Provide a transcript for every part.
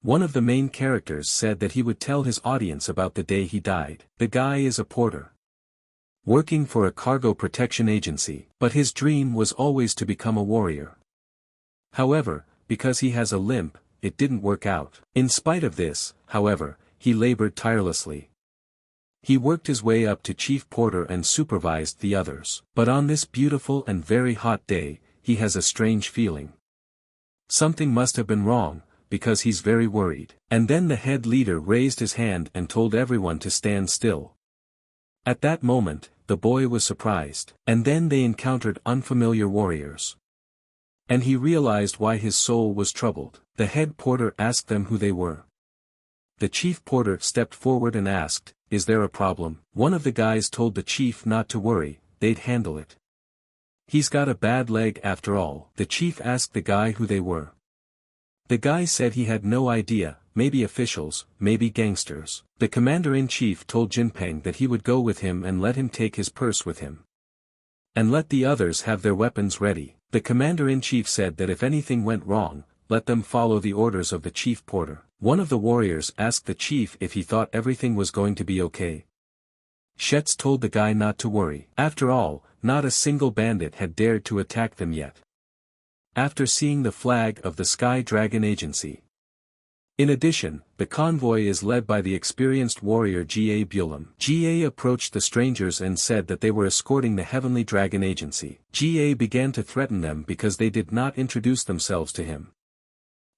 One of the main characters said that he would tell his audience about the day he died. The guy is a porter, working for a cargo protection agency, but his dream was always to become a warrior. However, because he has a limp, it didn't work out. In spite of this, however, he labored tirelessly. He worked his way up to chief porter and supervised the others. But on this beautiful and very hot day, he has a strange feeling. Something must have been wrong, because he's very worried. And then the head leader raised his hand and told everyone to stand still. At that moment, the boy was surprised, and then they encountered unfamiliar warriors. And he realized why his soul was troubled. The head porter asked them who they were. The chief porter stepped forward and asked, "Is there a problem?" One of the guys told the chief not to worry, they'd handle it. "He's got a bad leg after all." The chief asked the guy who they were. The guy said he had no idea, maybe officials, maybe gangsters. The commander-in-chief told Jinpeng that he would go with him and let him take his purse with him. And let the others have their weapons ready. The commander-in-chief said that if anything went wrong, let them follow the orders of the chief porter. One of the warriors asked the chief if he thought everything was going to be okay. Shetz told the guy not to worry. After all, not a single bandit had dared to attack them yet. After seeing the flag of the Sky Dragon Agency. In addition, the convoy is led by the experienced warrior Ga Bulim. Ga approached the strangers and said that they were escorting the Heavenly Dragon Agency. Ga began to threaten them because they did not introduce themselves to him.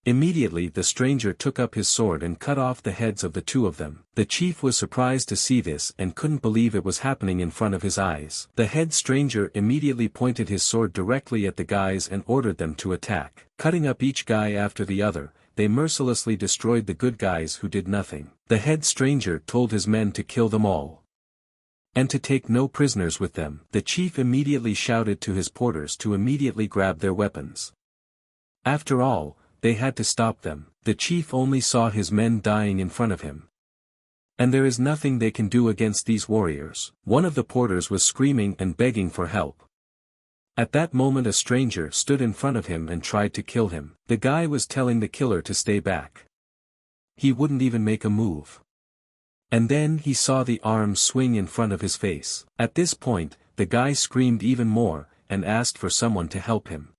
Immediately the stranger took up his sword and cut off the heads of the two of them. The chief was surprised to see this and couldn't believe it was happening in front of his eyes. The head stranger immediately pointed his sword directly at the guys and ordered them to attack. Cutting up each guy after the other, they mercilessly destroyed the good guys who did nothing. The head stranger told his men to kill them all, and to take no prisoners with them. The chief immediately shouted to his porters to immediately grab their weapons. After all, they had to stop them. The chief only saw his men dying in front of him. And there is nothing they can do against these warriors. One of the porters was screaming and begging for help. At that moment a stranger stood in front of him and tried to kill him. The guy was telling the killer to stay back. He wouldn't even make a move. And then he saw the arms swing in front of his face. At this point, the guy screamed even more, and asked for someone to help him.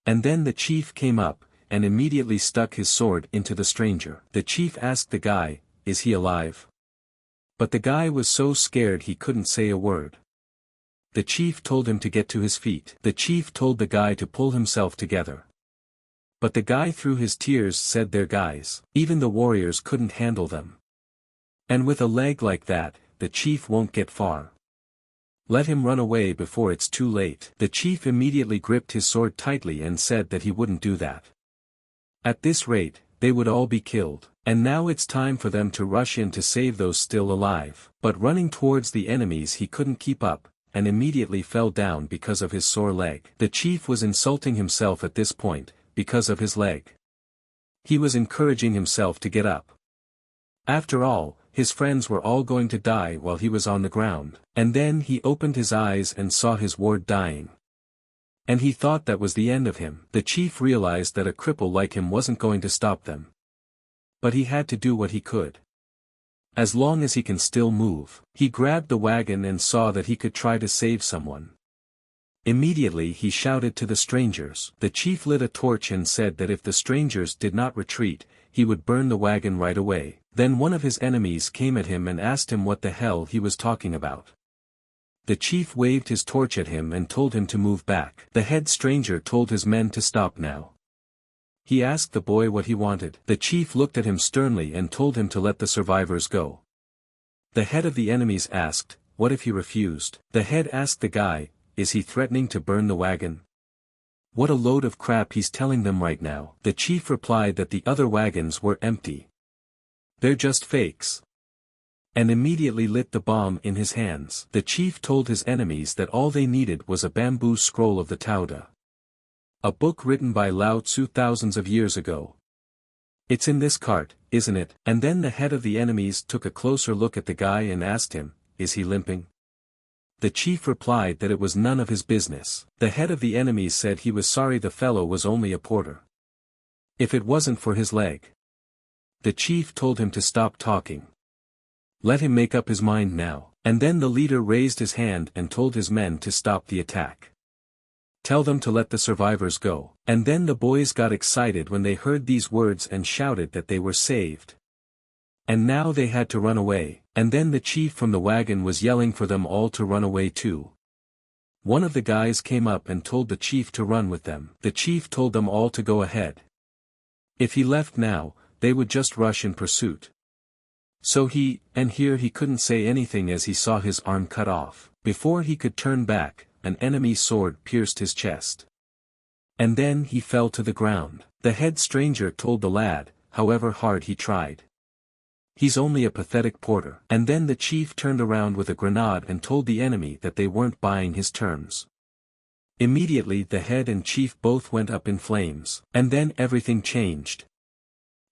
And then the chief came up, and immediately stuck his sword into the stranger. The chief asked the guy, "Is he alive?" But the guy was so scared he couldn't say a word. The chief told him to get to his feet. The chief told the guy to pull himself together. But the guy through his tears said they're guys. Even the warriors couldn't handle them. And with a leg like that, the chief won't get far. Let him run away before it's too late. The chief immediately gripped his sword tightly and said that he wouldn't do that. At this rate, they would all be killed. And now it's time for them to rush in to save those still alive. But running towards the enemies he couldn't keep up, and immediately fell down because of his sore leg. The chief was insulting himself at this point, because of his leg. He was encouraging himself to get up. After all, his friends were all going to die while he was on the ground. And then he opened his eyes and saw his ward dying. And he thought that was the end of him. The chief realized that a cripple like him wasn't going to stop them. But he had to do what he could. As long as he can still move. He grabbed the wagon and saw that he could try to save someone. Immediately he shouted to the strangers. The chief lit a torch and said that if the strangers did not retreat, he would burn the wagon right away. Then one of his enemies came at him and asked him what the hell he was talking about. The chief waved his torch at him and told him to move back. The head stranger told his men to stop now. He asked the boy what he wanted. The chief looked at him sternly and told him to let the survivors go. The head of the enemies asked, what if he refused? The head asked the guy, is he threatening to burn the wagon? What a load of crap he's telling them right now. The chief replied that the other wagons were empty. They're just fakes. And immediately lit the bomb in his hands. The chief told his enemies that all they needed was a bamboo scroll of the Taoist, a book written by Lao Tzu thousands of years ago. It's in this cart, isn't it? And then the head of the enemies took a closer look at the guy and asked him, is he limping? The chief replied that it was none of his business. The head of the enemies said he was sorry the fellow was only a porter. If it wasn't for his leg, The chief told him to stop talking. Let him make up his mind now. And then the leader raised his hand and told his men to stop the attack. Tell them to let the survivors go. And then the boys got excited when they heard these words and shouted that they were saved. And now they had to run away, and then the chief from the wagon was yelling for them all to run away too. One of the guys came up and told the chief to run with them. The chief told them all to go ahead. If he left now, they would just rush in pursuit. So and here he couldn't say anything as he saw his arm cut off. Before he could turn back, an enemy sword pierced his chest. And then he fell to the ground. The head stranger told the lad, however hard he tried. He's only a pathetic porter. And then the chief turned around with a grenade and told the enemy that they weren't buying his terms. Immediately the head and chief both went up in flames. And then everything changed.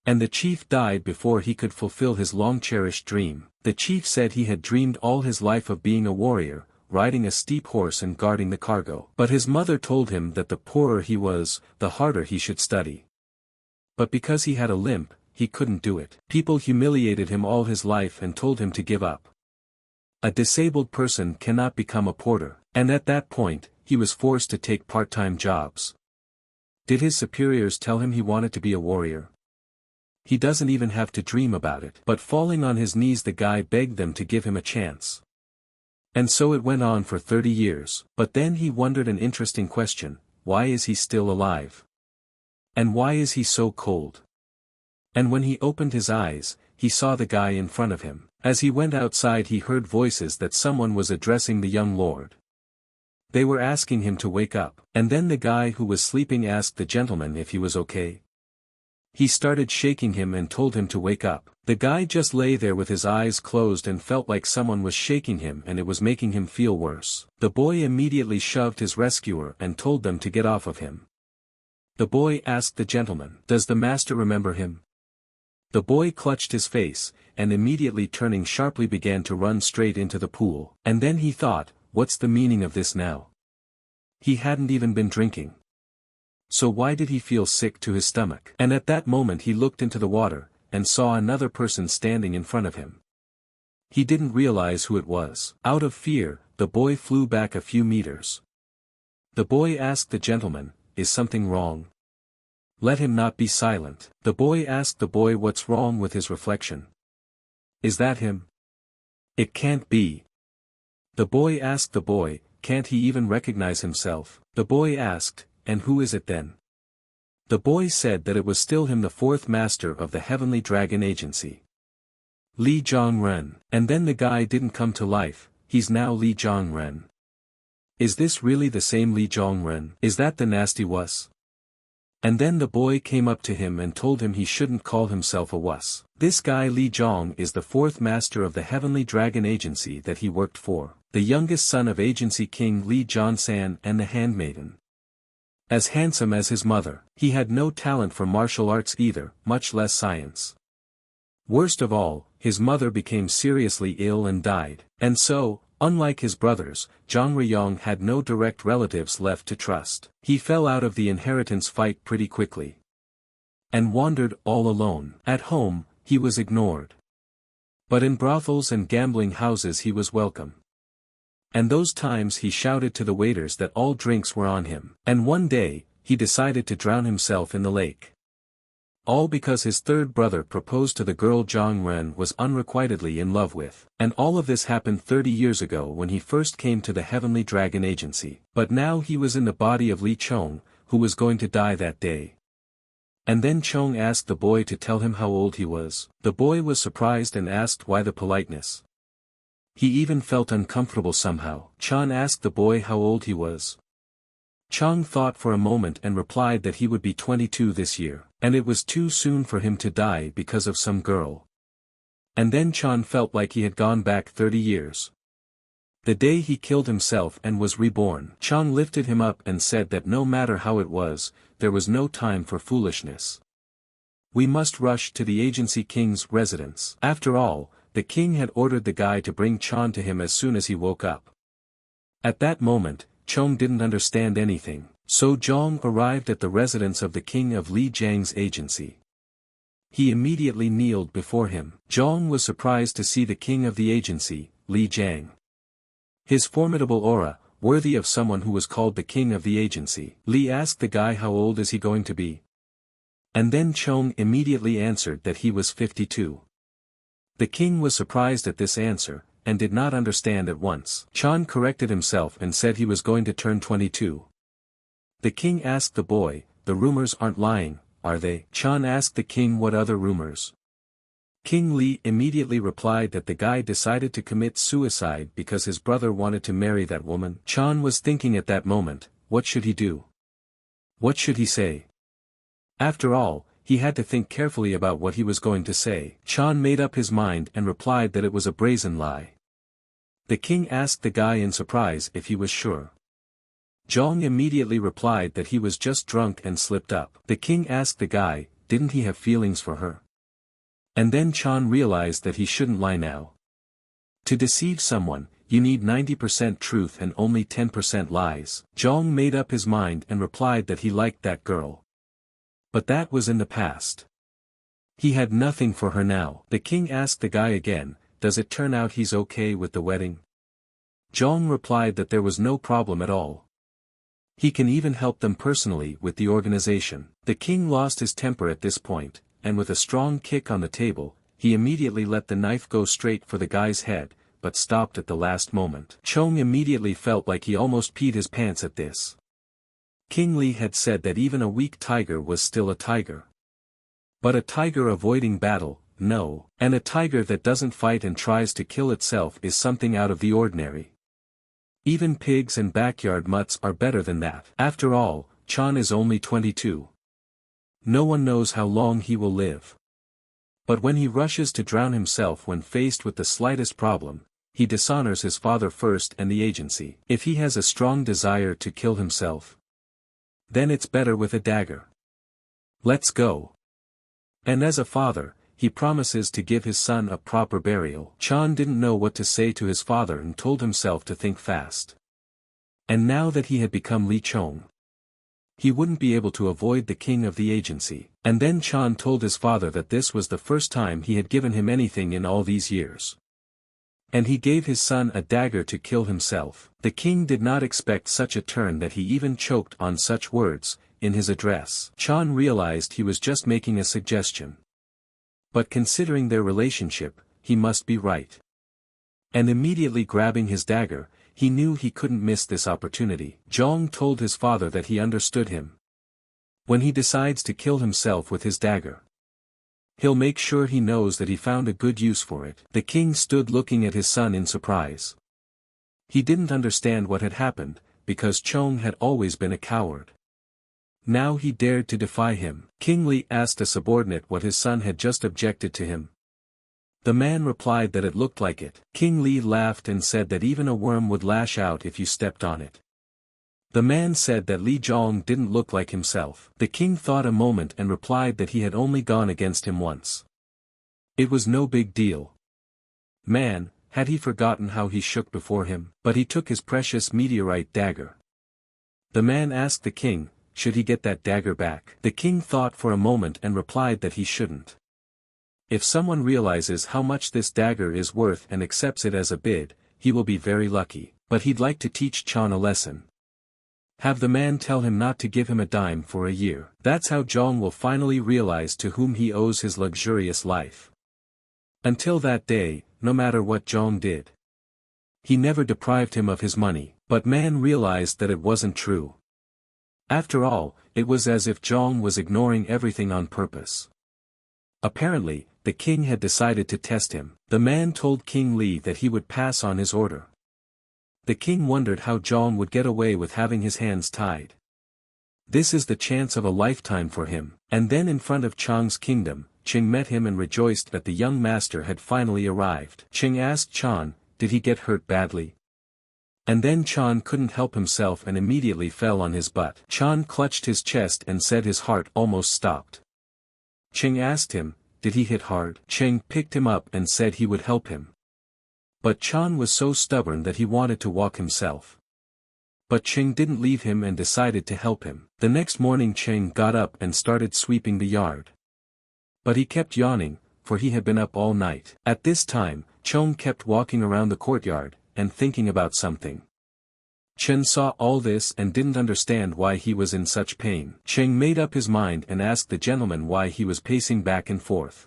And the chief died before he could fulfill his long-cherished dream. The chief said he had dreamed all his life of being a warrior, riding a steep horse and guarding the cargo. But his mother told him that the poorer he was, the harder he should study. But because he had a limp, he couldn't do it. People humiliated him all his life and told him to give up. A disabled person cannot become a porter, and at that point, he was forced to take part-time jobs. Did his superiors tell him he wanted to be a warrior? He doesn't even have to dream about it. But falling on his knees the guy begged them to give him a chance. And so it went on for 30 years. But then he wondered an interesting question: why is he still alive? And why is he so cold? And when he opened his eyes, he saw the guy in front of him. As he went outside he heard voices that someone was addressing the young lord. They were asking him to wake up. And then the guy who was sleeping asked the gentleman if he was okay. He started shaking him and told him to wake up. The guy just lay there with his eyes closed and felt like someone was shaking him and it was making him feel worse. The boy immediately shoved his rescuer and told them to get off of him. The boy asked the gentleman, "Does the master remember him?" The boy clutched his face, and immediately turning sharply began to run straight into the pool. And then he thought, what's the meaning of this now? He hadn't even been drinking. So why did he feel sick to his stomach? And at that moment he looked into the water, and saw another person standing in front of him. He didn't realize who it was. Out of fear, the boy flew back a few meters. The boy asked the gentleman, "Is something wrong? Let him not be silent." The boy asked the boy what's wrong with his reflection. "Is that him? It can't be." The boy asked the boy, "Can't he even recognize himself?" The boy asked, "And who is it then?" The boy said that it was still him, the fourth master of the Heavenly Dragon Agency. Li Zhongren. And then the guy didn't come to life, he's now Li Zhongren. Is this really the same Li Zhongren? Is that the nasty wuss? And then the boy came up to him and told him he shouldn't call himself a wuss. This guy Li Zhong is the fourth master of the Heavenly Dragon Agency that he worked for, the youngest son of Agency King Li Zhonsan and the handmaiden. As handsome as his mother, he had no talent for martial arts either, much less science. Worst of all, his mother became seriously ill and died, and so, unlike his brothers, Zhang Riyong had no direct relatives left to trust. He fell out of the inheritance fight pretty quickly. And wandered all alone. At home, he was ignored. But in brothels and gambling houses he was welcome. And those times he shouted to the waiters that all drinks were on him. And one day, he decided to drown himself in the lake. All because his third brother proposed to the girl Zhang Ren was unrequitedly in love with. And all of this happened 30 years ago when he first came to the Heavenly Dragon Agency. But now he was in the body of Li Chong, who was going to die that day. And then Chong asked the boy to tell him how old he was. The boy was surprised and asked why the politeness. He even felt uncomfortable somehow. Chan asked the boy how old he was. Chong thought for a moment and replied that he would be 22 this year, and it was too soon for him to die because of some girl. And then Chan felt like he had gone back 30 years. The day he killed himself and was reborn. Chang lifted him up and said that no matter how it was, there was no time for foolishness. We must rush to the Agency King's residence. After all, the king had ordered the guy to bring Chan to him as soon as he woke up. At that moment, Chong didn't understand anything, so Zhong arrived at the residence of the king of Li Jiang's agency. He immediately kneeled before him. Zhang was surprised to see the king of the agency, Li Jiang. His formidable aura, worthy of someone who was called the king of the agency. Li asked the guy how old is he going to be. And then Chong immediately answered that he was 52. The king was surprised at this answer, and did not understand at once. Chan corrected himself and said he was going to turn 22. The king asked the boy, "The rumors aren't lying, are they?" Chan asked the king what other rumors. King Li immediately replied that the guy decided to commit suicide because his brother wanted to marry that woman. Chan was thinking at that moment, what should he do? What should he say? After all, he had to think carefully about what he was going to say. Chan made up his mind and replied that it was a brazen lie. The king asked the guy in surprise if he was sure. Zhang immediately replied that he was just drunk and slipped up. The king asked the guy, didn't he have feelings for her? And then Chan realized that he shouldn't lie now. To deceive someone, you need 90% truth and only 10% lies. Zhang made up his mind and replied that he liked that girl. But that was in the past. He had nothing for her now. The king asked the guy again, does it turn out he's okay with the wedding? Zhang replied that there was no problem at all. He can even help them personally with the organization. The king lost his temper at this point, and with a strong kick on the table, he immediately let the knife go straight for the guy's head, but stopped at the last moment. Chong immediately felt like he almost peed his pants at this. King Li had said that even a weak tiger was still a tiger. But a tiger avoiding battle, no, and a tiger that doesn't fight and tries to kill itself is something out of the ordinary. Even pigs and backyard mutts are better than that. After all, Chan is only 22. No one knows how long he will live. But when he rushes to drown himself when faced with the slightest problem, he dishonors his father first and the agency. If he has a strong desire to kill himself, then it's better with a dagger. Let's go. And as a father, he promises to give his son a proper burial. Chan didn't know what to say to his father and told himself to think fast. And now that he had become Li Chong, he wouldn't be able to avoid the king of the agency. And then Chan told his father that this was the first time he had given him anything in all these years. And he gave his son a dagger to kill himself. The king did not expect such a turn that he even choked on such words. In his address, Chan realized he was just making a suggestion. But considering their relationship, he must be right. And immediately grabbing his dagger, he knew he couldn't miss this opportunity. Zhang told his father that he understood him. When he decides to kill himself with his dagger, he'll make sure he knows that he found a good use for it. The king stood looking at his son in surprise. He didn't understand what had happened, because Chong had always been a coward. Now he dared to defy him. King Li asked a subordinate what his son had just objected to him. The man replied that it looked like it. King Li laughed and said that even a worm would lash out if you stepped on it. The man said that Li Zhong didn't look like himself. The king thought a moment and replied that he had only gone against him once. It was no big deal. Man, had he forgotten how he shook before him? But he took his precious meteorite dagger. The man asked the king, should he get that dagger back? The king thought for a moment and replied that he shouldn't. If someone realizes how much this dagger is worth and accepts it as a bid, he will be very lucky. But he'd like to teach Chan a lesson. Have the man tell him not to give him a dime for a year. That's how Zhong will finally realize to whom he owes his luxurious life. Until that day, no matter what Zhong did, he never deprived him of his money. But man realized that it wasn't true. After all, it was as if Zhong was ignoring everything on purpose. Apparently, the king had decided to test him. The man told King Li that he would pass on his order. The king wondered how Zhong would get away with having his hands tied. This is the chance of a lifetime for him. And then in front of Chang's kingdom, Ching met him and rejoiced that the young master had finally arrived. Ching asked Chan, did he get hurt badly? And then Chan couldn't help himself and immediately fell on his butt. Chan clutched his chest and said his heart almost stopped. Ching asked him, did he hit hard? Ching picked him up and said he would help him. But Chan was so stubborn that he wanted to walk himself. But Ching didn't leave him and decided to help him. The next morning Ching got up and started sweeping the yard. But he kept yawning, for he had been up all night. At this time, Chong kept walking around the courtyard, and thinking about something. Chen saw all this and didn't understand why he was in such pain. Cheng made up his mind and asked the gentleman why he was pacing back and forth.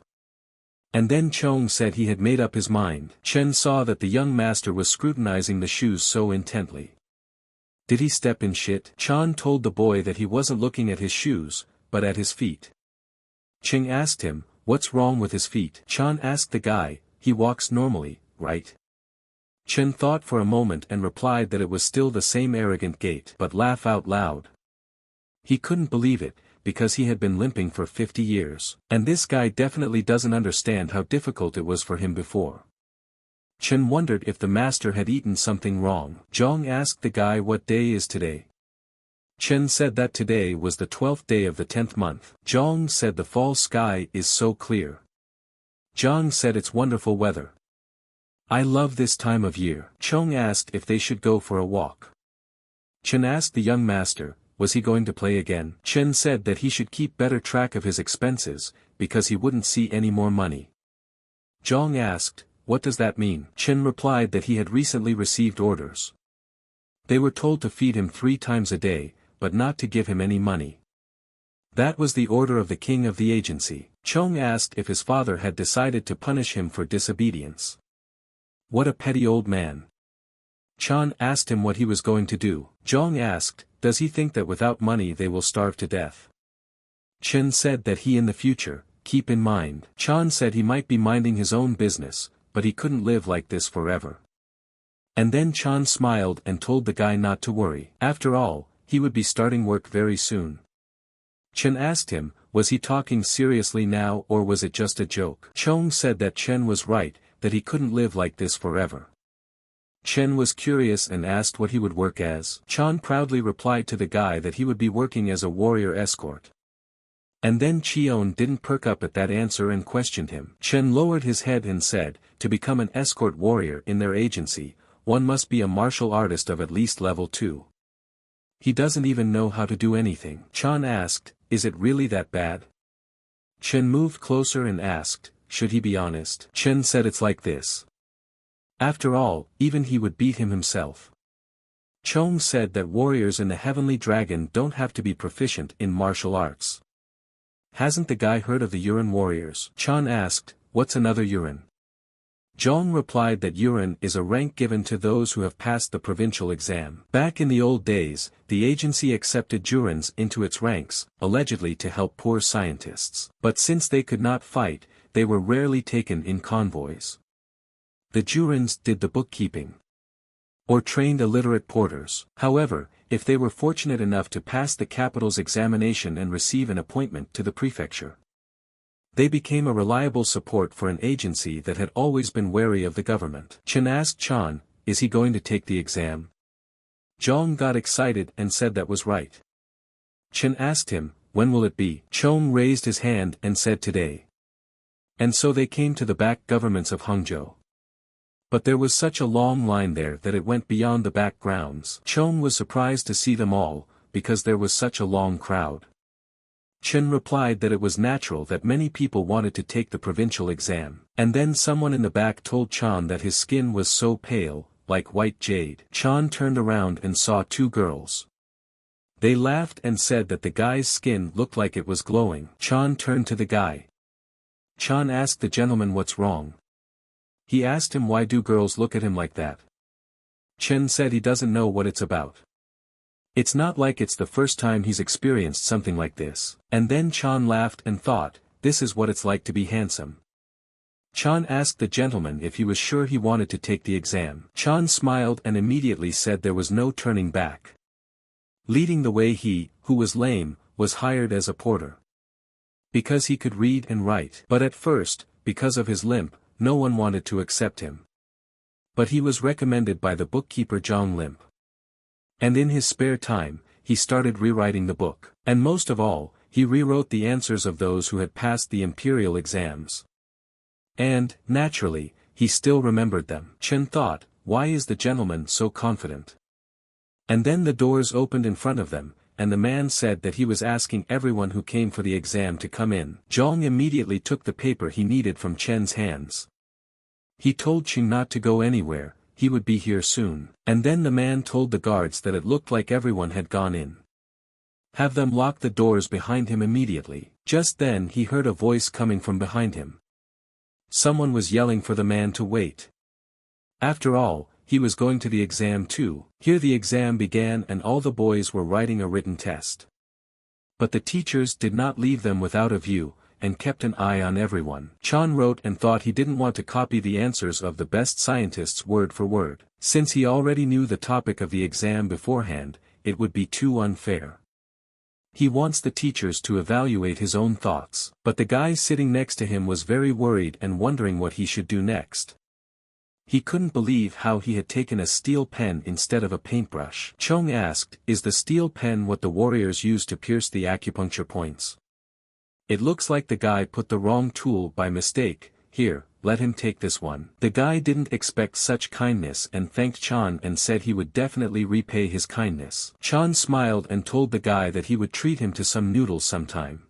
And then Chong said he had made up his mind. Chen saw that the young master was scrutinizing the shoes so intently. Did he step in shit? Chan told the boy that he wasn't looking at his shoes, but at his feet. Cheng asked him, what's wrong with his feet? Chan asked the guy, he walks normally, right? Chen thought for a moment and replied that it was still the same arrogant gait, but laugh out loud. He couldn't believe it, because he had been limping for 50 years, and this guy definitely doesn't understand how difficult it was for him before. Chen wondered if the master had eaten something wrong. Zhang asked the guy what day is today. Chen said that today was the 12th day of the 10th month. Zhang said the fall sky is so clear. Zhang said it's wonderful weather. I love this time of year. Chong asked if they should go for a walk. Chen asked the young master, was he going to play again? Chen said that he should keep better track of his expenses, because he wouldn't see any more money. Zhang asked, what does that mean? Chen replied that he had recently received orders. They were told to feed him 3 times a day, but not to give him any money. That was the order of the king of the agency. Chong asked if his father had decided to punish him for disobedience. What a petty old man. Chan asked him what he was going to do. Zhang asked, does he think that without money they will starve to death? Chen said that he in the future, keep in mind. Chan said he might be minding his own business, but he couldn't live like this forever. And then Chan smiled and told the guy not to worry. After all, he would be starting work very soon. Chen asked him, was he talking seriously now or was it just a joke? Chong said that Chen was right, that he couldn't live like this forever. Chen was curious and asked what he would work as. Chan proudly replied to the guy that he would be working as a warrior escort. And then Cheon didn't perk up at that answer and questioned him. Chen lowered his head and said, to become an escort warrior in their agency, one must be a martial artist of at least level 2. He doesn't even know how to do anything. Chan asked, is it really that bad? Chen moved closer and asked, should he be honest? Chen said it's like this. After all, even he would beat him himself. Chong said that warriors in the Heavenly Dragon don't have to be proficient in martial arts. Hasn't the guy heard of the Yuren warriors? Chan asked, what's another Yuren? Zhang replied that Yuren is a rank given to those who have passed the provincial exam. Back in the old days, the agency accepted Jurens into its ranks, allegedly to help poor scientists. But since they could not fight, they were rarely taken in convoys. The Jurens did the bookkeeping. Or trained illiterate porters. However, if they were fortunate enough to pass the capital's examination and receive an appointment to the prefecture, they became a reliable support for an agency that had always been wary of the government. Chen asked Chan, is he going to take the exam? Zhang got excited and said that was right. Chen asked him, when will it be? Chong raised his hand and said today. And so they came to the back governments of Hangzhou. But there was such a long line there that it went beyond the back grounds. Chong was surprised to see them all, because there was such a long crowd. Chen replied that it was natural that many people wanted to take the provincial exam. And then someone in the back told Chan that his skin was so pale, like white jade. Chan turned around and saw 2 girls. They laughed and said that the guy's skin looked like it was glowing. Chan turned to the guy. Chan asked the gentleman what's wrong. He asked him why do girls look at him like that. Chen said he doesn't know what it's about. It's not like it's the first time he's experienced something like this. And then Chan laughed and thought, this is what it's like to be handsome. Chan asked the gentleman if he was sure he wanted to take the exam. Chan smiled and immediately said there was no turning back. Leading the way he, who was lame, was hired as a porter. Because he could read and write. But at first, because of his limp, no one wanted to accept him. But he was recommended by the bookkeeper Zhang Limp. And in his spare time, he started rewriting the book. And most of all, he rewrote the answers of those who had passed the Imperial exams. And, naturally, he still remembered them. Chen thought, why is the gentleman so confident? And then the doors opened in front of them, and the man said that he was asking everyone who came for the exam to come in. Zhang immediately took the paper he needed from Chen's hands. He told Chen not to go anywhere, he would be here soon. And then the man told the guards that it looked like everyone had gone in. Have them lock the doors behind him immediately. Just then he heard a voice coming from behind him. Someone was yelling for the man to wait. After all, he was going to the exam too. Here the exam began and all the boys were writing a written test. But the teachers did not leave them without a view, and kept an eye on everyone. Chan wrote and thought he didn't want to copy the answers of the best scientists word for word. Since he already knew the topic of the exam beforehand, it would be too unfair. He wants the teachers to evaluate his own thoughts. But the guy sitting next to him was very worried and wondering what he should do next. He couldn't believe how he had taken a steel pen instead of a paintbrush. Chong asked, "Is the steel pen what the warriors use to pierce the acupuncture points?" "It looks like the guy put the wrong tool by mistake. Here, let him take this one." The guy didn't expect such kindness and thanked Chan and said he would definitely repay his kindness. Chan smiled and told the guy that he would treat him to some noodles sometime.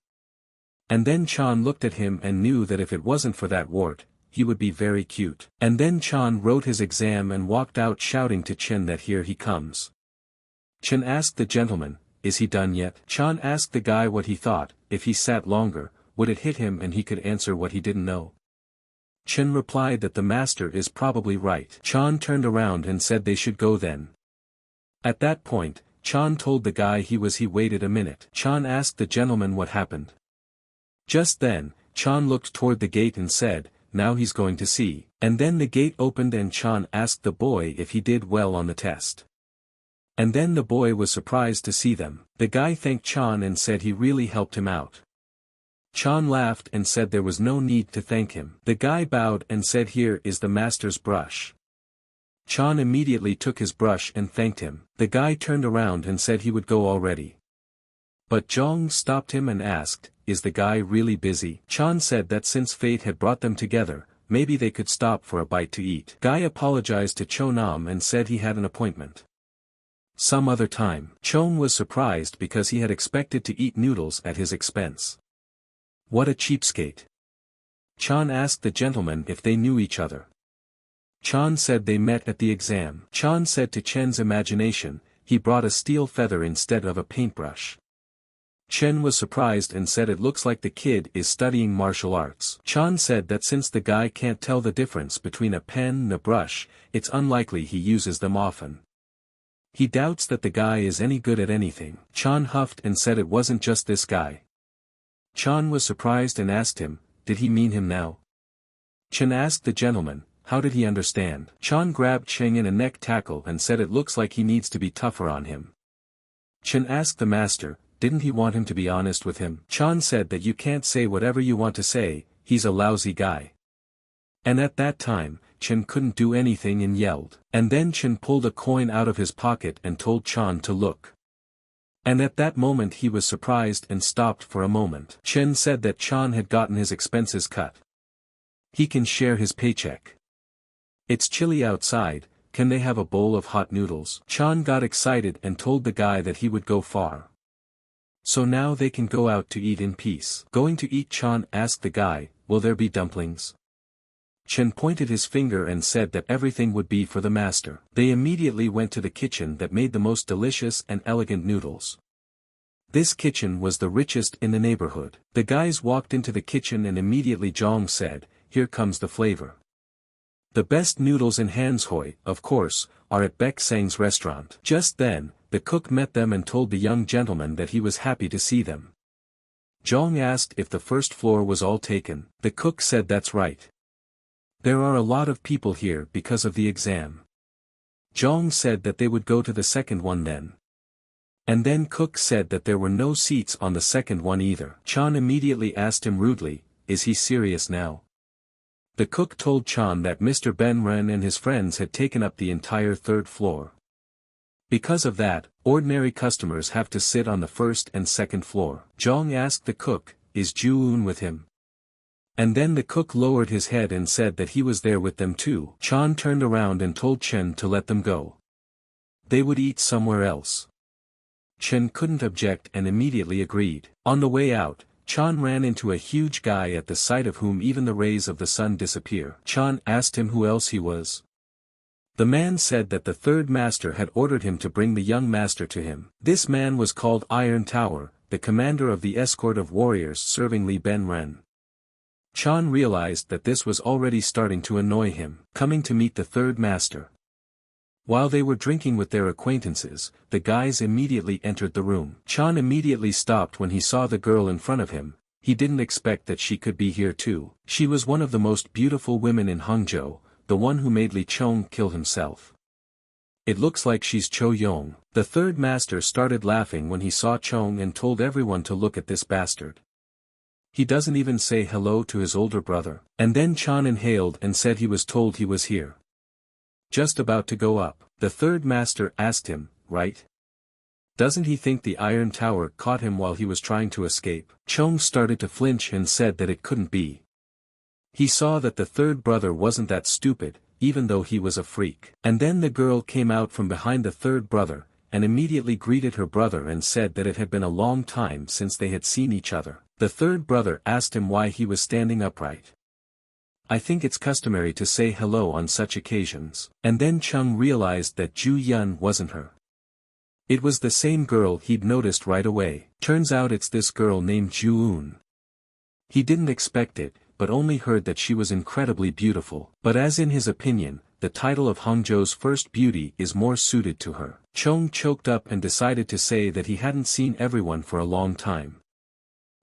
And then Chan looked at him and knew that if it wasn't for that wart, he would be very cute. And then Chan wrote his exam and walked out shouting to Chen that here he comes. Chen asked the gentleman, "Is he done yet?" Chan asked the guy what he thought, if he sat longer, would it hit him and he could answer what he didn't know. Chen replied that the master is probably right. Chan turned around and said they should go then. At that point, Chan told the guy he waited a minute. Chan asked the gentleman what happened. Just then, Chan looked toward the gate and said, "Now he's going to see." And then the gate opened and Chan asked the boy if he did well on the test. And then the boy was surprised to see them. The guy thanked Chan and said he really helped him out. Chan laughed and said there was no need to thank him. The guy bowed and said here is the master's brush. Chan immediately took his brush and thanked him. The guy turned around and said he would go already. But Zhang stopped him and asked, "Is the guy really busy?" Chan said that since fate had brought them together, maybe they could stop for a bite to eat. Guy apologized to Chonam and said he had an appointment. Some other time. Chong was surprised because he had expected to eat noodles at his expense. What a cheapskate. Chan asked the gentleman if they knew each other. Chan said they met at the exam. Chan said to Chen's imagination, he brought a steel feather instead of a paintbrush. Chen was surprised and said it looks like the kid is studying martial arts. Chan said that since the guy can't tell the difference between a pen and a brush, it's unlikely he uses them often. He doubts that the guy is any good at anything. Chan huffed and said it wasn't just this guy. Chan was surprised and asked him, did he mean him now? Chen asked the gentleman, how did he understand? Chan grabbed Cheng in a neck tackle and said it looks like he needs to be tougher on him. Chen asked the master, didn't he want him to be honest with him? Chan said that you can't say whatever you want to say, he's a lousy guy. And at that time, Chen couldn't do anything and yelled. And then Chen pulled a coin out of his pocket and told Chan to look. And at that moment he was surprised and stopped for a moment. Chen said that Chan had gotten his expenses cut. He can share his paycheck. It's chilly outside, can they have a bowl of hot noodles? Chan got excited and told the guy that he would go far. So now they can go out to eat in peace. Going to eat? Chan asked the guy, will there be dumplings? Chen pointed his finger and said that everything would be for the master. They immediately went to the kitchen that made the most delicious and elegant noodles. This kitchen was the richest in the neighborhood. The guys walked into the kitchen and immediately Zhang said, here comes the flavor. The best noodles in Hanshoi, of course, are at Baek Sang's restaurant. Just then, the cook met them and told the young gentleman that he was happy to see them. Zhang asked if the first floor was all taken. The cook said that's right. There are a lot of people here because of the exam. Zhang said that they would go to the second one then. And then cook said that there were no seats on the second one either. Chan immediately asked him rudely, is he serious now? The cook told Chan that Mr. Ben Ren and his friends had taken up the entire third floor. Because of that, ordinary customers have to sit on the first and second floor. Zhang asked the cook, is Ju-un with him? And then the cook lowered his head and said that he was there with them too. Chan turned around and told Chen to let them go. They would eat somewhere else. Chen couldn't object and immediately agreed. On the way out, Chan ran into a huge guy at the sight of whom even the rays of the sun disappear. Chan asked him who else he was. The man said that the third master had ordered him to bring the young master to him. This man was called Iron Tower, the commander of the escort of warriors serving Li Ben Ren. Chan realized that this was already starting to annoy him, coming to meet the third master. While they were drinking with their acquaintances, the guys immediately entered the room. Chan immediately stopped when he saw the girl in front of him. He didn't expect that she could be here too. She was one of the most beautiful women in Hangzhou, the one who made Li Chong kill himself. It looks like she's Cho Yong. The third master started laughing when he saw Chong and told everyone to look at this bastard. He doesn't even say hello to his older brother. And then Chan inhaled and said he was told he was here. Just about to go up, the third master asked him, right? Doesn't he think the Iron Tower caught him while he was trying to escape? Chong started to flinch and said that it couldn't be. He saw that the third brother wasn't that stupid, even though he was a freak. And then the girl came out from behind the third brother, and immediately greeted her brother and said that it had been a long time since they had seen each other. The third brother asked him why he was standing upright. I think it's customary to say hello on such occasions. And then Chung realized that Ju Yun wasn't her. It was the same girl he'd noticed right away. Turns out it's this girl named Ju Un. He didn't expect it, but only heard that she was incredibly beautiful. But as in his opinion, the title of Hangzhou's first beauty is more suited to her. Chung choked up and decided to say that he hadn't seen everyone for a long time.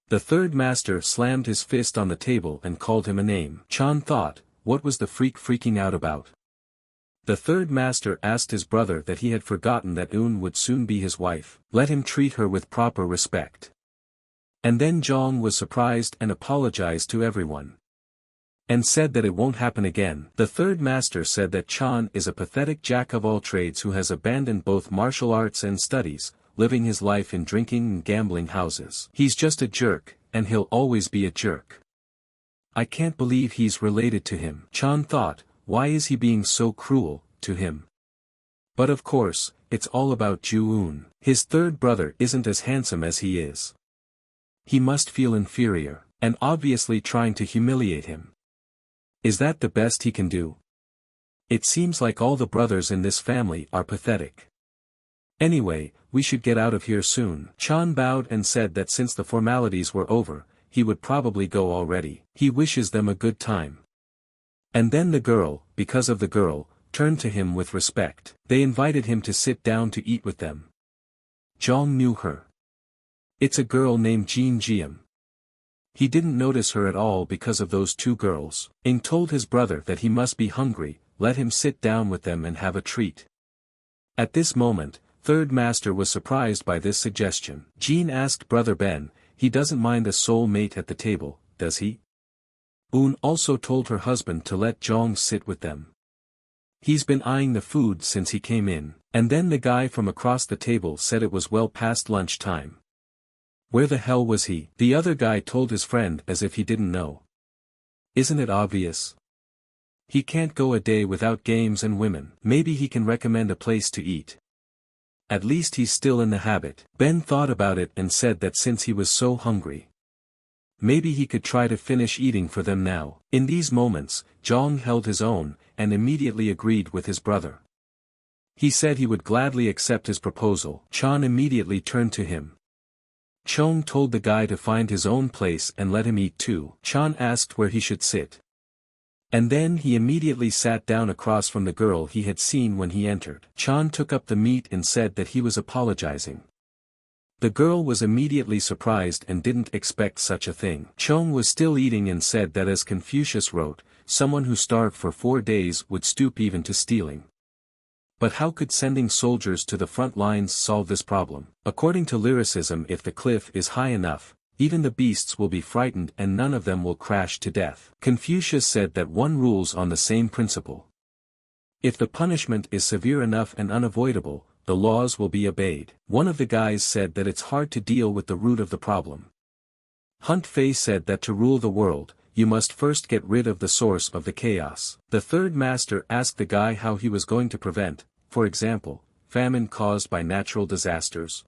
The third master slammed his fist on the table and called him a name. Chan thought, what was the freak freaking out about? The third master asked his brother that he had forgotten that Un would soon be his wife. Let him treat her with proper respect. And then Zhang was surprised and apologized to everyone. And said that it won't happen again. The third master said that Chan is a pathetic jack of all trades who has abandoned both martial arts and studies, living his life in drinking and gambling houses. He's just a jerk, and he'll always be a jerk. I can't believe he's related to him. Chan thought, why is he being so cruel to him? But of course, it's all about Ju Un. His third brother isn't as handsome as he is. He must feel inferior, and obviously trying to humiliate him. Is that the best he can do? It seems like all the brothers in this family are pathetic. Anyway, we should get out of here soon. Chan bowed and said that since the formalities were over, he would probably go already. He wishes them a good time. And then the girl, because of the girl, turned to him with respect. They invited him to sit down to eat with them. Zhang knew her. It's a girl named Jean Jiam. He didn't notice her at all because of those two girls. Ing told his brother that he must be hungry, let him sit down with them and have a treat. At this moment, third master was surprised by this suggestion. Jean asked brother Ben, he doesn't mind a soul mate at the table, does he? Un also told her husband to let Zhang sit with them. He's been eyeing the food since he came in, and then the guy from across the table said it was well past lunch time. Where the hell was he? The other guy told his friend as if he didn't know. Isn't it obvious? He can't go a day without games and women. Maybe he can recommend a place to eat. At least he's still in the habit. Ben thought about it and said that since he was so hungry, maybe he could try to finish eating for them now. In these moments, Zhang held his own, and immediately agreed with his brother. He said he would gladly accept his proposal. Chan immediately turned to him. Chong told the guy to find his own place and let him eat too. Chan asked where he should sit. And then he immediately sat down across from the girl he had seen when he entered. Chan took up the meat and said that he was apologizing. The girl was immediately surprised and didn't expect such a thing. Chong was still eating and said that as Confucius wrote, someone who starved for 4 days would stoop even to stealing. But how could sending soldiers to the front lines solve this problem? According to lyricism, if the cliff is high enough, even the beasts will be frightened and none of them will crash to death. Confucius said that one rules on the same principle. If the punishment is severe enough and unavoidable, the laws will be obeyed. One of the guys said that it's hard to deal with the root of the problem. Hunt Fei said that to rule the world, you must first get rid of the source of the chaos. The third master asked the guy how he was going to prevent, for example, famine caused by natural disasters.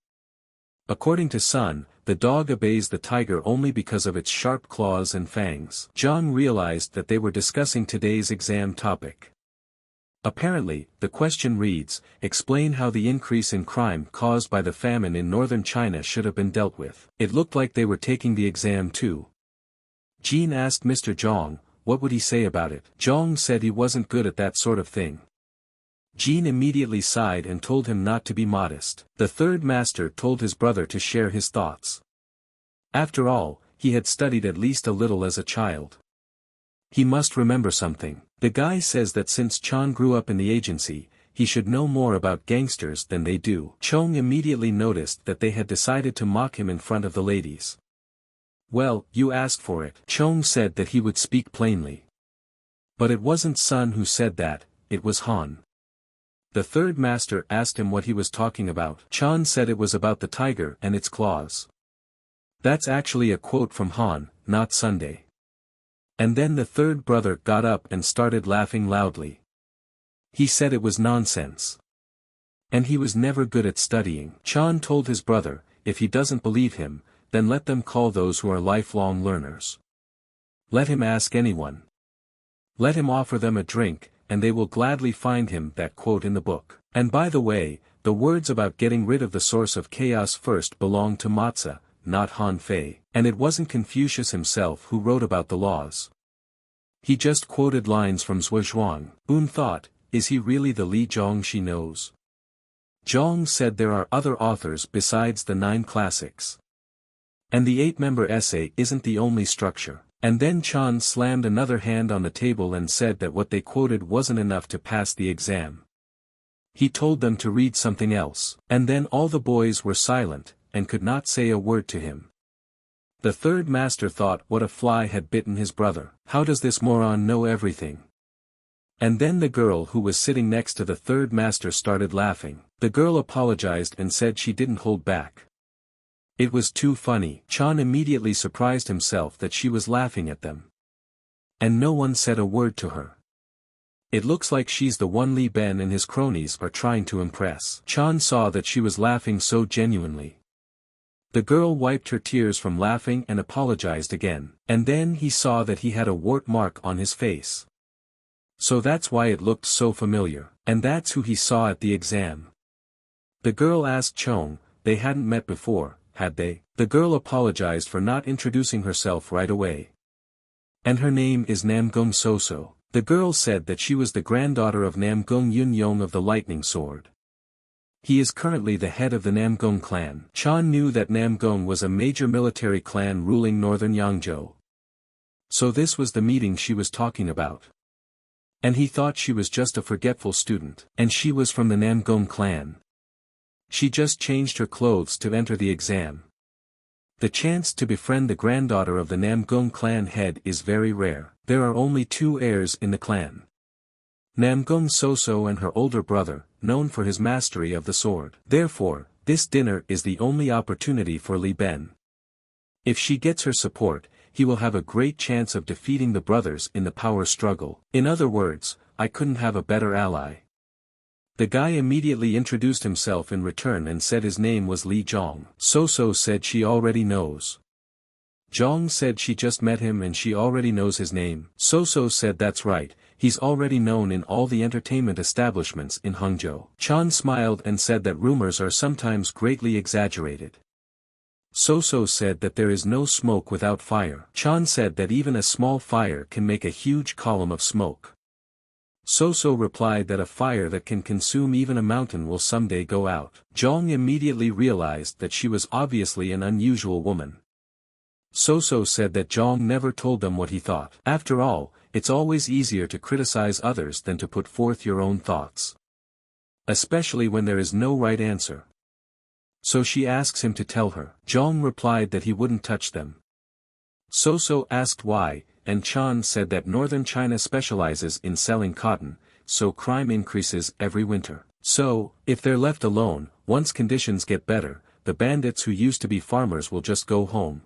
According to Sun, the dog obeys the tiger only because of its sharp claws and fangs. Zhang realized that they were discussing today's exam topic. Apparently, the question reads, explain how the increase in crime caused by the famine in northern China should have been dealt with. It looked like they were taking the exam too. Jean asked Mr. Zhang, what would he say about it? Zhang said he wasn't good at that sort of thing. Jean immediately sighed and told him not to be modest. The third master told his brother to share his thoughts. After all, he had studied at least a little as a child. He must remember something. The guy says that since Chan grew up in the agency, he should know more about gangsters than they do. Chong immediately noticed that they had decided to mock him in front of the ladies. Well, you asked for it. Chong said that he would speak plainly. But it wasn't Sun who said that, it was Han. The third master asked him what he was talking about. Chan said it was about the tiger and its claws. That's actually a quote from Han, not Sunday. And then the third brother got up and started laughing loudly. He said it was nonsense. And he was never good at studying. Chan told his brother, if he doesn't believe him, then let them call those who are lifelong learners. Let him ask anyone. Let him offer them a drink, and they will gladly find him that quote in the book. And by the way, the words about getting rid of the source of chaos first belonged to Matza, not Han Fei, and it wasn't Confucius himself who wrote about the laws. He just quoted lines from Zhuang. Boon thought, is he really the Li Zhong she knows? Zhang said there are other authors besides the 9 classics. And the 8-member essay isn't the only structure. And then Chan slammed another hand on the table and said that what they quoted wasn't enough to pass the exam. He told them to read something else. And then all the boys were silent, and could not say a word to him. The third master thought what a fly had bitten his brother. How does this moron know everything? And then the girl who was sitting next to the third master started laughing. The girl apologized and said she didn't hold back. It was too funny. Chan immediately surprised himself that she was laughing at them. And no one said a word to her. It looks like she's the one Li Ben and his cronies are trying to impress. Chan saw that she was laughing so genuinely. The girl wiped her tears from laughing and apologized again. And then he saw that he had a wart mark on his face. So that's why it looked so familiar. And that's who he saw at the exam. The girl asked Chong, they hadn't met before, had they? The girl apologized for not introducing herself right away. And her name is Namgong Soo. The girl said that she was the granddaughter of Namgong Yun of the Lightning Sword. He is currently the head of the Namgong clan. Chan knew that Namgong was a major military clan ruling northern Yangzhou. So this was the meeting she was talking about. And he thought she was just a forgetful student. And she was from the Namgong clan. She just changed her clothes to enter the exam. The chance to befriend the granddaughter of the Namgong clan head is very rare. There are only 2 heirs in the clan. Namgong Soo and her older brother, known for his mastery of the sword. Therefore, this dinner is the only opportunity for Li Ben. If she gets her support, he will have a great chance of defeating the brothers in the power struggle. In other words, I couldn't have a better ally. The guy immediately introduced himself in return and said his name was Li Zhong. So said she already knows. Zhong said she just met him and she already knows his name. So said that's right, he's already known in all the entertainment establishments in Hangzhou. Chan smiled and said that rumors are sometimes greatly exaggerated. So said that there is no smoke without fire. Chan said that even a small fire can make a huge column of smoke. So replied that a fire that can consume even a mountain will someday go out. Zhong immediately realized that she was obviously an unusual woman. So said that Zhong never told them what he thought. After all, it's always easier to criticize others than to put forth your own thoughts. Especially when there is no right answer. So she asks him to tell her. Zhong replied that he wouldn't touch them. So asked why, and Chan said that northern China specializes in selling cotton, so crime increases every winter. So, if they're left alone, once conditions get better, the bandits who used to be farmers will just go home.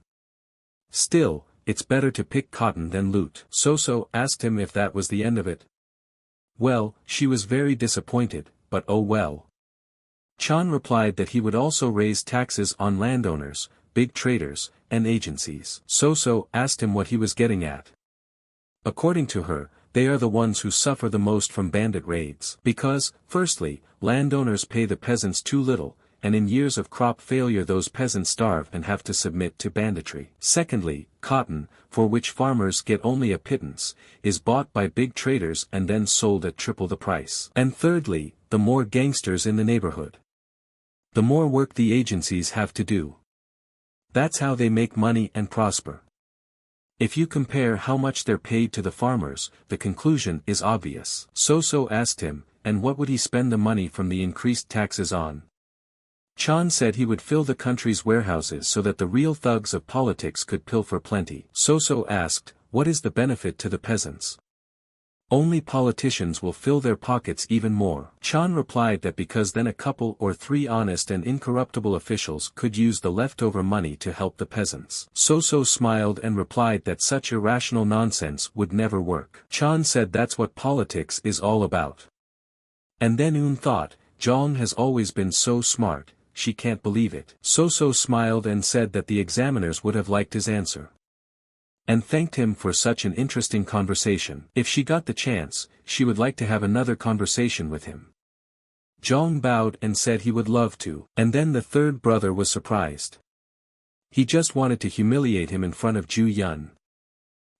Still, it's better to pick cotton than loot. So asked him if that was the end of it. Well, she was very disappointed, but oh well. Chan replied that he would also raise taxes on landowners, big traders, and agencies. So So asked him what he was getting at. According to her, they are the ones who suffer the most from bandit raids. Because, firstly, landowners pay the peasants too little, and in years of crop failure those peasants starve and have to submit to banditry. Secondly, cotton, for which farmers get only a pittance, is bought by big traders and then sold at triple the price. And thirdly, the more gangsters in the neighborhood, the more work the agencies have to do. That's how they make money and prosper. If you compare how much they're paid to the farmers, the conclusion is obvious. So So asked him, and what would he spend the money from the increased taxes on? Chan said he would fill the country's warehouses so that the real thugs of politics could pilfer plenty. So So asked, what is the benefit to the peasants? Only politicians will fill their pockets even more. Chan replied that because then a couple or three honest and incorruptible officials could use the leftover money to help the peasants. So So smiled and replied that such irrational nonsense would never work. Chan said that's what politics is all about. And then Eun thought, Jong has always been so smart, she can't believe it. So So smiled and said that the examiners would have liked his answer, and thanked him for such an interesting conversation. If she got the chance, she would like to have another conversation with him. Jong bowed and said he would love to. And then the third brother was surprised. He just wanted to humiliate him in front of Ju Yun.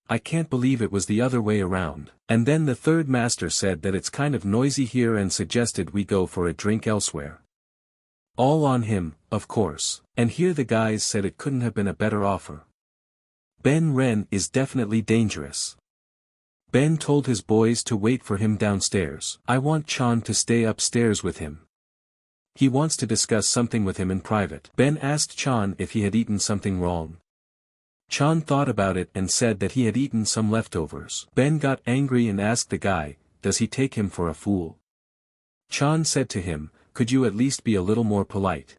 I can't believe it was the other way around. And then the third master said that it's kind of noisy here and suggested we go for a drink elsewhere. All on him, of course. And here the guys said it couldn't have been a better offer. Ben Ren is definitely dangerous. Ben told his boys to wait for him downstairs. I want Chan to stay upstairs with him. He wants to discuss something with him in private. Ben asked Chan if he had eaten something wrong. Chan thought about it and said that he had eaten some leftovers. Ben got angry and asked the guy, does he take him for a fool? Chan said to him, could you at least be a little more polite?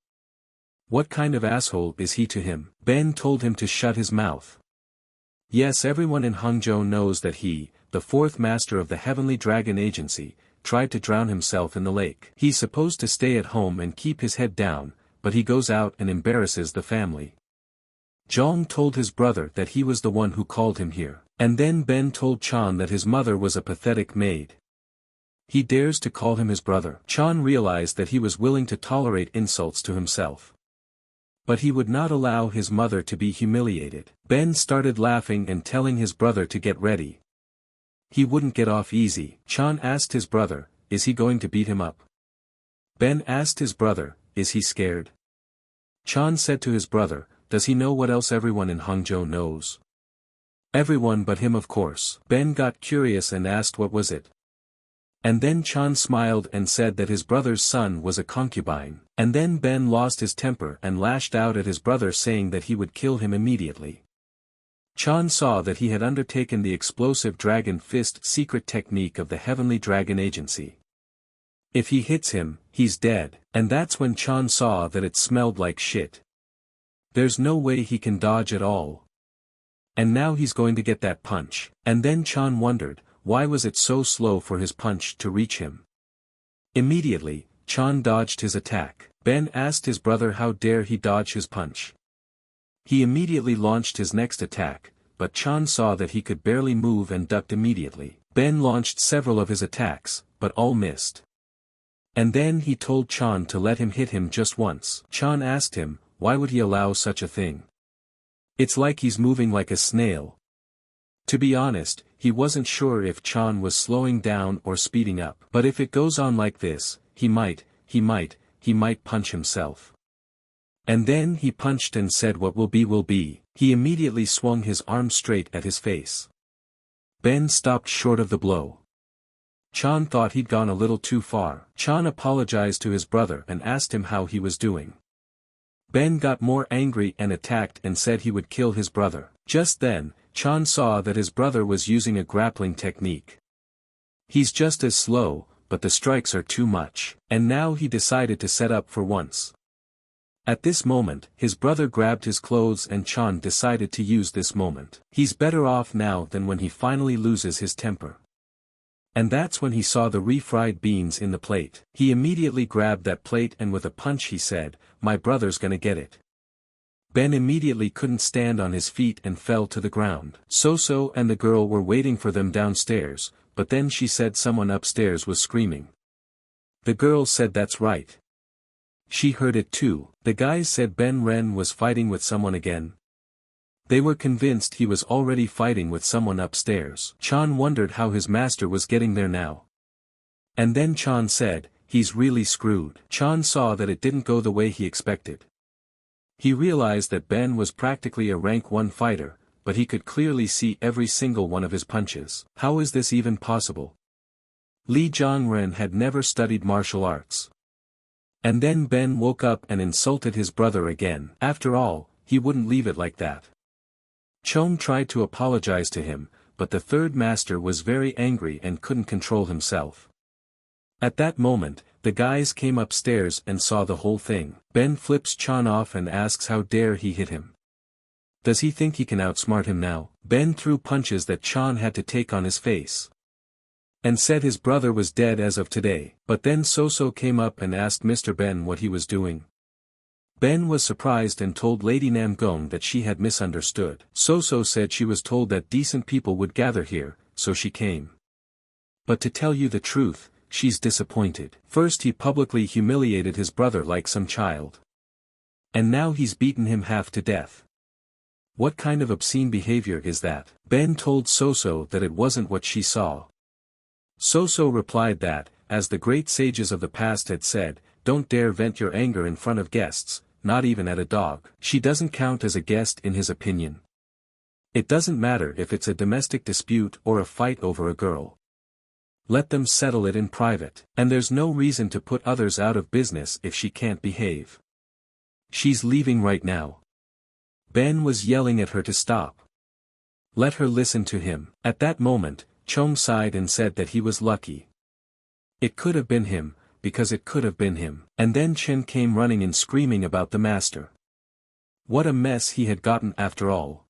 What kind of asshole is he to him? Ben told him to shut his mouth. Yes, everyone in Hangzhou knows that he, the fourth master of the Heavenly Dragon Agency, tried to drown himself in the lake. He's supposed to stay at home and keep his head down, but he goes out and embarrasses the family. Zhong told his brother that he was the one who called him here. And then Ben told Chan that his mother was a pathetic maid. He dares to call him his brother. Chan realized that he was willing to tolerate insults to himself, but he would not allow his mother to be humiliated. Ben started laughing and telling his brother to get ready. He wouldn't get off easy. Chan asked his brother, is he going to beat him up? Ben asked his brother, is he scared? Chan said to his brother, does he know what else everyone in Hangzhou knows? Everyone but him, of course. Ben got curious and asked what was it. And then Chan smiled and said that his brother's son was a concubine. And then Ben lost his temper and lashed out at his brother saying that he would kill him immediately. Chan saw that he had undertaken the explosive dragon fist secret technique of the Heavenly Dragon Agency. If he hits him, he's dead. And that's when Chan saw that it smelled like shit. There's no way he can dodge at all. And now he's going to get that punch. And then Chan wondered, why was it so slow for his punch to reach him? Immediately, Chan dodged his attack. Ben asked his brother how dare he dodge his punch. He immediately launched his next attack, but Chan saw that he could barely move and ducked immediately. Ben launched several of his attacks, but all missed. And then he told Chan to let him hit him just once. Chan asked him, why would he allow such a thing? It's like he's moving like a snail. To be honest, he wasn't sure if Chan was slowing down or speeding up. But if it goes on like this, he might punch himself. And then he punched and said what will be will be. He immediately swung his arm straight at his face. Ben stopped short of the blow. Chan thought he'd gone a little too far. Chan apologized to his brother and asked him how he was doing. Ben got more angry and attacked and said he would kill his brother. Just then, Chan saw that his brother was using a grappling technique. He's just as slow, but the strikes are too much. And now he decided to set up for once. At this moment, his brother grabbed his clothes and Chan decided to use this moment. He's better off now than when he finally loses his temper. And that's when he saw the refried beans in the plate. He immediately grabbed that plate and with a punch he said, "My brother's gonna get it." Ben immediately couldn't stand on his feet and fell to the ground. So So and the girl were waiting for them downstairs, but then she said someone upstairs was screaming. The girl said that's right. She heard it too. The guys said Ben Ren was fighting with someone again. They were convinced he was already fighting with someone upstairs. Chan wondered how his master was getting there now. And then Chan said, "He's really screwed." Chan saw that it didn't go the way he expected. He realized that Ben was practically a rank 1 fighter, but he could clearly see every single one of his punches. How is this even possible? Li Zhongren had never studied martial arts. And then Ben woke up and insulted his brother again. After all, he wouldn't leave it like that. Chong tried to apologize to him, but the third master was very angry and couldn't control himself. At that moment, the guys came upstairs and saw the whole thing. Ben flips Chan off and asks how dare he hit him. Does he think he can outsmart him now? Ben threw punches that Chan had to take on his face. And said his brother was dead as of today. But then So So came up and asked Mr. Ben what he was doing. Ben was surprised and told Lady Namgong that she had misunderstood. So So said she was told that decent people would gather here, so she came. But to tell you the truth, she's disappointed. First he publicly humiliated his brother like some child. And now he's beaten him half to death. What kind of obscene behavior is that? Ben told So So that it wasn't what she saw. So So replied that, as the great sages of the past had said, don't dare vent your anger in front of guests, not even at a dog. She doesn't count as a guest in his opinion. It doesn't matter if it's a domestic dispute or a fight over a girl. Let them settle it in private. And there's no reason to put others out of business if she can't behave. She's leaving right now. Ben was yelling at her to stop. Let her listen to him. At that moment, Chong sighed and said that he was lucky. It could have been him, because it could have been him. And then Chen came running and screaming about the master. What a mess he had gotten after all.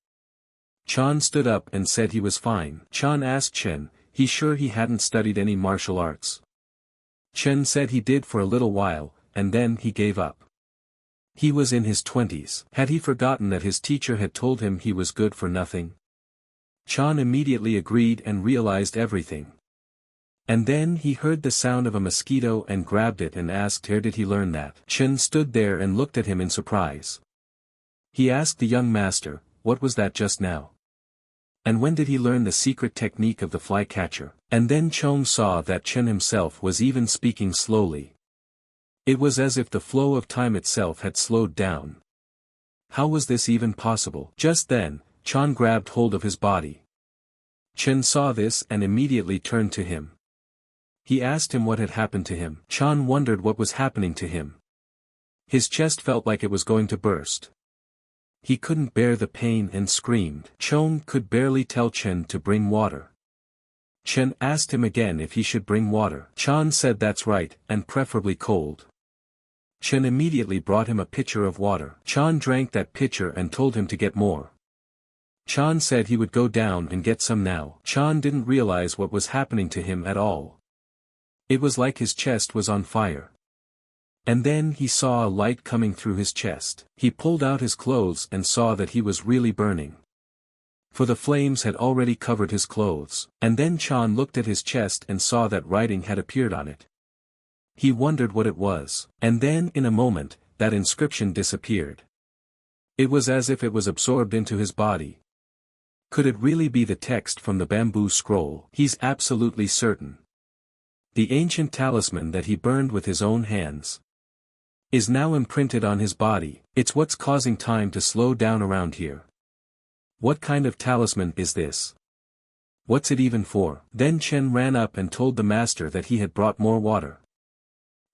Chan stood up and said he was fine. Chan asked Chen, he sure he hadn't studied any martial arts. Chen said he did for a little while, and then he gave up. He was in his 20s. Had he forgotten that his teacher had told him he was good for nothing? Chan immediately agreed and realized everything. And then he heard the sound of a mosquito and grabbed it and asked where did he learn that. Chen stood there and looked at him in surprise. He asked the young master, what was that just now? And when did he learn the secret technique of the flycatcher? And then Chong saw that Chen himself was even speaking slowly. It was as if the flow of time itself had slowed down. How was this even possible? Just then, Chan grabbed hold of his body. Chen saw this and immediately turned to him. He asked him what had happened to him. Chan wondered what was happening to him. His chest felt like it was going to burst. He couldn't bear the pain and screamed. Chong could barely tell Chen to bring water. Chen asked him again if he should bring water. Chan said that's right, and preferably cold. Chen immediately brought him a pitcher of water. Chan drank that pitcher and told him to get more. Chan said he would go down and get some now. Chan didn't realize what was happening to him at all. It was like his chest was on fire. And then he saw a light coming through his chest. He pulled out his clothes and saw that he was really burning. For the flames had already covered his clothes. And then Chan looked at his chest and saw that writing had appeared on it. He wondered what it was. And then in a moment, that inscription disappeared. It was as if it was absorbed into his body. Could it really be the text from the bamboo scroll? He's absolutely certain. The ancient talisman that he burned with his own hands is now imprinted on his body. It's what's causing time to slow down around here. What kind of talisman is this? What's it even for? Then Chen ran up and told the master that he had brought more water.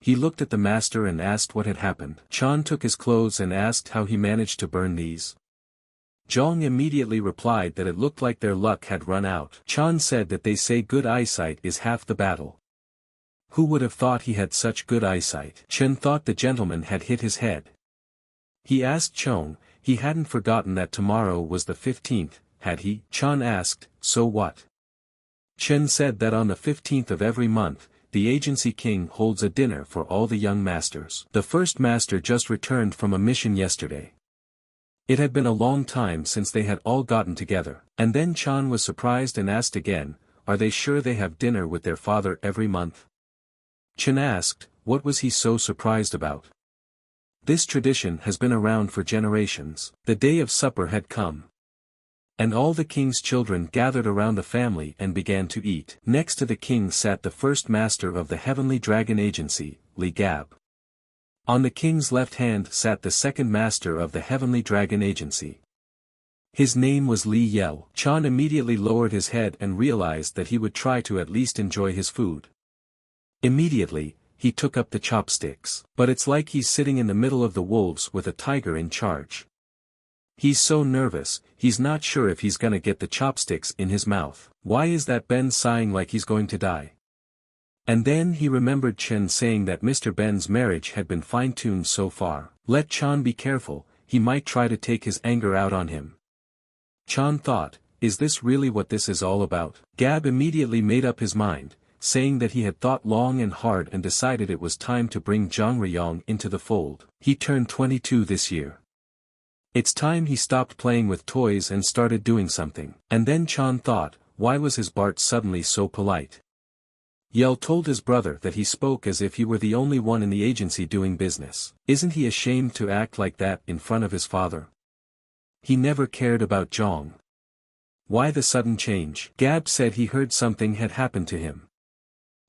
He looked at the master and asked what had happened. Chan took his clothes and asked how he managed to burn these. Zhong immediately replied that it looked like their luck had run out. Chan said that they say good eyesight is half the battle. Who would have thought he had such good eyesight? Chen thought the gentleman had hit his head. He asked Chong, he hadn't forgotten that tomorrow was the 15th, had he? Chan asked, so what? Chen said that on the 15th of every month, the agency king holds a dinner for all the young masters. The first master just returned from a mission yesterday. It had been a long time since they had all gotten together, and then Chan was surprised and asked again, are they sure they have dinner with their father every month? Chen asked, what was he so surprised about? This tradition has been around for generations. The day of supper had come. And all the king's children gathered around the family and began to eat. Next to the king sat the first master of the Heavenly Dragon Agency, Li Gab. On the king's left hand sat the second master of the Heavenly Dragon Agency. His name was Li Yel. Chan immediately lowered his head and realized that he would try to at least enjoy his food. Immediately, he took up the chopsticks. But it's like he's sitting in the middle of the wolves with a tiger in charge. He's so nervous, he's not sure if he's gonna get the chopsticks in his mouth. Why is that Ben sighing like he's going to die? And then he remembered Chen saying that Mr. Ben's marriage had been fine-tuned so far. Let Chan be careful, he might try to take his anger out on him. Chan thought, is this really what this is all about? Gab immediately made up his mind, saying that he had thought long and hard and decided it was time to bring Zhang Riyong into the fold. He turned 22 this year. It's time he stopped playing with toys and started doing something. And then Chan thought, why was his Bart suddenly so polite? Yel told his brother that he spoke as if he were the only one in the agency doing business. Isn't he ashamed to act like that in front of his father? He never cared about Zhang. Why the sudden change? Gab said he heard something had happened to him.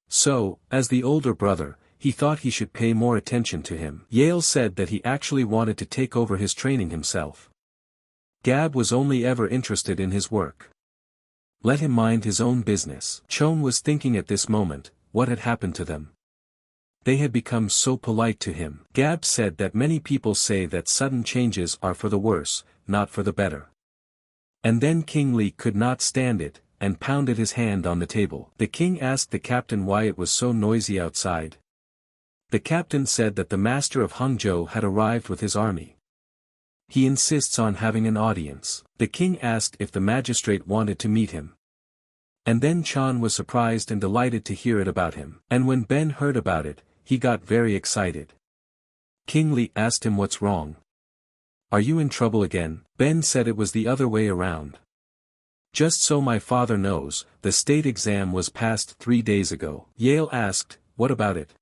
So, as the older brother, he thought he should pay more attention to him. Yale said that he actually wanted to take over his training himself. Gab was only ever interested in his work. Let him mind his own business. Chon was thinking at this moment, what had happened to them? They had become so polite to him. Gab said that many people say that sudden changes are for the worse, not for the better. And then King Li could not stand it, and pounded his hand on the table. The king asked the captain why it was so noisy outside. The captain said that the master of Hangzhou had arrived with his army. He insists on having an audience. The king asked if the magistrate wanted to meet him. And then Chan was surprised and delighted to hear it about him. And when Ben heard about it, he got very excited. King Li asked him what's wrong. Are you in trouble again? Ben said it was the other way around. Just so my father knows, the state exam was passed 3 days ago. Yale asked, what about it?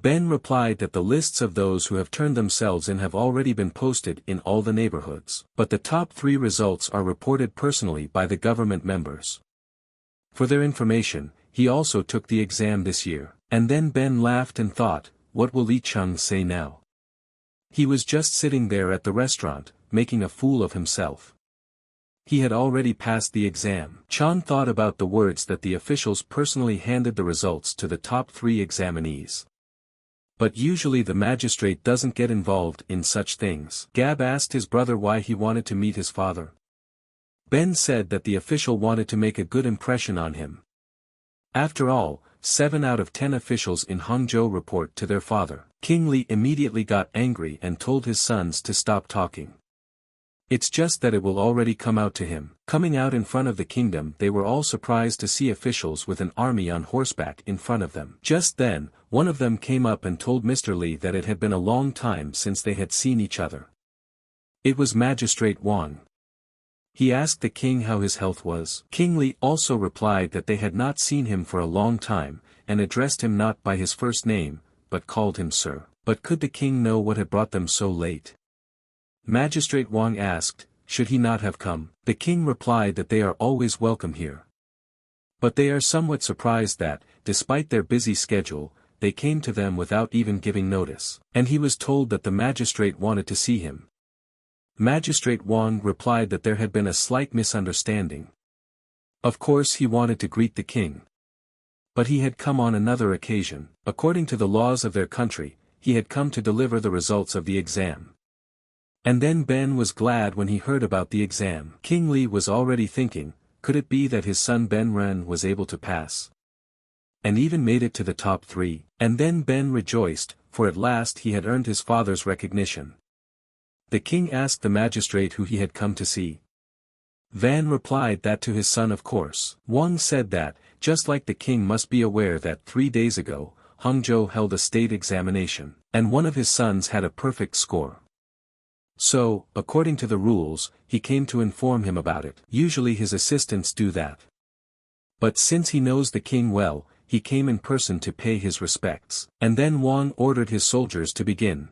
Ben replied that the lists of those who have turned themselves in have already been posted in all the neighborhoods, but the top 3 results are reported personally by the government members. For their information, he also took the exam this year. And then Ben laughed and thought, what will Li Chung say now? He was just sitting there at the restaurant, making a fool of himself. He had already passed the exam. Chan thought about the words that the officials personally handed the results to the top 3 examinees. But usually the magistrate doesn't get involved in such things. Gab asked his brother why he wanted to meet his father. Ben said that the official wanted to make a good impression on him. After all, 7 out of 10 officials in Hangzhou report to their father. King Li immediately got angry and told his sons to stop talking. It's just that it will already come out to him. Coming out in front of the kingdom, they were all surprised to see officials with an army on horseback in front of them. Just then, one of them came up and told Mr. Li that it had been a long time since they had seen each other. It was Magistrate Wang. He asked the king how his health was. King Li also replied that they had not seen him for a long time, and addressed him not by his first name, but called him sir. But could the king know what had brought them so late? Magistrate Wang asked, should he not have come? The king replied that they are always welcome here. But they are somewhat surprised that, despite their busy schedule, they came to them without even giving notice. And he was told that the magistrate wanted to see him. Magistrate Wang replied that there had been a slight misunderstanding. Of course he wanted to greet the king. But he had come on another occasion. According to the laws of their country, he had come to deliver the results of the exam. And then Ben was glad when he heard about the exam. King Li was already thinking, could it be that his son Ben Ren was able to pass? And even made it to the top 3. And then Ben rejoiced, for at last he had earned his father's recognition. The king asked the magistrate who he had come to see. Van replied that to his son of course. Wang said that, just like the king must be aware that 3 days ago, Hangzhou held a state examination, and one of his sons had a perfect score. So, according to the rules, he came to inform him about it. Usually his assistants do that. But since he knows the king well, he came in person to pay his respects. And then Wang ordered his soldiers to begin.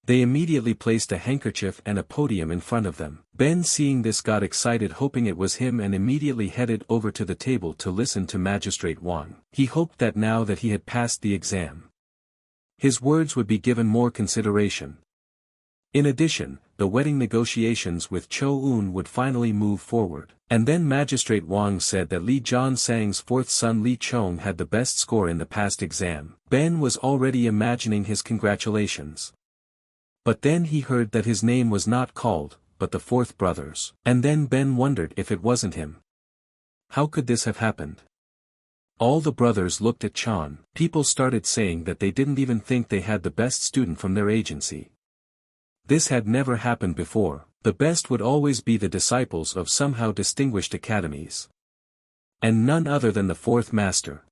They immediately placed a handkerchief and a podium in front of them. Ben seeing this got excited hoping it was him and immediately headed over to the table to listen to Magistrate Wang. He hoped that now that he had passed the exam, his words would be given more consideration. In addition, the wedding negotiations with Cho-un would finally move forward. And then Magistrate Wang said that Li Jiansang's fourth son Li Chong had the best score in the past exam. Ben was already imagining his congratulations. But then he heard that his name was not called, but the fourth brother's. And then Ben wondered if it wasn't him. How could this have happened? All the brothers looked at Chan. People started saying that they didn't even think they had the best student from their agency. This had never happened before. The best would always be the disciples of somehow distinguished academies. And none other than the fourth master.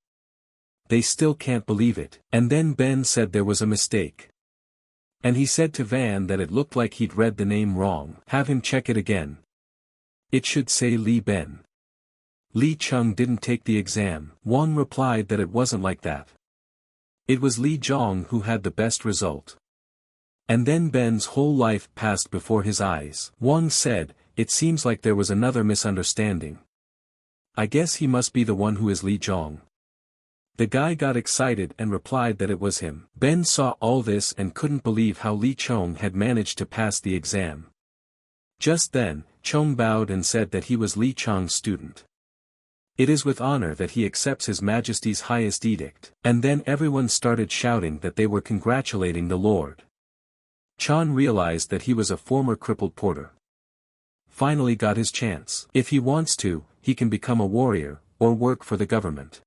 They still can't believe it. And then Ben said there was a mistake. And he said to Van that it looked like he'd read the name wrong. Have him check it again. It should say Li Ben. Li Chung didn't take the exam. Wang replied that it wasn't like that. It was Li Zhong who had the best result. And then Ben's whole life passed before his eyes. Wang said, it seems like there was another misunderstanding. I guess he must be the one who is Li Zhong. The guy got excited and replied that it was him. Ben saw all this and couldn't believe how Li Chong had managed to pass the exam. Just then, Chong bowed and said that he was Li Chong's student. It is with honor that he accepts His Majesty's highest edict. And then everyone started shouting that they were congratulating the Lord. Chan realized that he was a former crippled porter. Finally got his chance. If he wants to, he can become a warrior, or work for the government.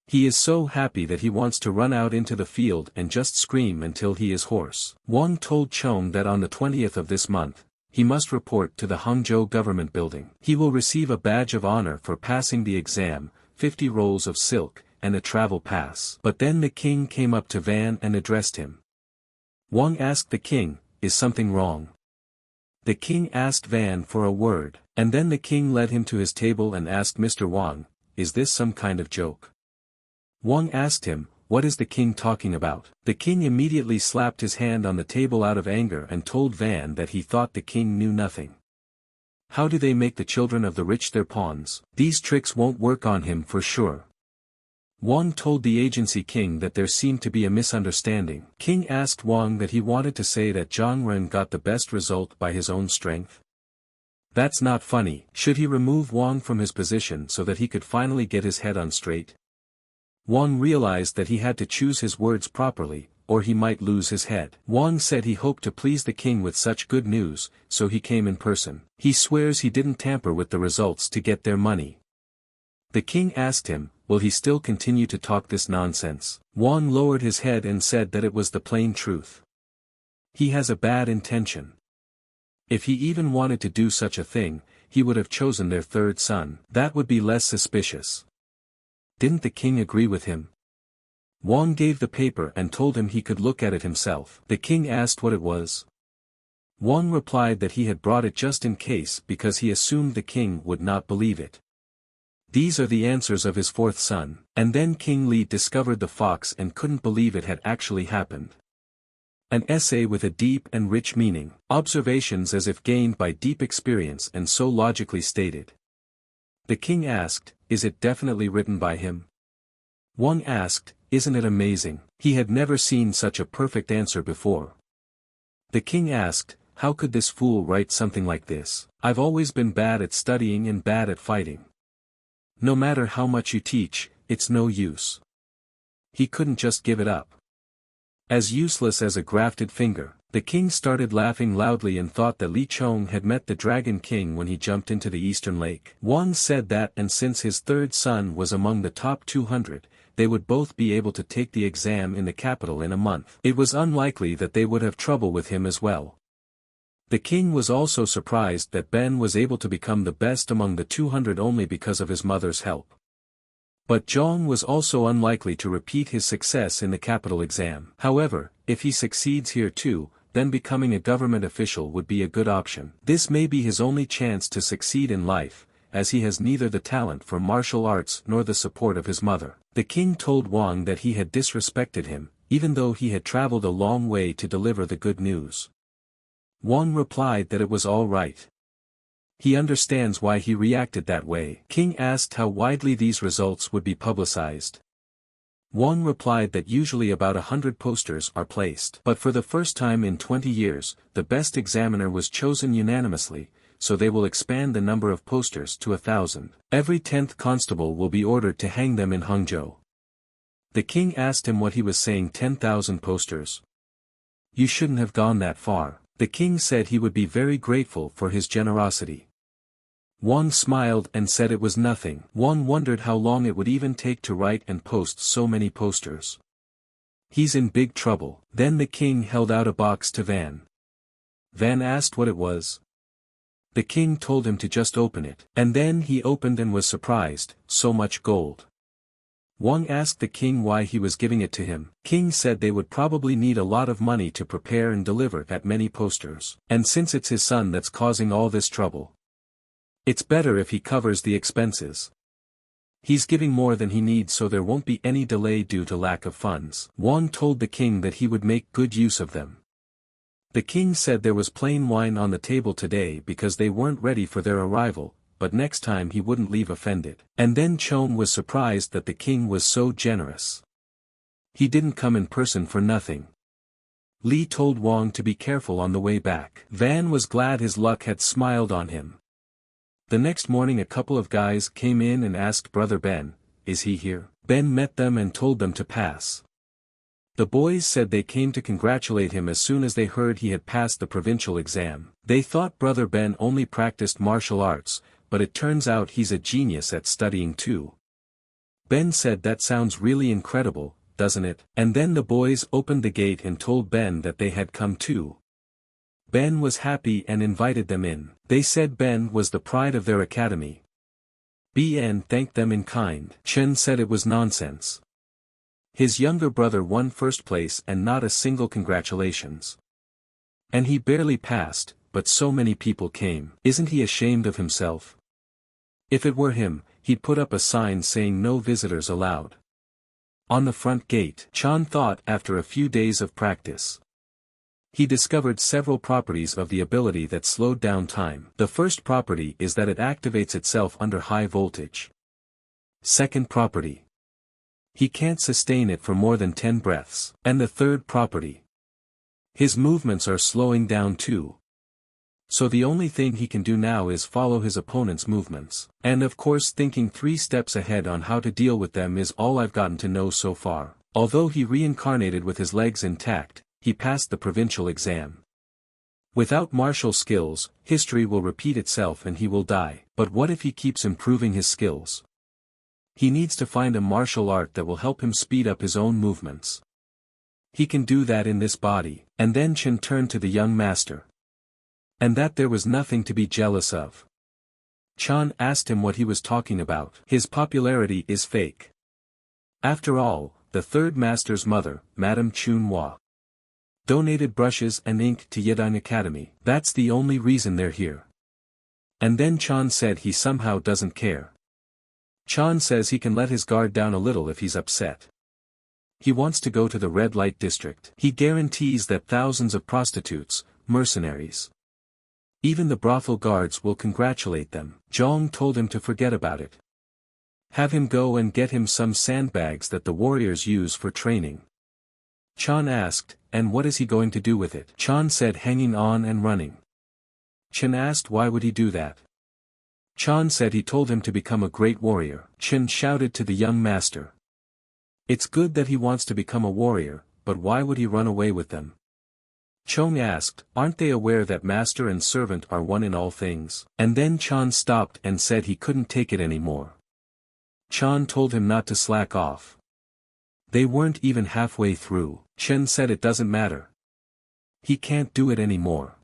He is so happy that he wants to run out into the field and just scream until he is hoarse. Wang told Chong that on the 20th of this month, he must report to the Hangzhou government building. He will receive a badge of honor for passing the exam, 50 rolls of silk, and a travel pass. But then the king came up to Van and addressed him. Wang asked the king, is something wrong? The king asked Van for a word, and then the king led him to his table and asked Mr. Wang, is this some kind of joke? Wang asked him, what is the king talking about? The king immediately slapped his hand on the table out of anger and told Van that he thought the king knew nothing. How do they make the children of the rich their pawns? These tricks won't work on him for sure. Wang told the agency king that there seemed to be a misunderstanding. King asked Wang that he wanted to say that Zhang Ren got the best result by his own strength. That's not funny. Should he remove Wang from his position so that he could finally get his head on straight? Wang realized that he had to choose his words properly, or he might lose his head. Wang said he hoped to please the king with such good news, so he came in person. He swears he didn't tamper with the results to get their money. The king asked him, will he still continue to talk this nonsense? Wang lowered his head and said that it was the plain truth. He has a bad intention. If he even wanted to do such a thing, he would have chosen their third son. That would be less suspicious. Didn't the king agree with him? Wang gave the paper and told him he could look at it himself. The king asked what it was. Wang replied that he had brought it just in case because he assumed the king would not believe it. These are the answers of his fourth son. And then King Li discovered the fox and couldn't believe it had actually happened. An essay with a deep and rich meaning. Observations as if gained by deep experience and so logically stated. The king asked, is it definitely written by him? Wang asked, isn't it amazing? He had never seen such a perfect answer before. The king asked, how could this fool write something like this? I've always been bad at studying and bad at fighting. No matter how much you teach, it's no use. He couldn't just give it up. As useless as a grafted finger. The king started laughing loudly and thought that Li Chong had met the Dragon King when he jumped into the Eastern Lake. Wang said that and since his third son was among the top 200, they would both be able to take the exam in the capital in a month. It was unlikely that they would have trouble with him as well. The king was also surprised that Ben was able to become the best among the 200 only because of his mother's help. But Zhang was also unlikely to repeat his success in the capital exam. However, if he succeeds here too, then becoming a government official would be a good option. This may be his only chance to succeed in life, as he has neither the talent for martial arts nor the support of his mother. The king told Wang that he had disrespected him, even though he had traveled a long way to deliver the good news. Wang replied that it was all right. He understands why he reacted that way. King asked how widely these results would be publicized. Wang replied that usually about 100 posters are placed. But for the first time in 20 years, the best examiner was chosen unanimously, so they will expand the number of posters to 1,000. Every 10th constable will be ordered to hang them in Hangzhou. The king asked him what he was saying 10,000 posters. You shouldn't have gone that far. The king said he would be very grateful for his generosity. Wang smiled and said it was nothing. Wang wondered how long it would even take to write and post so many posters. He's in big trouble. Then the king held out a box to Van. Van asked what it was. The king told him to just open it. And then he opened and was surprised, so much gold. Wang asked the king why he was giving it to him. King said they would probably need a lot of money to prepare and deliver that many posters. And since it's his son that's causing all this trouble, it's better if he covers the expenses. He's giving more than he needs so there won't be any delay due to lack of funds. Wang told the king that he would make good use of them. The king said there was plain wine on the table today because they weren't ready for their arrival, but next time he wouldn't leave offended. And then Chon was surprised that the king was so generous. He didn't come in person for nothing. Li told Wang to be careful on the way back. Van was glad his luck had smiled on him. The next morning a couple of guys came in and asked Brother Ben, "Is he here?" Ben met them and told them to pass. The boys said they came to congratulate him as soon as they heard he had passed the provincial exam. They thought Brother Ben only practiced martial arts, but it turns out he's a genius at studying too. Ben said that sounds really incredible, doesn't it? And then the boys opened the gate and told Ben that they had come too. Ben was happy and invited them in. They said Ben was the pride of their academy. Ben thanked them in kind. Chen said it was nonsense. His younger brother won first place and not a single congratulations. And he barely passed, but so many people came. Isn't he ashamed of himself? If it were him, he'd put up a sign saying no visitors allowed on the front gate. Chan thought after a few days of practice. He discovered several properties of the ability that slowed down time. The first property is that it activates itself under high voltage. Second property, he can't sustain it for more than 10 breaths. And the third property, his movements are slowing down too. So the only thing he can do now is follow his opponent's movements. And of course thinking 3 steps ahead on how to deal with them is all I've gotten to know so far. Although he reincarnated with his legs intact, he passed the provincial exam. Without martial skills, history will repeat itself and he will die. But what if he keeps improving his skills? He needs to find a martial art that will help him speed up his own movements. He can do that in this body. And then Chen turned to the young master. And that there was nothing to be jealous of. Chan asked him what he was talking about. His popularity is fake. After all, the third master's mother, Madame Chunhua, donated brushes and ink to Yedin Academy. That's the only reason they're here. And then Chan said he somehow doesn't care. Chan says he can let his guard down a little if he's upset. He wants to go to the red light district. He guarantees that thousands of prostitutes, mercenaries, even the brothel guards will congratulate them. Zhang told him to forget about it. Have him go and get him some sandbags that the warriors use for training. Chan asked, and what is he going to do with it? Chan said hanging on and running. Chen asked why would he do that? Chan said he told him to become a great warrior. Chen shouted to the young master. It's good that he wants to become a warrior, but why would he run away with them? Chong asked, aren't they aware that master and servant are one in all things? And then Chan stopped and said he couldn't take it anymore. Chan told him not to slack off. They weren't even halfway through. Chen said it doesn't matter. He can't do it anymore.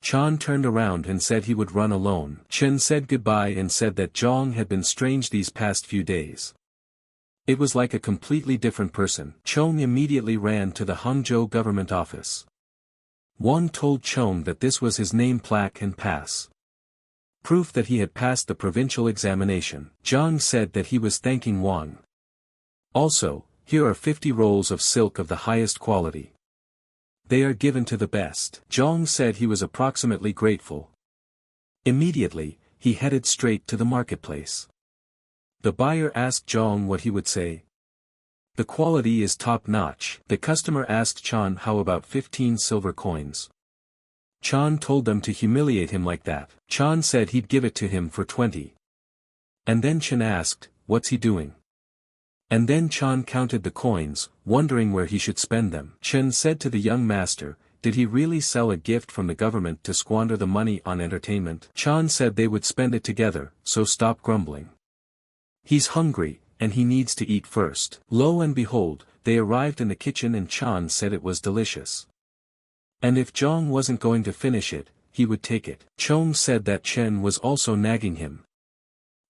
Chan turned around and said he would run alone. Chen said goodbye and said that Zhang had been strange these past few days. It was like a completely different person. Chong immediately ran to the Hangzhou government office. Wang told Chong that this was his name plaque and pass. Proof that he had passed the provincial examination. Zhang said that he was thanking Wang. Also, here are 50 rolls of silk of the highest quality. They are given to the best. Zhang said he was approximately grateful. Immediately, he headed straight to the marketplace. The buyer asked Zhang what he would say. The quality is top-notch. The customer asked Chan how about 15 silver coins. Chan told them to humiliate him like that. Chan said he'd give it to him for 20. And then Chen asked, what's he doing? And then Chan counted the coins, wondering where he should spend them. Chen said to the young master, did he really sell a gift from the government to squander the money on entertainment? Chan said they would spend it together, so stop grumbling. He's hungry, and he needs to eat first. Lo and behold, they arrived in the kitchen and Chan said it was delicious. And if Zhang wasn't going to finish it, he would take it. Chong said that Chen was also nagging him.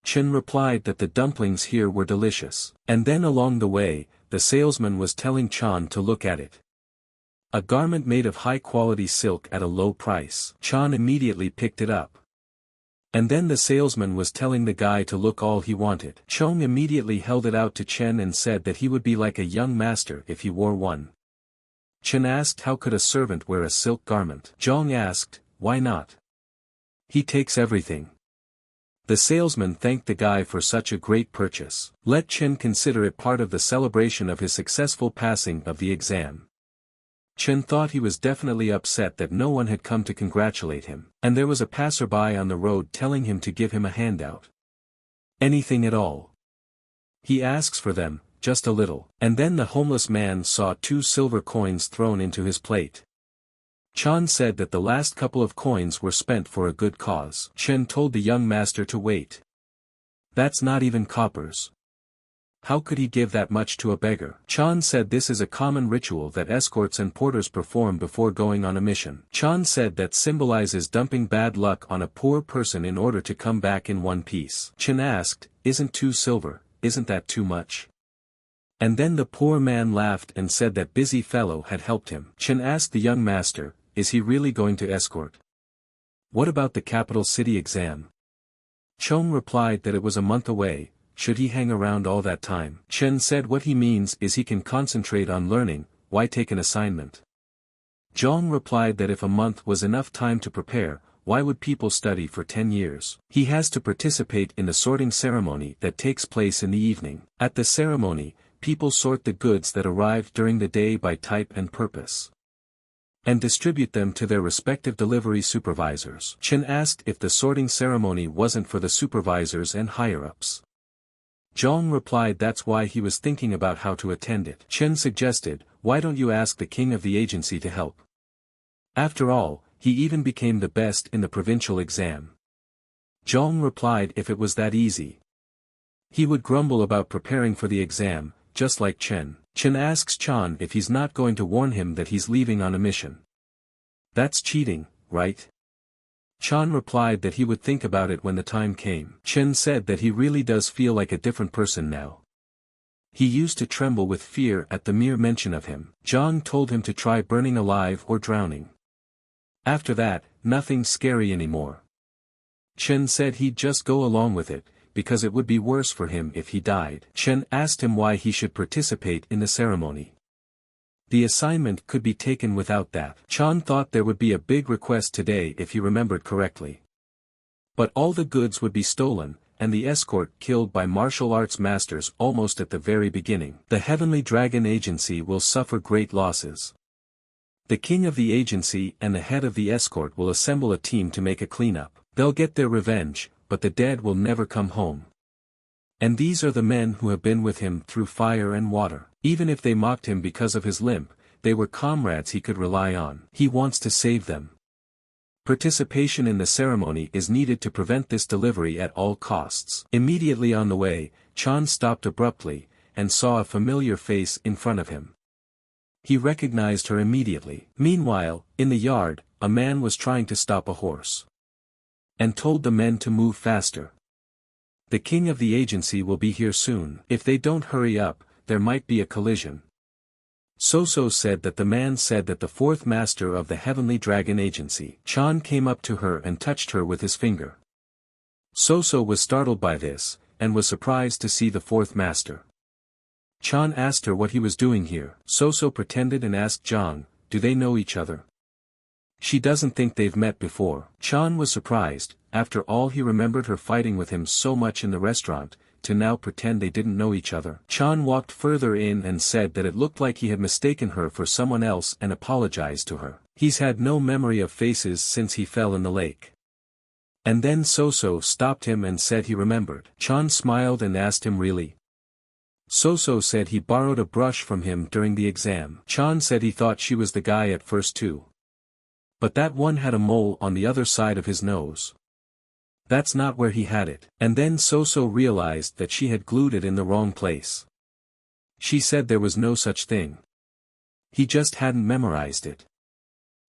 Chen replied that the dumplings here were delicious. And then along the way, the salesman was telling Chan to look at it. A garment made of high-quality silk at a low price. Chan immediately picked it up. And then the salesman was telling the guy to look all he wanted. Chong immediately held it out to Chen and said that he would be like a young master if he wore one. Chen asked how could a servant wear a silk garment. Zhang asked, why not? He takes everything. The salesman thanked the guy for such a great purchase. Let Chen consider it part of the celebration of his successful passing of the exam. Chen thought he was definitely upset that no one had come to congratulate him, and there was a passerby on the road telling him to give him a handout. Anything at all. He asks for them, just a little, and then the homeless man saw 2 silver coins thrown into his plate. Chan said that the last couple of coins were spent for a good cause. Chen told the young master to wait. That's not even coppers. How could he give that much to a beggar? Chan said this is a common ritual that escorts and porters perform before going on a mission. Chan said that symbolizes dumping bad luck on a poor person in order to come back in one piece. Chen asked, isn't 2 silver, isn't that too much? And then the poor man laughed and said that busy fellow had helped him. Chen asked the young master, is he really going to escort? What about the capital city exam? Chong replied that it was a month away. Should he hang around all that time? Chen said what he means is he can concentrate on learning, why take an assignment? Zhang replied that if a month was enough time to prepare, why would people study for 10 years? He has to participate in the sorting ceremony that takes place in the evening. At the ceremony, people sort the goods that arrived during the day by type and purpose, and distribute them to their respective delivery supervisors. Chen asked if the sorting ceremony wasn't for the supervisors and higher-ups. Zhang replied that's why he was thinking about how to attend it. Chen suggested, why don't you ask the king of the agency to help? After all, he even became the best in the provincial exam. Zhang replied if it was that easy, he would grumble about preparing for the exam, just like Chen. Chen asks Chan if he's not going to warn him that he's leaving on a mission. That's cheating, right? Chan replied that he would think about it when the time came. Chen said that he really does feel like a different person now. He used to tremble with fear at the mere mention of him. Zhang told him to try burning alive or drowning. After that, nothing scary anymore. Chen said he'd just go along with it, because it would be worse for him if he died. Chen asked him why he should participate in the ceremony. The assignment could be taken without that. Chan thought there would be a big request today if he remembered correctly. But all the goods would be stolen, and the escort killed by martial arts masters almost at the very beginning. The Heavenly Dragon Agency will suffer great losses. The king of the agency and the head of the escort will assemble a team to make a cleanup. They'll get their revenge, but the dead will never come home. And these are the men who have been with him through fire and water. Even if they mocked him because of his limp, they were comrades he could rely on. He wants to save them. Participation in the ceremony is needed to prevent this delivery at all costs. Immediately on the way, Chan stopped abruptly, and saw a familiar face in front of him. He recognized her immediately. Meanwhile, in the yard, a man was trying to stop a horse. And told the men to move faster. The king of the agency will be here soon. If they don't hurry up, there might be a collision. So So said that the man said that the fourth master of the Heavenly Dragon Agency, Chan, came up to her and touched her with his finger. So So was startled by this, and was surprised to see the fourth master. Chan asked her what he was doing here. So So pretended and asked Zhang, do they know each other? She doesn't think they've met before. Chan was surprised, after all he remembered her fighting with him so much in the restaurant, to now pretend they didn't know each other. Chan walked further in and said that it looked like he had mistaken her for someone else and apologized to her. He's had no memory of faces since he fell in the lake. And then So So stopped him and said he remembered. Chan smiled and asked him really. So So said he borrowed a brush from him during the exam. Chan said he thought she was the guy at first too. But that one had a mole on the other side of his nose. That's not where he had it. And then So So realized that she had glued it in the wrong place. She said there was no such thing. He just hadn't memorized it.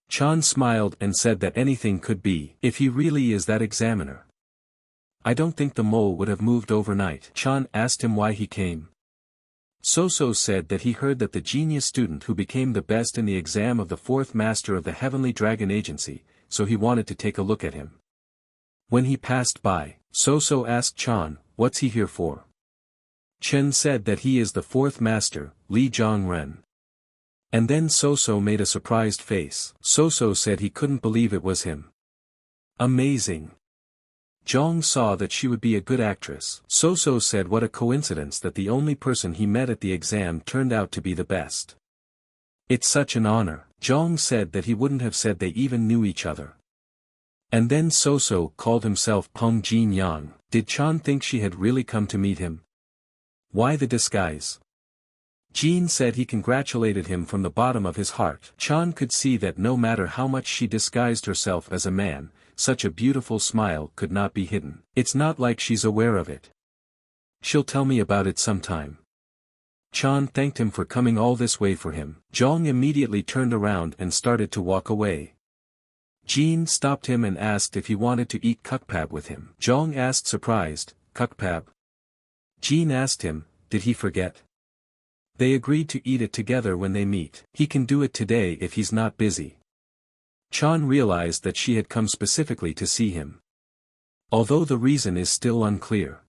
Chan smiled and said that anything could be, if he really is that examiner. I don't think the mole would have moved overnight. Chan asked him why he came. So So said that he heard that the genius student who became the best in the exam of the fourth master of the Heavenly Dragon Agency, so he wanted to take a look at him. When he passed by, So So asked Chan, what's he here for? Chen said that he is the fourth master, Li Zhongren. And then So So made a surprised face. So So said he couldn't believe it was him. Amazing. Zhong saw that she would be a good actress. So So said what a coincidence that the only person he met at the exam turned out to be the best. It's such an honor. Zhong said that he wouldn't have said they even knew each other. And then So So called himself Peng Jin Yang. Did Chan think she had really come to meet him? Why the disguise? Jin said he congratulated him from the bottom of his heart. Chan could see that no matter how much she disguised herself as a man, such a beautiful smile could not be hidden. It's not like she's aware of it. She'll tell me about it sometime. Chan thanked him for coming all this way for him. Zhong immediately turned around and started to walk away. Jin stopped him and asked if he wanted to eat kukpab with him. Zhong asked surprised, kukpab? Jin asked him, did he forget? They agreed to eat it together when they meet. He can do it today if he's not busy. Chan realized that she had come specifically to see him. Although the reason is still unclear.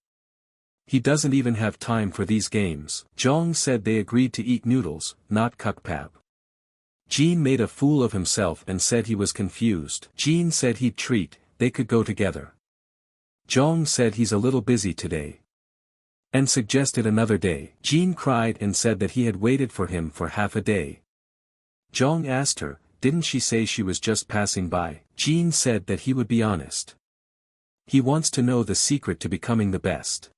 He doesn't even have time for these games. Zhong said they agreed to eat noodles, not kukpab. Jin made a fool of himself and said he was confused. Jin said he'd treat, they could go together. Zhong said he's a little busy today. And suggested another day. Jin cried and said that he had waited for him for half a day. Zhong asked her, didn't she say she was just passing by? Jin said that he would be honest. He wants to know the secret to becoming the best.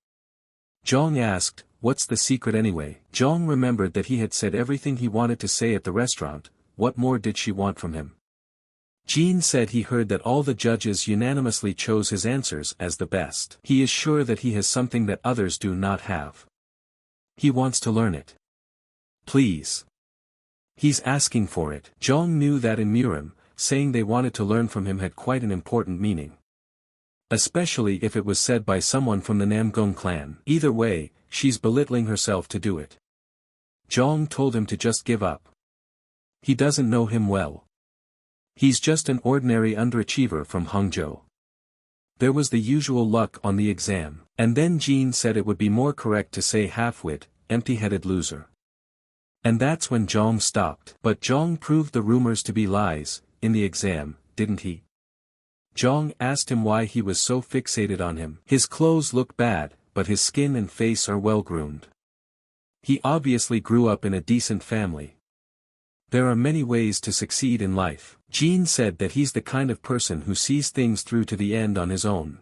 Zhong asked, what's the secret anyway? Zhong remembered that he had said everything he wanted to say at the restaurant. What more did she want from him? Jin said he heard that all the judges unanimously chose his answers as the best. He is sure that he has something that others do not have. He wants to learn it. Please. He's asking for it. Zhong knew that in Murim, saying they wanted to learn from him had quite an important meaning. Especially if it was said by someone from the Namgong clan. Either way, she's belittling herself to do it. Zhong told him to just give up. He doesn't know him well. He's just an ordinary underachiever from Hangzhou. There was the usual luck on the exam. And then Jin said it would be more correct to say half-wit, empty-headed loser. And that's when Zhong stopped. But Zhong proved the rumors to be lies, in the exam, didn't he? Zhong asked him why he was so fixated on him. His clothes look bad, but his skin and face are well-groomed. He obviously grew up in a decent family. There are many ways to succeed in life. Jin said that he's the kind of person who sees things through to the end on his own.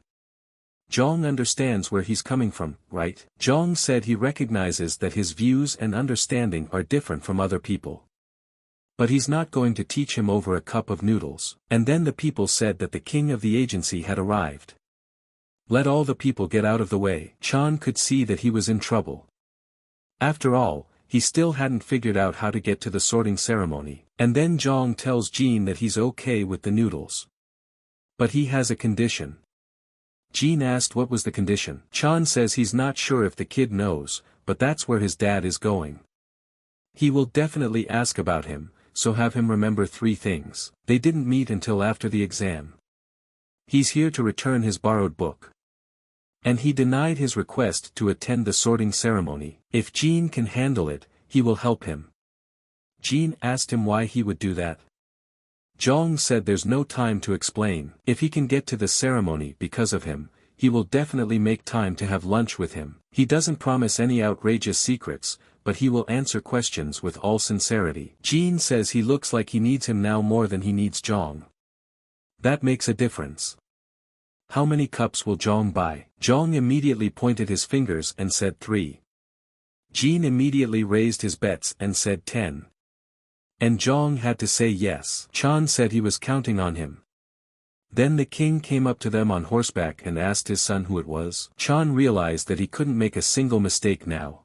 Zhong understands where he's coming from, right? Zhong said he recognizes that his views and understanding are different from other people. But he's not going to teach him over a cup of noodles. And then the people said that the king of the agency had arrived. Let all the people get out of the way. Chan could see that he was in trouble. After all, he still hadn't figured out how to get to the sorting ceremony. And then Zhang tells Jean that he's okay with the noodles. But he has a condition. Jean asked what was the condition. Chan says he's not sure if the kid knows, but that's where his dad is going. He will definitely ask about him, so have him remember 3 things. They didn't meet until after the exam. He's here to return his borrowed book. And he denied his request to attend the sorting ceremony. If Jean can handle it, he will help him. Jean asked him why he would do that. Zhang said there's no time to explain. If he can get to the ceremony because of him, he will definitely make time to have lunch with him. He doesn't promise any outrageous secrets, but he will answer questions with all sincerity. Jean says he looks like he needs him now more than he needs Zhang. That makes a difference. How many cups will Zhang buy? Zhang immediately pointed his fingers and said 3. Jean immediately raised his bets and said 10. And Zhang had to say yes. Chan said he was counting on him. Then the king came up to them on horseback and asked his son who it was. Chan realized that he couldn't make a single mistake now.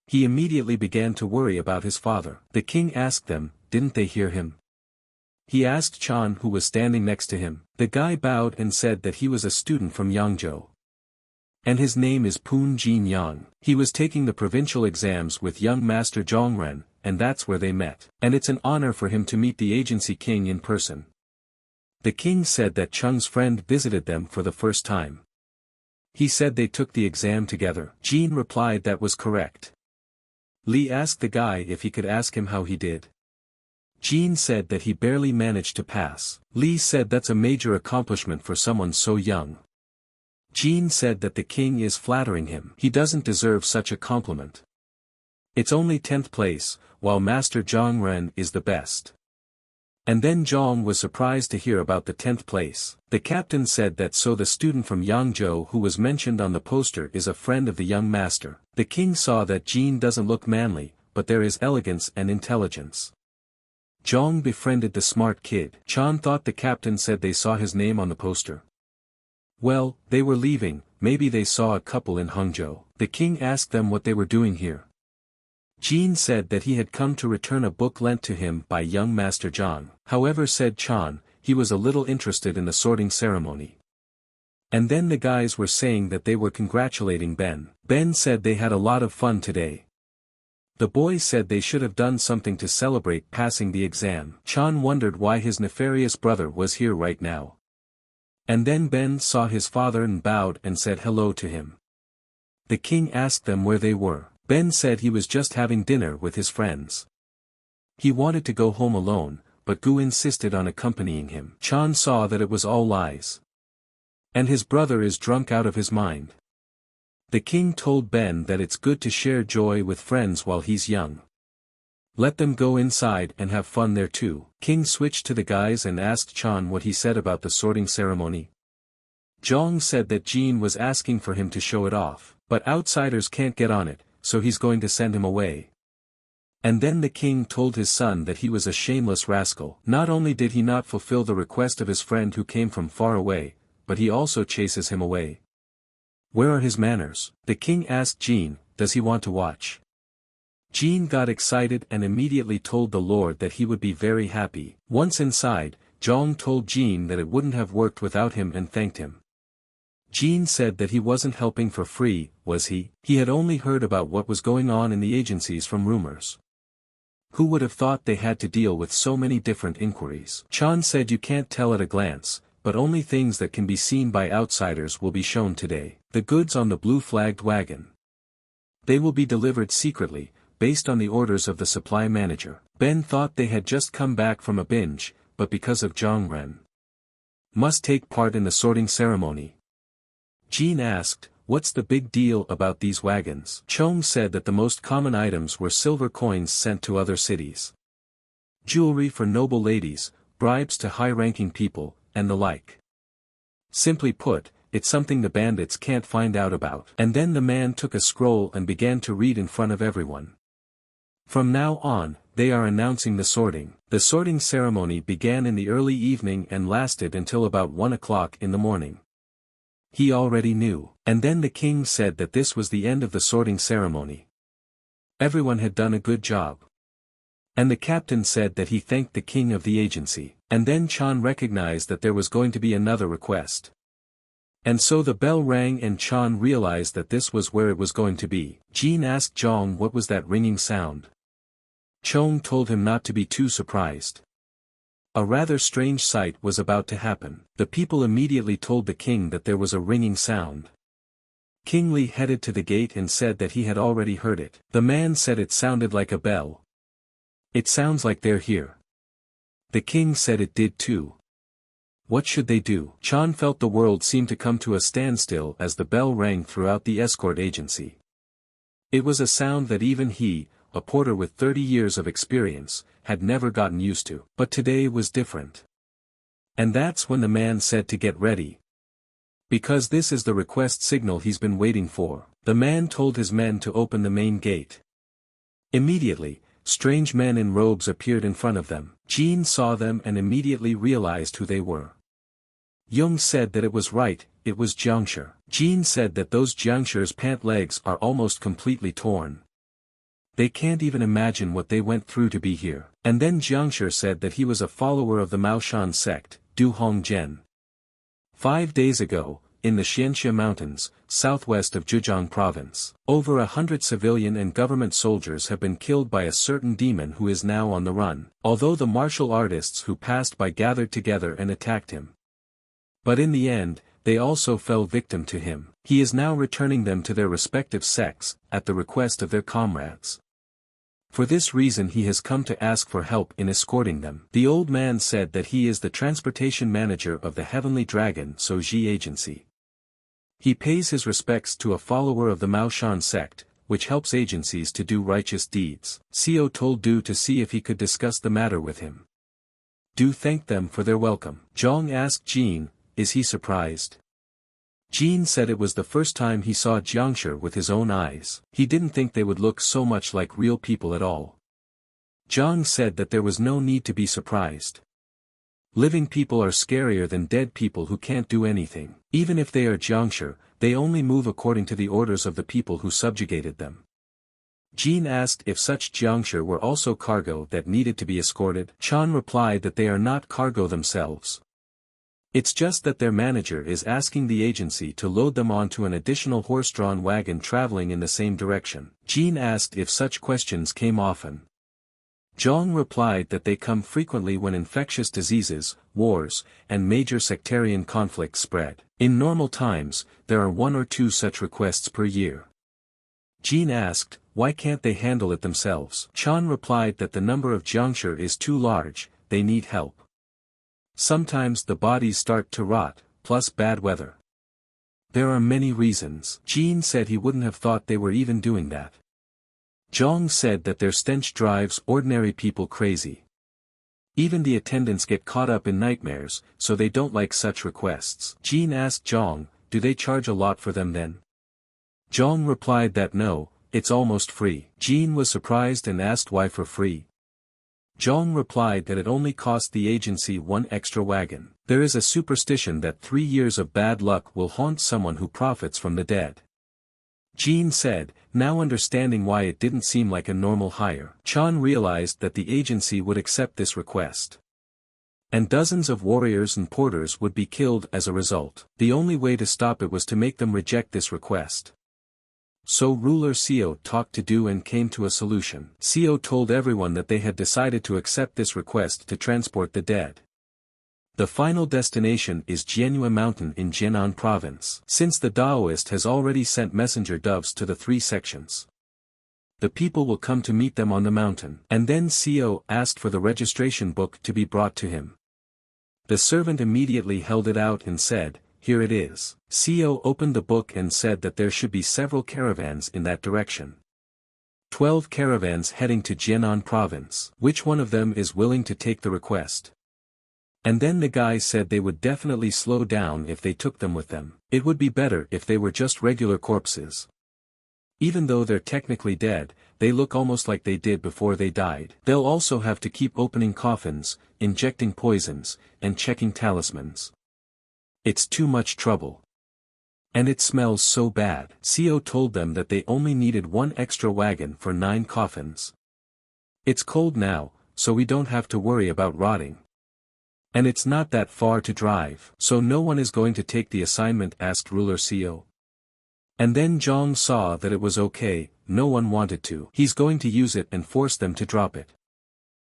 He immediately began to worry about his father. The king asked them, didn't they hear him? He asked Chan who was standing next to him. The guy bowed and said that he was a student from Yangzhou. And his name is Poon Jin Yang. He was taking the provincial exams with young master Zhongren, and that's where they met. And it's an honor for him to meet the agency king in person. The king said that Cheng's friend visited them for the first time. He said they took the exam together. Jean replied that was correct. Li asked the guy if he could ask him how he did. Jean said that he barely managed to pass. Li said that's a major accomplishment for someone so young. Jean said that the king is flattering him. He doesn't deserve such a compliment. It's only 10th place, while Master Zhang Ren is the best. And then Zhang was surprised to hear about the 10th place. The captain said that so the student from Yangzhou who was mentioned on the poster is a friend of the young master. The king saw that Jean doesn't look manly, but there is elegance and intelligence. Zhang befriended the smart kid. Chan thought the captain said they saw his name on the poster. Well, they were leaving, maybe they saw a couple in Hangzhou. The king asked them what they were doing here. Jean said that he had come to return a book lent to him by young Master Zhang. However, said Chan, he was a little interested in the sorting ceremony. And then the guys were saying that they were congratulating Ben. Ben said they had a lot of fun today. The boys said they should have done something to celebrate passing the exam. Chan wondered why his nefarious brother was here right now. And then Ben saw his father and bowed and said hello to him. The king asked them where they were. Ben said he was just having dinner with his friends. He wanted to go home alone, but Gu insisted on accompanying him. Chan saw that it was all lies. And his brother is drunk out of his mind. The king told Ben that it's good to share joy with friends while he's young. Let them go inside and have fun there too. King switched to the guys and asked Chan what he said about the sorting ceremony. Zhang said that Jean was asking for him to show it off, but outsiders can't get on it, so he's going to send him away. And then the king told his son that he was a shameless rascal. Not only did he not fulfill the request of his friend who came from far away, but he also chases him away. Where are his manners? The king asked Jean, does he want to watch? Jean got excited and immediately told the lord that he would be very happy. Once inside, Zhang told Jean that it wouldn't have worked without him and thanked him. Jean said that he wasn't helping for free, was he? He had only heard about what was going on in the agencies from rumors. Who would have thought they had to deal with so many different inquiries? Chan said you can't tell at a glance, but only things that can be seen by outsiders will be shown today. The goods on the blue-flagged wagon. They will be delivered secretly, based on the orders of the supply manager. Ben thought they had just come back from a binge, but because of Zhang Ren must take part in the sorting ceremony. Jean asked, what's the big deal about these wagons? Chong said that the most common items were silver coins sent to other cities, jewelry for noble ladies, bribes to high-ranking people, and the like. Simply put, it's something the bandits can't find out about. And then the man took a scroll and began to read in front of everyone. From now on, they are announcing the sorting. The sorting ceremony began in the early evening and lasted until about 1 o'clock in the morning. He already knew. And then the king said that this was the end of the sorting ceremony. Everyone had done a good job. And the captain said that he thanked the king of the agency, and then Chan recognized that there was going to be another request. And so the bell rang and Chan realized that this was where it was going to be. Jean asked Zhang what was that ringing sound. Chong told him not to be too surprised. A rather strange sight was about to happen. The people immediately told the king that there was a ringing sound. King Li headed to the gate and said that he had already heard it. The man said it sounded like a bell. It sounds like they're here. The king said it did too. What should they do? Chan felt the world seemed to come to a standstill as the bell rang throughout the escort agency. It was a sound that even he, a porter with 30 years of experience, had never gotten used to. But today was different. And that's when the man said to get ready. Because this is the request signal he's been waiting for. The man told his men to open the main gate. Immediately, strange men in robes appeared in front of them. Jean saw them and immediately realized who they were. Jung said that it was right, it was Jiangshi. Jean said that those Jiangshi's pant legs are almost completely torn. They can't even imagine what they went through to be here. And then Jiangshi said that he was a follower of the Maoshan sect, Du Hongzhen. 5 days ago, in the Xianxia Mountains, southwest of Zhejiang Province, over 100 civilian and government soldiers have been killed by a certain demon who is now on the run, although the martial artists who passed by gathered together and attacked him. But in the end, they also fell victim to him. He is now returning them to their respective sects, at the request of their comrades. For this reason he has come to ask for help in escorting them. The old man said that he is the transportation manager of the Heavenly Dragon Soji Agency. He pays his respects to a follower of the Maoshan sect, which helps agencies to do righteous deeds. Seo told Du to see if he could discuss the matter with him. Du thanked them for their welcome. Zhang asked Jean, is he surprised? Jean said it was the first time he saw Jiangshi with his own eyes. He didn't think they would look so much like real people at all. Zhang said that there was no need to be surprised. Living people are scarier than dead people who can't do anything. Even if they are Jiangshi, they only move according to the orders of the people who subjugated them. Jean asked if such Jiangshi were also cargo that needed to be escorted. Chan replied that they are not cargo themselves. It's just that their manager is asking the agency to load them onto an additional horse-drawn wagon traveling in the same direction. Jean asked if such questions came often. Zhang replied that they come frequently when infectious diseases, wars, and major sectarian conflicts spread. In normal times, there are 1 or 2 such requests per year. Jean asked, why can't they handle it themselves? Chan replied that the number of Jiangshi is too large, they need help. Sometimes the bodies start to rot, plus bad weather. There are many reasons. Jean said he wouldn't have thought they were even doing that. Zhang said that their stench drives ordinary people crazy. Even the attendants get caught up in nightmares, so they don't like such requests. Jean asked Zhang, do they charge a lot for them then? Zhang replied that no, it's almost free. Jean was surprised and asked why for free. Zhang replied that it only cost the agency 1 extra wagon. There is a superstition that 3 years of bad luck will haunt someone who profits from the dead. Jean said, now understanding why it didn't seem like a normal hire. Chan realized that the agency would accept this request. And dozens of warriors and porters would be killed as a result. The only way to stop it was to make them reject this request. So ruler Seo talked to Du and came to a solution. Seo told everyone that they had decided to accept this request to transport the dead. The final destination is Jianhua Mountain in Jian'an Province. Since the Taoist has already sent messenger doves to the 3 sections. The people will come to meet them on the mountain. And then Seo asked for the registration book to be brought to him. The servant immediately held it out and said, here it is. Seo opened the book and said that there should be several caravans in that direction. 12 caravans heading to Jian'an Province. Which one of them is willing to take the request? And then the guy said they would definitely slow down if they took them with them. It would be better if they were just regular corpses. Even though they're technically dead, they look almost like they did before they died. They'll also have to keep opening coffins, injecting poisons, and checking talismans. It's too much trouble. And it smells so bad. Soo told them that they only needed one extra wagon for 9 coffins. It's cold now, so we don't have to worry about rotting. And it's not that far to drive. So no one is going to take the assignment, asked ruler Soo. And then Jong saw that it was okay, no one wanted to. He's going to use it and force them to drop it.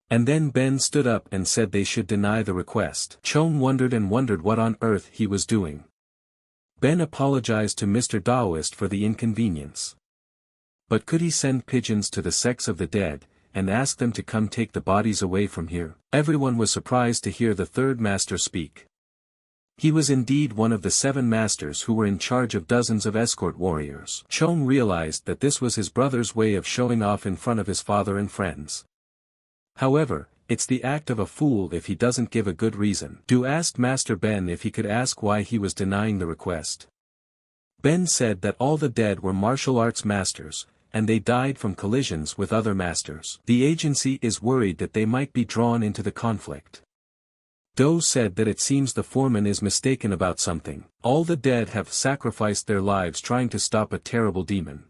And then Ben stood up and said they should deny the request. Chong wondered and wondered what on earth he was doing. Ben apologized to Mr. Taoist for the inconvenience. But could he send pigeons to the sects of the dead, and ask them to come take the bodies away from here? Everyone was surprised to hear the third master speak. He was indeed one of the 7 masters who were in charge of dozens of escort warriors. Chong realized that this was his brother's way of showing off in front of his father and friends. However, it's the act of a fool if he doesn't give a good reason. Du asked Master Ben if he could ask why he was denying the request. Ben said that all the dead were martial arts masters, and they died from collisions with other masters. The agency is worried that they might be drawn into the conflict. Do said that it seems the foreman is mistaken about something. All the dead have sacrificed their lives trying to stop a terrible demon.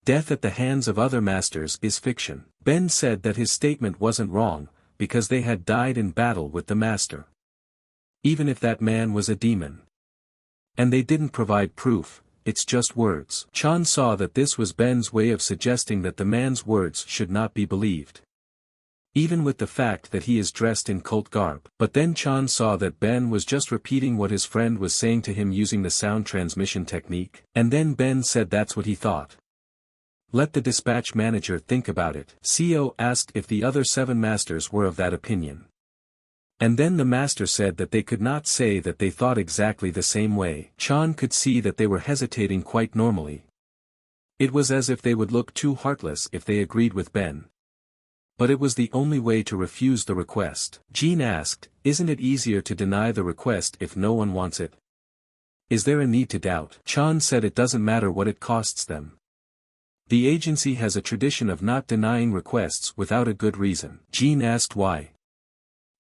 Death at the hands of other masters is fiction. Ben said that his statement wasn't wrong, because they had died in battle with the master. Even if that man was a demon. And they didn't provide proof, it's just words. Chan saw that this was Ben's way of suggesting that the man's words should not be believed. Even with the fact that he is dressed in cult garb. But then Chan saw that Ben was just repeating what his friend was saying to him using the sound transmission technique. And then Ben said that's what he thought. Let the dispatch manager think about it. Soo asked if the other 7 masters were of that opinion. And then the master said that they could not say that they thought exactly the same way. Chan could see that they were hesitating quite normally. It was as if they would look too heartless if they agreed with Ben. But it was the only way to refuse the request. Jean asked, isn't it easier to deny the request if no one wants it? Is there a need to doubt? Chan said it doesn't matter what it costs them. The agency has a tradition of not denying requests without a good reason. Jean asked why.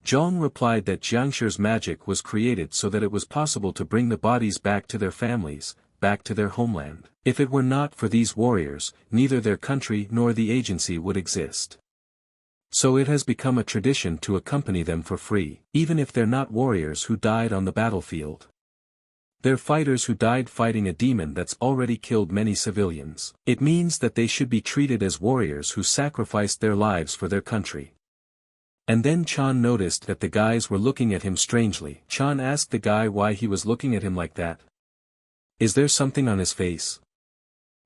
Zhong replied that Jiangshir's magic was created so that it was possible to bring the bodies back to their families, back to their homeland. If it were not for these warriors, neither their country nor the agency would exist. So it has become a tradition to accompany them for free, even if they're not warriors who died on the battlefield. They're fighters who died fighting a demon that's already killed many civilians. It means that they should be treated as warriors who sacrificed their lives for their country. And then Chan noticed that the guys were looking at him strangely. Chan asked the guy why he was looking at him like that. Is there something on his face?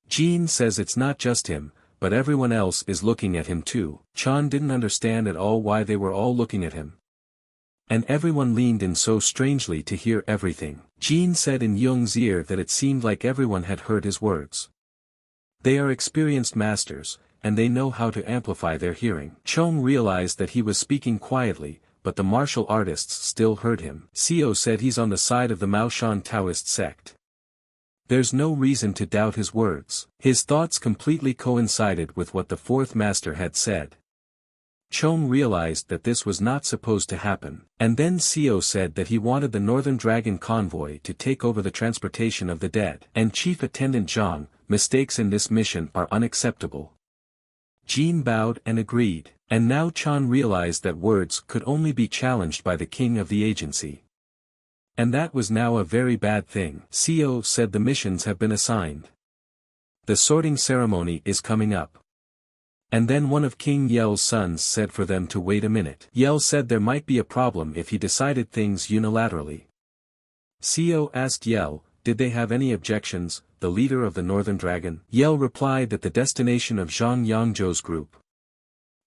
Jean says it's not just him, but everyone else is looking at him too. Chan didn't understand at all why they were all looking at him. And everyone leaned in so strangely to hear everything. Jean said in Young's ear that it seemed like everyone had heard his words. They are experienced masters, and they know how to amplify their hearing. Chong realized that he was speaking quietly, but the martial artists still heard him. Soo said he's on the side of the Maoshan Taoist sect. There's no reason to doubt his words. His thoughts completely coincided with what the 4th master had said. Chong realized that this was not supposed to happen, and then Soo said that he wanted the Northern Dragon convoy to take over the transportation of the dead. And Chief Attendant Zhang, mistakes in this mission are unacceptable. Jean bowed and agreed, and now Chan realized that words could only be challenged by the king of the agency. And that was now a very bad thing. Soo said the missions have been assigned. The sorting ceremony is coming up. And then one of King Yel's sons said for them to wait a minute. Yel said there might be a problem if he decided things unilaterally. Soo asked Yel, did they have any objections, the leader of the Northern Dragon? Yel replied that the destination of Zhang Yangzhou's group.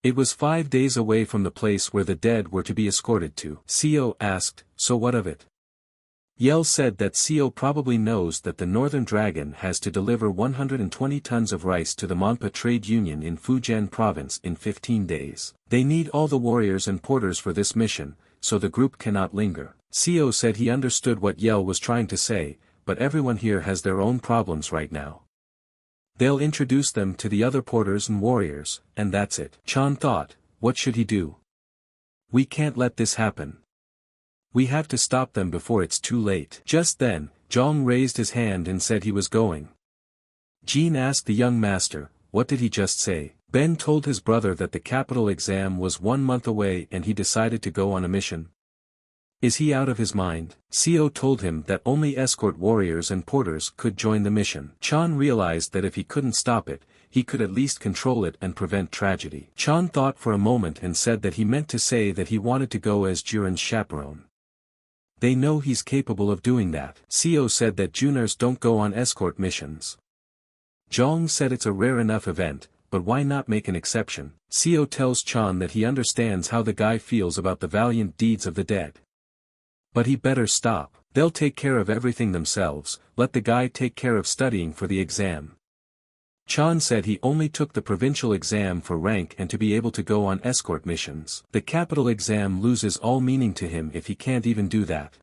It was 5 days away from the place where the dead were to be escorted to. Soo asked, so what of it? Yel said that Soo probably knows that the Northern Dragon has to deliver 120 tons of rice to the Manpa Trade Union in Fujian Province in 15 days. They need all the warriors and porters for this mission, so the group cannot linger. Soo said he understood what Yel was trying to say, but everyone here has their own problems right now. They'll introduce them to the other porters and warriors, and that's it. Chan thought, what should he do? We can't let this happen. We have to stop them before it's too late. Just then, Zhang raised his hand and said he was going. Jean asked the young master, what did he just say? Ben told his brother that the capital exam was 1 month away and he decided to go on a mission. Is he out of his mind? Seo told him that only escort warriors and porters could join the mission. Chan realized that if he couldn't stop it, he could at least control it and prevent tragedy. Chan thought for a moment and said that he meant to say that he wanted to go as Juren's chaperone. They know he's capable of doing that. Seo said that Juners don't go on escort missions. Zhang said it's a rare enough event, but why not make an exception? Seo tells Chan that he understands how the guy feels about the valiant deeds of the dead. But he better stop. They'll take care of everything themselves, let the guy take care of studying for the exam. Chan said he only took the provincial exam for rank and to be able to go on escort missions. The capital exam loses all meaning to him if he can't even do that.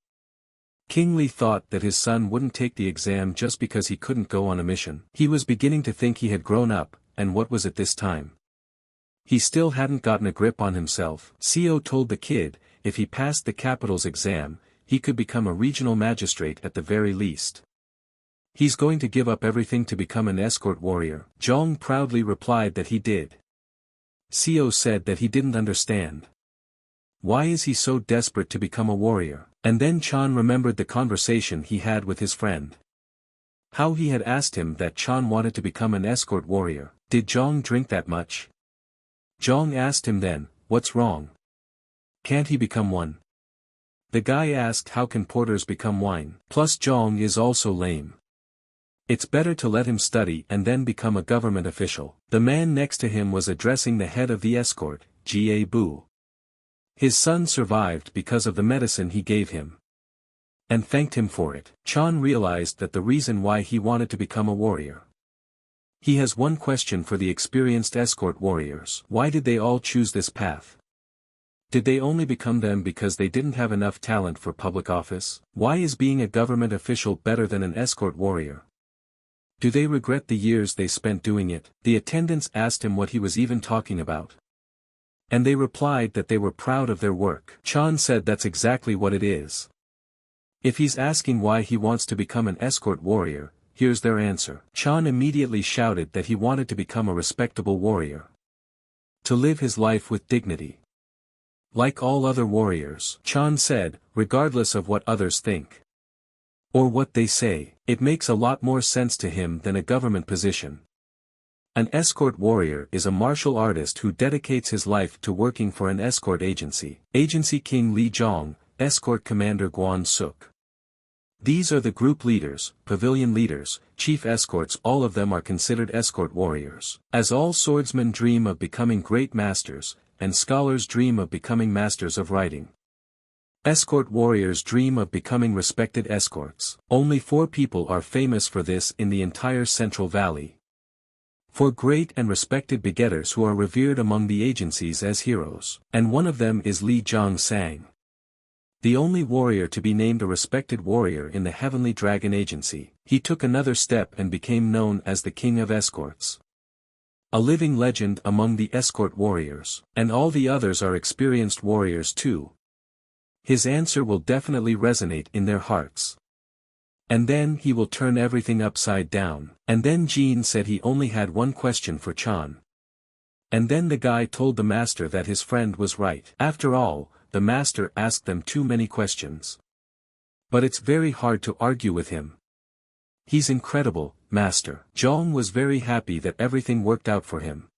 King Li thought that his son wouldn't take the exam just because he couldn't go on a mission. He was beginning to think he had grown up, and what was it this time? He still hadn't gotten a grip on himself. Seo told the kid, if he passed the capital's exam, he could become a regional magistrate at the very least. He's going to give up everything to become an escort warrior. Zhang proudly replied that he did. Seo said that he didn't understand. Why is he so desperate to become a warrior? And then Chan remembered the conversation he had with his friend. How he had asked him that Chan wanted to become an escort warrior. Did Zhang drink that much? Zhang asked him then, what's wrong? Can't he become one? The guy asked how can porters become wine? Plus Zhang is also lame. It's better to let him study and then become a government official. The man next to him was addressing the head of the escort, Ga Bu. His son survived because of the medicine he gave him. And thanked him for it. Chan realized that the reason why he wanted to become a warrior. He has one question for the experienced escort warriors. Why did they all choose this path? Did they only become them because they didn't have enough talent for public office? Why is being a government official better than an escort warrior? Do they regret the years they spent doing it? The attendants asked him what he was even talking about. And they replied that they were proud of their work. Chan said that's exactly what it is. If he's asking why he wants to become an escort warrior, here's their answer. Chan immediately shouted that he wanted to become a respectable warrior. To live his life with dignity. Like all other warriors, Chan said, regardless of what others think. Or what they say, it makes a lot more sense to him than a government position. An escort warrior is a martial artist who dedicates his life to working for an escort agency. Agency King Li Zhang, Escort Commander Guan Suk. These are the group leaders, pavilion leaders, chief escorts, all of them are considered escort warriors. As all swordsmen dream of becoming great masters, and scholars dream of becoming masters of writing. Escort warriors dream of becoming respected escorts. Only 4 people are famous for this in the entire Central Valley. 4 great and respected begetters who are revered among the agencies as heroes. And one of them is Li Zhang Sang. The only warrior to be named a respected warrior in the Heavenly Dragon Agency. He took another step and became known as the King of Escorts. A living legend among the escort warriors. And all the others are experienced warriors too. His answer will definitely resonate in their hearts. And then he will turn everything upside down. And then Jean said he only had one question for Chan. And then the guy told the master that his friend was right. After all, the master asked them too many questions. But it's very hard to argue with him. He's incredible, master. Zhang was very happy that everything worked out for him.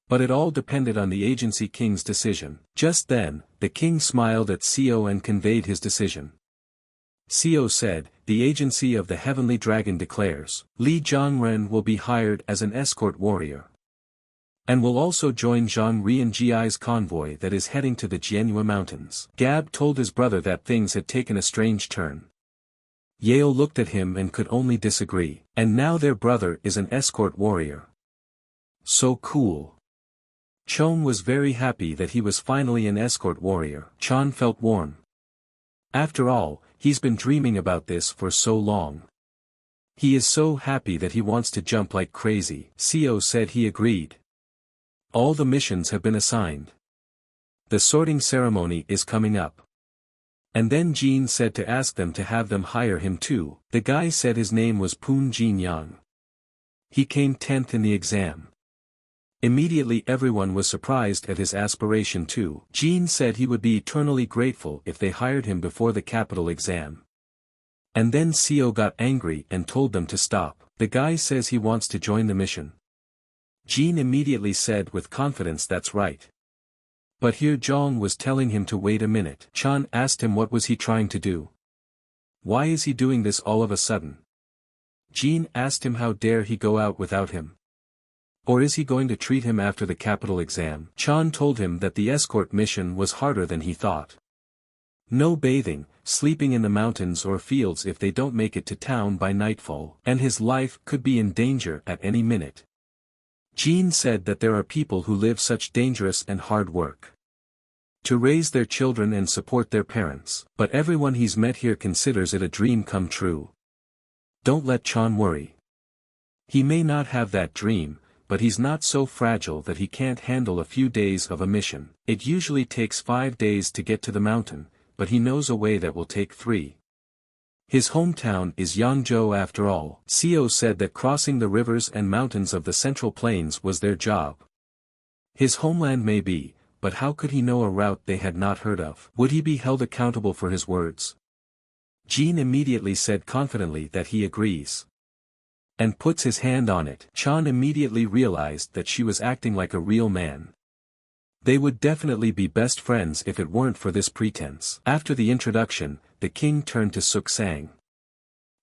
But it all depended on the agency king's decision. Just then, the king smiled at Seo and conveyed his decision. Seo said, the agency of the Heavenly Dragon declares, Li Zhangren will be hired as an escort warrior. And will also join Zhang Rianji's convoy that is heading to the Jianhua Mountains. Gab told his brother that things had taken a strange turn. Yale looked at him and could only disagree. And now their brother is an escort warrior. So cool. Chong was very happy that he was finally an escort warrior. Chan felt warm. After all, he's been dreaming about this for so long. He is so happy that he wants to jump like crazy. Seo said he agreed. All the missions have been assigned. The sorting ceremony is coming up. And then Jean said to ask them to have them hire him too. The guy said his name was Poon Jin Young. He came 10th in the exam. Immediately everyone was surprised at his aspiration too. Jean said he would be eternally grateful if they hired him before the capital exam. And then Seo got angry and told them to stop. The guy says he wants to join the mission. Jean immediately said with confidence that's right. But here Jong was telling him to wait a minute. Chan asked him what was he trying to do. Why is he doing this all of a sudden? Jean asked him how dare he go out without him. Or is he going to treat him after the capital exam? Chan told him that the escort mission was harder than he thought. No bathing, sleeping in the mountains or fields if they don't make it to town by nightfall, and his life could be in danger at any minute. Jean said that there are people who live such dangerous and hard work to raise their children and support their parents, but everyone he's met here considers it a dream come true. Don't let Chan worry. He may not have that dream, but he's not so fragile that he can't handle a few days of a mission. It usually takes 5 days to get to the mountain, but he knows a way that will take 3. His hometown is Yangzhou after all. Seo said that crossing the rivers and mountains of the Central Plains was their job. His homeland may be, but how could he know a route they had not heard of? Would he be held accountable for his words? Jean immediately said confidently that he agrees. And puts his hand on it. Chan immediately realized that she was acting like a real man. They would definitely be best friends if it weren't for this pretense. After the introduction, the king turned to Suk Sang.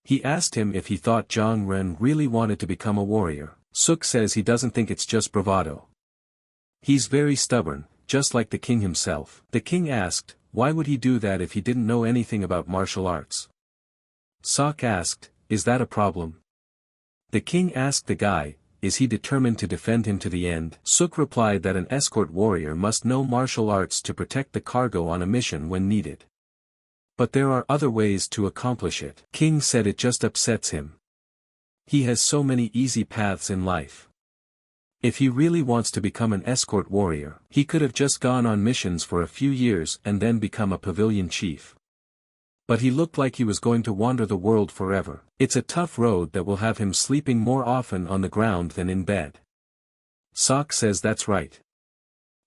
He asked him if he thought Zhang Ren really wanted to become a warrior. Suk says he doesn't think it's just bravado. He's very stubborn, just like the king himself. The king asked, why would he do that if he didn't know anything about martial arts? Sok asked, is that a problem? The king asked the guy, is he determined to defend him to the end? Suk replied that an escort warrior must know martial arts to protect the cargo on a mission when needed. But there are other ways to accomplish it. King said it just upsets him. He has so many easy paths in life. If he really wants to become an escort warrior, he could have just gone on missions for a few years and then become a pavilion chief. But he looked like he was going to wander the world forever. It's a tough road that will have him sleeping more often on the ground than in bed. Sok says that's right.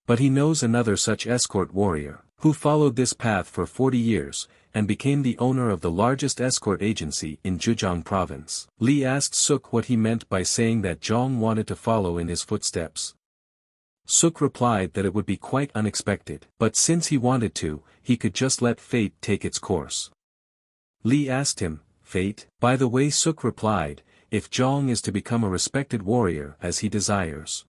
But he knows another such escort warrior, who followed this path for 40 years, and became the owner of the largest escort agency in Zhejiang province. Li asked Suk what he meant by saying that Zhang wanted to follow in his footsteps. Suk replied that it would be quite unexpected, but since he wanted to, he could just let fate take its course. Li asked him, fate? By the way, Suk replied, if Zhang is to become a respected warrior as he desires,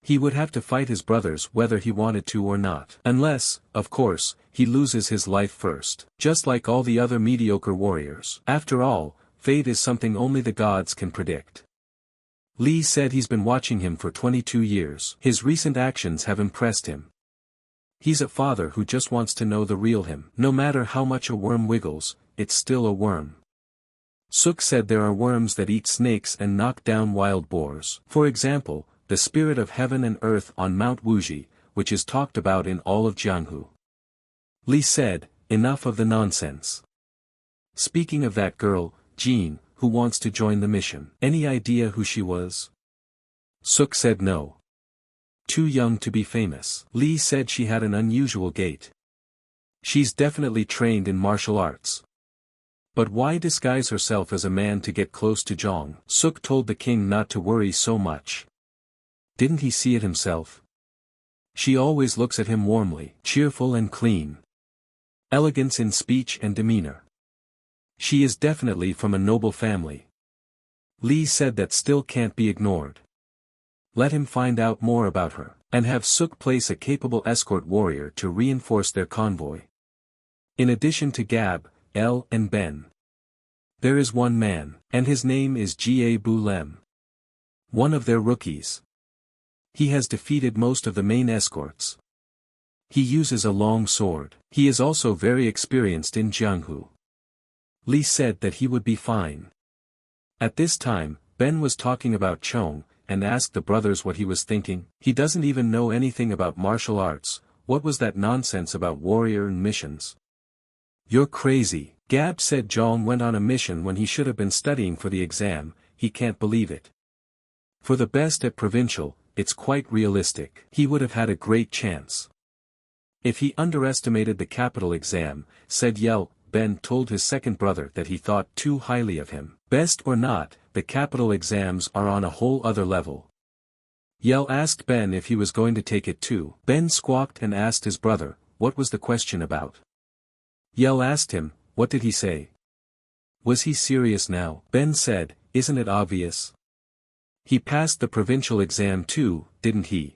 he would have to fight his brothers whether he wanted to or not. Unless, of course, he loses his life first. Just like all the other mediocre warriors. After all, fate is something only the gods can predict. Li said he's been watching him for 22 years. His recent actions have impressed him. He's a father who just wants to know the real him. No matter how much a worm wiggles, it's still a worm. Suk said there are worms that eat snakes and knock down wild boars. For example, the spirit of heaven and earth on Mount Wuji, which is talked about in all of Jianghu. Li said, enough of the nonsense. Speaking of that girl, Jean, who wants to join the mission. Any idea who she was? Suk said no. Too young to be famous. Li said she had an unusual gait. She's definitely trained in martial arts. But why disguise herself as a man to get close to Zhang? Suk told the king not to worry so much. Didn't he see it himself? She always looks at him warmly, cheerful and clean. Elegance in speech and demeanor. She is definitely from a noble family. Li said that still can't be ignored. Let him find out more about her, and have Suk place a capable escort warrior to reinforce their convoy. In addition to Gab, El and Ben, there is one man, and his name is Ga Bu Lem. One of their rookies. He has defeated most of the main escorts. He uses a long sword. He is also very experienced in Jianghu. Li said that he would be fine. At this time, Ben was talking about Chong, and asked the brothers what he was thinking. He doesn't even know anything about martial arts. What was that nonsense about warrior and missions? You're crazy. Gab said Zhang went on a mission when he should have been studying for the exam, he can't believe it. For the best at provincial, it's quite realistic. He would have had a great chance. If he underestimated the capital exam, said Yell, Ben told his second brother that he thought too highly of him. Best or not, the capital exams are on a whole other level. Yell asked Ben if he was going to take it too. Ben squawked and asked his brother, what was the question about? Yell asked him, what did he say? Was he serious now? Ben said, isn't it obvious? He passed the provincial exam too, didn't he?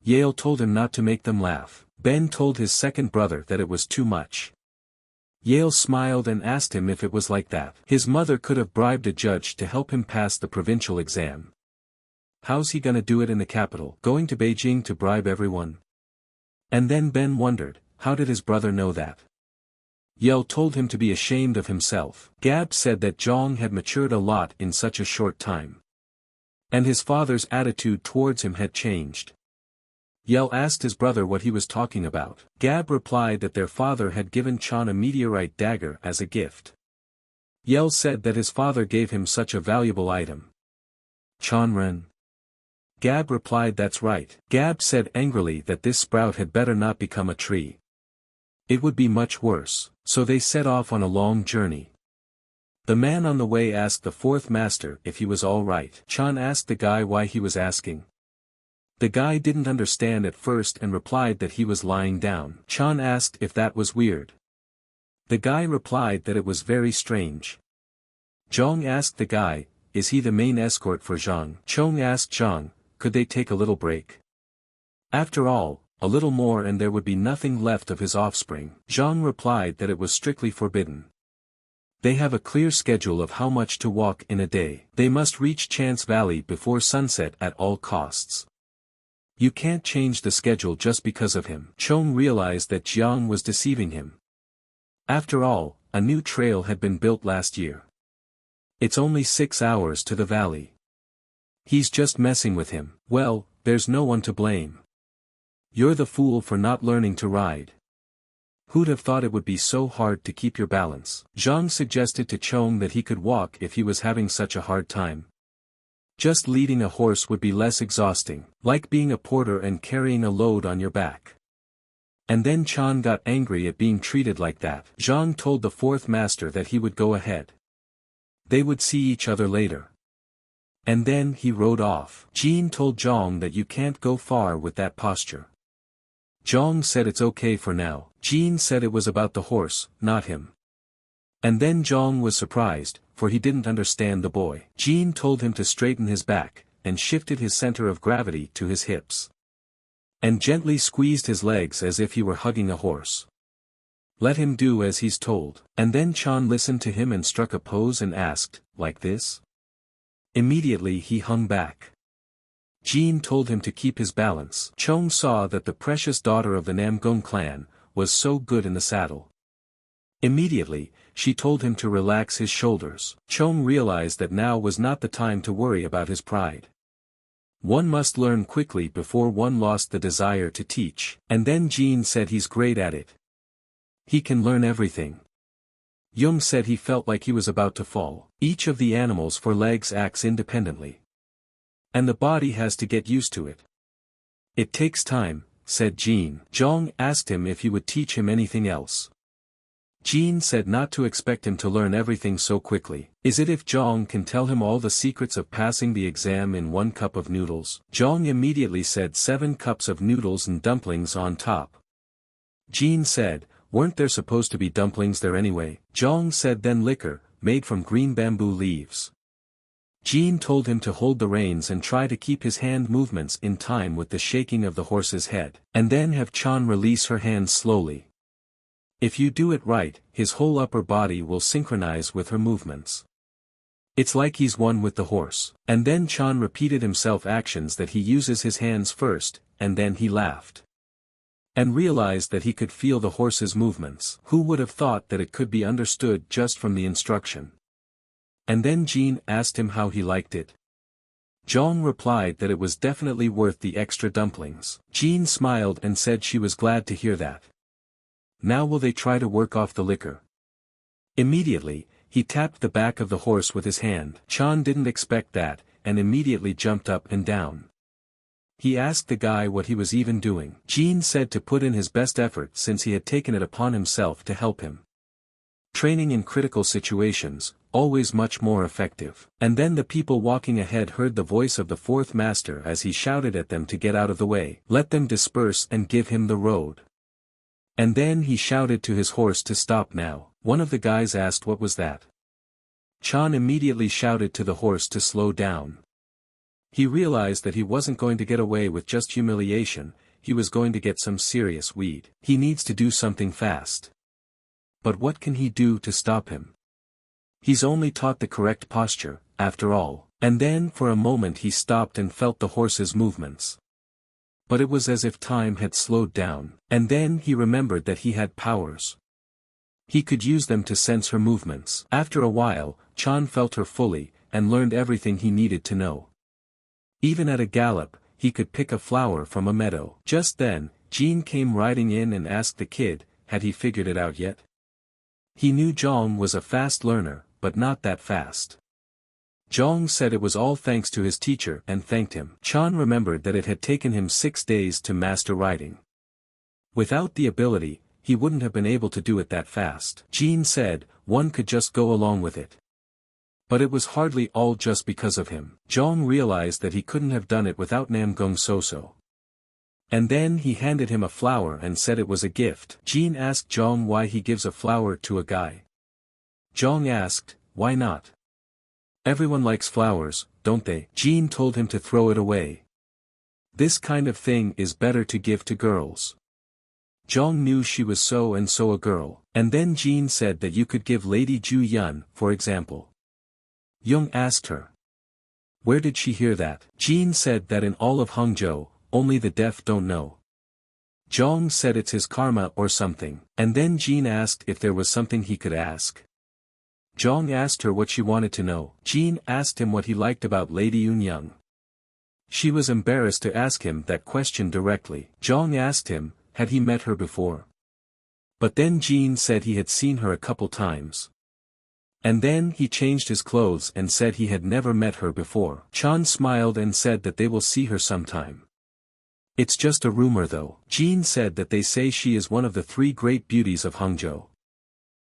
Yale told him not to make them laugh. Ben told his second brother that it was too much. Yale smiled and asked him if it was like that. His mother could have bribed a judge to help him pass the provincial exam. How's he gonna do it in the capital? Going to Beijing to bribe everyone? And then Ben wondered, how did his brother know that? Yale told him to be ashamed of himself. Gab said that Zhang had matured a lot in such a short time. And his father's attitude towards him had changed. Yell asked his brother what he was talking about. Gab replied that their father had given Chan a meteorite dagger as a gift. Yell said that his father gave him such a valuable item. Chanren. Gab replied that's right. Gab said angrily that this sprout had better not become a tree. It would be much worse, so they set off on a long journey. The man on the way asked the fourth master if he was all right. Chan asked the guy why he was asking. The guy didn't understand at first and replied that he was lying down. Chan asked if that was weird. The guy replied that it was very strange. Zhang asked the guy, is he the main escort for Zhang? Chong asked Zhang, could they take a little break? After all, a little more and there would be nothing left of his offspring. Zhang replied that it was strictly forbidden. They have a clear schedule of how much to walk in a day. They must reach Chance Valley before sunset at all costs. You can't change the schedule just because of him. Chong realized that Jiang was deceiving him. After all, a new trail had been built last year. It's only 6 hours to the valley. He's just messing with him. Well, there's no one to blame. You're the fool for not learning to ride. Who'd have thought it would be so hard to keep your balance? Zhang suggested to Chong that he could walk if he was having such a hard time. Just leading a horse would be less exhausting, like being a porter and carrying a load on your back. And then Chan got angry at being treated like that. Zhang told the fourth master that he would go ahead. They would see each other later. And then he rode off. Jin told Zhang that you can't go far with that posture. Zhang said it's okay for now. Jin said it was about the horse, not him. And then Zhang was surprised, for he didn't understand the boy. Jin told him to straighten his back, and shifted his center of gravity to his hips. And gently squeezed his legs as if he were hugging a horse. Let him do as he's told. And then Chan listened to him and struck a pose and asked, like this? Immediately he hung back. Jin told him to keep his balance. Chong saw that the precious daughter of the Namgong clan was so good in the saddle. Immediately, she told him to relax his shoulders. Chong realized that now was not the time to worry about his pride. One must learn quickly before one lost the desire to teach. And then Jin said he's great at it. He can learn everything. Jung said he felt like he was about to fall. Each of the animals' 4 legs acts independently. And the body has to get used to it. It takes time, said Jin. Zhang asked him if he would teach him anything else. Jin said not to expect him to learn everything so quickly. Is it if Zhang can tell him all the secrets of passing the exam in 1 cup of noodles? Zhang immediately said 7 cups of noodles and dumplings on top. Jin said, weren't there supposed to be dumplings there anyway? Zhang said then liquor, made from green bamboo leaves. Jin told him to hold the reins and try to keep his hand movements in time with the shaking of the horse's head, and then have Chan release her hands slowly. If you do it right, his whole upper body will synchronize with her movements. It's like he's one with the horse. And then Chan repeated himself actions that he uses his hands first, and then he laughed. And realized that he could feel the horse's movements. Who would have thought that it could be understood just from the instruction? And then Jin asked him how he liked it. Zhang replied that it was definitely worth the extra dumplings. Jin smiled and said she was glad to hear that. Now will they try to work off the liquor? Immediately, he tapped the back of the horse with his hand. Chan didn't expect that, and immediately jumped up and down. He asked the guy what he was even doing. Jean said to put in his best effort since he had taken it upon himself to help him. Training in critical situations, always much more effective. And then the people walking ahead heard the voice of the fourth master as he shouted at them to get out of the way. Let them disperse and give him the road. And then he shouted to his horse to stop now. One of the guys asked what was that. Chan immediately shouted to the horse to slow down. He realized that he wasn't going to get away with just humiliation, he was going to get some serious weed. He needs to do something fast. But what can he do to stop him? He's only taught the correct posture, after all. And then for a moment he stopped and felt the horse's movements. But it was as if time had slowed down. And then he remembered that he had powers. He could use them to sense her movements. After a while, Chan felt her fully, and learned everything he needed to know. Even at a gallop, he could pick a flower from a meadow. Just then, Jean came riding in and asked the kid, had he figured it out yet? He knew Zhong was a fast learner, but not that fast. Zhong said it was all thanks to his teacher and thanked him. Chan remembered that it had taken him 6 days to master riding. Without the ability, he wouldn't have been able to do it that fast. Jean said, one could just go along with it. But it was hardly all just because of him. Zhong realized that he couldn't have done it without Namgong Soo. And then he handed him a flower and said it was a gift. Jean asked Zhong why he gives a flower to a guy. Zhong asked, why not? Everyone likes flowers, don't they? Jean told him to throw it away. This kind of thing is better to give to girls. Zhong knew she was so and so a girl. And then Jean said that you could give Lady Ju Yun, for example. Young asked her. Where did she hear that? Jean said that in all of Hangzhou, only the deaf don't know. Zhong said it's his karma or something. And then Jean asked if there was something he could ask. Zhong asked her what she wanted to know. Jean asked him what he liked about Lady Yun Young. She was embarrassed to ask him that question directly. Zhong asked him, had he met her before? But then Jean said he had seen her a couple times. And then he changed his clothes and said he had never met her before. Chan smiled and said that they will see her sometime. It's just a rumor though. Jean said that they say she is one of the 3 great beauties of Hangzhou.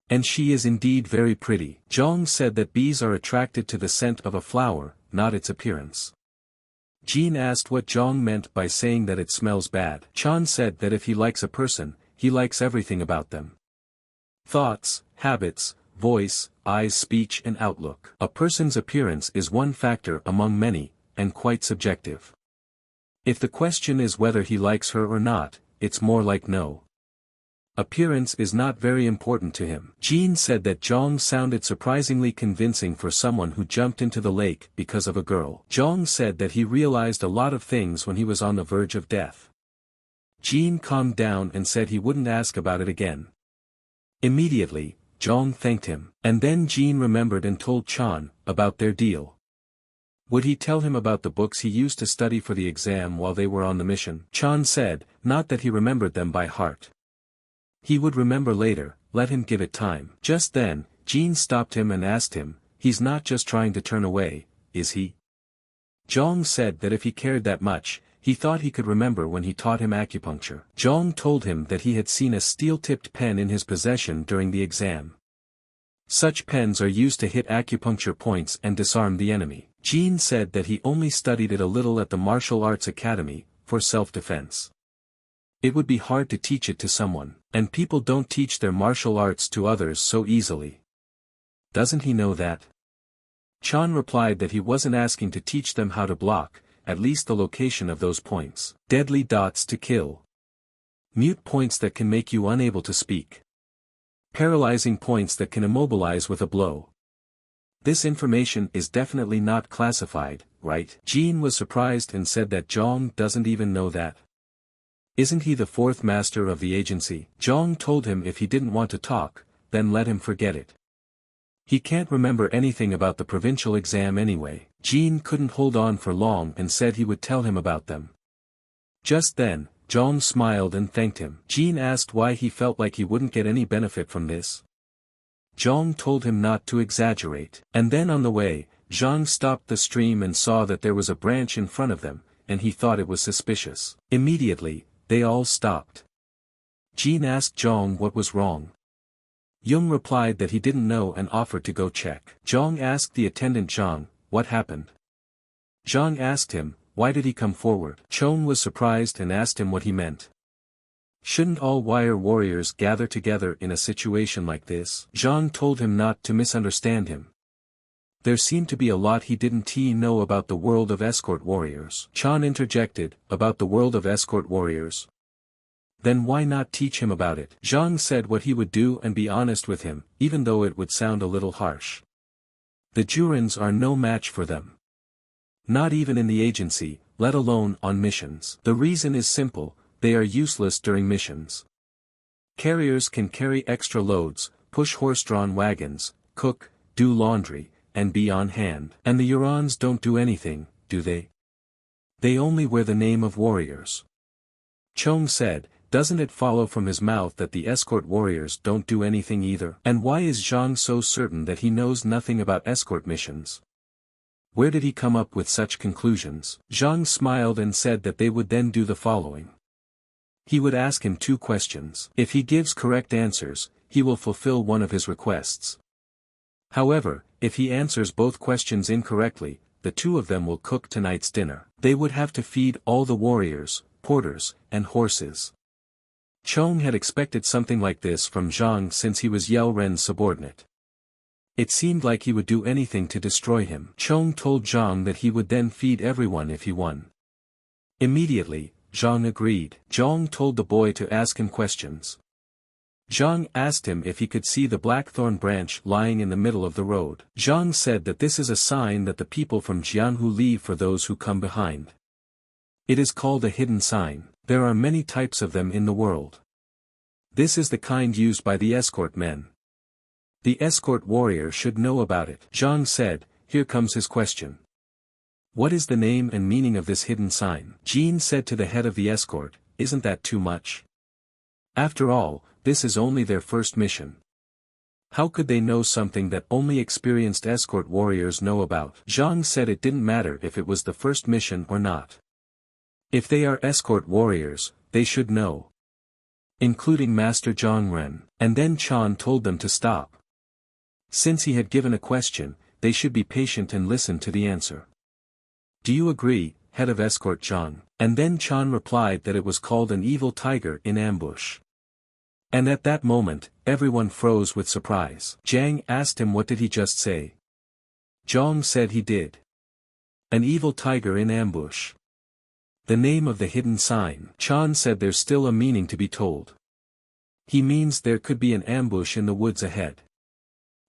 And she is indeed very pretty. Zhong said that bees are attracted to the scent of a flower, not its appearance. Jean asked what Zhong meant by saying that it smells bad. Chan said that if he likes a person, he likes everything about them. Thoughts, habits, voice, eyes, speech and outlook. A person's appearance is one factor among many, and quite subjective. If the question is whether he likes her or not, it's more like no. Appearance is not very important to him. Jean said that Zhong sounded surprisingly convincing for someone who jumped into the lake because of a girl. Zhong said that he realized a lot of things when he was on the verge of death. Jean calmed down and said he wouldn't ask about it again. Immediately, Zhong thanked him. And then Jean remembered and told Chan about their deal. Would he tell him about the books he used to study for the exam while they were on the mission? Chan said, not that he remembered them by heart. He would remember later, let him give it time. Just then, Jean stopped him and asked him, he's not just trying to turn away, is he? Zhong said that if he cared that much, he thought he could remember when he taught him acupuncture. Zhong told him that he had seen a steel-tipped pen in his possession during the exam. Such pens are used to hit acupuncture points and disarm the enemy. Jean said that he only studied it a little at the Martial Arts Academy, for self-defense. It would be hard to teach it to someone, and people don't teach their martial arts to others so easily. Doesn't he know that? Chan replied that he wasn't asking to teach them how to block, at least the location of those points. Deadly dots to kill. Mute points that can make you unable to speak. Paralyzing points that can immobilize with a blow. This information is definitely not classified, right? Jean was surprised and said that Zhong doesn't even know that. Isn't he the 4th master of the agency? Zhong told him if he didn't want to talk, then let him forget it. He can't remember anything about the provincial exam anyway. Jean couldn't hold on for long and said he would tell him about them. Just then, Zhang smiled and thanked him. Jin asked why he felt like he wouldn't get any benefit from this. Zhang told him not to exaggerate. And then on the way, Zhang stopped the stream and saw that there was a branch in front of them, and he thought it was suspicious. Immediately, they all stopped. Jin asked Zhang what was wrong. Jung replied that he didn't know and offered to go check. Zhang asked the attendant Zhang, what happened? Zhang asked him, why did he come forward? Chong was surprised and asked him what he meant. Shouldn't all wire warriors gather together in a situation like this? Zhang told him not to misunderstand him. There seemed to be a lot he didn't know about the world of escort warriors. Chan interjected, about the world of escort warriors. Then why not teach him about it? Zhang said what he would do and be honest with him, even though it would sound a little harsh. The Jurins are no match for them. Not even in the agency, let alone on missions. The reason is simple, they are useless during missions. Carriers can carry extra loads, push horse-drawn wagons, cook, do laundry, and be on hand. And the Urons don't do anything, do they? They only wear the name of warriors. Chong said, doesn't it follow from his mouth that the escort warriors don't do anything either? And why is Zhang so certain that he knows nothing about escort missions? Where did he come up with such conclusions? Zhang smiled and said that they would then do the following. He would ask him 2 questions. If he gives correct answers, he will fulfill one of his requests. However, if he answers both questions incorrectly, the 2 of them will cook tonight's dinner. They would have to feed all the warriors, porters, and horses. Chong had expected something like this from Zhang since he was Yao Ren's subordinate. It seemed like he would do anything to destroy him. Chong told Zhang that he would then feed everyone if he won. Immediately, Zhang agreed. Zhang told the boy to ask him questions. Zhang asked him if he could see the blackthorn branch lying in the middle of the road. Zhang said that this is a sign that the people from Jianhu leave for those who come behind. It is called a hidden sign. There are many types of them in the world. This is the kind used by the escort men. The escort warrior should know about it. Zhang said, here comes his question. What is the name and meaning of this hidden sign? Jin said to the head of the escort, isn't that too much? After all, this is only their first mission. How could they know something that only experienced escort warriors know about? Zhang said it didn't matter if it was the first mission or not. If they are escort warriors, they should know. Including Master Zhang Ren. And then Chan told them to stop. Since he had given a question, they should be patient and listen to the answer. Do you agree, head of escort Zhang? And then Chan replied that it was called an evil tiger in ambush. And at that moment, everyone froze with surprise. Zhang asked him what did he just say. Zhang said he did. An evil tiger in ambush. The name of the hidden sign. Chan said there's still a meaning to be told. He means there could be an ambush in the woods ahead.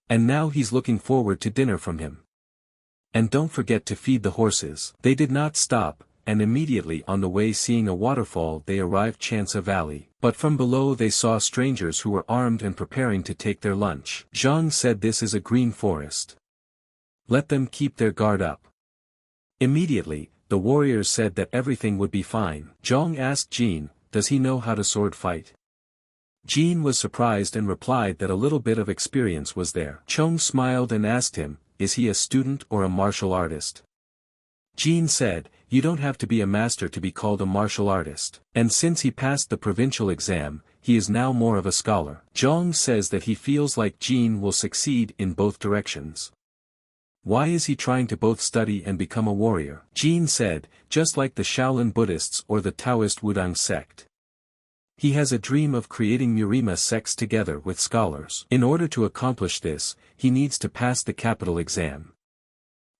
And now he's looking forward to dinner from him. And don't forget to feed the horses. They did not stop, and immediately on the way seeing a waterfall they arrived Chansa Valley. But from below they saw strangers who were armed and preparing to take their lunch. Zhang said this is a green forest. Let them keep their guard up. Immediately, the warriors said that everything would be fine. Zhang asked Jin, does he know how to sword fight? Jin was surprised and replied that a little bit of experience was there. Chong smiled and asked him, is he a student or a martial artist? Jin said, you don't have to be a master to be called a martial artist. And since he passed the provincial exam, he is now more of a scholar. Zhang says that he feels like Jin will succeed in both directions. Why is he trying to both study and become a warrior? Jin said, just like the Shaolin Buddhists or the Taoist Wudang sect. He has a dream of creating Murima sects together with scholars. In order to accomplish this, he needs to pass the capital exam.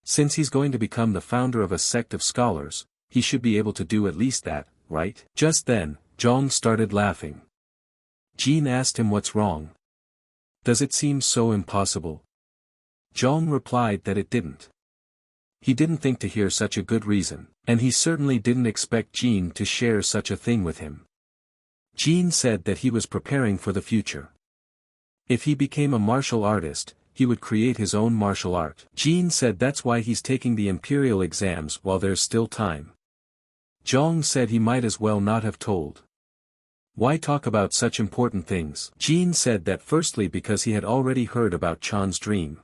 Since he's going to become the founder of a sect of scholars, he should be able to do at least that, right? Just then, Zhang started laughing. Jin asked him what's wrong. Does it seem so impossible? Zhang replied that it didn't. He didn't think to hear such a good reason, and he certainly didn't expect Jin to share such a thing with him. Jin said that he was preparing for the future. If he became a martial artist, he would create his own martial art. Jin said that's why he's taking the Imperial exams while there's still time. Zhang said he might as well not have told. Why talk about such important things? Jean said that firstly because he had already heard about Chan's dream.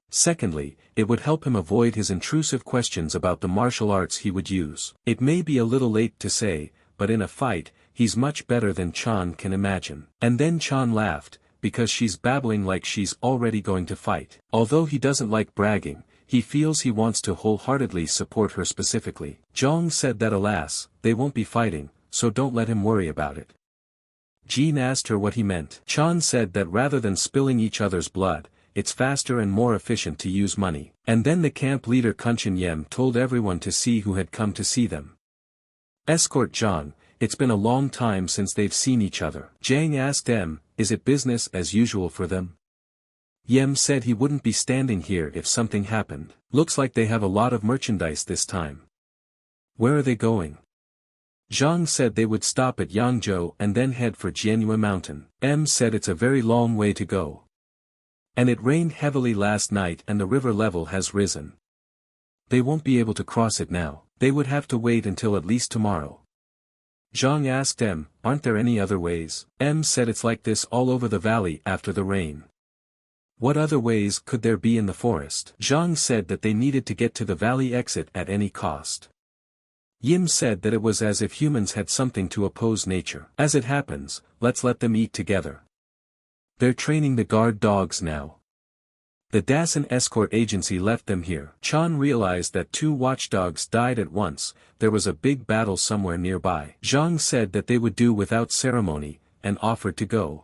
Secondly, it would help him avoid his intrusive questions about the martial arts he would use. It may be a little late to say, but in a fight, he's much better than Chan can imagine. And then Chan laughed, because she's babbling like she's already going to fight. Although he doesn't like bragging, he feels he wants to wholeheartedly support her specifically. Zhang said that alas, they won't be fighting, so don't let him worry about it. Jean asked her what he meant. Chan said that rather than spilling each other's blood, it's faster and more efficient to use money. And then the camp leader Kunshin Yem told everyone to see who had come to see them. Escort Zhang, it's been a long time since they've seen each other. Zhang asked them, is it business as usual for them? Yem said he wouldn't be standing here if something happened. Looks like they have a lot of merchandise this time. Where are they going? Zhang said they would stop at Yangzhou and then head for Jianhua Mountain. M said it's a very long way to go. And it rained heavily last night and the river level has risen. They won't be able to cross it now. They would have to wait until at least tomorrow. Zhang asked M, aren't there any other ways? M said it's like this all over the valley after the rain. What other ways could there be in the forest? Zhang said that they needed to get to the valley exit at any cost. Yim said that it was as if humans had something to oppose nature. As it happens, let's let them eat together. They're training the guard dogs now. The Dasan escort agency left them here. Chan realized that 2 watchdogs died at once. There was a big battle somewhere nearby. Zhang said that they would do without ceremony, and offered to go.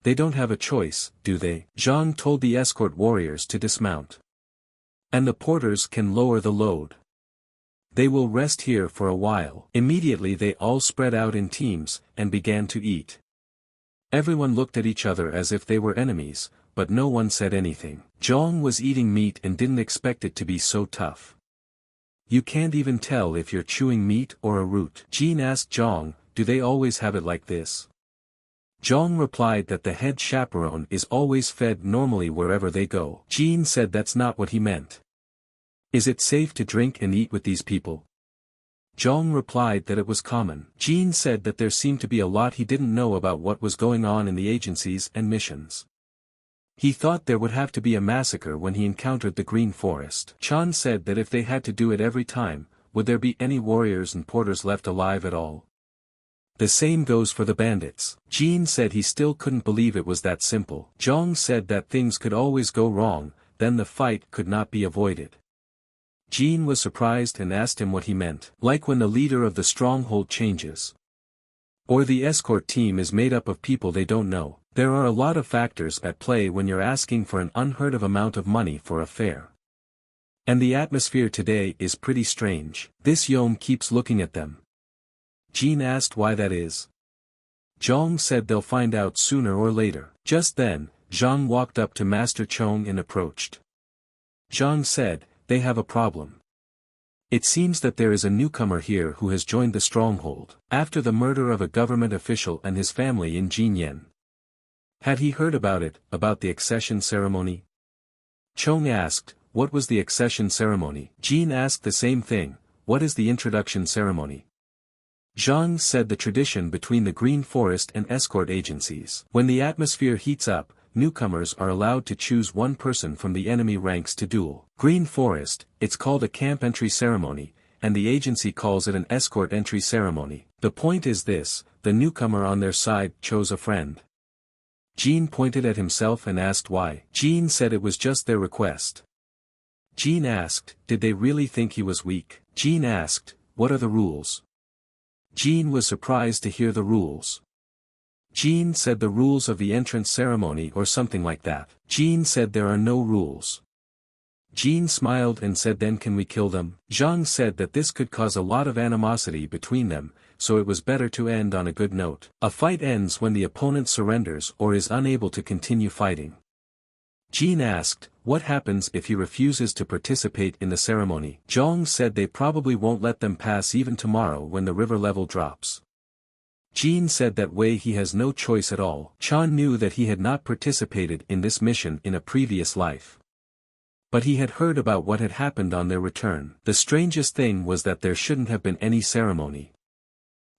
They don't have a choice, do they? Zhang told the escort warriors to dismount. And the porters can lower the load. They will rest here for a while. Immediately they all spread out in teams, and began to eat. Everyone looked at each other as if they were enemies, but no one said anything. Zhang was eating meat and didn't expect it to be so tough. You can't even tell if you're chewing meat or a root. Jean asked Zhang, do they always have it like this? Zhang replied that the head chaperone is always fed normally wherever they go. Jean said that's not what he meant. Is it safe to drink and eat with these people? Zhang replied that it was common. Jean said that there seemed to be a lot he didn't know about what was going on in the agencies and missions. He thought there would have to be a massacre when he encountered the Green Forest. Chan said that if they had to do it every time, would there be any warriors and porters left alive at all? The same goes for the bandits. Jean said he still couldn't believe it was that simple. Zhang said that things could always go wrong, then the fight could not be avoided. Jean was surprised and asked him what he meant. Like when the leader of the stronghold changes. Or the escort team is made up of people they don't know. There are a lot of factors at play when you're asking for an unheard of amount of money for a fair. And the atmosphere today is pretty strange. This Yom keeps looking at them. Jean asked why that is. Zhang said they'll find out sooner or later. Just then, Zhang walked up to Master Chong and approached. Zhang said, they have a problem. It seems that there is a newcomer here who has joined the stronghold, after the murder of a government official and his family in Jinyan. Had he heard about it, about the accession ceremony? Chong asked, what was the accession ceremony? Jean asked the same thing, what is the introduction ceremony? Zhang said the tradition between the Green Forest and escort agencies. When the atmosphere heats up, newcomers are allowed to choose one person from the enemy ranks to duel. Green Forest, it's called a camp entry ceremony, and the agency calls it an escort entry ceremony. The point is this, the newcomer on their side chose a friend. Jean pointed at himself and asked why. Jean said it was just their request. Jean asked, did they really think he was weak? Jean asked, what are the rules? Jean was surprised to hear the rules. Jean said the rules of the entrance ceremony or something like that. Jean said there are no rules. Jean smiled and said then can we kill them? Zhang said that this could cause a lot of animosity between them, so it was better to end on a good note. A fight ends when the opponent surrenders or is unable to continue fighting. Jean asked, what happens if he refuses to participate in the ceremony? Zhang said they probably won't let them pass even tomorrow when the river level drops. Jean said that way he has no choice at all. Chan knew that he had not participated in this mission in a previous life. But he had heard about what had happened on their return. The strangest thing was that there shouldn't have been any ceremony.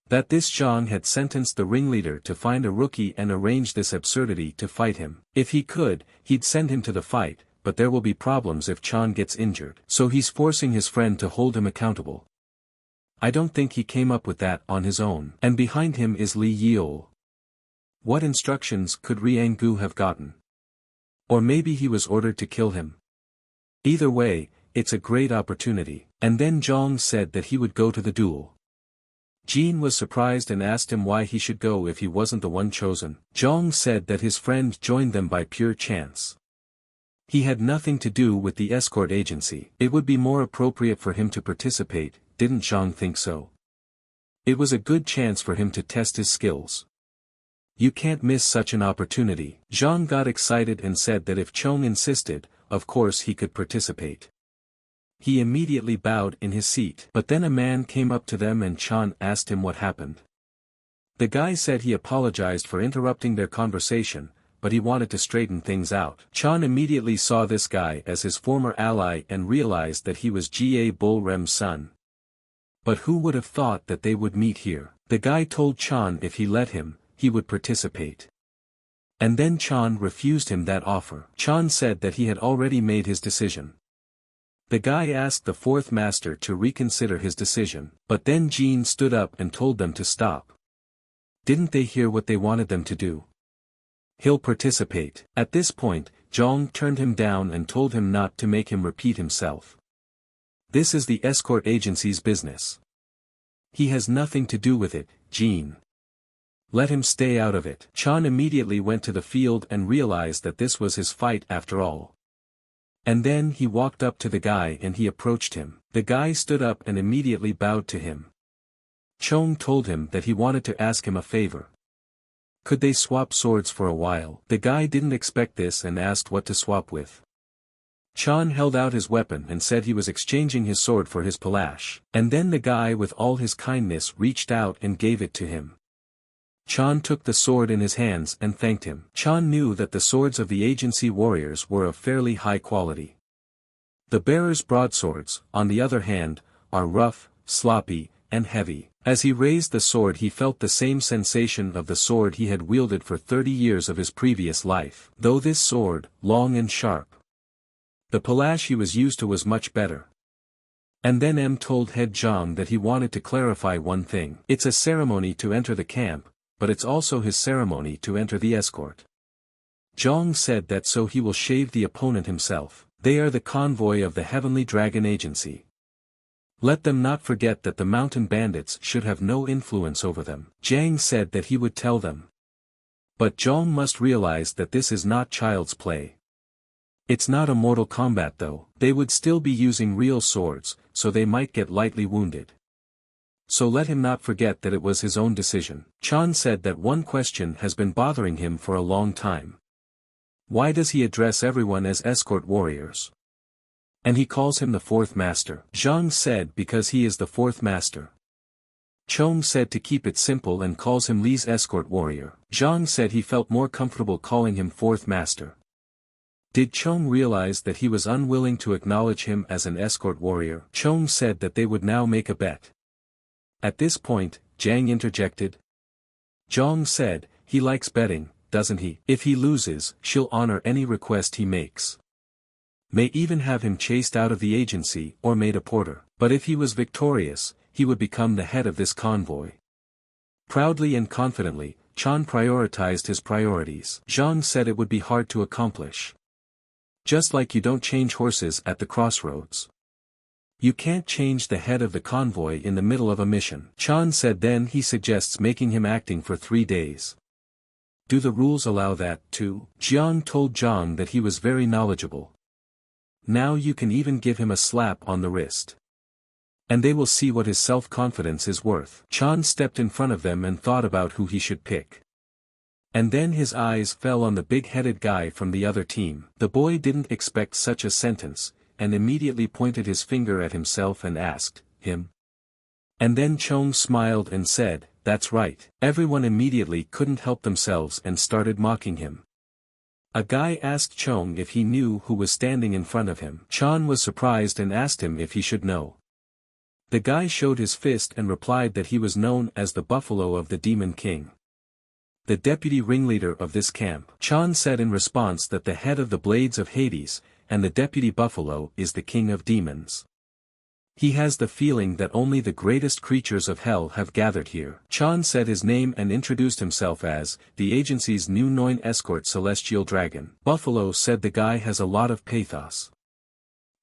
That this Zhang had sentenced the ringleader to find a rookie and arrange this absurdity to fight him. If he could, he'd send him to the fight, but there will be problems if Chan gets injured. So he's forcing his friend to hold him accountable. I don't think he came up with that on his own. And behind him is Li Yeol. What instructions could Riangu have gotten? Or maybe he was ordered to kill him. Either way, it's a great opportunity. And then Zhang said that he would go to the duel. Jean was surprised and asked him why he should go if he wasn't the one chosen. Zhang said that his friend joined them by pure chance. He had nothing to do with the escort agency. It would be more appropriate for him to participate, didn't Zhang think so? It was a good chance for him to test his skills. You can't miss such an opportunity. Zhang got excited and said that if Chong insisted, of course he could participate. He immediately bowed in his seat. But then a man came up to them and Chan asked him what happened. The guy said he apologized for interrupting their conversation, but he wanted to straighten things out. Chan immediately saw this guy as his former ally and realized that he was Ga Bull Rem's son. But who would have thought that they would meet here? The guy told Chan if he let him, he would participate. And then Chan refused him that offer. Chan said that he had already made his decision. The guy asked the fourth master to reconsider his decision, but then Jean stood up and told them to stop. Didn't they hear what they wanted them to do? He'll participate. At this point, Zhang turned him down and told him not to make him repeat himself. This is the escort agency's business. He has nothing to do with it, Jean. Let him stay out of it. Chan immediately went to the field and realized that this was his fight after all. And then he walked up to the guy and he approached him. The guy stood up and immediately bowed to him. Chong told him that he wanted to ask him a favor. Could they swap swords for a while? The guy didn't expect this and asked what to swap with. Chan held out his weapon and said he was exchanging his sword for his palash. And then the guy with all his kindness reached out and gave it to him. Chan took the sword in his hands and thanked him. Chan knew that the swords of the agency warriors were of fairly high quality. The bearers' broadswords, on the other hand, are rough, sloppy, and heavy. As he raised the sword he felt the same sensation of the sword he had wielded for 30 years of his previous life. Though this sword, long and sharp. The palash he was used to was much better. And then M told Head Zhang that he wanted to clarify one thing. It's a ceremony to enter the camp, but it's also his ceremony to enter the escort. Zhang said that so he will shave the opponent himself. They are the convoy of the Heavenly Dragon Agency. Let them not forget that the mountain bandits should have no influence over them. Zhang said that he would tell them. But Zhang must realize that this is not child's play. It's not a Mortal Kombat though. They would still be using real swords, so they might get lightly wounded. So let him not forget that it was his own decision. Chan said that one question has been bothering him for a long time. Why does he address everyone as escort warriors? And he calls him the fourth master. Zhang said because he is the fourth master. Chong said to keep it simple and calls him Li's escort warrior. Zhang said he felt more comfortable calling him fourth master. Did Chong realize that he was unwilling to acknowledge him as an escort warrior? Chong said that they would now make a bet. At this point, Zhang interjected. Zhang said, he likes betting, doesn't he? If he loses, she'll honor any request he makes. May even have him chased out of the agency or made a porter. But if he was victorious, he would become the head of this convoy. Proudly and confidently, Chan prioritized his priorities. Zhang said it would be hard to accomplish. Just like you don't change horses at the crossroads. You can't change the head of the convoy in the middle of a mission. Chan said then he suggests making him acting for 3 days. Do the rules allow that, too? Jiang told Zhang that he was very knowledgeable. Now you can even give him a slap on the wrist. And they will see what his self-confidence is worth. Chan stepped in front of them and thought about who he should pick. And then his eyes fell on the big-headed guy from the other team. The boy didn't expect such a sentence, and immediately pointed his finger at himself and asked, him? And then Chong smiled and said, that's right. Everyone immediately couldn't help themselves and started mocking him. A guy asked Chong if he knew who was standing in front of him. Chan was surprised and asked him if he should know. The guy showed his fist and replied that he was known as the Buffalo of the Demon King, the deputy ringleader of this camp. Chan said in response that the head of the Blades of Hades, and the deputy buffalo is the king of demons. He has the feeling that only the greatest creatures of hell have gathered here. Chan said his name and introduced himself as the agency's new Noin escort Celestial Dragon. Buffalo said the guy has a lot of pathos.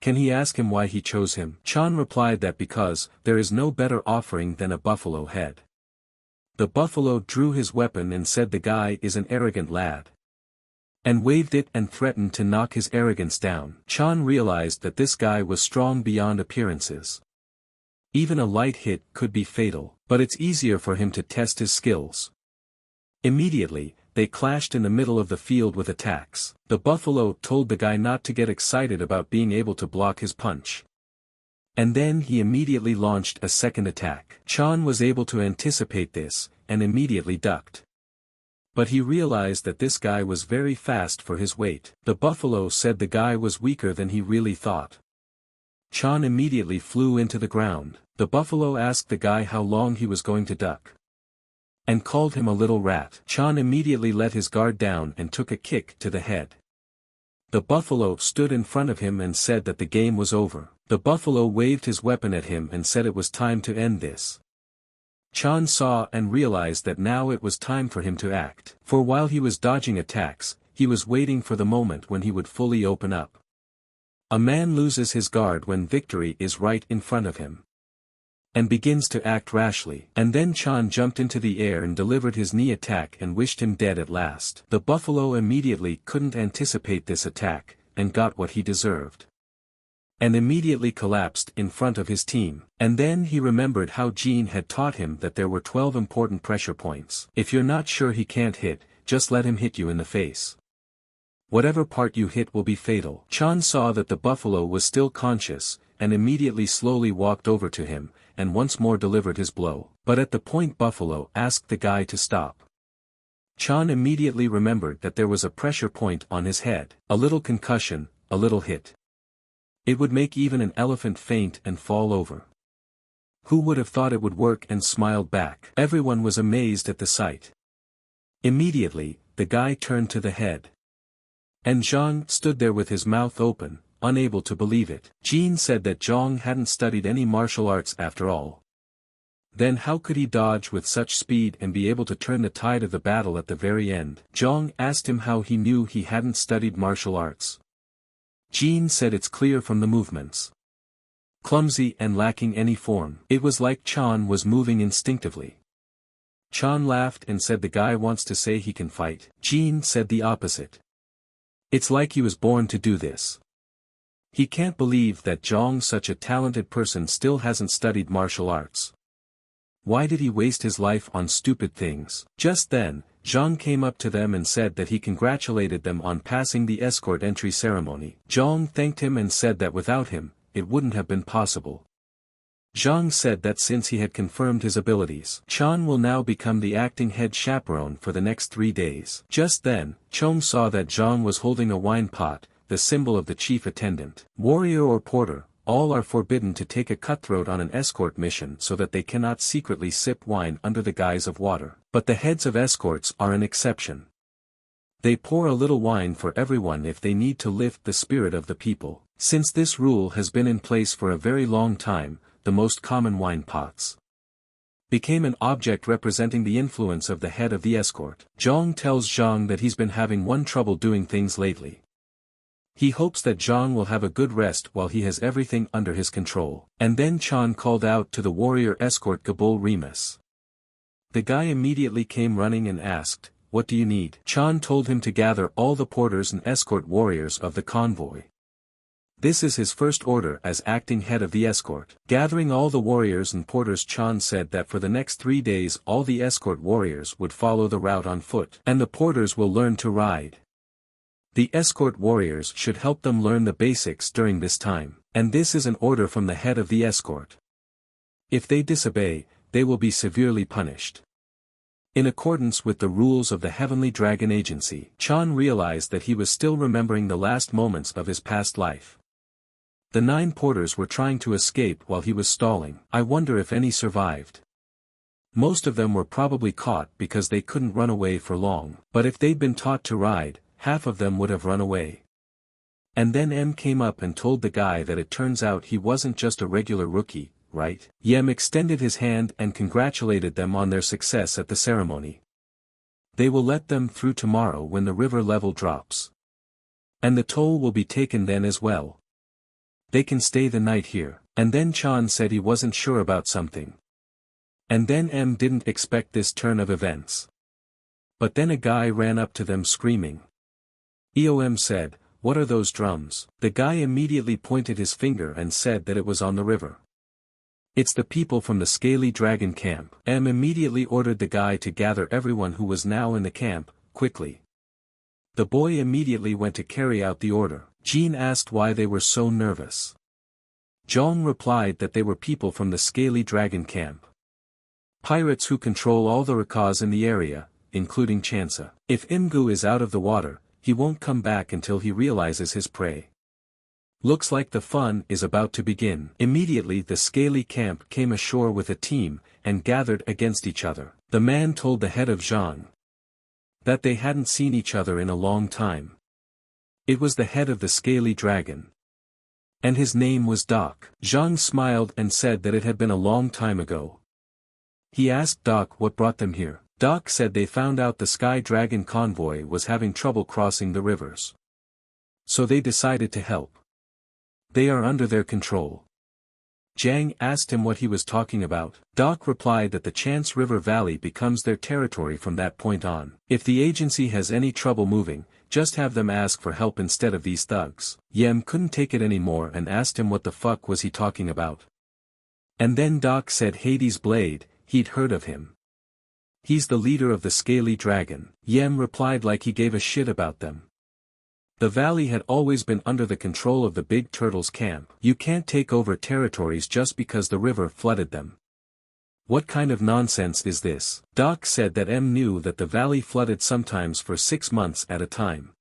Can he ask him why he chose him? Chan replied that because there is no better offering than a buffalo head. The buffalo drew his weapon and said the guy is an arrogant lad, and waved it and threatened to knock his arrogance down. Chan realized that this guy was strong beyond appearances. Even a light hit could be fatal, but it's easier for him to test his skills. Immediately, they clashed in the middle of the field with attacks. The buffalo told the guy not to get excited about being able to block his punch. And then he immediately launched a second attack. Chan was able to anticipate this, and immediately ducked. But he realized that this guy was very fast for his weight. The buffalo said the guy was weaker than he really thought. Chan immediately flew into the ground. The buffalo asked the guy how long he was going to duck, and called him a little rat. Chan immediately let his guard down and took a kick to the head. The buffalo stood in front of him and said that the game was over. The buffalo waved his weapon at him and said it was time to end this. Chan saw and realized that now it was time for him to act. For while he was dodging attacks, he was waiting for the moment when he would fully open up. A man loses his guard when victory is right in front of him, and begins to act rashly. And then Chan jumped into the air and delivered his knee attack and wished him dead at last. The buffalo immediately couldn't anticipate this attack, and got what he deserved, and immediately collapsed in front of his team. And then he remembered how Jean had taught him that there were 12 important pressure points. If you're not sure he can't hit, just let him hit you in the face. Whatever part you hit will be fatal. Chan saw that the buffalo was still conscious, and immediately slowly walked over to him, and once more delivered his blow. But at the point buffalo asked the guy to stop, Chan immediately remembered that there was a pressure point on his head. A little concussion, a little hit. It would make even an elephant faint and fall over. Who would have thought it would work, and smiled back. Everyone was amazed at the sight. Immediately, the guy turned to the head, and Zhang stood there with his mouth open, unable to believe it. Jean said that Zhang hadn't studied any martial arts after all. Then how could he dodge with such speed and be able to turn the tide of the battle at the very end? Zhang asked him how he knew he hadn't studied martial arts. Jean said it's clear from the movements. Clumsy and lacking any form. It was like Chan was moving instinctively. Chan laughed and said the guy wants to say he can fight. Jean said the opposite. It's like he was born to do this. He can't believe that Zhang, such a talented person, still hasn't studied martial arts. Why did he waste his life on stupid things? Just then, Zhang came up to them and said that he congratulated them on passing the escort entry ceremony. Zhang thanked him and said that without him, it wouldn't have been possible. Zhang said that since he had confirmed his abilities, Chan will now become the acting head chaperone for the next 3 days. Just then, Chong saw that Zhang was holding a wine pot, the symbol of the chief attendant. Warrior or porter, all are forbidden to take a cutthroat on an escort mission so that they cannot secretly sip wine under the guise of water. But the heads of escorts are an exception. They pour a little wine for everyone if they need to lift the spirit of the people. Since this rule has been in place for a very long time, the most common wine pots became an object representing the influence of the head of the escort. Zhang tells Zhang that he's been having trouble doing things lately. He hopes that Zhang will have a good rest while he has everything under his control. And then Chan called out to the warrior escort Gabul Remus. The guy immediately came running and asked, "What do you need?" Chan told him to gather all the porters and escort warriors of the convoy. This is his first order as acting head of the escort. Gathering all the warriors and porters, Chan said that for the next 3 days all the escort warriors would follow the route on foot, and the porters will learn to ride. The escort warriors should help them learn the basics during this time, and this is an order from the head of the escort. If they disobey, they will be severely punished. In accordance with the rules of the Heavenly Dragon Agency, Chan realized that he was still remembering the last moments of his past life. The 9 porters were trying to escape while he was stalling. I wonder if any survived. Most of them were probably caught because they couldn't run away for long, but if they'd been taught to ride, half of them would have run away. And then M came up and told the guy that it turns out he wasn't just a regular rookie, right? Yem extended his hand and congratulated them on their success at the ceremony. They will let them through tomorrow when the river level drops. And the toll will be taken then as well. They can stay the night here. And then Chan said he wasn't sure about something. And then M didn't expect this turn of events. But then a guy ran up to them screaming. EOM said, "What are those drums?" The guy immediately pointed his finger and said that it was on the river. "It's the people from the Scaly Dragon camp." M immediately ordered the guy to gather everyone who was now in the camp, quickly. The boy immediately went to carry out the order. Jean asked why they were so nervous. Zhong replied that they were people from the Scaly Dragon camp. Pirates who control all the rakas in the area, including Chansa. If Imgu is out of the water, he won't come back until he realizes his prey. Looks like the fun is about to begin. Immediately the Scaly camp came ashore with a team, and gathered against each other. The man told the head of Zhang that they hadn't seen each other in a long time. It was the head of the Scaly Dragon. And his name was Doc. Zhang smiled and said that it had been a long time ago. He asked Doc what brought them here. Doc said they found out the Sky Dragon convoy was having trouble crossing the rivers. So they decided to help. They are under their control. Zhang asked him what he was talking about. Doc replied that the Chance River Valley becomes their territory from that point on. If the agency has any trouble moving, just have them ask for help instead of these thugs. Yem couldn't take it anymore and asked him what the fuck was he talking about. And then Doc said Hades' Blade, he'd heard of him. He's the leader of the Scaly Dragon. Yem replied like he gave a shit about them. The valley had always been under the control of the Big Turtle's camp. You can't take over territories just because the river flooded them. What kind of nonsense is this? Doc said that M knew that the valley flooded sometimes for 6 months at a time.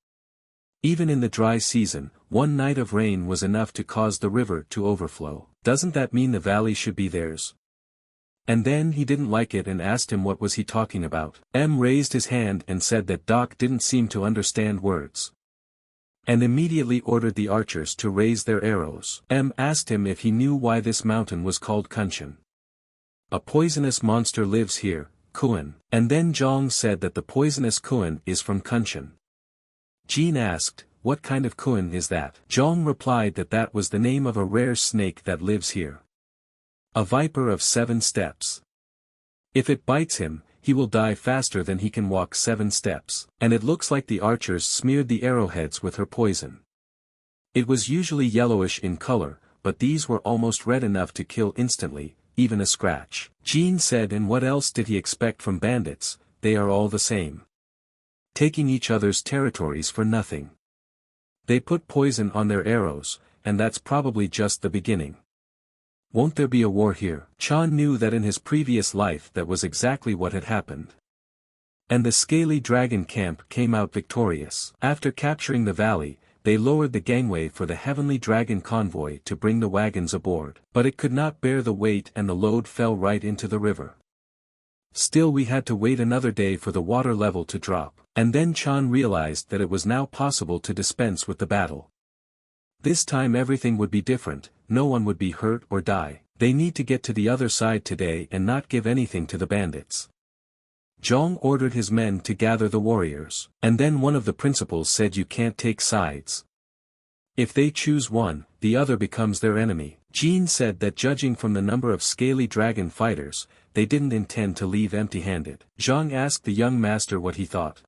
Even in the dry season, 1 night of rain was enough to cause the river to overflow. Doesn't that mean the valley should be theirs? And then he didn't like it and asked him what was he talking about. M raised his hand and said that Doc didn't seem to understand words. And immediately ordered the archers to raise their arrows. M asked him if he knew why this mountain was called Kunshan. A poisonous monster lives here, Kuan. And then Zhang said that the poisonous Kuan is from Kunshan. Jean asked, what kind of Kuan is that? Zhang replied that that was the name of a rare snake that lives here. A viper of 7 steps. If it bites him, he will die faster than he can walk 7 steps. And it looks like the archers smeared the arrowheads with her poison. It was usually yellowish in color, but these were almost red enough to kill instantly, even a scratch. Jean said, and what else did he expect from bandits? They are all the same. Taking each other's territories for nothing. They put poison on their arrows, and that's probably just the beginning. Won't there be a war here? Chan knew that in his previous life that was exactly what had happened. And the Scaly Dragon camp came out victorious. After capturing the valley, they lowered the gangway for the Heavenly Dragon convoy to bring the wagons aboard. But it could not bear the weight and the load fell right into the river. Still we had to wait another day for the water level to drop. And then Chan realized that it was now possible to dispense with the battle. This time everything would be different, no one would be hurt or die. They need to get to the other side today and not give anything to the bandits. Zhang ordered his men to gather the warriors, and then one of the principals said you can't take sides. If they choose one, the other becomes their enemy. Jean said that judging from the number of Scaly Dragon fighters, they didn't intend to leave empty-handed. Zhang asked the young master what he thought.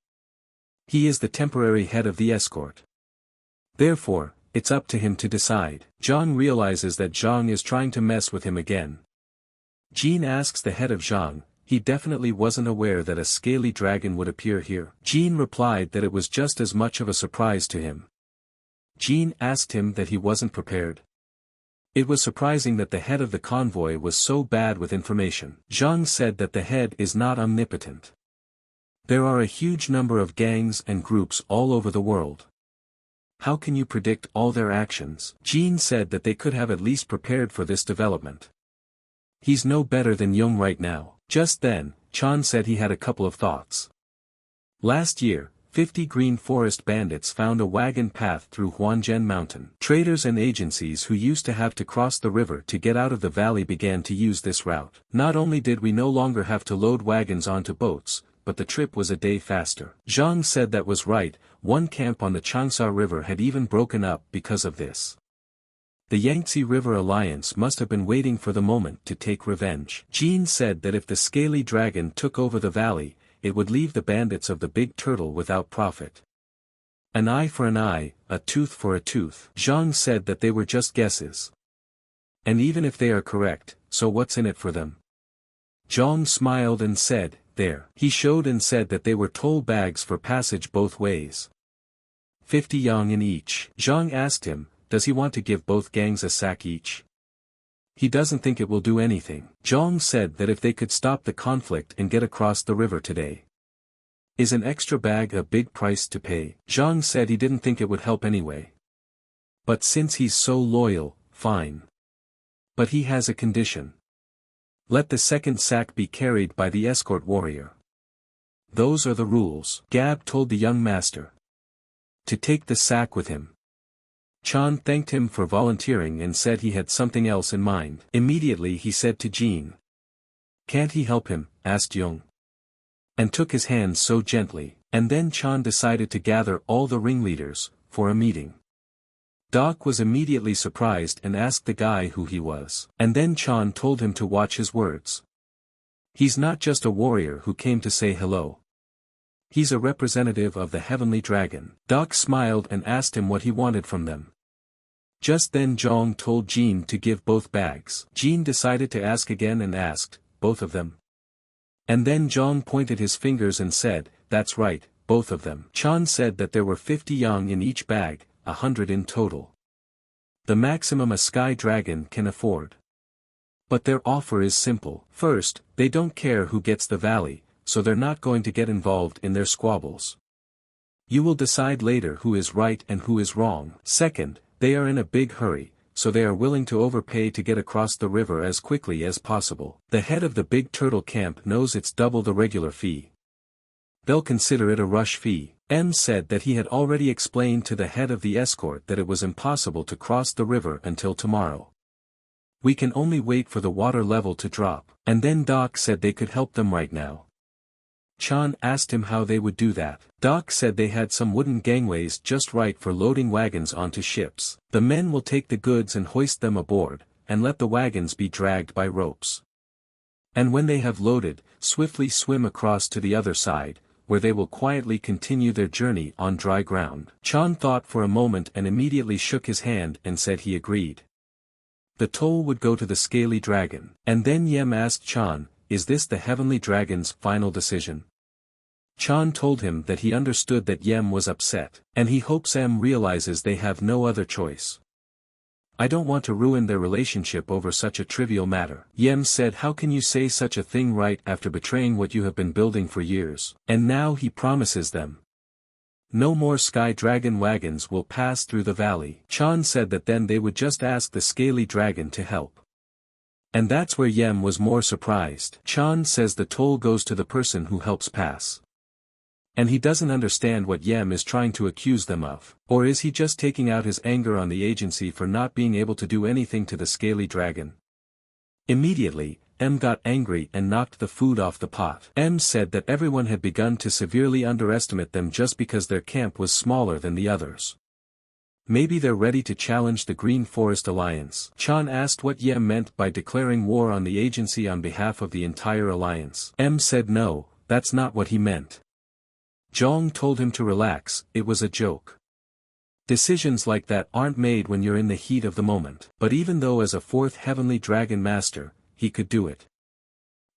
He is the temporary head of the escort. Therefore, it's up to him to decide. Zhang realizes that Zhang is trying to mess with him again. Jean asks the head of Zhang, he definitely wasn't aware that a Scaly Dragon would appear here. Jean replied that it was just as much of a surprise to him. Jean asked him that he wasn't prepared. It was surprising that the head of the convoy was so bad with information. Zhang said that the head is not omnipotent. There are a huge number of gangs and groups all over the world. How can you predict all their actions? Jean said that they could have at least prepared for this development. He's no better than Young right now. Just then, Chan said he had a couple of thoughts. Last year, 50 green forest bandits found a wagon path through Huanzhen Mountain. Traders and agencies who used to have to cross the river to get out of the valley began to use this route. Not only did we no longer have to load wagons onto boats, but the trip was a day faster. Zhang said that was right. One camp on the Changsha River had even broken up because of this. The Yangtze River Alliance must have been waiting for the moment to take revenge. Jean said that if the scaly dragon took over the valley, it would leave the bandits of the Big Turtle without profit. An eye for an eye, a tooth for a tooth. Zhang said that they were just guesses. And even if they are correct, so what's in it for them? Zhang smiled and said, there. He showed and said that they were toll bags for passage both ways. 50 yang in each. Zhang asked him, does he want to give both gangs a sack each? He doesn't think it will do anything. Zhang said that if they could stop the conflict and get across the river today. Is an extra bag a big price to pay? Zhang said he didn't think it would help anyway. But since he's so loyal, fine. But he has a condition. Let the second sack be carried by the escort warrior. Those are the rules. Gab told the young master to take the sack with him. Chan thanked him for volunteering and said he had something else in mind. Immediately he said to Jean. Can't he help him? Asked Young. And took his hand so gently, and then Chan decided to gather all the ringleaders, for a meeting. Doc was immediately surprised and asked the guy who he was. And then Chan told him to watch his words. He's not just a warrior who came to say hello. He's a representative of the heavenly dragon. Doc smiled and asked him what he wanted from them. Just then Zhang told Jean to give both bags. Jean decided to ask again and asked, both of them? And then Zhang pointed his fingers and said, that's right, both of them. Chan said that there were 50 yang in each bag, 100 in total. The maximum a sky dragon can afford. But their offer is simple. First, they don't care who gets the valley, so they're not going to get involved in their squabbles. You will decide later who is right and who is wrong. Second, they are in a big hurry, so they are willing to overpay to get across the river as quickly as possible. The head of the Big Turtle camp knows it's double the regular fee. They'll consider it a rush fee. M said that he had already explained to the head of the escort that it was impossible to cross the river until tomorrow. We can only wait for the water level to drop. And then Doc said they could help them right now. Chan asked him how they would do that. Doc said they had some wooden gangways just right for loading wagons onto ships. The men will take the goods and hoist them aboard, and let the wagons be dragged by ropes. And when they have loaded, swiftly swim across to the other side, where they will quietly continue their journey on dry ground. Chan thought for a moment and immediately shook his hand and said he agreed. The toll would go to the scaly dragon. And then Yem asked Chan, is this the heavenly dragon's final decision? Chan told him that he understood that Yem was upset, and he hopes M realizes they have no other choice. I don't want to ruin their relationship over such a trivial matter. Yem said, how can you say such a thing right after betraying what you have been building for years? And now he promises them. No more sky dragon wagons will pass through the valley. Chan said that then they would just ask the scaly dragon to help. And that's where Yem was more surprised. Chan says the toll goes to the person who helps pass. And he doesn't understand what Yem is trying to accuse them of. Or is he just taking out his anger on the agency for not being able to do anything to the scaly dragon? Immediately, M got angry and knocked the food off the pot. M said that everyone had begun to severely underestimate them just because their camp was smaller than the others. Maybe they're ready to challenge the Green Forest Alliance. Chan asked what Yem meant by declaring war on the agency on behalf of the entire alliance. M said no, that's not what he meant. Zhang told him to relax, it was a joke. Decisions like that aren't made when you're in the heat of the moment. But even though as a fourth heavenly dragon master, he could do it.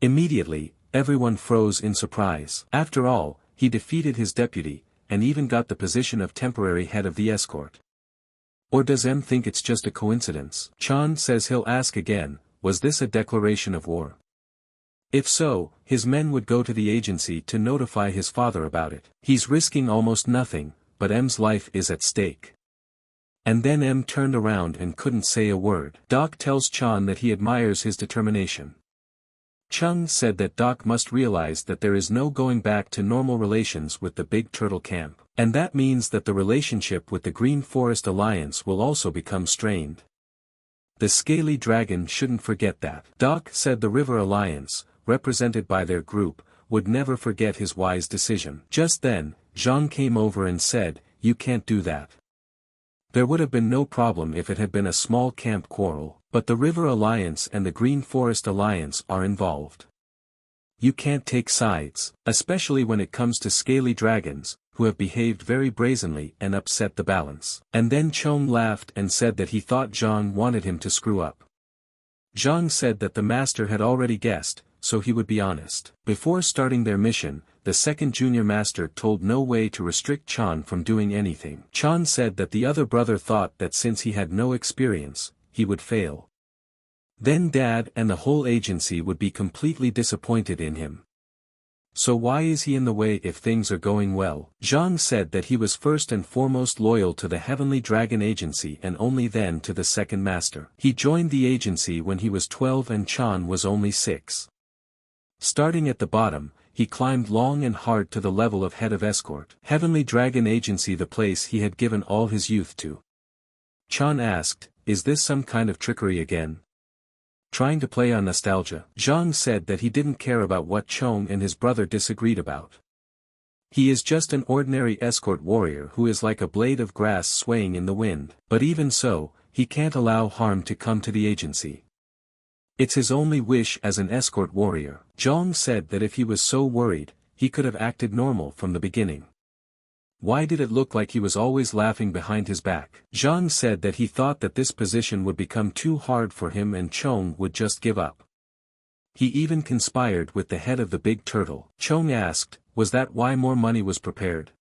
Immediately, everyone froze in surprise. After all, he defeated his deputy, and even got the position of temporary head of the escort. Or does M think it's just a coincidence? Chan says he'll ask again, was this a declaration of war? If so, his men would go to the agency to notify his father about it. He's risking almost nothing, but M's life is at stake. And then M turned around and couldn't say a word. Doc tells Chan that he admires his determination. Chung said that Doc must realize that there is no going back to normal relations with the Big Turtle Camp. And that means that the relationship with the Green Forest Alliance will also become strained. The Scaly Dragon shouldn't forget that. Doc said the River Alliance, represented by their group, would never forget his wise decision. Just then, Zhang came over and said, "You can't do that." There would have been no problem if it had been a small camp quarrel, but the River Alliance and the Green Forest Alliance are involved. You can't take sides, especially when it comes to scaly dragons, who have behaved very brazenly and upset the balance. And then Chong laughed and said that he thought Zhang wanted him to screw up. Zhang said that the master had already guessed, so he would be honest. Before starting their mission, the second junior master told no way to restrict Chan from doing anything. Chan said that the other brother thought that since he had no experience, he would fail. Then Dad and the whole agency would be completely disappointed in him. So why is he in the way if things are going well? Zhang said that he was first and foremost loyal to the Heavenly Dragon Agency and only then to the second master. He joined the agency when he was 12 and Chan was only 6. Starting at the bottom, he climbed long and hard to the level of head of escort. Heavenly Dragon Agency, the place he had given all his youth to. Chan asked, "Is this some kind of trickery again? Trying to play on nostalgia?" Zhang said that he didn't care about what Chong and his brother disagreed about. He is just an ordinary escort warrior who is like a blade of grass swaying in the wind. But even so, he can't allow harm to come to the agency. It's his only wish as an escort warrior. Zhang said that if he was so worried, he could have acted normal from the beginning. Why did it look like he was always laughing behind his back? Zhang said that he thought that this position would become too hard for him and Chong would just give up. He even conspired with the head of the Big Turtle. Chong asked, was that why more money was prepared?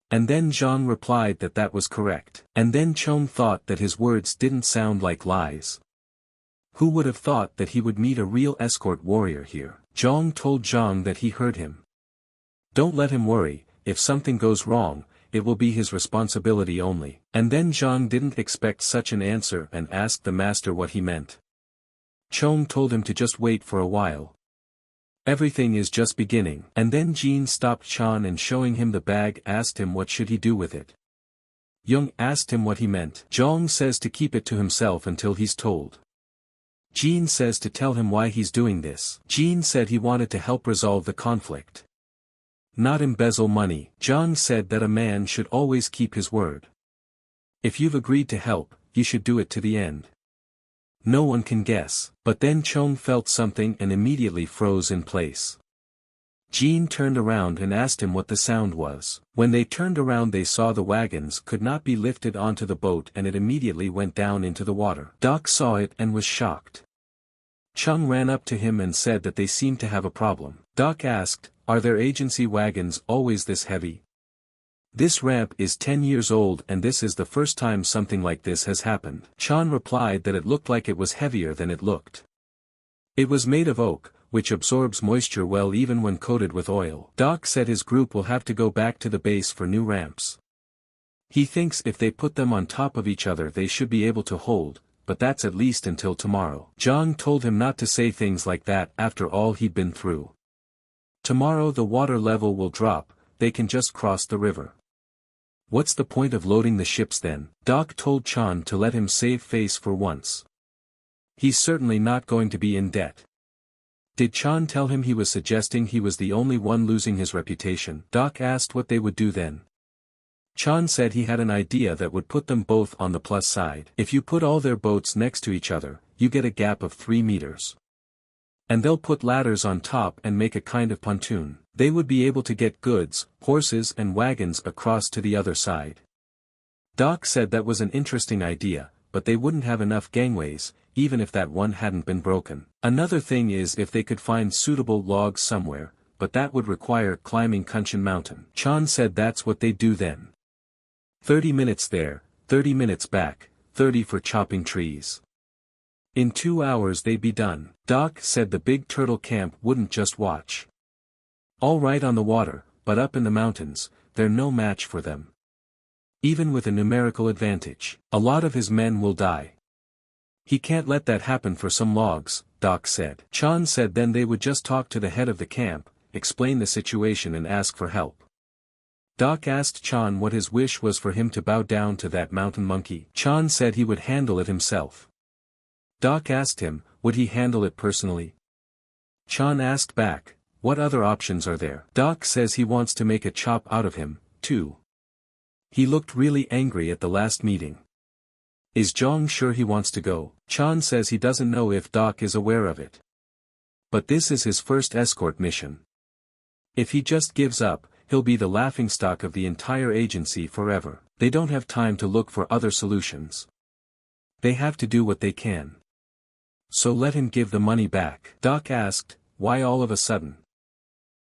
And then Zhang replied that that was correct. And then Chong thought that his words didn't sound like lies. Who would have thought that he would meet a real escort warrior here? Zhang told Zhang that he heard him. Don't let him worry, if something goes wrong, it will be his responsibility only. And then Zhang didn't expect such an answer and asked the master what he meant. Chong told him to just wait for a while. Everything is just beginning. And then Jean stopped Chan and showing him the bag asked him what should he do with it. Young asked him what he meant. Zhang says to keep it to himself until he's told. Jean says to tell him why he's doing this. Jean said he wanted to help resolve the conflict. Not embezzle money. Zhang said that a man should always keep his word. If you've agreed to help, you should do it to the end. No one can guess. But then Chong felt something and immediately froze in place. Jean turned around and asked him what the sound was. When they turned around they saw the wagons could not be lifted onto the boat and it immediately went down into the water. Doc saw it and was shocked. Chung ran up to him and said that they seemed to have a problem. Doc asked, are their agency wagons always this heavy? This ramp is 10 years old and this is the first time something like this has happened. Chan replied that it looked like it was heavier than it looked. It was made of oak, which absorbs moisture well even when coated with oil. Doc said his group will have to go back to the base for new ramps. He thinks if they put them on top of each other they should be able to hold, but that's at least until tomorrow. Zhang told him not to say things like that after all he'd been through. Tomorrow the water level will drop, they can just cross the river. What's the point of loading the ships then? Doc told Chan to let him save face for once. He's certainly not going to be in debt. Did Chan tell him he was suggesting he was the only one losing his reputation? Doc asked what they would do then. Chan said he had an idea that would put them both on the plus side. If you put all their boats next to each other, you get a gap of 3 meters. And they'll put ladders on top and make a kind of pontoon. They would be able to get goods, horses and wagons across to the other side. Doc said that was an interesting idea, but they wouldn't have enough gangways, even if that one hadn't been broken. Another thing is if they could find suitable logs somewhere, but that would require climbing Kunshan Mountain. Chan said that's what they'd do then. 30 minutes there, 30 minutes back, 30 for chopping trees. In 2 hours they'd be done. Doc said the big turtle camp wouldn't just watch. All right on the water, but up in the mountains, they're no match for them. Even with a numerical advantage, a lot of his men will die. He can't let that happen for some logs, Doc said. Chan said then they would just talk to the head of the camp, explain the situation and ask for help. Doc asked Chan what his wish was for him to bow down to that mountain monkey. Chan said he would handle it himself. Doc asked him, would he handle it personally? Chan asked back, what other options are there? Doc says he wants to make a chop out of him, too. He looked really angry at the last meeting. Is Zhang sure he wants to go? Chan says he doesn't know if Doc is aware of it. But this is his first escort mission. If he just gives up, he'll be the laughingstock of the entire agency forever. They don't have time to look for other solutions. They have to do what they can. So let him give the money back. Doc asked, why all of a sudden?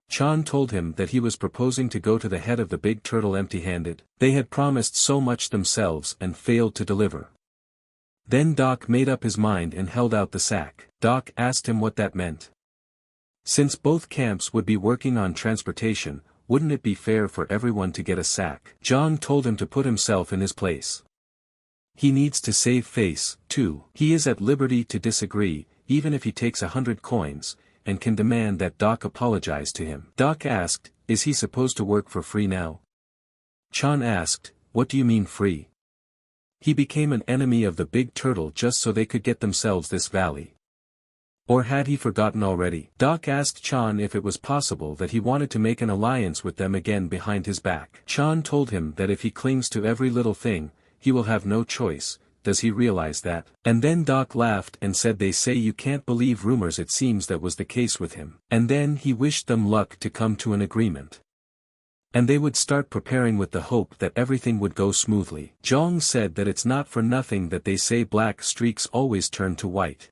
Chan told him that he was proposing to go to the head of the big turtle empty-handed. They had promised so much themselves and failed to deliver. Then Doc made up his mind and held out the sack. Doc asked him what that meant. Since both camps would be working on transportation, wouldn't it be fair for everyone to get a sack? Zhang told him to put himself in his place. He needs to save face, too. He is at liberty to disagree, even if he takes 100 coins, and can demand that Doc apologize to him. Doc asked, is he supposed to work for free now? Chan asked, what do you mean free? He became an enemy of the big turtle just so they could get themselves this valley. Or had he forgotten already? Doc asked Chan if it was possible that he wanted to make an alliance with them again behind his back. Chan told him that if he clings to every little thing, he will have no choice. Does he realize that? And then Doc laughed and said they say you can't believe rumors, it seems that was the case with him. And then he wished them luck to come to an agreement. And they would start preparing with the hope that everything would go smoothly. Zhang said that it's not for nothing that they say black streaks always turn to white.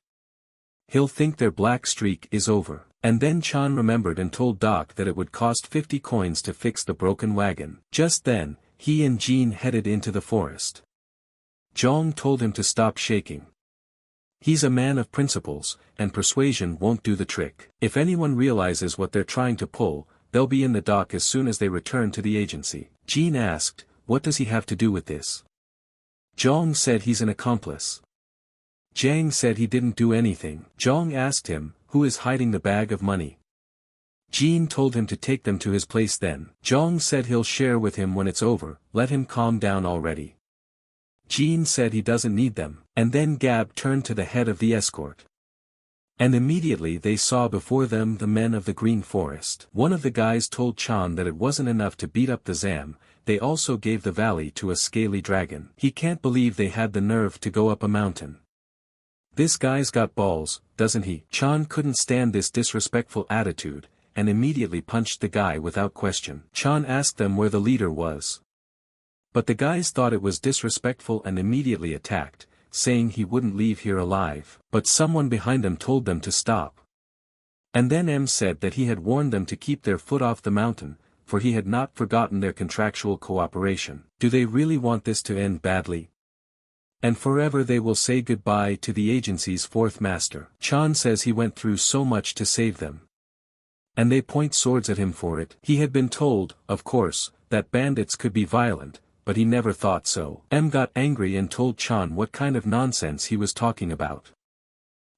He'll think their black streak is over. And then Chan remembered and told Doc that it would cost 50 coins to fix the broken wagon. Just then, he and Jean headed into the forest. Zhang told him to stop shaking. He's a man of principles, and persuasion won't do the trick. If anyone realizes what they're trying to pull, they'll be in the dock as soon as they return to the agency. Jean asked, what does he have to do with this? Zhang said he's an accomplice. Zhang said he didn't do anything. Zhang asked him, who is hiding the bag of money? Jean told him to take them to his place then. Zhang said he'll share with him when it's over, let him calm down already. Jean said he doesn't need them, and then Gab turned to the head of the escort. And immediately they saw before them the men of the Green Forest. One of the guys told Chan that it wasn't enough to beat up the Zam, they also gave the valley to a scaly dragon. He can't believe they had the nerve to go up a mountain. This guy's got balls, doesn't he? Chan couldn't stand this disrespectful attitude, and immediately punched the guy without question. Chan asked them where the leader was. But the guys thought it was disrespectful and immediately attacked, saying he wouldn't leave here alive. But someone behind them told them to stop. And then M said that he had warned them to keep their foot off the mountain, for he had not forgotten their contractual cooperation. Do they really want this to end badly? And forever they will say goodbye to the agency's fourth master. Chan says he went through so much to save them. And they point swords at him for it. He had been told, of course, that bandits could be violent, but he never thought so. M got angry and told Chan what kind of nonsense he was talking about.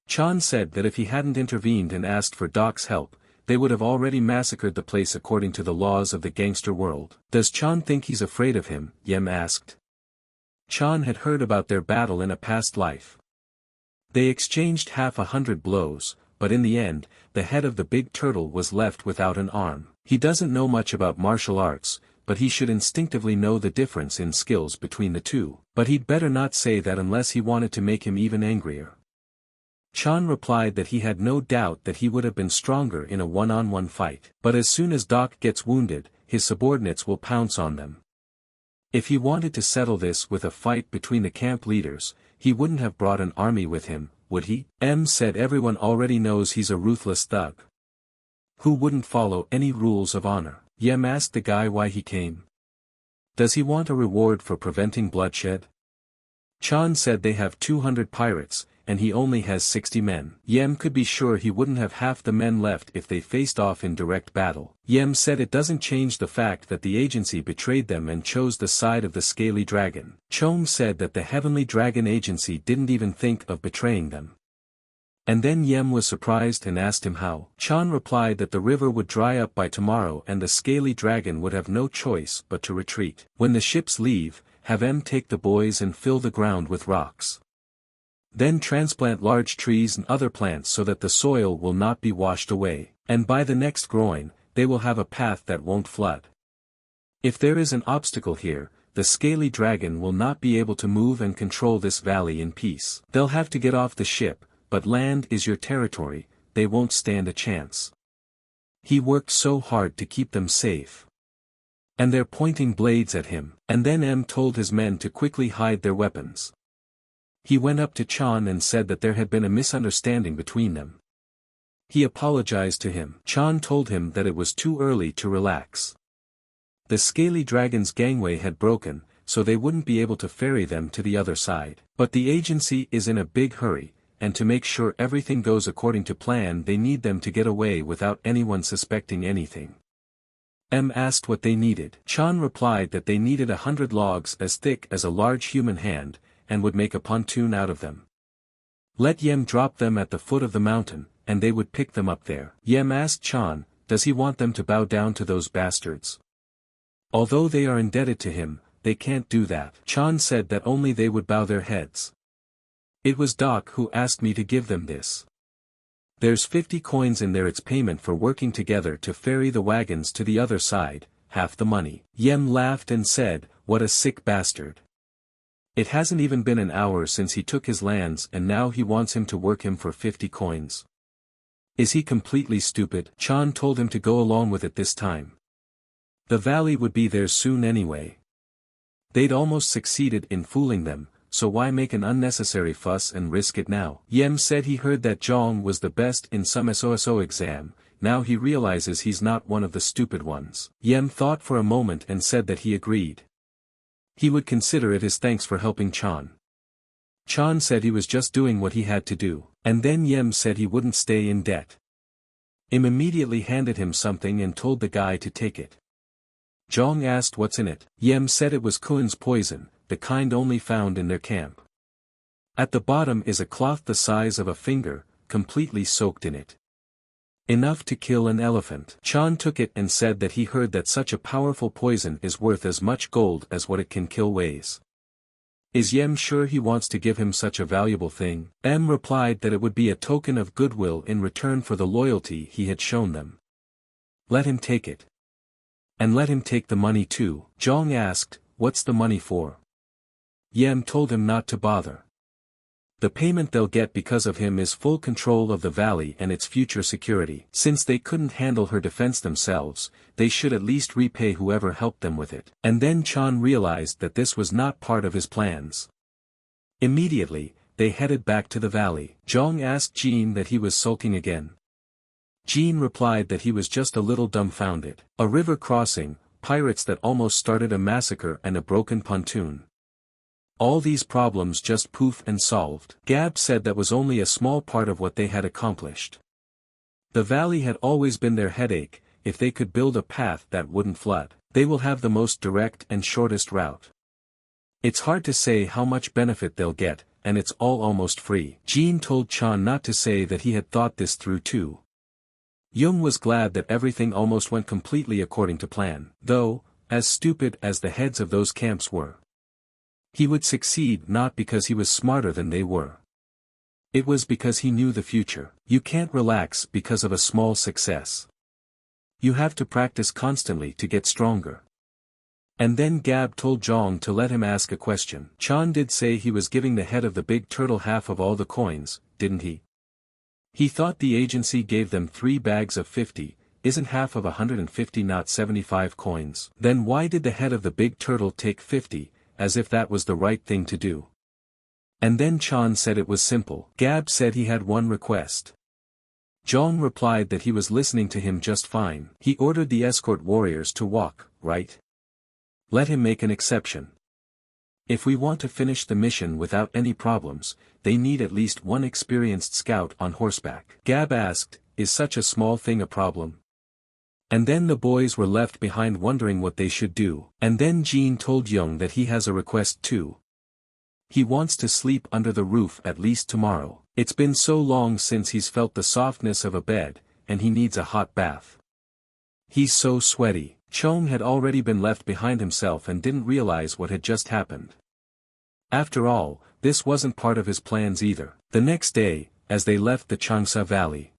Chan said that if he hadn't intervened and asked for Doc's help, they would have already massacred the place according to the laws of the gangster world. Does Chan think he's afraid of him? Yem asked. Chan had heard about their battle in a past life. They exchanged 100 blows, but in the end, the head of the big turtle was left without an arm. He doesn't know much about martial arts, but he should instinctively know the difference in skills between the two. But he'd better not say that unless he wanted to make him even angrier. Chan replied that he had no doubt that he would have been stronger in a one-on-one fight. But as soon as Doc gets wounded, his subordinates will pounce on them. If he wanted to settle this with a fight between the camp leaders, he wouldn't have brought an army with him, would he? M said everyone already knows he's a ruthless thug who wouldn't follow any rules of honor. Yem asked the guy why he came. Does he want a reward for preventing bloodshed? Chan said they have 200 pirates, and he only has 60 men. Yem could be sure he wouldn't have half the men left if they faced off in direct battle. Yem said it doesn't change the fact that the agency betrayed them and chose the side of the scaly dragon. Chom said that the heavenly dragon agency didn't even think of betraying them. And then Yem was surprised and asked him how. Chan replied that the river would dry up by tomorrow and the scaly dragon would have no choice but to retreat. When the ships leave, have M take the boys and fill the ground with rocks. Then transplant large trees and other plants so that the soil will not be washed away, and by the next groin, they will have a path that won't flood. If there is an obstacle here, the scaly dragon will not be able to move and control this valley in peace. They'll have to get off the ship, but land is your territory, they won't stand a chance. He worked so hard to keep them safe. And they're pointing blades at him. And then M told his men to quickly hide their weapons. He went up to Chan and said that there had been a misunderstanding between them. He apologized to him. Chan told him that it was too early to relax. The scaly dragon's gangway had broken, so they wouldn't be able to ferry them to the other side. But the agency is in a big hurry, and to make sure everything goes according to plan they need them to get away without anyone suspecting anything. M asked what they needed. Chan replied that they needed 100 logs as thick as a large human hand, and would make a pontoon out of them. Let Yem drop them at the foot of the mountain, and they would pick them up there. Yem asked Chan, does he want them to bow down to those bastards? Although they are indebted to him, they can't do that. Chan said that only they would bow their heads. It was Doc who asked me to give them this. There's 50 coins in there, it's payment for working together to ferry the wagons to the other side, half the money. Yem laughed and said, what a sick bastard. It hasn't even been an hour since he took his lands and now he wants him to work him for 50 coins. Is he completely stupid? Chan told him to go along with it this time. The valley would be theirs soon anyway. They'd almost succeeded in fooling them, so why make an unnecessary fuss and risk it now? Yem said he heard that Zhong was the best in some SOSO exam, now he realizes he's not one of the stupid ones. Yem thought for a moment and said that he agreed. He would consider it his thanks for helping Chan. Chan said he was just doing what he had to do, and then Yem said he wouldn't stay in debt. Im immediately handed him something and told the guy to take it. Zhong asked what's in it. Yem said it was Kuen's poison, the kind only found in their camp. At the bottom is a cloth the size of a finger, completely soaked in it. Enough to kill an elephant. Chan took it and said that he heard that such a powerful poison is worth as much gold as what it can kill weighs. Is Yem sure he wants to give him such a valuable thing? M replied that it would be a token of goodwill in return for the loyalty he had shown them. Let him take it. And let him take the money too. Zhong asked, what's the money for? Yem told him not to bother. The payment they'll get because of him is full control of the valley and its future security. Since they couldn't handle her defense themselves, they should at least repay whoever helped them with it. And then Chan realized that this was not part of his plans. Immediately, they headed back to the valley. Zhong asked Jean that he was sulking again. Jean replied that he was just a little dumbfounded. A river crossing, pirates that almost started a massacre and a broken pontoon. All these problems just poof and solved. Gab said that was only a small part of what they had accomplished. The valley had always been their headache, if they could build a path that wouldn't flood, they will have the most direct and shortest route. It's hard to say how much benefit they'll get, and it's all almost free. Jean told Chan not to say that he had thought this through too. Jung was glad that everything almost went completely according to plan, though, as stupid as the heads of those camps were. He would succeed not because he was smarter than they were. It was because he knew the future. You can't relax because of a small success. You have to practice constantly to get stronger. And then Gab told Zhong to let him ask a question. Chan did say he was giving the head of the big turtle half of all the coins, didn't he? He thought the agency gave them 3 bags of 50, isn't half of 150 not 75 coins? Then why did the head of the big turtle take 50? As if that was the right thing to do. And then Chan said it was simple. Gab said he had one request. Zhong replied that he was listening to him just fine. He ordered the escort warriors to walk, right? Let him make an exception. If we want to finish the mission without any problems, they need at least one experienced scout on horseback. Gab asked, is such a small thing a problem? And then the boys were left behind wondering what they should do. And then Jean told Young that he has a request too. He wants to sleep under the roof at least tomorrow. It's been so long since he's felt the softness of a bed, and he needs a hot bath. He's so sweaty. Chong had already been left behind himself and didn't realize what had just happened. After all, this wasn't part of his plans either. The next day, as they left the Changsha Valley,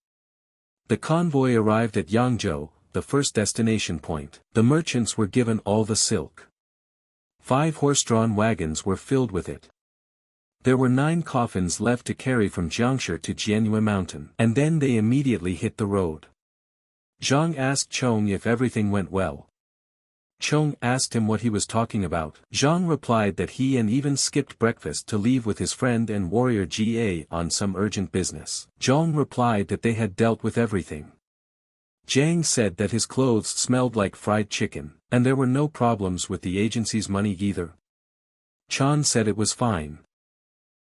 the convoy arrived at Yangzhou, the first destination point. The merchants were given all the silk. 5 horse-drawn wagons were filled with it. There were 9 coffins left to carry from Jiangshi to Jianyue Mountain. And then they immediately hit the road. Zhang asked Chong if everything went well. Chong asked him what he was talking about. Zhang replied that he and even skipped breakfast to leave with his friend and warrior Ga on some urgent business. Zhang replied that they had dealt with everything. Zhang said that his clothes smelled like fried chicken, and there were no problems with the agency's money either. Chan said it was fine.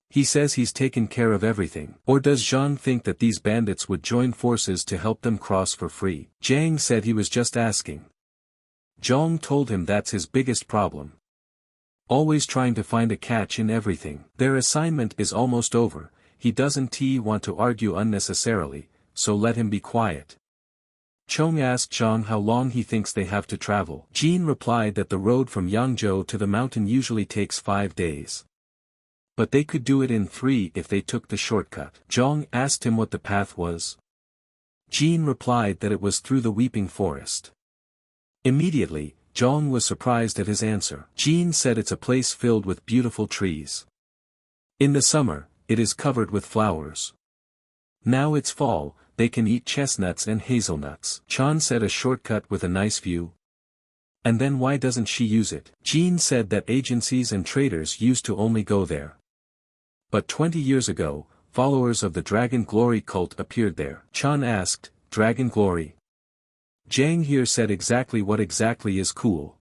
He says he's taken care of everything. Or does Zhang think that these bandits would join forces to help them cross for free? Zhang said he was just asking. Zhang told him that's his biggest problem. Always trying to find a catch in everything. Their assignment is almost over, he doesn't want to argue unnecessarily, so let him be quiet. Chong asked Zhang how long he thinks they have to travel. Jean replied that the road from Yangzhou to the mountain usually takes 5 days. But they could do it in 3 if they took the shortcut. Zhang asked him what the path was. Jean replied that it was through the weeping forest. Immediately, Zhang was surprised at his answer. Jean said it's a place filled with beautiful trees. In the summer, it is covered with flowers. Now it's fall, they can eat chestnuts and hazelnuts. Chan said a shortcut with a nice view. And then why doesn't she use it? Jean said that agencies and traders used to only go there. But 20 years ago, followers of the Dragon Glory cult appeared there. Chan asked, Dragon Glory? Zhang here said exactly what exactly is cool.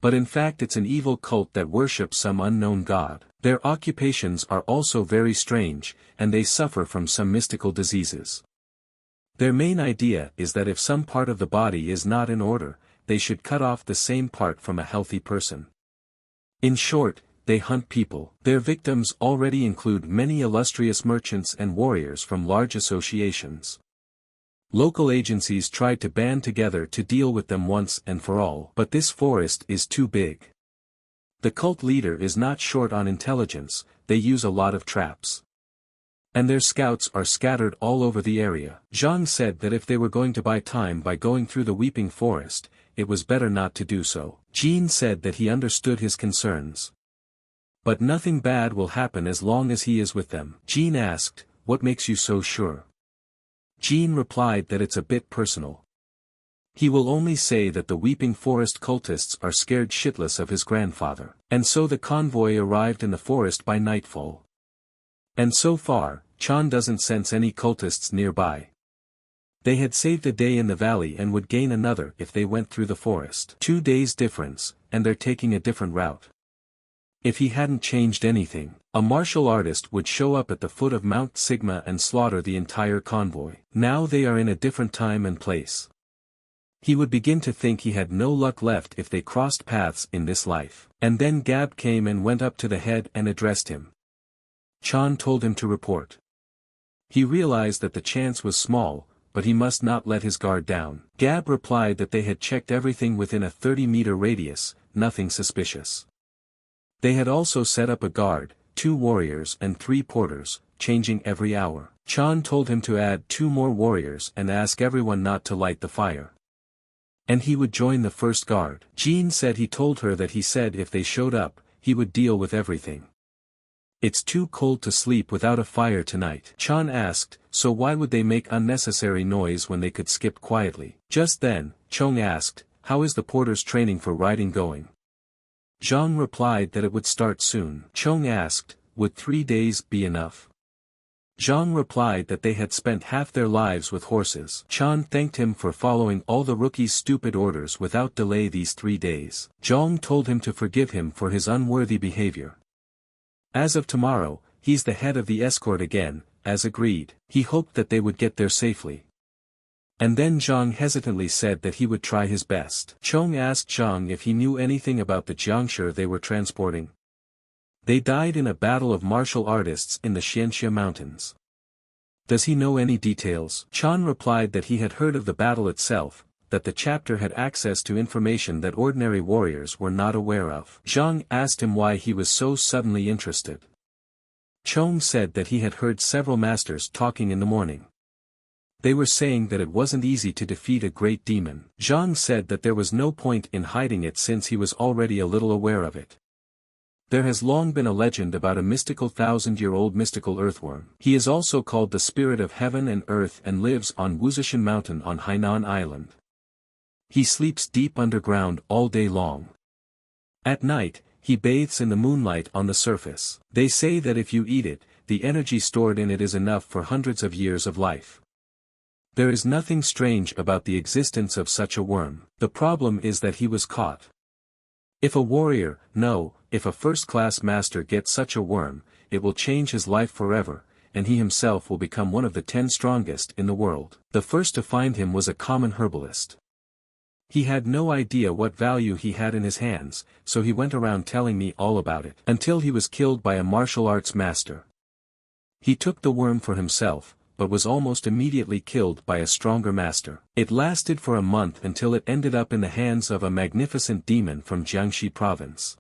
But in fact it's an evil cult that worships some unknown god. Their occupations are also very strange, and they suffer from some mystical diseases. Their main idea is that if some part of the body is not in order, they should cut off the same part from a healthy person. In short, they hunt people. Their victims already include many illustrious merchants and warriors from large associations. Local agencies tried to band together to deal with them once and for all, but this forest is too big. The cult leader is not short on intelligence, they use a lot of traps. And their scouts are scattered all over the area. Zhang said that if they were going to buy time by going through the weeping forest, it was better not to do so. Jean said that he understood his concerns. But nothing bad will happen as long as he is with them. Jean asked, what makes you so sure? Jean replied that it's a bit personal. He will only say that the weeping forest cultists are scared shitless of his grandfather. And so the convoy arrived in the forest by nightfall. And so far, Chan doesn't sense any cultists nearby. They had saved a day in the valley and would gain another if they went through the forest. 2 days difference, and they're taking a different route. If he hadn't changed anything, a martial artist would show up at the foot of Mount Sigma and slaughter the entire convoy. Now they are in a different time and place. He would begin to think he had no luck left if they crossed paths in this life. And then Gab came and went up to the head and addressed him. Chan told him to report. He realized that the chance was small, but he must not let his guard down. Gab replied that they had checked everything within a 30-meter radius, nothing suspicious. They had also set up a guard, 2 warriors and 3 porters, changing every hour. Chan told him to add 2 more warriors and ask everyone not to light the fire. And he would join the first guard. Jean said he told her that he said if they showed up, he would deal with everything. It's too cold to sleep without a fire tonight. Chan asked, so why would they make unnecessary noise when they could skip quietly? Just then, Chong asked, how is the porter's training for riding going? Zhang replied that it would start soon. Chong asked, would 3 days be enough? Zhang replied that they had spent half their lives with horses. Chan thanked him for following all the rookie's stupid orders without delay these 3 days. Zhang told him to forgive him for his unworthy behavior. As of tomorrow, he's the head of the escort again, as agreed. He hoped that they would get there safely. And then Zhang hesitantly said that he would try his best. Chong asked Zhang if he knew anything about the jiangshi they were transporting. They died in a battle of martial artists in the Xianxia mountains. Does he know any details? Chan replied that he had heard of the battle itself, that the chapter had access to information that ordinary warriors were not aware of. Zhang asked him why he was so suddenly interested. Chong said that he had heard several masters talking in the morning. They were saying that it wasn't easy to defeat a great demon. Zhang said that there was no point in hiding it since he was already a little aware of it. There has long been a legend about a mystical 1,000-year-old mystical earthworm. He is also called the spirit of heaven and earth and lives on Wuzishan Mountain on Hainan Island. He sleeps deep underground all day long. At night, he bathes in the moonlight on the surface. They say that if you eat it, the energy stored in it is enough for hundreds of years of life. There is nothing strange about the existence of such a worm. The problem is that he was caught. If a first-class master gets such a worm, it will change his life forever, and he himself will become one of the 10 strongest in the world. The first to find him was a common herbalist. He had no idea what value he had in his hands, so he went around telling me all about it, until he was killed by a martial arts master. He took the worm for himself, but was almost immediately killed by a stronger master. It lasted for a month until it ended up in the hands of a magnificent demon from Jiangxi province.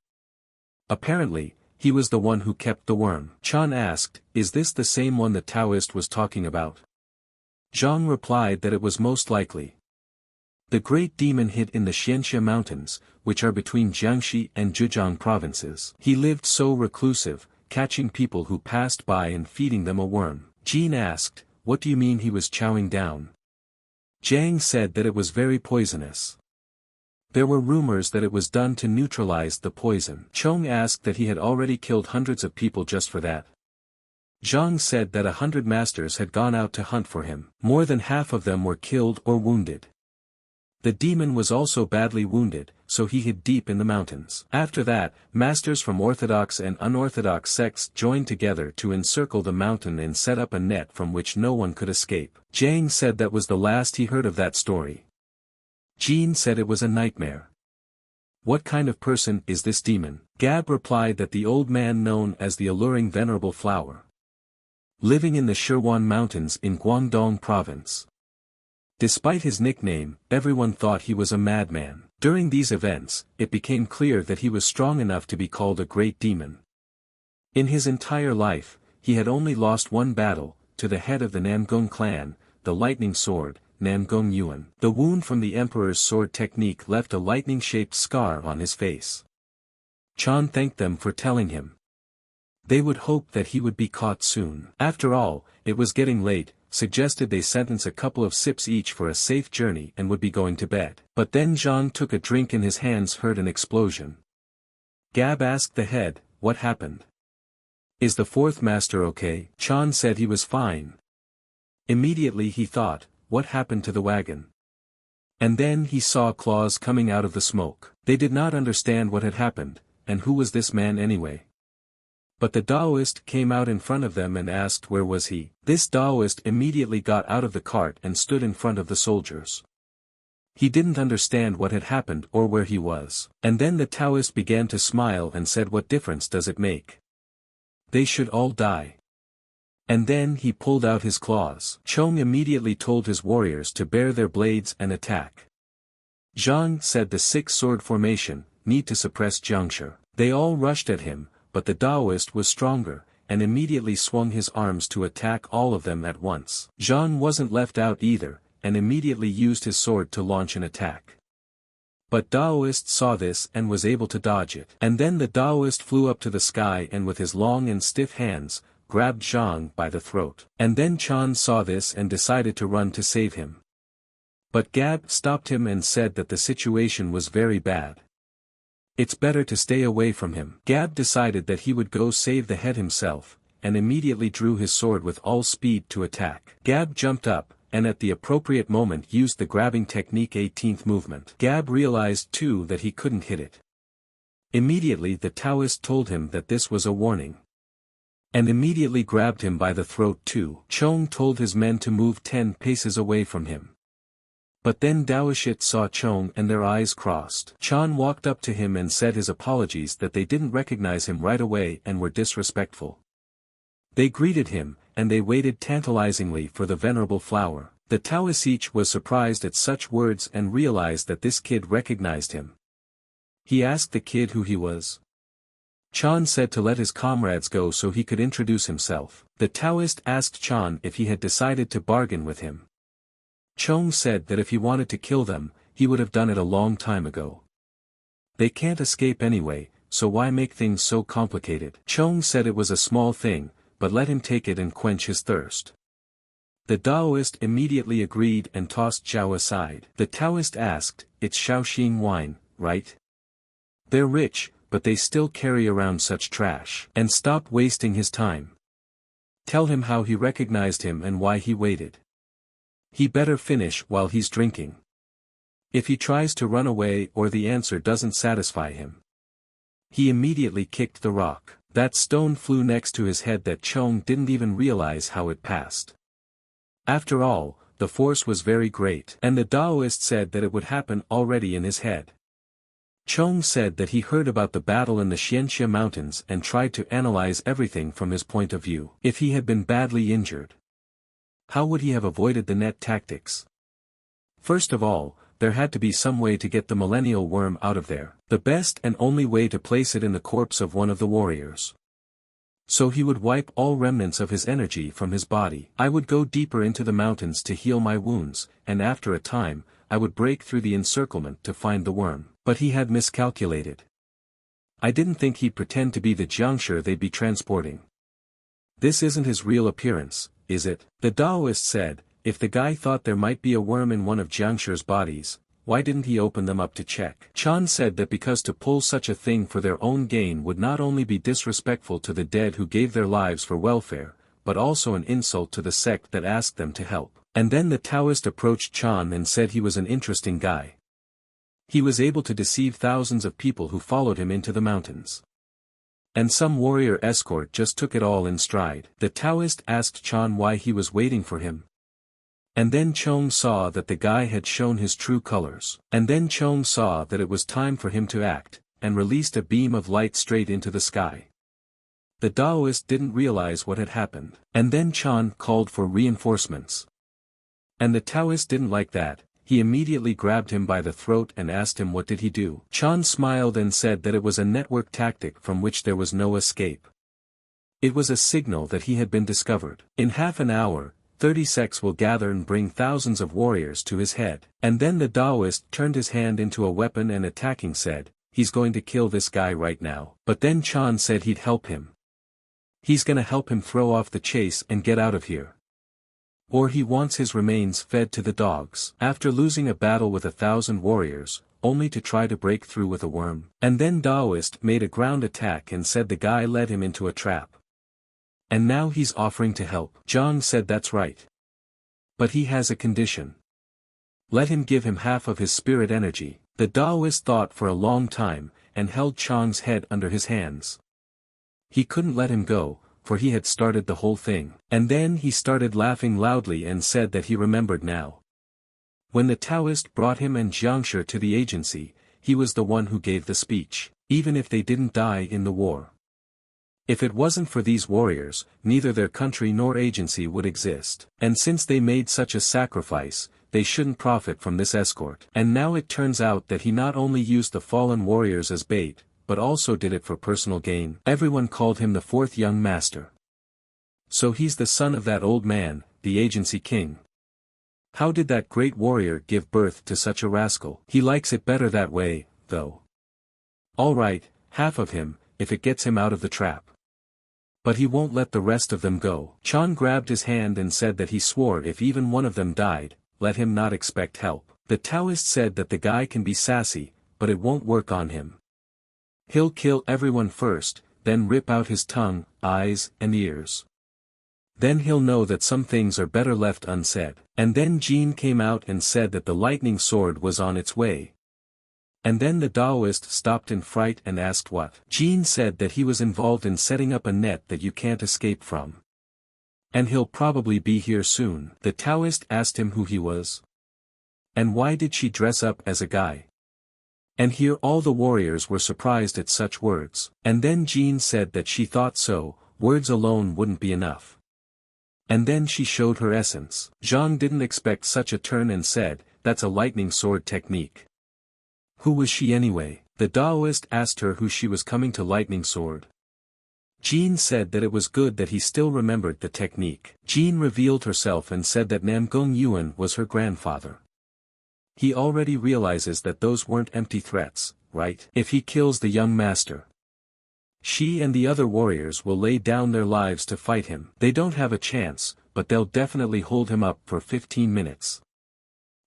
Apparently, he was the one who kept the worm. Chan asked, "Is this the same one the Taoist was talking about?" Zhang replied that it was most likely. The great demon hid in the Xianxia mountains, which are between Jiangxi and Zhejiang provinces. He lived so reclusive, catching people who passed by and feeding them a worm. Jean asked, "What do you mean he was chowing down?" Zhang said that it was very poisonous. There were rumors that it was done to neutralize the poison. Chong asked that he had already killed hundreds of people just for that. Zhang said that 100 masters had gone out to hunt for him. More than half of them were killed or wounded. The demon was also badly wounded, so he hid deep in the mountains. After that, masters from orthodox and unorthodox sects joined together to encircle the mountain and set up a net from which no one could escape. Zhang said that was the last he heard of that story. Jean said it was a nightmare. What kind of person is this demon? Gab replied that the old man known as the alluring venerable flower. Living in the Shirwan mountains in Guangdong province. Despite his nickname, everyone thought he was a madman. During these events, it became clear that he was strong enough to be called a great demon. In his entire life, he had only lost one battle, to the head of the Namgong clan, the lightning sword, Namgong Yuan. The wound from the emperor's sword technique left a lightning-shaped scar on his face. Chan thanked them for telling him. They would hope that he would be caught soon. After all, it was getting late, suggested they sentence a couple of sips each for a safe journey and would be going to bed. But then Zhang took a drink and his hands heard an explosion. Gab asked the head, "What happened? Is the fourth master okay?" Chan said he was fine. Immediately he thought, what happened to the wagon? And then he saw claws coming out of the smoke. They did not understand what had happened, and who was this man anyway? But the Taoist came out in front of them and asked where was he. This Taoist immediately got out of the cart and stood in front of the soldiers. He didn't understand what had happened or where he was. And then the Taoist began to smile and said, "What difference does it make? They should all die." And then he pulled out his claws. Chong immediately told his warriors to bare their blades and attack. Zhang said the 6-sword formation, need to suppress Jiangshi. They all rushed at him, but the Taoist was stronger, and immediately swung his arms to attack all of them at once. Zhang wasn't left out either, and immediately used his sword to launch an attack. But Taoist saw this and was able to dodge it. And then the Taoist flew up to the sky and with his long and stiff hands, grabbed Zhang by the throat. And then Chan saw this and decided to run to save him. But Gab stopped him and said that the situation was very bad. It's better to stay away from him. Gab decided that he would go save the head himself, and immediately drew his sword with all speed to attack. Gab jumped up, and at the appropriate moment used the grabbing technique 18th movement. Gab realized too that he couldn't hit it. Immediately the Taoist told him that this was a warning. And immediately grabbed him by the throat too. Chong told his men to move 10 paces away from him. But then Daoshit saw Chong and their eyes crossed. Chan walked up to him and said his apologies that they didn't recognize him right away and were disrespectful. They greeted him, and they waited tantalizingly for the venerable flower. The Taoist each was surprised at such words and realized that this kid recognized him. He asked the kid who he was. Chan said to let his comrades go so he could introduce himself. The Taoist asked Chan if he had decided to bargain with him. Chong said that if he wanted to kill them, he would have done it a long time ago. They can't escape anyway, so why make things so complicated? Chong said it was a small thing, but let him take it and quench his thirst. The Taoist immediately agreed and tossed Zhao aside. The Taoist asked, "It's Shaoxing wine, right? They're rich, but they still carry around such trash." And stopped wasting his time. Tell him how he recognized him and why he waited. He better finish while he's drinking. If he tries to run away or the answer doesn't satisfy him. He immediately kicked the rock. That stone flew next to his head that Chong didn't even realize how it passed. After all, the force was very great. And the Taoist said that it would happen already in his head. Chong said that he heard about the battle in the Xianxia Mountains and tried to analyze everything from his point of view. If he had been badly injured, how would he have avoided the net tactics? First of all, there had to be some way to get the millennial worm out of there. The best and only way to place it in the corpse of one of the warriors. So he would wipe all remnants of his energy from his body. I would go deeper into the mountains to heal my wounds, and after a time, I would break through the encirclement to find the worm. But he had miscalculated. I didn't think he'd pretend to be the Jiangshi they'd be transporting. This isn't his real appearance, is it? The Taoist said, if the guy thought there might be a worm in one of Jiangshi's bodies, why didn't he open them up to check? Chan said that because to pull such a thing for their own gain would not only be disrespectful to the dead who gave their lives for welfare, but also an insult to the sect that asked them to help. And then the Taoist approached Chan and said he was an interesting guy. He was able to deceive thousands of people who followed him into the mountains. And some warrior escort just took it all in stride. The Taoist asked Chan why he was waiting for him. And then Chong saw that the guy had shown his true colors. And then Chong saw that it was time for him to act, and released a beam of light straight into the sky. The Taoist didn't realize what had happened. And then Chan called for reinforcements. And the Taoist didn't like that. He immediately grabbed him by the throat and asked him what did he do. Chan smiled and said that it was a network tactic from which there was no escape. It was a signal that he had been discovered. In half an hour, 30 sects will gather and bring thousands of warriors to his head. And then the Taoist turned his hand into a weapon and attacking said, he's going to kill this guy right now. But then Chan said he'd help him. He's gonna help him throw off the chase and get out of here. Or he wants his remains fed to the dogs. After losing a battle with 1,000 warriors, only to try to break through with a worm. And then Taoist made a ground attack and said the guy led him into a trap. And now he's offering to help. Zhang said that's right. But he has a condition. Let him give him half of his spirit energy. The Taoist thought for a long time, and held Chang's head under his hands. He couldn't let him go, for he had started the whole thing. And then he started laughing loudly and said that he remembered now. When the Taoist brought him and Jiangshi to the agency, he was the one who gave the speech, even if they didn't die in the war. If it wasn't for these warriors, neither their country nor agency would exist. And since they made such a sacrifice, they shouldn't profit from this escort. And now it turns out that he not only used the fallen warriors as bait, but also did it for personal gain. Everyone called him the fourth young master. So he's the son of that old man, the agency king. How did that great warrior give birth to such a rascal? He likes it better that way, though. All right, half of him, if it gets him out of the trap. But he won't let the rest of them go. Chan grabbed his hand and said that he swore if even one of them died, let him not expect help. The Taoist said that the guy can be sassy, but it won't work on him. He'll kill everyone first, then rip out his tongue, eyes, and ears. Then he'll know that some things are better left unsaid. And then Jin came out and said that the lightning sword was on its way. And then the Taoist stopped in fright and asked what. Jin said that he was involved in setting up a net that you can't escape from. And he'll probably be here soon. The Taoist asked him who he was. And why did she dress up as a guy? And here all the warriors were surprised at such words. And then Jin said that she thought so, words alone wouldn't be enough. And then she showed her essence. Zhang didn't expect such a turn and said, that's a lightning sword technique. Who was she anyway? The Taoist asked her who she was coming to lightning sword. Jin said that it was good that he still remembered the technique. Jin revealed herself and said that Namgong Yuan was her grandfather. He already realizes that those weren't empty threats, right? If he kills the young master, she and the other warriors will lay down their lives to fight him. They don't have a chance, but they'll definitely hold him up for 15 minutes.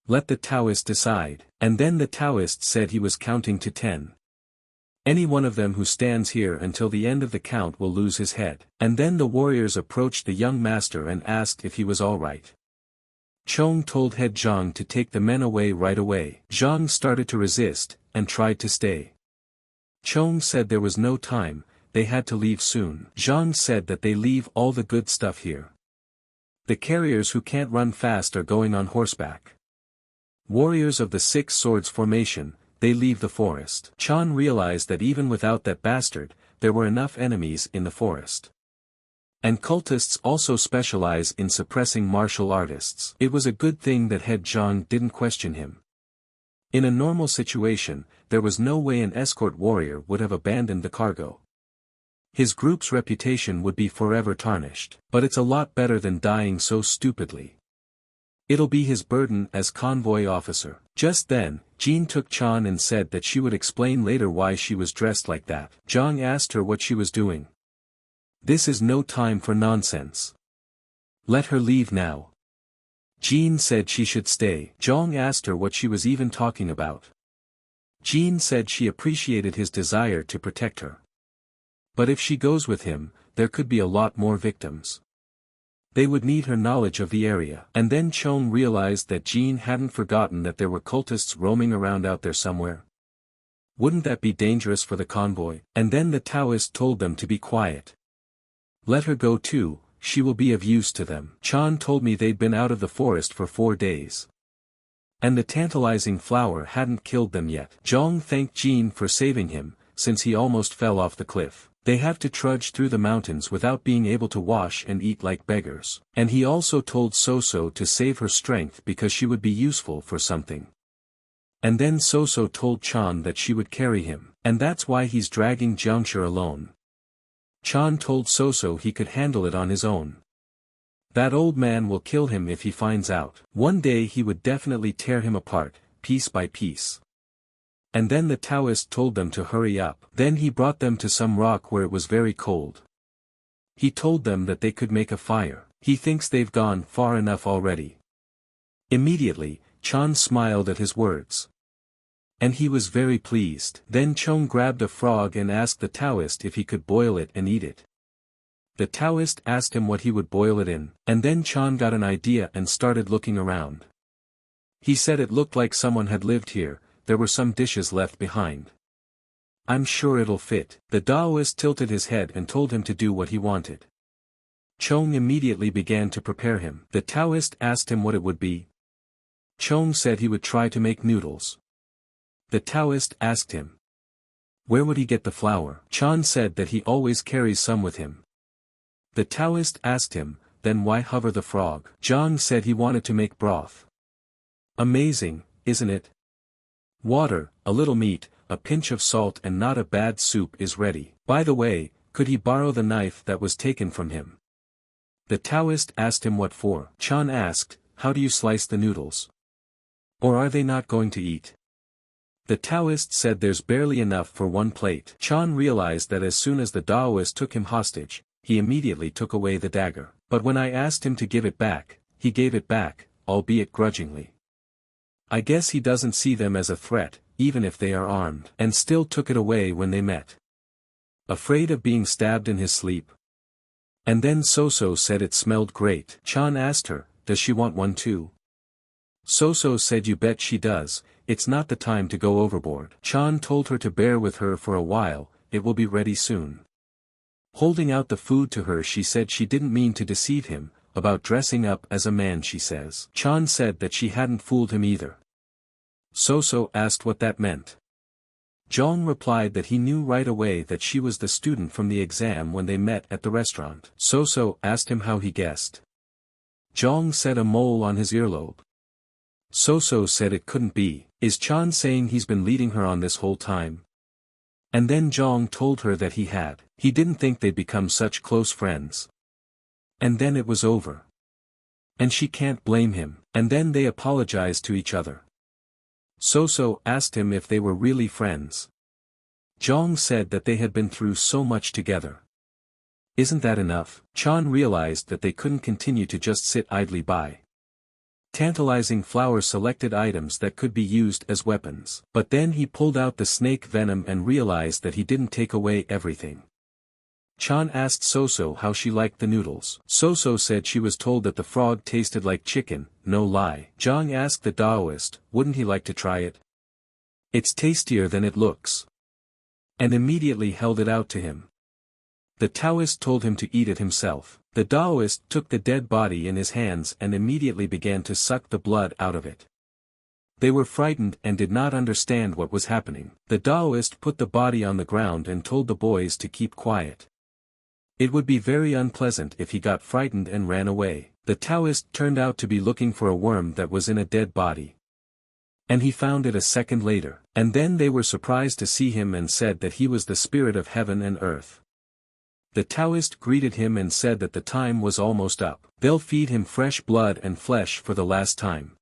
Let the Taoist decide. And then the Taoist said he was counting to 10. Any one of them who stands here until the end of the count will lose his head. And then the warriors approached the young master and asked if he was alright. Chong told head Zhang to take the men away right away. Zhang started to resist, and tried to stay. Chong said there was no time, they had to leave soon. Zhang said that they leave all the good stuff here. The carriers who can't run fast are going on horseback. Warriors of the Six Swords formation, they leave the forest. Chan realized that even without that bastard, there were enough enemies in the forest. And cultists also specialize in suppressing martial artists. It was a good thing that head Zhang didn't question him. In a normal situation, there was no way an escort warrior would have abandoned the cargo. His group's reputation would be forever tarnished. But it's a lot better than dying so stupidly. It'll be his burden as convoy officer. Just then, Jean took Chan and said that she would explain later why she was dressed like that. Zhang asked her what she was doing. This is no time for nonsense. Let her leave now. Jean said she should stay. Zhang asked her what she was even talking about. Jean said she appreciated his desire to protect her. But if she goes with him, there could be a lot more victims. They would need her knowledge of the area. And then Chong realized that Jean hadn't forgotten that there were cultists roaming around out there somewhere. Wouldn't that be dangerous for the convoy? And then the Taoist told them to be quiet. Let her go too, she will be of use to them. Chan told me they'd been out of the forest for 4 days. And the tantalizing flower hadn't killed them yet. Zhang thanked Jean for saving him, since he almost fell off the cliff. They have to trudge through the mountains without being able to wash and eat like beggars. And he also told Soo So to save her strength because she would be useful for something. And then Soo So told Chan that she would carry him, and that's why he's dragging Jiangshi alone. Chan told Soo So he could handle it on his own. That old man will kill him if he finds out. One day he would definitely tear him apart, piece by piece. And then the Taoist told them to hurry up. Then he brought them to some rock where it was very cold. He told them that they could make a fire. He thinks they've gone far enough already. Immediately, Chan smiled at his words. And he was very pleased. Then Chong grabbed a frog and asked the Taoist if he could boil it and eat it. The Taoist asked him what he would boil it in, and then Chan got an idea and started looking around. He said it looked like someone had lived here, there were some dishes left behind. I'm sure it'll fit. The Taoist tilted his head and told him to do what he wanted. Chong immediately began to prepare him. The Taoist asked him what it would be. Chong said he would try to make noodles. The Taoist asked him, where would he get the flour? Chan said that he always carries some with him. The Taoist asked him, then why hover the frog? Zhang said he wanted to make broth. Amazing, isn't it? Water, a little meat, a pinch of salt and not a bad soup is ready. By the way, could he borrow the knife that was taken from him? The Taoist asked him what for. Chan asked, how do you slice the noodles? Or are they not going to eat? The Taoist said there's barely enough for one plate. Chan realized that as soon as the Taoist took him hostage, he immediately took away the dagger. But when I asked him to give it back, he gave it back, albeit grudgingly. I guess he doesn't see them as a threat, even if they are armed, and still took it away when they met. afraid of being stabbed in his sleep. And then So So said it smelled great. Chan asked her, does she want one too? So So said you bet she does, it's not the time to go overboard. Chan told her to bear with her for a while, it will be ready soon. Holding out the food to her she said she didn't mean to deceive him, about dressing up as a man she says. Chan said that she hadn't fooled him either. So So asked what that meant. Jong replied that he knew right away that she was the student from the exam when they met at the restaurant. So So asked him how he guessed. Jong said a mole on his earlobe. So So said it couldn't be, is Chan saying he's been leading her on this whole time? And then Jong told her that he had. He didn't think they'd become such close friends. And then it was over. And she can't blame him, and then they apologized to each other. So So asked him if they were really friends. Jong said that they had been through so much together. Isn't that enough? Chan realized that they couldn't continue to just sit idly by. Tantalizing flower selected items that could be used as weapons. But then he pulled out the snake venom and realized that he didn't take away everything. Chan asked So So how she liked the noodles. So So said she was told that the frog tasted like chicken, no lie. Jong asked the Taoist, wouldn't he like to try it? It's tastier than it looks. And immediately held it out to him. The Taoist told him to eat it himself. The Taoist took the dead body in his hands and immediately began to suck the blood out of it. They were frightened and did not understand what was happening. The Taoist put the body on the ground and told the boys to keep quiet. It would be very unpleasant if he got frightened and ran away. The Taoist turned out to be looking for a worm that was in a dead body. And he found it a second later. And then they were surprised to see him and said that he was the spirit of heaven and earth. The Taoist greeted him and said that the time was almost up. They'll feed him fresh blood and flesh for the last time.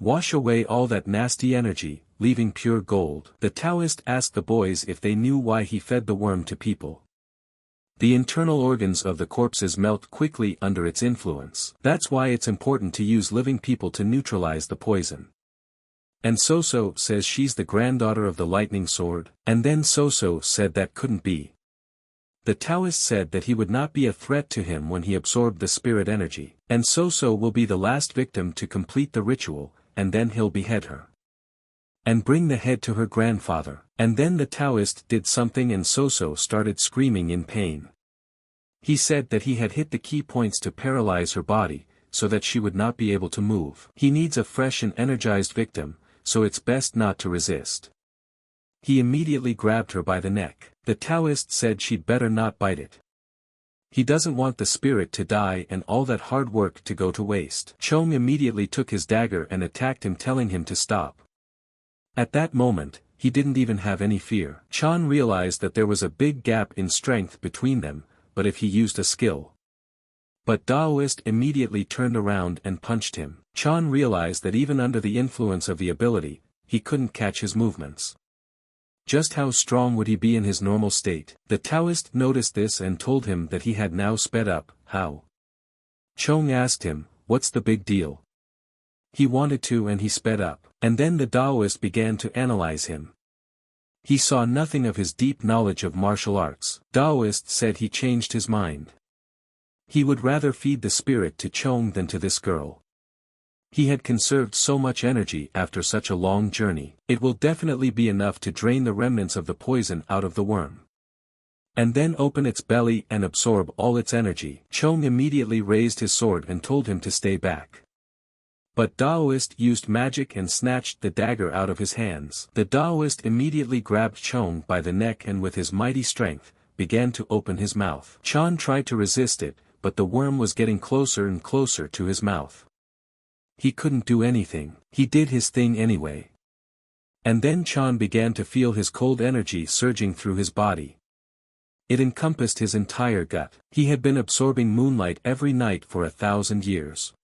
Wash away all that nasty energy, leaving pure gold. The Taoist asked the boys if they knew why he fed the worm to people. The internal organs of the corpses melt quickly under its influence. That's why it's important to use living people to neutralize the poison. And So So says she's the granddaughter of the lightning sword. And then So So said that couldn't be. The Taoist said that he would not be a threat to him when he absorbed the spirit energy. And So So will be the last victim to complete the ritual, and then he'll behead her. And bring the head to her grandfather. And then the Taoist did something and So So started screaming in pain. He said that he had hit the key points to paralyze her body, so that she would not be able to move. He needs a fresh and energized victim, so it's best not to resist. He immediately grabbed her by the neck. The Taoist said she'd better not bite it. He doesn't want the spirit to die and all that hard work to go to waste. Chong immediately took his dagger and attacked him, telling him to stop. At that moment, he didn't even have any fear. Chan realized that there was a big gap in strength between them, but if he used a skill. But Taoist immediately turned around and punched him. Chan realized that even under the influence of the ability, he couldn't catch his movements. Just how strong would he be in his normal state? The Taoist noticed this and told him that he had now sped up. How? Chong asked him, what's the big deal? He wanted to and he sped up. And then the Taoist began to analyze him. He saw nothing of his deep knowledge of martial arts. Taoist said he changed his mind. He would rather feed the spirit to Chong than to this girl. He had conserved so much energy after such a long journey. It will definitely be enough to drain the remnants of the poison out of the worm. And then open its belly and absorb all its energy. Chong immediately raised his sword and told him to stay back. But Taoist used magic and snatched the dagger out of his hands. The Taoist immediately grabbed Chong by the neck and with his mighty strength, began to open his mouth. Chan tried to resist it, but the worm was getting closer and closer to his mouth. He couldn't do anything. He did his thing anyway. And then Chan began to feel his cold energy surging through his body. It encompassed his entire gut. He had been absorbing moonlight every night for 1,000 years.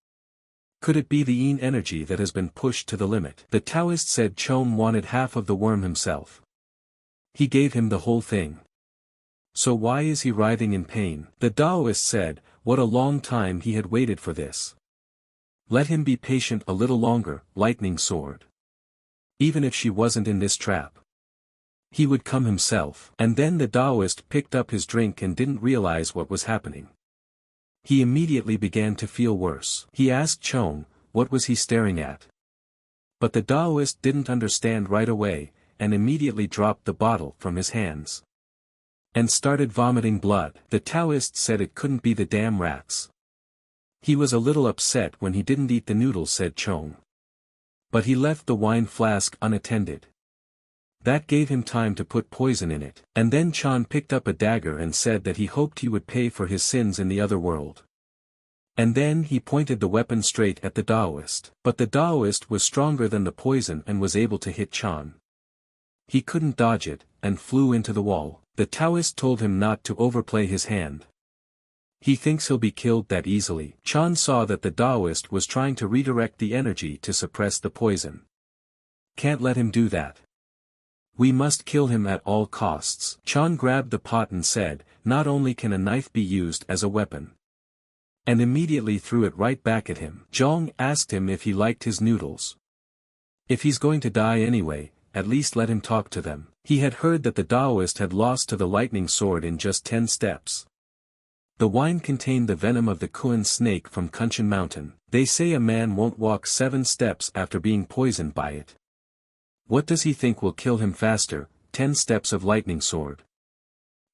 Could it be the yin energy that has been pushed to the limit? The Taoist said Chong wanted half of the worm himself. He gave him the whole thing. So why is he writhing in pain? The Taoist said, what a long time he had waited for this. Let him be patient a little longer, lightning sword. Even if she wasn't in this trap. he would come himself. And then the Taoist picked up his drink and didn't realize what was happening. He immediately began to feel worse. He asked Chong, what was he staring at? But the Taoist didn't understand right away, and immediately dropped the bottle from his hands. And started vomiting blood. The Taoist said it couldn't be the damn rats. He was a little upset when he didn't eat the noodles, said Chong. But he left the wine flask unattended. That gave him time to put poison in it. And then Chan picked up a dagger and said that he hoped he would pay for his sins in the other world. And then he pointed the weapon straight at the Taoist. But the Taoist was stronger than the poison and was able to hit Chan. He couldn't dodge it, and flew into the wall. The Taoist told him not to overplay his hand. He thinks he'll be killed that easily. Chan saw that the Taoist was trying to redirect the energy to suppress the poison. Can't let him do that. We must kill him at all costs. Chan grabbed the pot and said, not only can a knife be used as a weapon. And immediately threw it right back at him. Zhong asked him if he liked his noodles. If he's going to die anyway, at least let him talk to them. He had heard that the Taoist had lost to the lightning sword in just 10 steps. The wine contained the venom of the Kuan snake from Kunshan Mountain. They say a man won't walk 7 steps after being poisoned by it. What does he think will kill him faster, 10 steps of lightning sword?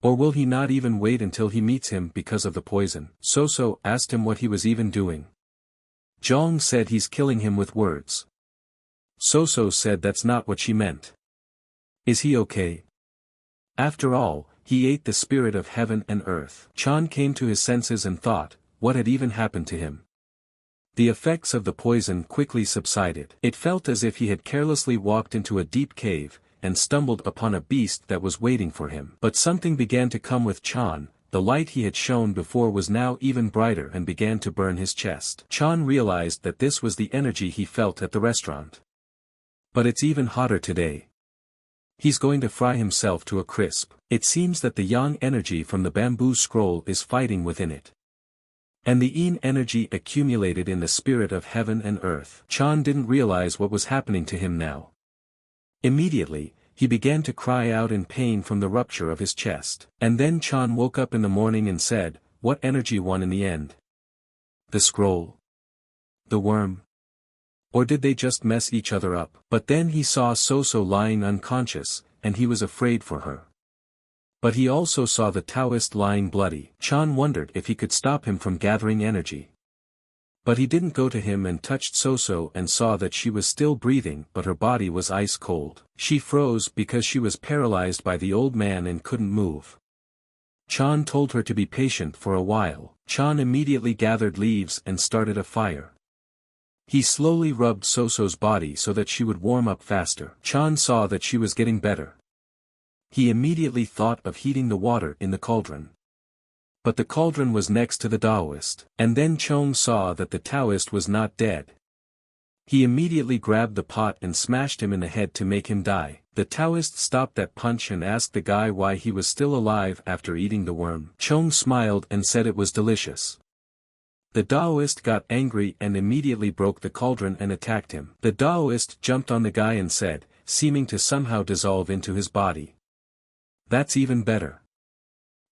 Or will he not even wait until he meets him because of the poison? Soo So asked him what he was even doing. Zhong said he's killing him with words. Soo So said that's not what she meant. Is he okay? After all, he ate the spirit of heaven and earth. Chan came to his senses and thought, what had even happened to him? The effects of the poison quickly subsided. It felt as if he had carelessly walked into a deep cave, and stumbled upon a beast that was waiting for him. But something began to come with Chan. The light he had shown before was now even brighter and began to burn his chest. Chan realized that this was the energy he felt at the restaurant. But it's even hotter today. He's going to fry himself to a crisp. It seems that the yang energy from the bamboo scroll is fighting within it. And the yin energy accumulated in the spirit of heaven and earth. Chan didn't realize what was happening to him now. Immediately, he began to cry out in pain from the rupture of his chest. And then Chan woke up in the morning and said, what energy won in the end? The scroll? The worm? Or did they just mess each other up? But then he saw Soo So lying unconscious, and he was afraid for her. But he also saw the Taoist lying bloody. Chan wondered if he could stop him from gathering energy. But he didn't go to him and touched Soo So and saw that she was still breathing but her body was ice cold. She froze because she was paralyzed by the old man and couldn't move. Chan told her to be patient for a while. Chan immediately gathered leaves and started a fire. He slowly rubbed Soo So's body so that she would warm up faster. Chan saw that she was getting better. He immediately thought of heating the water in the cauldron. But the cauldron was next to the Taoist. And then Chong saw that the Taoist was not dead. He immediately grabbed the pot and smashed him in the head to make him die. The Taoist stopped that punch and asked the guy why he was still alive after eating the worm. Chong smiled and said it was delicious. The Taoist got angry and immediately broke the cauldron and attacked him. The Taoist jumped on the guy and said, seeming to somehow dissolve into his body. That's even better.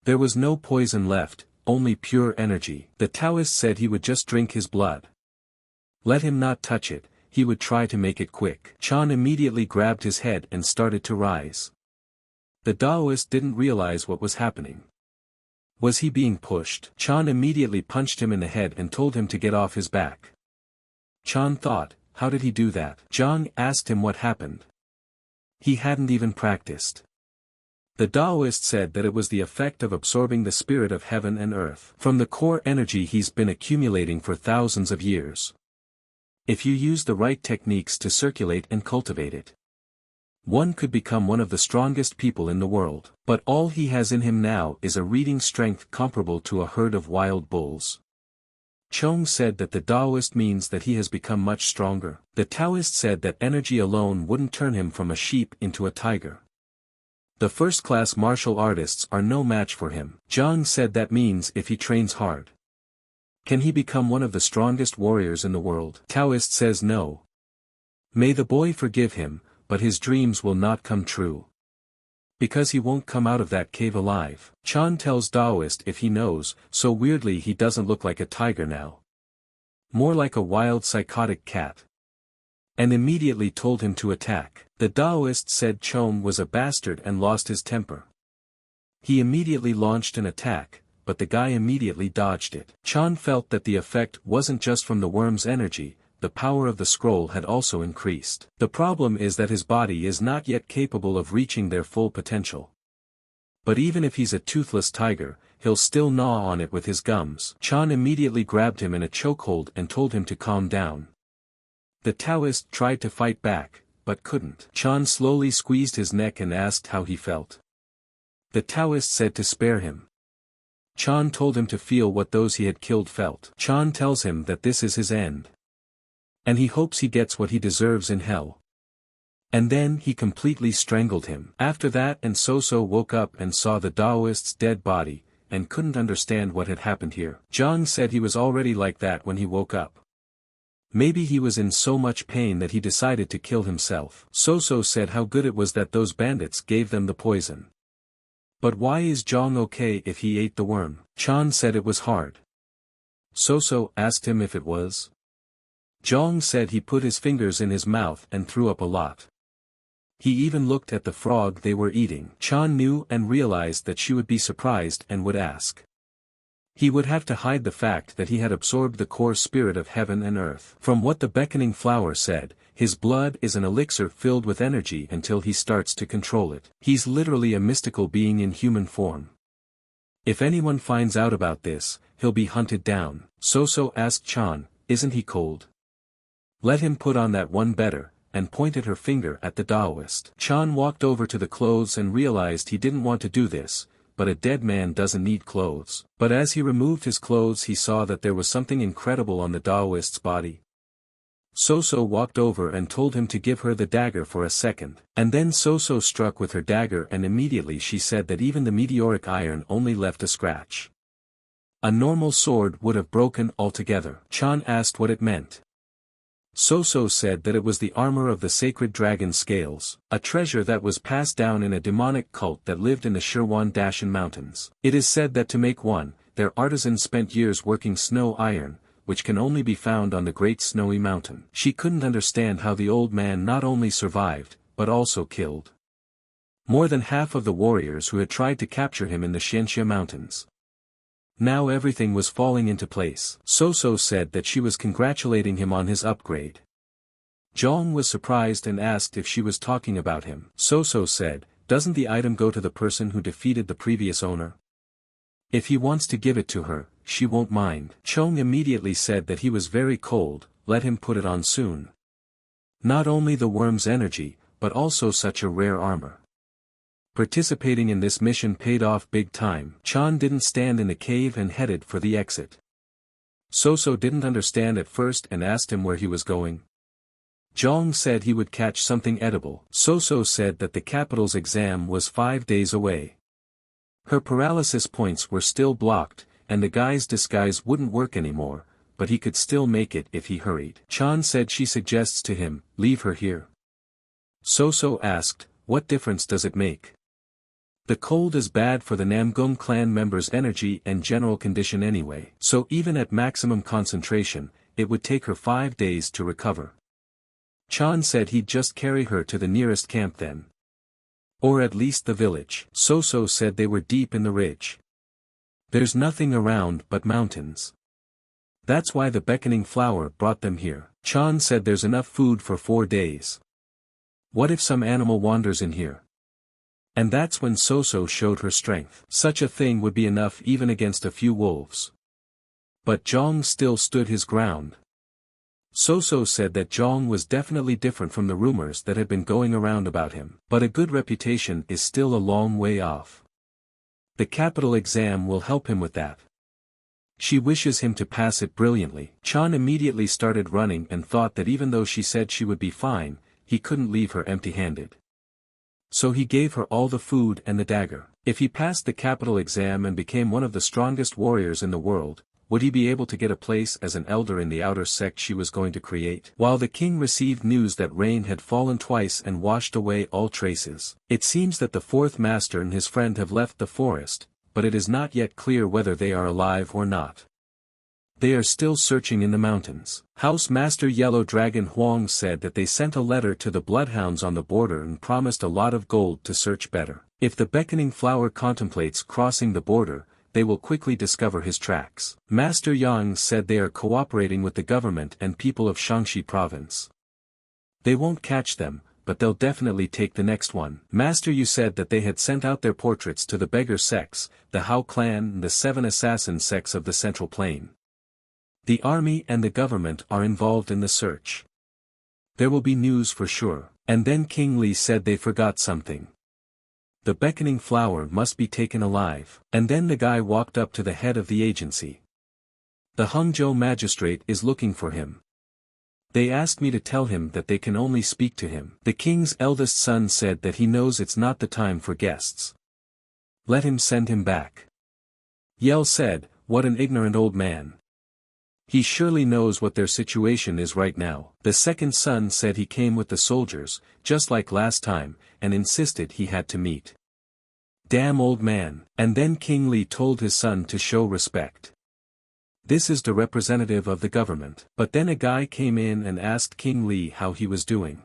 There was no poison left, only pure energy. The Taoist said he would just drink his blood. Let him not touch it, he would try to make it quick. Chan immediately grabbed his head and started to rise. The Taoist didn't realize what was happening. Was he being pushed? Chan immediately punched him in the head and told him to get off his back. Chan thought, how did he do that? Zhang asked him what happened. He hadn't even practiced. The Taoist said that it was the effect of absorbing the spirit of heaven and earth from the core energy he's been accumulating for thousands of years. If you use the right techniques to circulate and cultivate it, one could become one of the strongest people in the world. But all he has in him now is a reading strength comparable to a herd of wild bulls. Chong said that the Taoist means that he has become much stronger. The Taoist said that energy alone wouldn't turn him from a sheep into a tiger. The first-class martial artists are no match for him. Zhang said that means if he trains hard, can he become one of the strongest warriors in the world? Taoist says no. May the boy forgive him, but his dreams will not come true. Because he won't come out of that cave alive. Chan tells Taoist if he knows, so weirdly he doesn't look like a tiger now. More like a wild psychotic cat. And immediately told him to attack. The Taoist said Chom was a bastard and lost his temper. He immediately launched an attack, but the guy immediately dodged it. Chan felt that the effect wasn't just from the worm's energy, the power of the scroll had also increased. The problem is that his body is not yet capable of reaching their full potential. But even if he's a toothless tiger, he'll still gnaw on it with his gums. Chan immediately grabbed him in a chokehold and told him to calm down. The Taoist tried to fight back, but couldn't. Chan slowly squeezed his neck and asked how he felt. The Taoist said to spare him. Chan told him to feel what those he had killed felt. Chan tells him that this is his end. And he hopes he gets what he deserves in hell. And then he completely strangled him. After that Soo So woke up and saw the Taoist's dead body, and couldn't understand what had happened here. Zhang said he was already like that when he woke up. Maybe he was in so much pain that he decided to kill himself. Soo So said how good it was that those bandits gave them the poison. But why is Zhang okay if he ate the worm? Chan said it was hard. Soo So asked him if it was. Zhang said he put his fingers in his mouth and threw up a lot. He even looked at the frog they were eating. Chan knew and realized that she would be surprised and would ask. He would have to hide the fact that he had absorbed the core spirit of heaven and earth. From what the beckoning flower said, his blood is an elixir filled with energy until he starts to control it. He's literally a mystical being in human form. If anyone finds out about this, he'll be hunted down. Soo So asked Chan, isn't he cold? Let him put on that one better, and pointed her finger at the Taoist. Chan walked over to the clothes and realized he didn't want to do this, but a dead man doesn't need clothes. But as he removed his clothes he saw that there was something incredible on the Taoist's body. Soo So walked over and told him to give her the dagger for a second. And then Soo So struck with her dagger and immediately she said that even the meteoric iron only left a scratch. A normal sword would have broken altogether. Chan asked what it meant. Soo So said that it was the armor of the sacred dragon scales, a treasure that was passed down in a demonic cult that lived in the Shirwan Dashan mountains. It is said that to make one, their artisans spent years working snow iron, which can only be found on the Great Snowy Mountain. She couldn't understand how the old man not only survived, but also killed more than half of the warriors who had tried to capture him in the Xianxia Mountains. Now everything was falling into place. Soo So said that she was congratulating him on his upgrade. Zhang was surprised and asked if she was talking about him. Soo So said, doesn't the item go to the person who defeated the previous owner? If he wants to give it to her, she won't mind. Chong immediately said that he was very cold, let him put it on soon. Not only the worm's energy, but also such a rare armor. Participating in this mission paid off big time. Chan didn't stand in the cave and headed for the exit. Soo So didn't understand at first and asked him where he was going. Zhang said he would catch something edible. Soo So said that the capital's exam was 5 days away. Her paralysis points were still blocked, and the guy's disguise wouldn't work anymore, but he could still make it if he hurried. Chan said she suggests to him, leave her here. Soo So asked, what difference does it make? The cold is bad for the Namgong clan members' energy and general condition anyway, so even at maximum concentration, it would take her 5 days to recover. Chan said he'd just carry her to the nearest camp then. Or at least the village. Soo So said they were deep in the ridge. There's nothing around but mountains. That's why the beckoning flower brought them here. Chan said there's enough food for 4 days. What if some animal wanders in here? And that's when Soo So showed her strength. Such a thing would be enough even against a few wolves. But Zhang still stood his ground. Soo So said that Zhang was definitely different from the rumors that had been going around about him. But a good reputation is still a long way off. The capital exam will help him with that. She wishes him to pass it brilliantly. Chan immediately started running and thought that even though she said she would be fine, he couldn't leave her empty-handed. So he gave her all the food and the dagger. If he passed the capital exam and became one of the strongest warriors in the world, would he be able to get a place as an elder in the outer sect she was going to create? While the king received news that rain had fallen twice and washed away all traces, it seems that the fourth master and his friend have left the forest, but it is not yet clear whether they are alive or not. They are still searching in the mountains. House Master Yellow Dragon Huang said that they sent a letter to the bloodhounds on the border and promised a lot of gold to search better. If the beckoning flower contemplates crossing the border, they will quickly discover his tracks. Master Yang said they are cooperating with the government and people of Shaanxi province. They won't catch them, but they'll definitely take the next one. Master Yu said that they had sent out their portraits to the beggar sects, the Hao clan and the 7 assassin sects of the Central Plain. The army and the government are involved in the search. There will be news for sure. And then King Li said they forgot something. The beckoning flower must be taken alive. And then the guy walked up to the head of the agency. The Hangzhou magistrate is looking for him. They asked me to tell him that they can only speak to him. The king's eldest son said that he knows it's not the time for guests. Let him send him back. Yell said, "What an ignorant old man. He surely knows what their situation is right now." The second son said he came with the soldiers, just like last time, and insisted he had to meet. Damn old man. And then King Li told his son to show respect. This is the representative of the government. But then a guy came in and asked King Li how he was doing.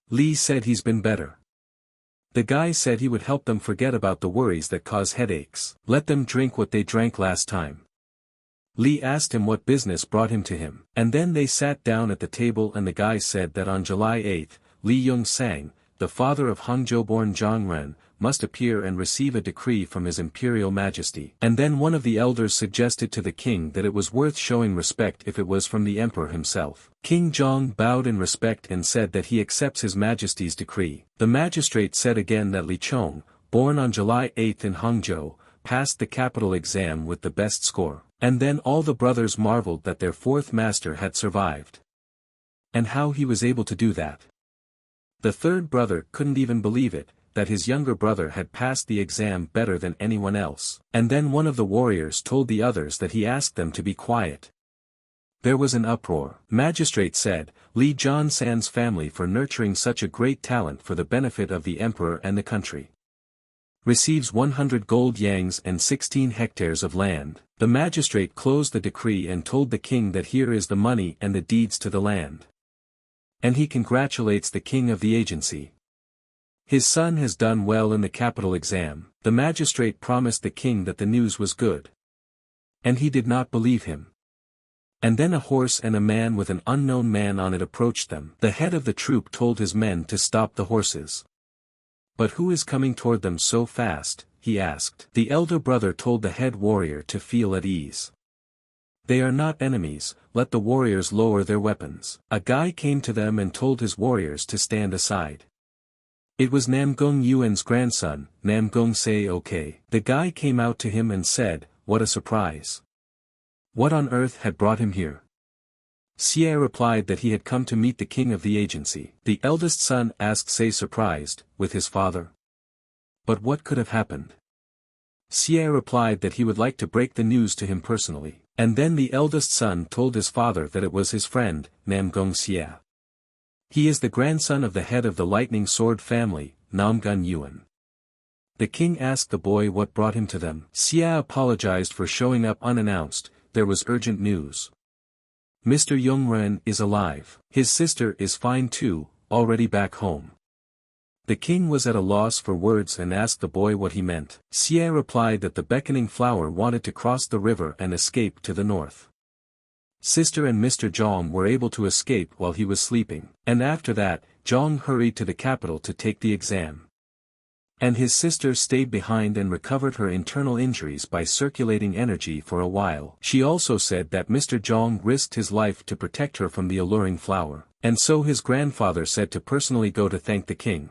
Li said he's been better. The guy said he would help them forget about the worries that cause headaches. Let them drink what they drank last time. Li asked him what business brought him to him. And then they sat down at the table and the guy said that on July 8, Li Yong-sang, the father of Hangzhou-born Zhang Ren, must appear and receive a decree from his Imperial Majesty. And then one of the elders suggested to the king that it was worth showing respect if it was from the emperor himself. King Zhang bowed in respect and said that he accepts his majesty's decree. The magistrate said again that Li Chong, born on July 8 in Hangzhou, passed the capital exam with the best score. And then all the brothers marveled that their fourth master had survived. And how he was able to do that. The third brother couldn't even believe it, that his younger brother had passed the exam better than anyone else. And then one of the warriors told the others that he asked them to be quiet. There was an uproar. Magistrate said, Li Zhansan's family for nurturing such a great talent for the benefit of the emperor and the country. Receives 100 gold yangs and 16 hectares of land. The magistrate closed the decree and told the king that here is the money and the deeds to the land. And he congratulates the king of the agency. His son has done well in the capital exam. The magistrate promised the king that the news was good. And he did not believe him. And then a horse and a man with an unknown man on it approached them. The head of the troop told his men to stop the horses. But who is coming toward them so fast, he asked. The elder brother told the head warrior to feel at ease. They are not enemies, let the warriors lower their weapons. A guy came to them and told his warriors to stand aside. It was Namgong Yuan's grandson, Namgong Soo. The guy came out to him and said, "What a surprise. What on earth had brought him here?" Xie replied that he had come to meet the king of the agency. The eldest son asked Xie surprised, with his father. But what could have happened? Xie replied that he would like to break the news to him personally. And then the eldest son told his father that it was his friend, Namgong Xie. He is the grandson of the head of the lightning sword family, Namgong Yuan. The king asked the boy what brought him to them. Xie apologized for showing up unannounced. There was urgent news. Mr. Yongren is alive. His sister is fine too, already back home. The king was at a loss for words and asked the boy what he meant. Xie replied that the beckoning flower wanted to cross the river and escape to the north. Sister and Mr. Zhang were able to escape while he was sleeping. And after that, Zhang hurried to the capital to take the exam. And his sister stayed behind and recovered her internal injuries by circulating energy for a while. She also said that Mr. Zhang risked his life to protect her from the alluring flower. And so his grandfather said to personally go to thank the king.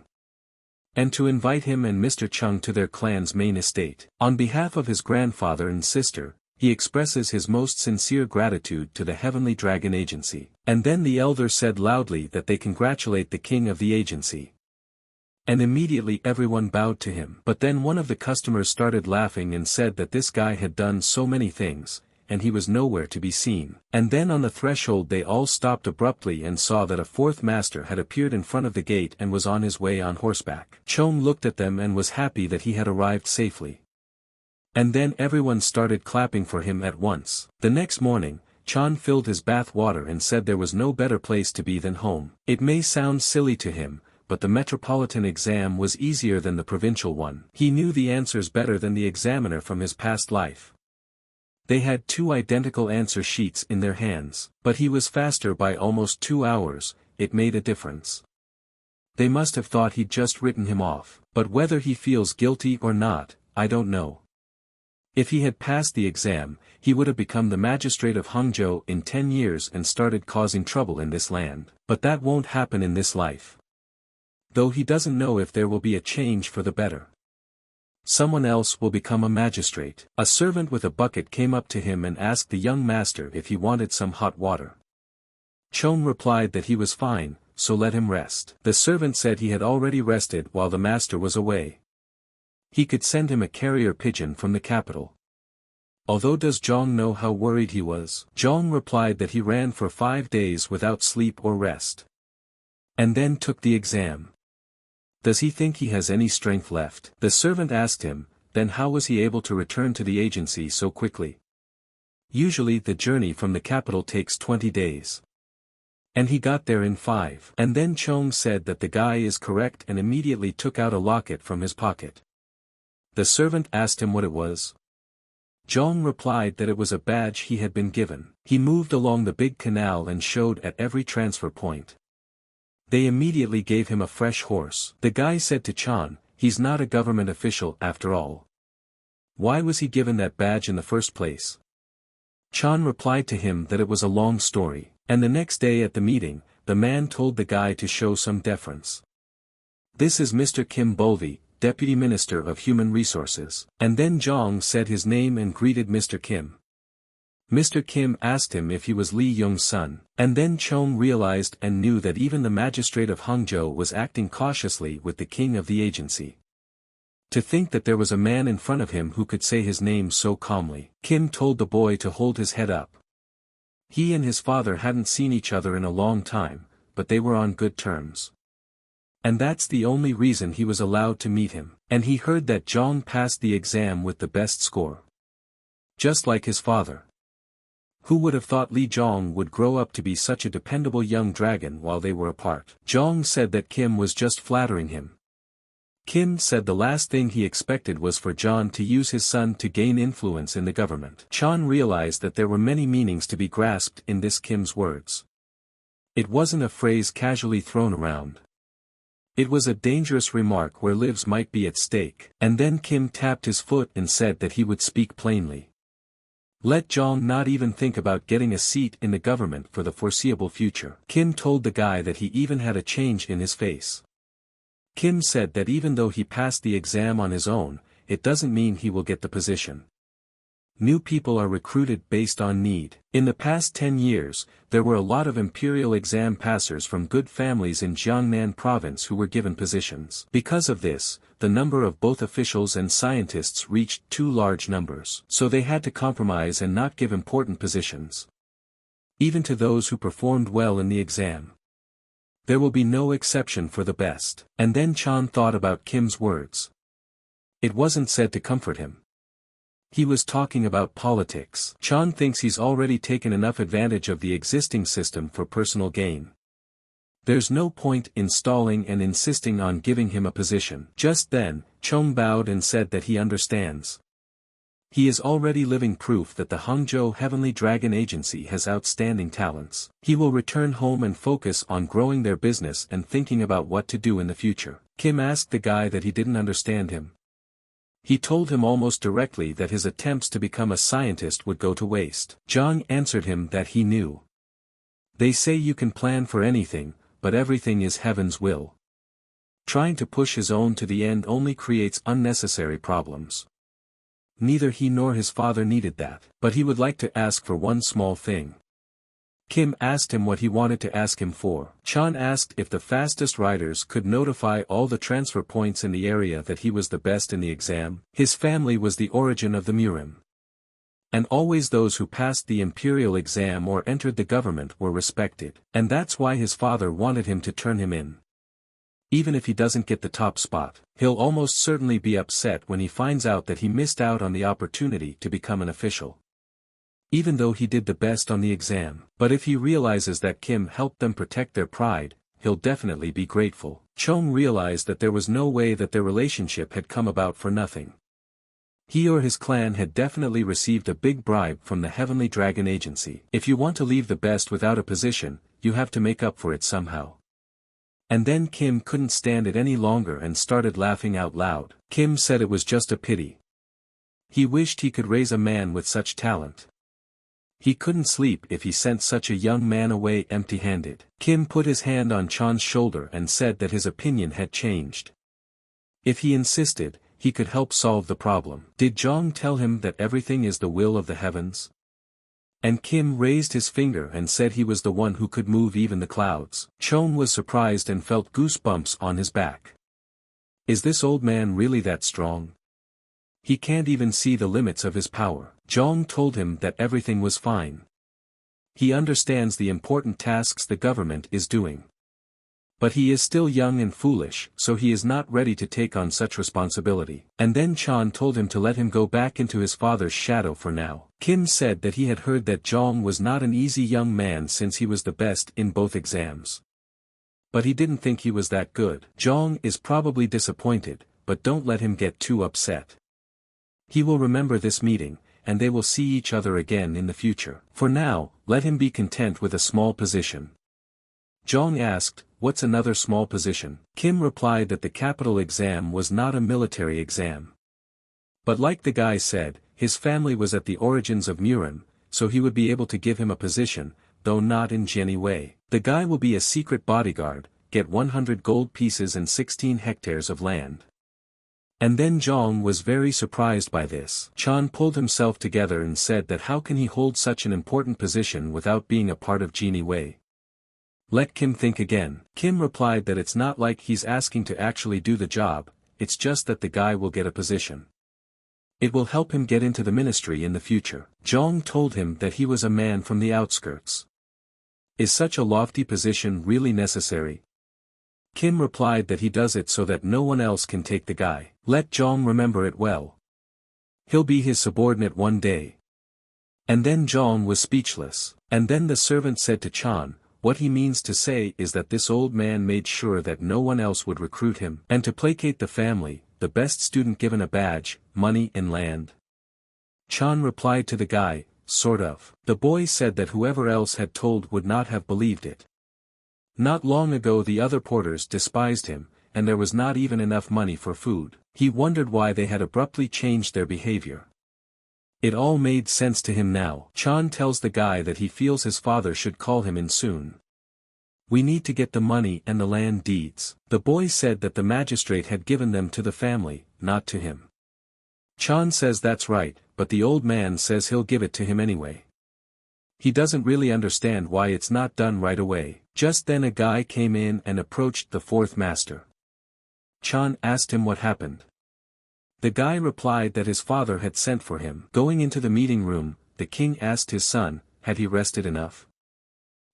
And to invite him and Mr. Chung to their clan's main estate. On behalf of his grandfather and sister, he expresses his most sincere gratitude to the Heavenly Dragon Agency. And then the elder said loudly that they congratulate the king of the agency. And immediately everyone bowed to him. But then one of the customers started laughing and said that this guy had done so many things, and he was nowhere to be seen. And then on the threshold they all stopped abruptly and saw that a fourth master had appeared in front of the gate and was on his way on horseback. Chong looked at them and was happy that he had arrived safely. And then everyone started clapping for him at once. The next morning, Chan filled his bath water and said there was no better place to be than home. It may sound silly to him, but the metropolitan exam was easier than the provincial one. He knew the answers better than the examiner from his past life. They had 2 identical answer sheets in their hands, but he was faster by almost 2 hours. It made a difference. They must have thought he'd just written him off, but whether he feels guilty or not, I don't know. If he had passed the exam, he would have become the magistrate of Hangzhou in 10 years and started causing trouble in this land. But that won't happen in this life. Though he doesn't know if there will be a change for the better. Someone else will become a magistrate. A servant with a bucket came up to him and asked the young master if he wanted some hot water. Chong replied that he was fine, so let him rest. The servant said he had already rested while the master was away. He could send him a carrier pigeon from the capital. Although does Zhang know how worried he was? Zhang replied that he ran for 5 days without sleep or rest. And then took the exam. Does he think he has any strength left? The servant asked him, then how was he able to return to the agency so quickly? Usually the journey from the capital takes 20 days. And he got there in 5. And then Chong said that the guy is correct and immediately took out a locket from his pocket. The servant asked him what it was. Zhang replied that it was a badge he had been given. He moved along the big canal and showed at every transfer point. They immediately gave him a fresh horse. The guy said to Chan, he's not a government official after all. Why was he given that badge in the first place? Chan replied to him that it was a long story, and the next day at the meeting, the man told the guy to show some deference. This is Mr. Kim Bolvi, Deputy Minister of Human Resources. And then Zhang said his name and greeted Mr. Kim. Mr. Kim asked him if he was Li Yong's son, and then Chong realized and knew that even the magistrate of Hangzhou was acting cautiously with the king of the agency. To think that there was a man in front of him who could say his name so calmly. Kim told the boy to hold his head up. He and his father hadn't seen each other in a long time, but they were on good terms. And that's the only reason he was allowed to meet him. And he heard that Zhang passed the exam with the best score. Just like his father. Who would have thought Li Zhang would grow up to be such a dependable young dragon while they were apart? Zhang said that Kim was just flattering him. Kim said the last thing he expected was for Zhang to use his son to gain influence in the government. Chan realized that there were many meanings to be grasped in this Kim's words. It wasn't a phrase casually thrown around. It was a dangerous remark where lives might be at stake. And then Kim tapped his foot and said that he would speak plainly. Let Zhang not even think about getting a seat in the government for the foreseeable future. Kim told the guy that he even had a change in his face. Kim said that even though he passed the exam on his own, it doesn't mean he will get the position. New people are recruited based on need. In the past 10 years, there were a lot of Imperial exam passers from good families in Jiangnan province who were given positions. Because of this, the number of both officials and scientists reached 2 large numbers. So they had to compromise and not give important positions. Even to those who performed well in the exam. There will be no exception for the best. And then Chan thought about Kim's words. It wasn't said to comfort him. He was talking about politics. Chan thinks he's already taken enough advantage of the existing system for personal gain. There's no point in stalling and insisting on giving him a position. Just then, Chong bowed and said that he understands. He is already living proof that the Hangzhou Heavenly Dragon Agency has outstanding talents. He will return home and focus on growing their business and thinking about what to do in the future. Kim asked the guy that he didn't understand him. He told him almost directly that his attempts to become a scientist would go to waste. Zhang answered him that he knew. They say you can plan for anything, but everything is heaven's will. Trying to push his own to the end only creates unnecessary problems. Neither he nor his father needed that, but he would like to ask for one small thing. Kim asked him what he wanted to ask him for. Chan asked if the fastest riders could notify all the transfer points in the area that he was the best in the exam. His family was the origin of the Murim. And always those who passed the Imperial exam or entered the government were respected. And that's why his father wanted him to turn him in. Even if he doesn't get the top spot, he'll almost certainly be upset when he finds out that he missed out on the opportunity to become an official. Even though he did the best on the exam. But if he realizes that Kim helped them protect their pride, he'll definitely be grateful. Chong realized that there was no way that their relationship had come about for nothing. He or his clan had definitely received a big bribe from the Heavenly Dragon Agency. If you want to leave the best without a position, you have to make up for it somehow. And then Kim couldn't stand it any longer and started laughing out loud. Kim said it was just a pity. He wished he could raise a man with such talent. He couldn't sleep if he sent such a young man away empty-handed. Kim put his hand on Chan's shoulder and said that his opinion had changed. If he insisted, he could help solve the problem. Did Jong tell him that everything is the will of the heavens? And Kim raised his finger and said he was the one who could move even the clouds. Chong was surprised and felt goosebumps on his back. Is this old man really that strong? He can't even see the limits of his power. Jong told him that everything was fine. He understands the important tasks the government is doing. But he is still young and foolish, so he is not ready to take on such responsibility. And then Chan told him to let him go back into his father's shadow for now. Kim said that he had heard that Jong was not an easy young man since he was the best in both exams. But he didn't think he was that good. Jong is probably disappointed, but don't let him get too upset. He will remember this meeting, and they will see each other again in the future. For now, let him be content with a small position. Jong asked, "What's another small position?" Kim replied that the capital exam was not a military exam. But like the guy said, his family was at the origins of Murin, so he would be able to give him a position, though not in Jenny way. The guy will be a secret bodyguard, get 100 gold pieces and 16 hectares of land. And then Jong was very surprised by this. Chan pulled himself together and said that how can he hold such an important position without being a part of Genie Wei? Let Kim think again. Kim replied that it's not like he's asking to actually do the job, it's just that the guy will get a position. It will help him get into the ministry in the future. Jong told him that he was a man from the outskirts. Is such a lofty position really necessary? Kim replied that he does it so that no one else can take the guy. Let Jong remember it well. He'll be his subordinate one day. And then Jong was speechless. And then the servant said to Chan, what he means to say is that this old man made sure that no one else would recruit him. And to placate the family, the best student given a badge, money and land. Chan replied to the guy, sort of. The boy said that whoever else had told would not have believed it. Not long ago the other porters despised him, and there was not even enough money for food. He wondered why they had abruptly changed their behavior. It all made sense to him now. Chan tells the guy that he feels his father should call him in soon. We need to get the money and the land deeds. The boy said that the magistrate had given them to the family, not to him. Chan says that's right, but the old man says he'll give it to him anyway. He doesn't really understand why it's not done right away. Just then a guy came in and approached the fourth master. Chan asked him what happened. The guy replied that his father had sent for him. Going into the meeting room, the king asked his son, had he rested enough?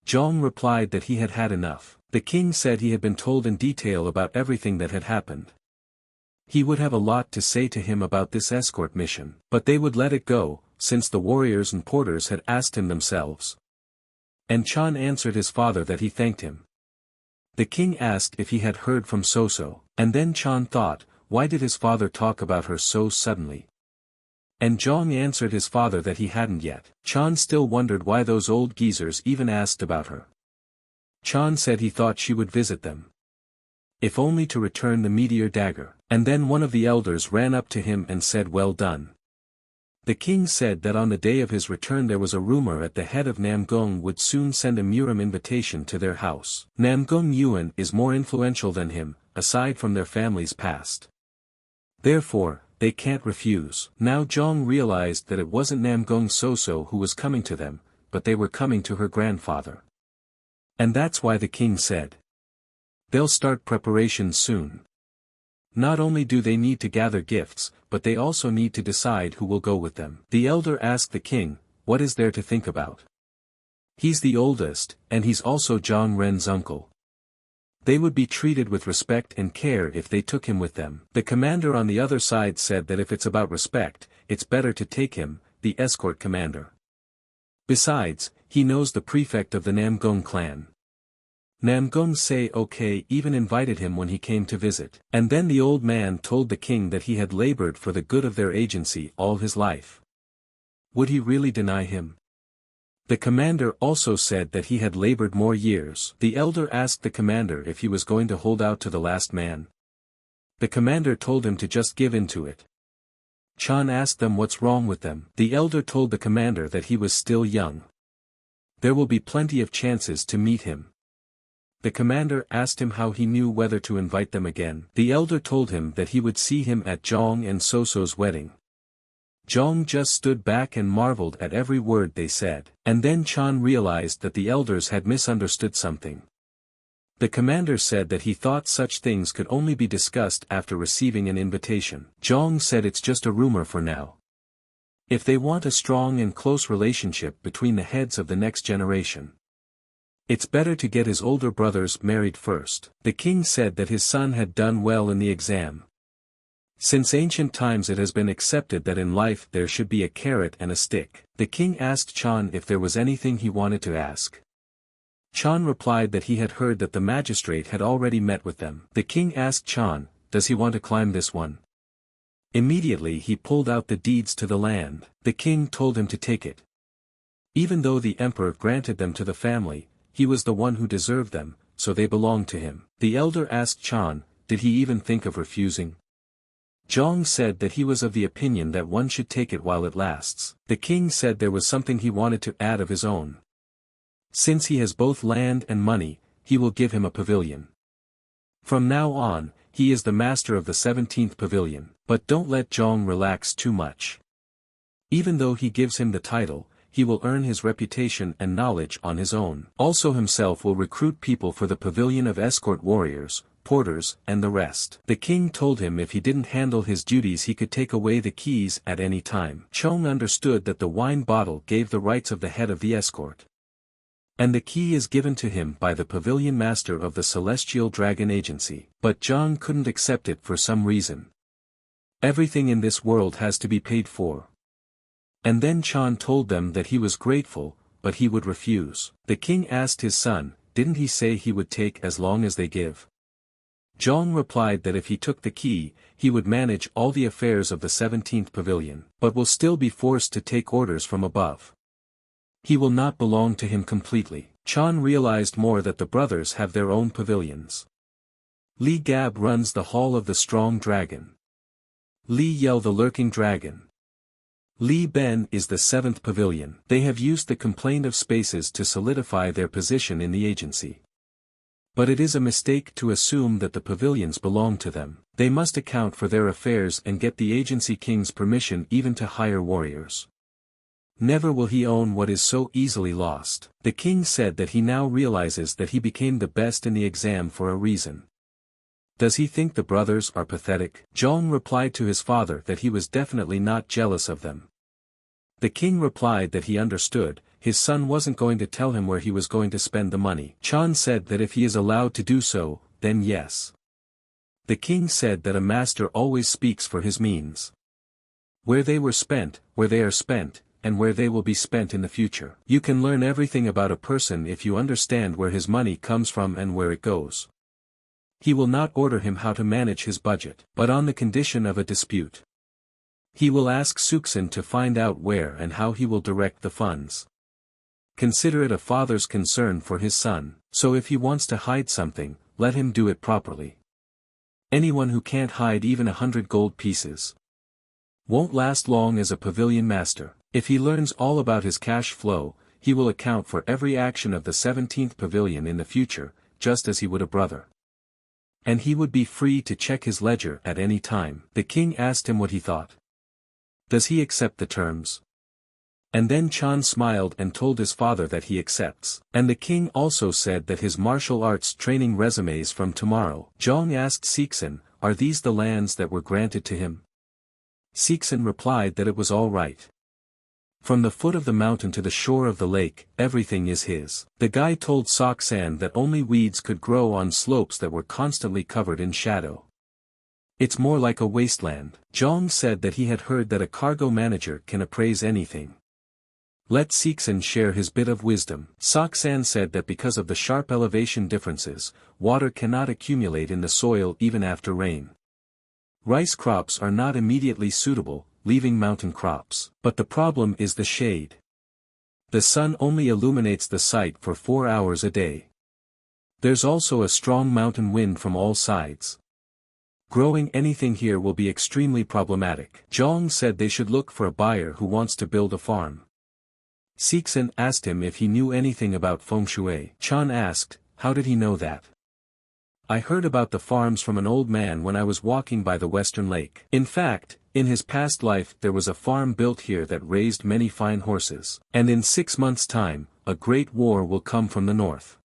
Jong replied that he had had enough. The king said he had been told in detail about everything that had happened. He would have a lot to say to him about this escort mission, but they would let it go, since the warriors and porters had asked him themselves. And Chan answered his father that he thanked him. The king asked if he had heard from Soo So, and then Chan thought, why did his father talk about her so suddenly? And Jong answered his father that he hadn't yet. Chan still wondered why those old geezers even asked about her. Chan said he thought she would visit them. If only to return the meteor dagger. And then one of the elders ran up to him and said well done. The king said that on the day of his return there was a rumor at the head of Namgong would soon send a Murim invitation to their house. Namgong Yuan is more influential than him, aside from their family's past. Therefore, they can't refuse. Now Jong realized that it wasn't Namgong Soo who was coming to them, but they were coming to her grandfather. And that's why the king said, they'll start preparations soon. Not only do they need to gather gifts, but they also need to decide who will go with them. The elder asked the king, what is there to think about? He's the oldest, and he's also Zhang Ren's uncle. They would be treated with respect and care if they took him with them. The commander on the other side said that if it's about respect, it's better to take him, the escort commander. Besides, he knows the prefect of the Namgong clan. Namgong Soo even invited him when he came to visit. And then the old man told the king that he had labored for the good of their agency all his life. Would he really deny him? The commander also said that he had labored more years. The elder asked the commander if he was going to hold out to the last man. The commander told him to just give in to it. Chan asked them what's wrong with them. The elder told the commander that he was still young. There will be plenty of chances to meet him. The commander asked him how he knew whether to invite them again. The elder told him that he would see him at Zhang and Soo So's wedding. Zhang just stood back and marveled at every word they said. And then Chan realized that the elders had misunderstood something. The commander said that he thought such things could only be discussed after receiving an invitation. Zhang said it's just a rumor for now. If they want a strong and close relationship between the heads of the next generation, it's better to get his older brothers married first. The king said that his son had done well in the exam. Since ancient times it has been accepted that in life there should be a carrot and a stick. The king asked Chan if there was anything he wanted to ask. Chan replied that he had heard that the magistrate had already met with them. The king asked Chan, does he want to climb this one? Immediately he pulled out the deeds to the land. The king told him to take it. Even though the emperor granted them to the family, he was the one who deserved them, so they belonged to him. The elder asked Chan, did he even think of refusing? Zhang said that he was of the opinion that one should take it while it lasts. The king said there was something he wanted to add of his own. Since he has both land and money, he will give him a pavilion. From now on, he is the master of the 17th pavilion, but don't let Zhang relax too much. Even though he gives him the title, he will earn his reputation and knowledge on his own. Also himself will recruit people for the pavilion of escort warriors, porters, and the rest. The king told him if he didn't handle his duties he could take away the keys at any time. Chong understood that the wine bottle gave the rights of the head of the escort. And the key is given to him by the pavilion master of the Celestial Dragon Agency. But Zhang couldn't accept it for some reason. Everything in this world has to be paid for. And then Chan told them that he was grateful, but he would refuse. The king asked his son, didn't he say he would take as long as they give? Zhang replied that if he took the key, he would manage all the affairs of the 17th pavilion, but will still be forced to take orders from above. He will not belong to him completely. Chan realized more that the brothers have their own pavilions. Li Gab runs the Hall of the Strong Dragon. Li Yel the Lurking Dragon. Li Ben is the 7th pavilion. They have used the complaint of spaces to solidify their position in the agency. But it is a mistake to assume that the pavilions belong to them. They must account for their affairs and get the agency king's permission even to hire warriors. Never will he own what is so easily lost. The king said that he now realizes that he became the best in the exam for a reason. Does he think the brothers are pathetic? Zhang replied to his father that he was definitely not jealous of them. The king replied that he understood, his son wasn't going to tell him where he was going to spend the money. Chan said that if he is allowed to do so, then yes. The king said that a master always speaks for his means. Where they were spent, where they are spent, and where they will be spent in the future. You can learn everything about a person if you understand where his money comes from and where it goes. He will not order him how to manage his budget, but on the condition of a dispute. He will ask Suksen to find out where and how he will direct the funds. Consider it a father's concern for his son, so if he wants to hide something, let him do it properly. Anyone who can't hide even 100 gold pieces won't last long as a pavilion master. If he learns all about his cash flow, he will account for every action of the 17th pavilion in the future, just as he would a brother. And he would be free to check his ledger at any time. The king asked him what he thought. Does he accept the terms? And then Chan smiled and told his father that he accepts. And the king also said that his martial arts training resumes from tomorrow. Zhang asked Sixen, are these the lands that were granted to him? Sixen replied that it was all right. From the foot of the mountain to the shore of the lake, everything is his. The guy told Soksan that only weeds could grow on slopes that were constantly covered in shadow. It's more like a wasteland. Zhang said that he had heard that a cargo manager can appraise anything. Let Sixen share his bit of wisdom. Soksan said that because of the sharp elevation differences, water cannot accumulate in the soil even after rain. Rice crops are not immediately suitable, leaving mountain crops. But the problem is the shade. The sun only illuminates the site for 4 hours a day. There's also a strong mountain wind from all sides. Growing anything here will be extremely problematic. Zhang said they should look for a buyer who wants to build a farm. Sixen asked him if he knew anything about feng shui. Chan asked, how did he know that? I heard about the farms from an old man when I was walking by the western lake. In fact, in his past life there was a farm built here that raised many fine horses. And in 6 months' time, a great war will come from the north.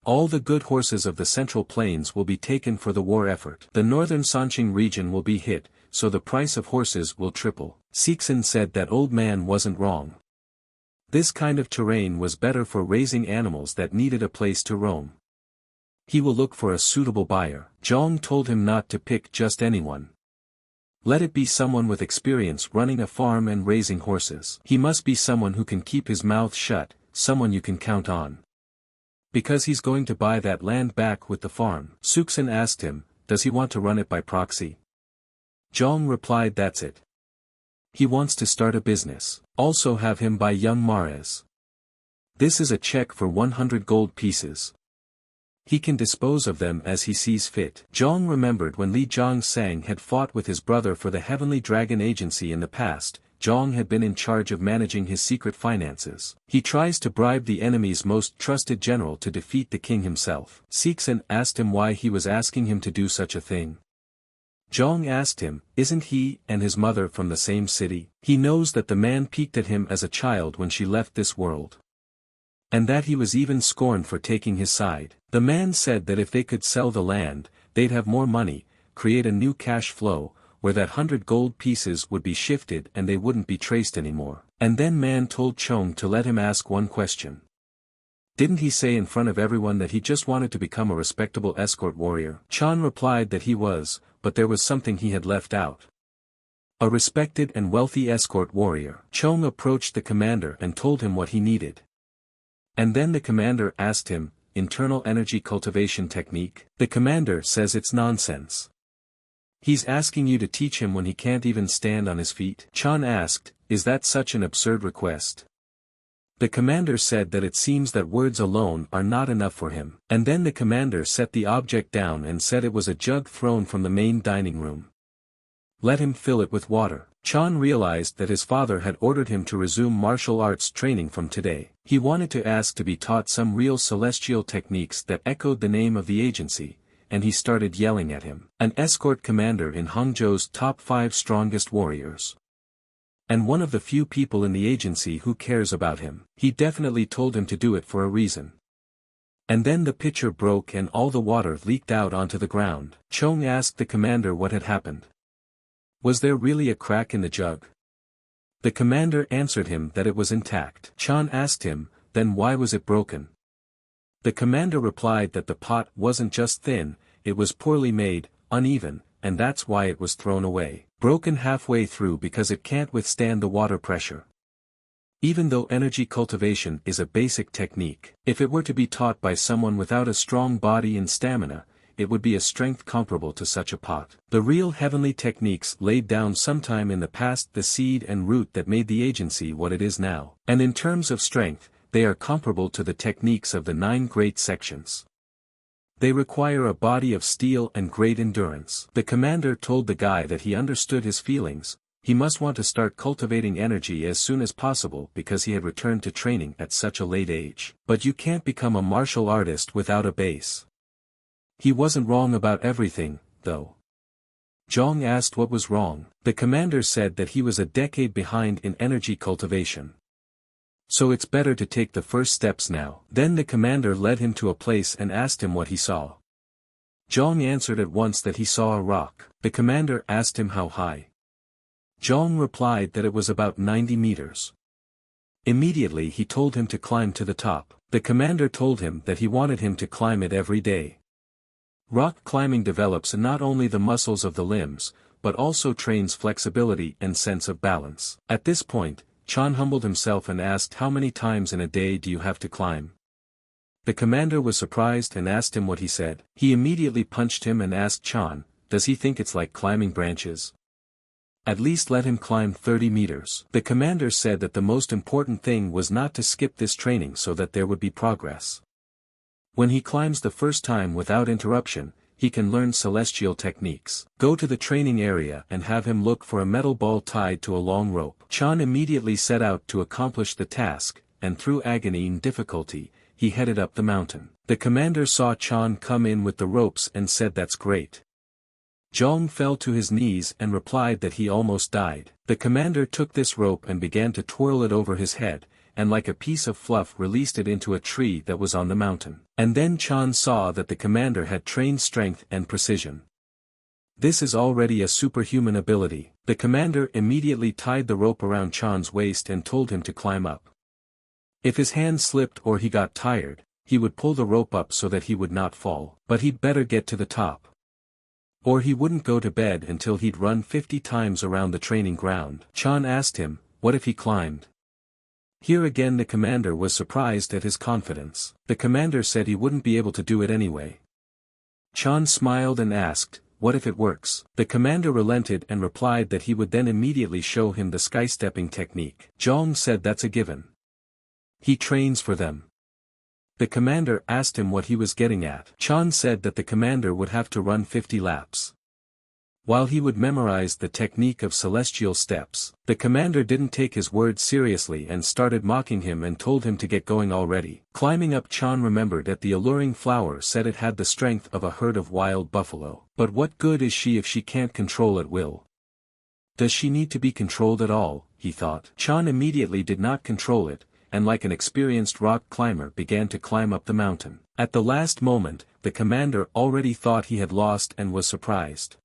All the good horses of the Central Plains will be taken for the war effort. The northern Sanqing region will be hit, so the price of horses will triple. Sixen said that old man wasn't wrong. This kind of terrain was better for raising animals that needed a place to roam. He will look for a suitable buyer. Zhang told him not to pick just anyone. Let it be someone with experience running a farm and raising horses. He must be someone who can keep his mouth shut, someone you can count on. Because he's going to buy that land back with the farm. Suksen asked him, does he want to run it by proxy? Zhang replied that's it. He wants to start a business. Also have him buy young mares. This is a check for 100 gold pieces. He can dispose of them as he sees fit. Zhang remembered when Li Zhongsang had fought with his brother for the Heavenly Dragon Agency in the past. Zhang had been in charge of managing his secret finances. He tries to bribe the enemy's most trusted general to defeat the king himself. Sixen asked him why he was asking him to do such a thing. Zhang asked him, isn't he and his mother from the same city? He knows that the man peeked at him as a child when she left this world. And that he was even scorned for taking his side. The man said that if they could sell the land, they'd have more money, create a new cash flow, where that 100 gold pieces would be shifted and they wouldn't be traced anymore. And then man told Chong to let him ask one question. Didn't he say in front of everyone that he just wanted to become a respectable escort warrior? Chan replied that he was, but there was something he had left out. A respected and wealthy escort warrior. Chong approached the commander and told him what he needed. And then the commander asked him, internal energy cultivation technique? The commander says it's nonsense. He's asking you to teach him when he can't even stand on his feet? Chan asked, is that such an absurd request? The commander said that it seems that words alone are not enough for him. And then the commander set the object down and said it was a jug thrown from the main dining room. Let him fill it with water. Chan realized that his father had ordered him to resume martial arts training from today. He wanted to ask to be taught some real celestial techniques that echoed the name of the agency, and he started yelling at him. An escort commander in Hangzhou's top 5 strongest warriors. And one of the few people in the agency who cares about him. He definitely told him to do it for a reason. And then the pitcher broke and all the water leaked out onto the ground. Chong asked the commander what had happened. Was there really a crack in the jug? The commander answered him that it was intact. Chan asked him, then why was it broken? The commander replied that the pot wasn't just thin, it was poorly made, uneven, and that's why it was thrown away. Broken halfway through because it can't withstand the water pressure. Even though energy cultivation is a basic technique, if it were to be taught by someone without a strong body and stamina, it would be a strength comparable to such a pot. The real heavenly techniques laid down sometime in the past the seed and root that made the agency what it is now. And in terms of strength, they are comparable to the techniques of the 9 great sections. They require a body of steel and great endurance. The commander told the guy that he understood his feelings, he must want to start cultivating energy as soon as possible because he had returned to training at such a late age. But you can't become a martial artist without a base. He wasn't wrong about everything, though. Zhang asked what was wrong. The commander said that he was a decade behind in energy cultivation. So it's better to take the first steps now. Then the commander led him to a place and asked him what he saw. Zhang answered at once that he saw a rock. The commander asked him how high. Zhang replied that it was about 90 meters. Immediately he told him to climb to the top. The commander told him that he wanted him to climb it every day. Rock climbing develops not only the muscles of the limbs, but also trains flexibility and sense of balance. At this point, Chan humbled himself and asked how many times in a day do you have to climb? The commander was surprised and asked him what he said. He immediately punched him and asked Chan, does he think it's like climbing branches? At least let him climb 30 meters. The commander said that the most important thing was not to skip this training so that there would be progress. When he climbs the first time without interruption, he can learn celestial techniques. Go to the training area and have him look for a metal ball tied to a long rope. Chan immediately set out to accomplish the task, and through agony and difficulty, he headed up the mountain. The commander saw Chan come in with the ropes and said that's great. Zhang fell to his knees and replied that he almost died. The commander took this rope and began to twirl it over his head, and like a piece of fluff released it into a tree that was on the mountain. And then Chan saw that the commander had trained strength and precision. This is already a superhuman ability. The commander immediately tied the rope around Chan's waist and told him to climb up. If his hand slipped or he got tired, he would pull the rope up so that he would not fall. But he'd better get to the top. Or he wouldn't go to bed until he'd run 50 times around the training ground. Chan asked him, what if he climbed? Here again the commander was surprised at his confidence. The commander said he wouldn't be able to do it anyway. Chan smiled and asked, what if it works? The commander relented and replied that he would then immediately show him the sky-stepping technique. Zhang said that's a given. He trains for them. The commander asked him what he was getting at. Chan said that the commander would have to run 50 laps. While he would memorize the technique of celestial steps, the commander didn't take his words seriously and started mocking him and told him to get going already. Climbing up, Chan remembered that the alluring flower said it had the strength of a herd of wild buffalo. But what good is she if she can't control at will? Does she need to be controlled at all, he thought. Chan immediately did not control it, and like an experienced rock climber began to climb up the mountain. At the last moment, the commander already thought he had lost and was surprised.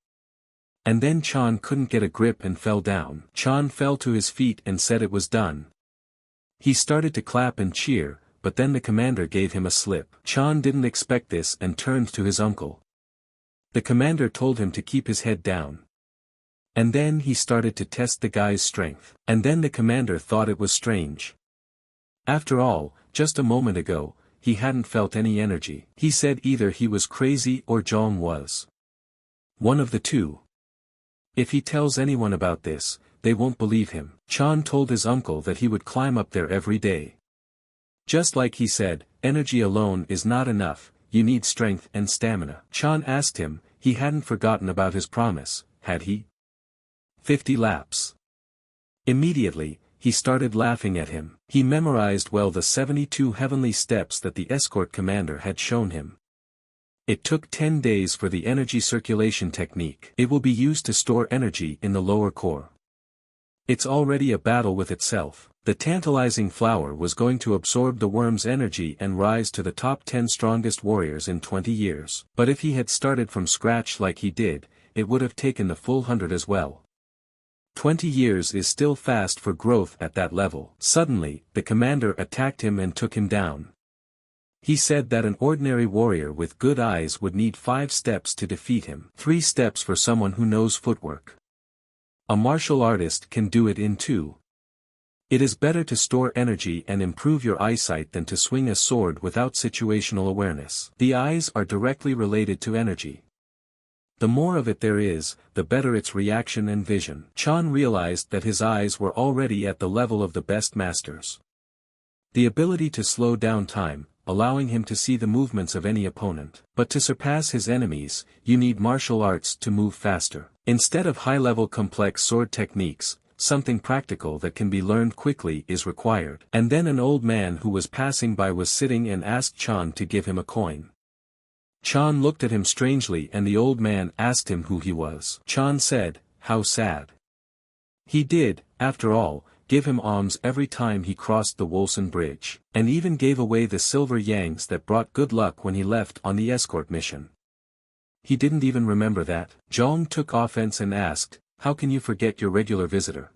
And then Chan couldn't get a grip and fell down. Chan fell to his feet and said it was done. He started to clap and cheer, but then the commander gave him a slip. Chan didn't expect this and turned to his uncle. The commander told him to keep his head down. And then he started to test the guy's strength. And then the commander thought it was strange. After all, just a moment ago, he hadn't felt any energy. He said either he was crazy or Zhang was. One of the two. If he tells anyone about this, they won't believe him. Chan told his uncle that he would climb up there every day. Just like he said, energy alone is not enough, you need strength and stamina. Chan asked him, he hadn't forgotten about his promise, had he? 50 laps. Immediately, he started laughing at him. He memorized well the 72 heavenly steps that the escort commander had shown him. It took 10 days for the energy circulation technique. It will be used to store energy in the lower core. It's already a battle with itself. The tantalizing flower was going to absorb the worm's energy and rise to the top 10 strongest warriors in 20 years. But if he had started from scratch like he did, it would have taken the full 100 as well. 20 years is still fast for growth at that level. Suddenly, the commander attacked him and took him down. He said that an ordinary warrior with good eyes would need 5 steps to defeat him. 3 steps for someone who knows footwork. A martial artist can do it in 2. It is better to store energy and improve your eyesight than to swing a sword without situational awareness. The eyes are directly related to energy. The more of it there is, the better its reaction and vision. Chan realized that his eyes were already at the level of the best masters. The ability to slow down time, allowing him to see the movements of any opponent. But to surpass his enemies, you need martial arts to move faster. Instead of high-level complex sword techniques, something practical that can be learned quickly is required. And then an old man who was passing by was sitting and asked Chan to give him a coin. Chan looked at him strangely and the old man asked him who he was. Chan said, how sad. He did, after all, give him alms every time he crossed the Wolsen Bridge, and even gave away the silver yangs that brought good luck when he left on the escort mission. he didn't even remember that. Zhang took offense and asked, how can you forget your regular visitor?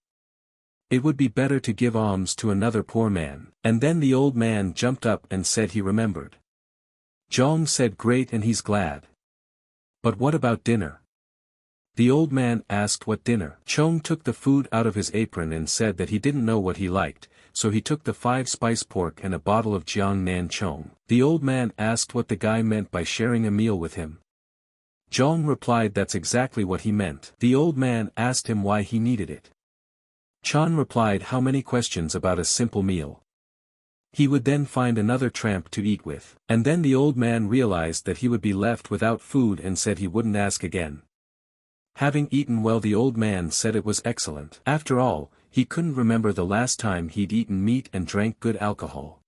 It would be better to give alms to another poor man. And then the old man jumped up and said he remembered. Zhang said great and he's glad. But what about dinner? The old man asked what dinner. Chong took the food out of his apron and said that he didn't know what he liked, so he took the 5-spice pork and a bottle of Jiang Nan Chong. The old man asked what the guy meant by sharing a meal with him. Zhang replied that's exactly what he meant. The old man asked him why he needed it. Chan replied how many questions about a simple meal. He would then find another tramp to eat with. And then the old man realized that he would be left without food and said he wouldn't ask again. Having eaten well, the old man said it was excellent. After all, he couldn't remember the last time he'd eaten meat and drank good alcohol.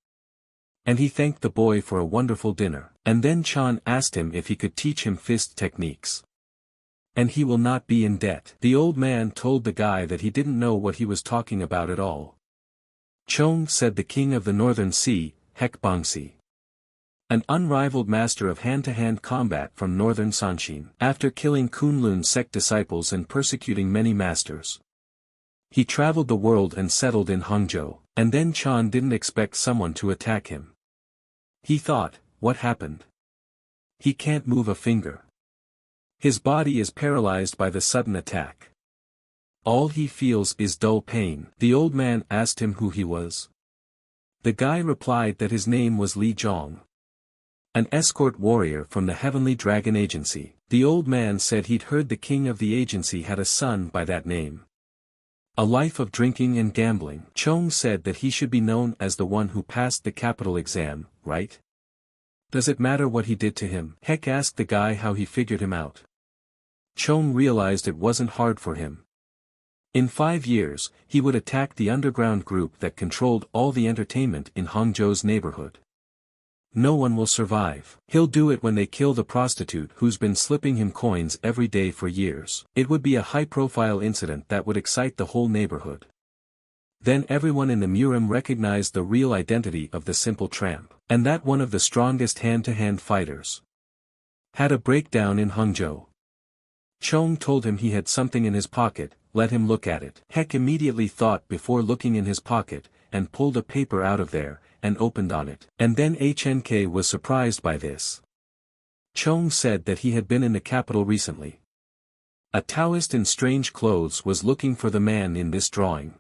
And he thanked the boy for a wonderful dinner. And then Chan asked him if he could teach him fist techniques. And he will not be in debt. The old man told the guy that he didn't know what he was talking about at all. Chong said the king of the northern sea, Hek Bangsi. An unrivaled master of hand-to-hand combat from northern Sanshin. After killing Kunlun sect disciples and persecuting many masters, he traveled the world and settled in Hangzhou. And then Chan didn't expect someone to attack him. He thought, what happened? He can't move a finger. His body is paralyzed by the sudden attack. All he feels is dull pain. The old man asked him who he was. The guy replied that his name was Li Zhong, an escort warrior from the Heavenly Dragon Agency. The old man said he'd heard the king of the agency had a son by that name. A life of drinking and gambling. Chong said that he should be known as the one who passed the capital exam, right? Does it matter what he did to him? Hek asked the guy how he figured him out. Chong realized it wasn't hard for him. In 5 years, he would attack the underground group that controlled all the entertainment in Hangzhou's neighborhood. No one will survive. He'll do it when they kill the prostitute who's been slipping him coins every day for years. It would be a high-profile incident that would excite the whole neighborhood. Then everyone in the Murim recognized the real identity of the simple tramp, and that one of the strongest hand-to-hand fighters had a breakdown in Hangzhou. Chong told him he had something in his pocket, let him look at it. Hek immediately thought before looking in his pocket, and pulled a paper out of there, and opened on it. And then HNK was surprised by this. Chong said that he had been in the capital recently. A taoist in strange clothes was looking for the man in this drawing.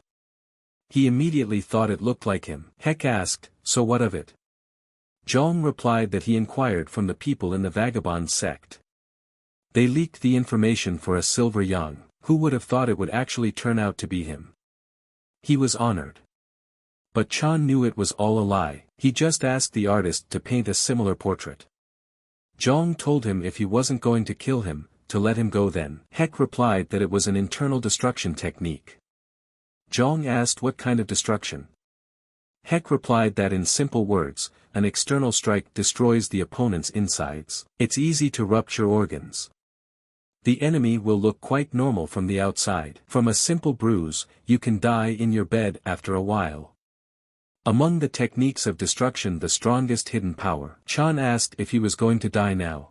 He immediately thought it looked like him. Hek asked, so what of it? Zhong replied that he inquired from the people in the vagabond sect. They leaked the information for a silver yang. Who would have thought it would actually turn out to be him? He was honored. But Chan knew it was all a lie. He just asked the artist to paint a similar portrait. Zhong told him if he wasn't going to kill him, to let him go then. Hek replied that it was an internal destruction technique. Zhong asked what kind of destruction. Hek replied that in simple words, an external strike destroys the opponent's insides. It's easy to rupture organs. The enemy will look quite normal from the outside. From a simple bruise, you can die in your bed after a while. Among the techniques of destruction, the strongest hidden power. Chan asked if he was going to die now.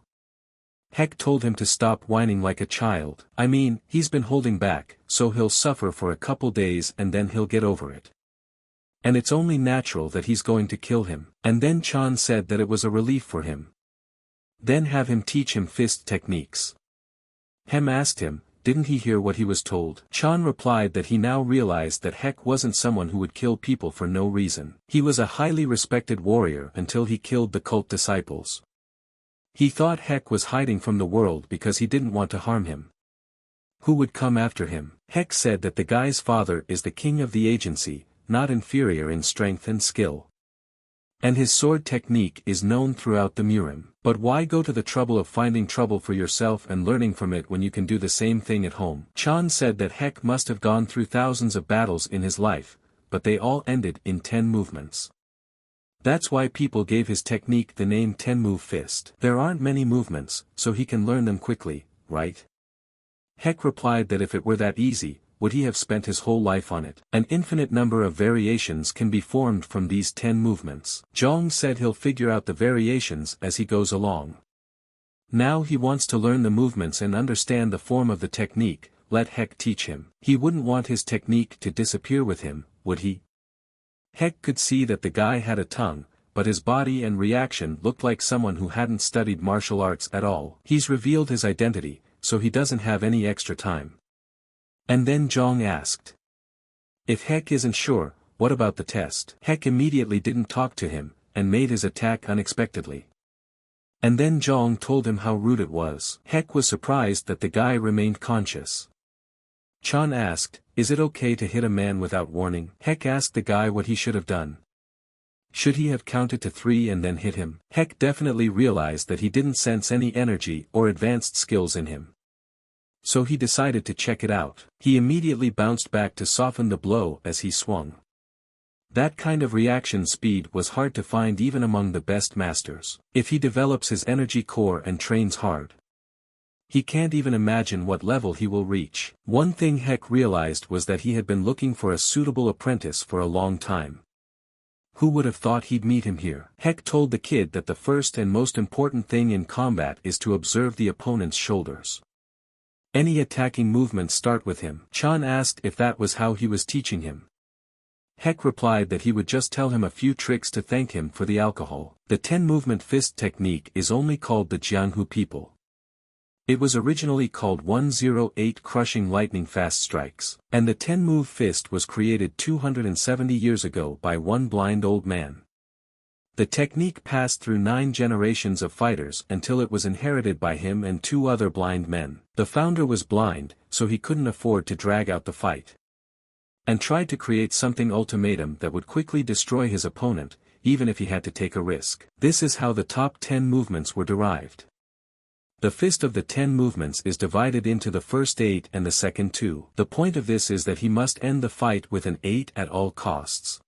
Hek told him to stop whining like a child. I mean, he's been holding back, so he'll suffer for a couple days and then he'll get over it. And it's only natural that he's going to kill him. And then Chan said that it was a relief for him. Then have him teach him fist techniques. Hem asked him, didn't he hear what he was told? Chan replied that he now realized that Hek wasn't someone who would kill people for no reason. He was a highly respected warrior until he killed the cult disciples. He thought Hek was hiding from the world because he didn't want to harm him. Who would come after him? Hek said that the guy's father is the king of the agency, not inferior in strength and skill. And his sword technique is known throughout the Murim. But why go to the trouble of finding trouble for yourself and learning from it when you can do the same thing at home? Chan said that Hek must have gone through thousands of battles in his life, but they all ended in 10 movements. That's why people gave his technique the name 10-move fist. There aren't many movements, so he can learn them quickly, right? Hek replied that if it were that easy, would he have spent his whole life on it? An infinite number of variations can be formed from these 10 movements. Zhong said he'll figure out the variations as he goes along. Now he wants to learn the movements and understand the form of the technique. Let Heck teach him. He wouldn't want his technique to disappear with him, would he? Heck could see that the guy had a tongue, but his body and reaction looked like someone who hadn't studied martial arts at all. He's revealed his identity, so he doesn't have any extra time. And then Jong asked. If Heck isn't sure, what about the test? Heck immediately didn't talk to him, and made his attack unexpectedly. And then Jong told him how rude it was. Heck was surprised that the guy remained conscious. Chan asked, is it okay to hit a man without warning? Heck asked the guy what he should have done. Should he have counted to 3 and then hit him? Heck definitely realized that he didn't sense any energy or advanced skills in him. So he decided to check it out. He immediately bounced back to soften the blow as he swung. That kind of reaction speed was hard to find even among the best masters. If he develops his energy core and trains hard, he can't even imagine what level he will reach. One thing Heck realized was that he had been looking for a suitable apprentice for a long time. Who would have thought he'd meet him here? Heck told the kid that the first and most important thing in combat is to observe the opponent's shoulders. Any attacking movements start with him. Chan asked if that was how he was teaching him. Heck replied that he would just tell him a few tricks to thank him for the alcohol. The 10-movement fist technique is only called the Jianghu people. It was originally called 108 crushing lightning fast strikes, and the 10-move fist was created 270 years ago by one blind old man. The technique passed through 9 generations of fighters until it was inherited by him and 2 other blind men. The founder was blind, so he couldn't afford to drag out the fight, and tried to create something ultimatum that would quickly destroy his opponent, even if he had to take a risk. This is how the top 10 movements were derived. The fist of the 10 movements is divided into the first 8 and the second 2. The point of this is that he must end the fight with an 8 at all costs.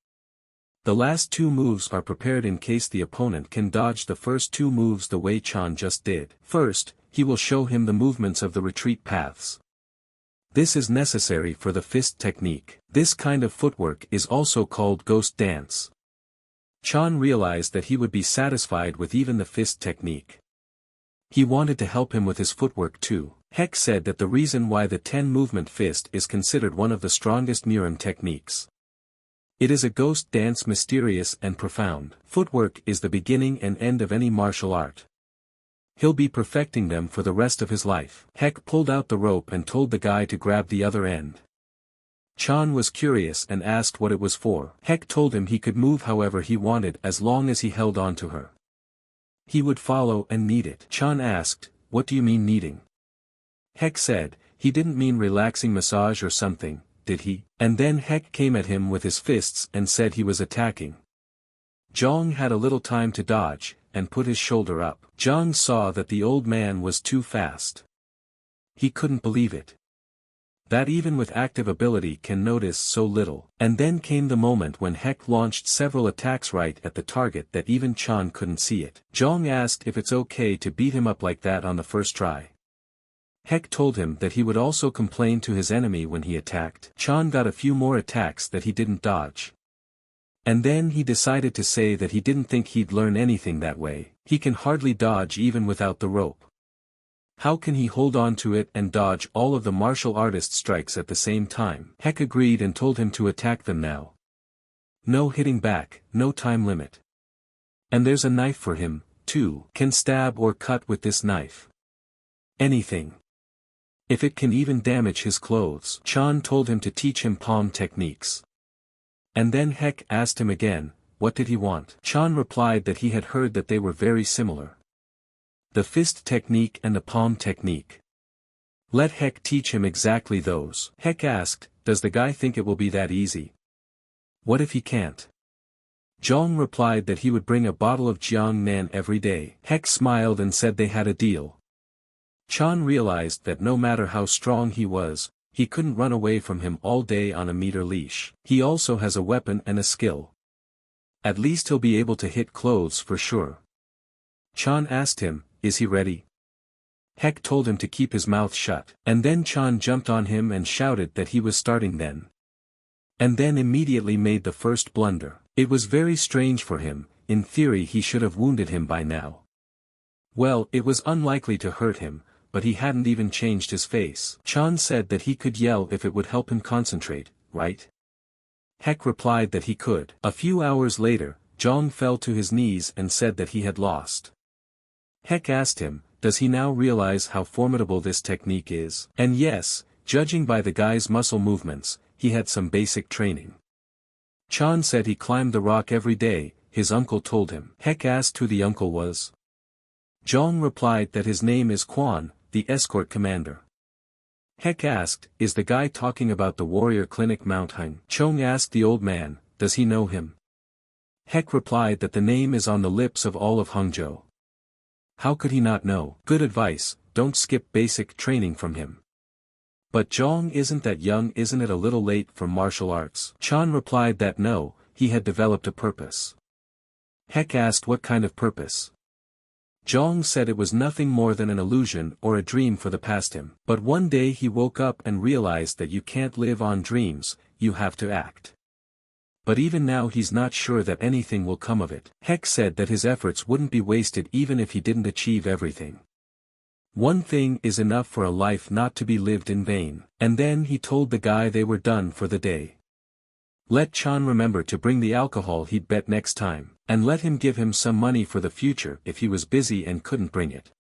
The last 2 moves are prepared in case the opponent can dodge the first 2 moves the way Chan just did. First, he will show him the movements of the retreat paths. This is necessary for the fist technique. This kind of footwork is also called ghost dance. Chan realized that he would be satisfied with even the fist technique. He wanted to help him with his footwork too. Heck said that the reason why the 10-movement fist is considered one of the strongest Murim techniques. It is a ghost dance, mysterious and profound. Footwork is the beginning and end of any martial art. He'll be perfecting them for the rest of his life. Heck pulled out the rope and told the guy to grab the other end. Chan was curious and asked what it was for. Heck told him he could move however he wanted as long as he held on to her. He would follow and knead it. Chan asked, what do you mean kneading? Heck said, he didn't mean relaxing massage or something, did he? And then Heck came at him with his fists and said he was attacking. Jong had a little time to dodge, and put his shoulder up. Jong saw that the old man was too fast. He couldn't believe it. That even with active ability can notice so little. And then came the moment when Heck launched several attacks right at the target that even Chan couldn't see it. Jong asked if it's okay to beat him up like that on the first try. Heck told him that he would also complain to his enemy when he attacked. Chan got a few more attacks that he didn't dodge. And then he decided to say that he didn't think he'd learn anything that way. He can hardly dodge even without the rope. How can he hold on to it and dodge all of the martial artist strikes at the same time? Heck agreed and told him to attack them now. No hitting back, no time limit. And there's a knife for him, too. Can stab or cut with this knife. Anything. If it can even damage his clothes. Chan told him to teach him palm techniques. And then Heck asked him again, what did he want? Chan replied that he had heard that they were very similar. The fist technique and the palm technique. Let Heck teach him exactly those. Heck asked, does the guy think it will be that easy? What if he can't? Jong replied that he would bring a bottle of Jiangnan every day. Heck smiled and said they had a deal. Chan realized that no matter how strong he was, he couldn't run away from him all day on a meter leash. He also has a weapon and a skill. At least he'll be able to hit clothes for sure. Chan asked him, is he ready? Heck told him to keep his mouth shut. And then Chan jumped on him and shouted that he was starting then. And then immediately made the first blunder. It was very strange for him, in theory he should have wounded him by now. Well, it was unlikely to hurt him, but he hadn't even changed his face. Chan said that he could yell if it would help him concentrate, right? Hek replied that he could. A few hours later, Jong fell to his knees and said that he had lost. Hek asked him, does he now realize how formidable this technique is? And yes, judging by the guy's muscle movements, he had some basic training. Chan said he climbed the rock every day, his uncle told him. Hek asked who the uncle was. Jong replied that his name is Quan, the escort commander. Hek asked, is the guy talking about the warrior clinic Mount Hung? Chong asked the old man, does he know him? Hek replied that the name is on the lips of all of Hangzhou. How could he not know? Good advice, don't skip basic training from him. But Jong isn't that young, isn't it a little late for martial arts? Chan replied that no, he had developed a purpose. Hek asked what kind of purpose. Jong said it was nothing more than an illusion or a dream for the past him. But one day he woke up and realized that you can't live on dreams, you have to act. But even now he's not sure that anything will come of it. Hek said that his efforts wouldn't be wasted even if he didn't achieve everything. One thing is enough for a life not to be lived in vain. And then he told the guy they were done for the day. Let Chan remember to bring the alcohol he'd bet next time, and let him give him some money for the future if he was busy and couldn't bring it.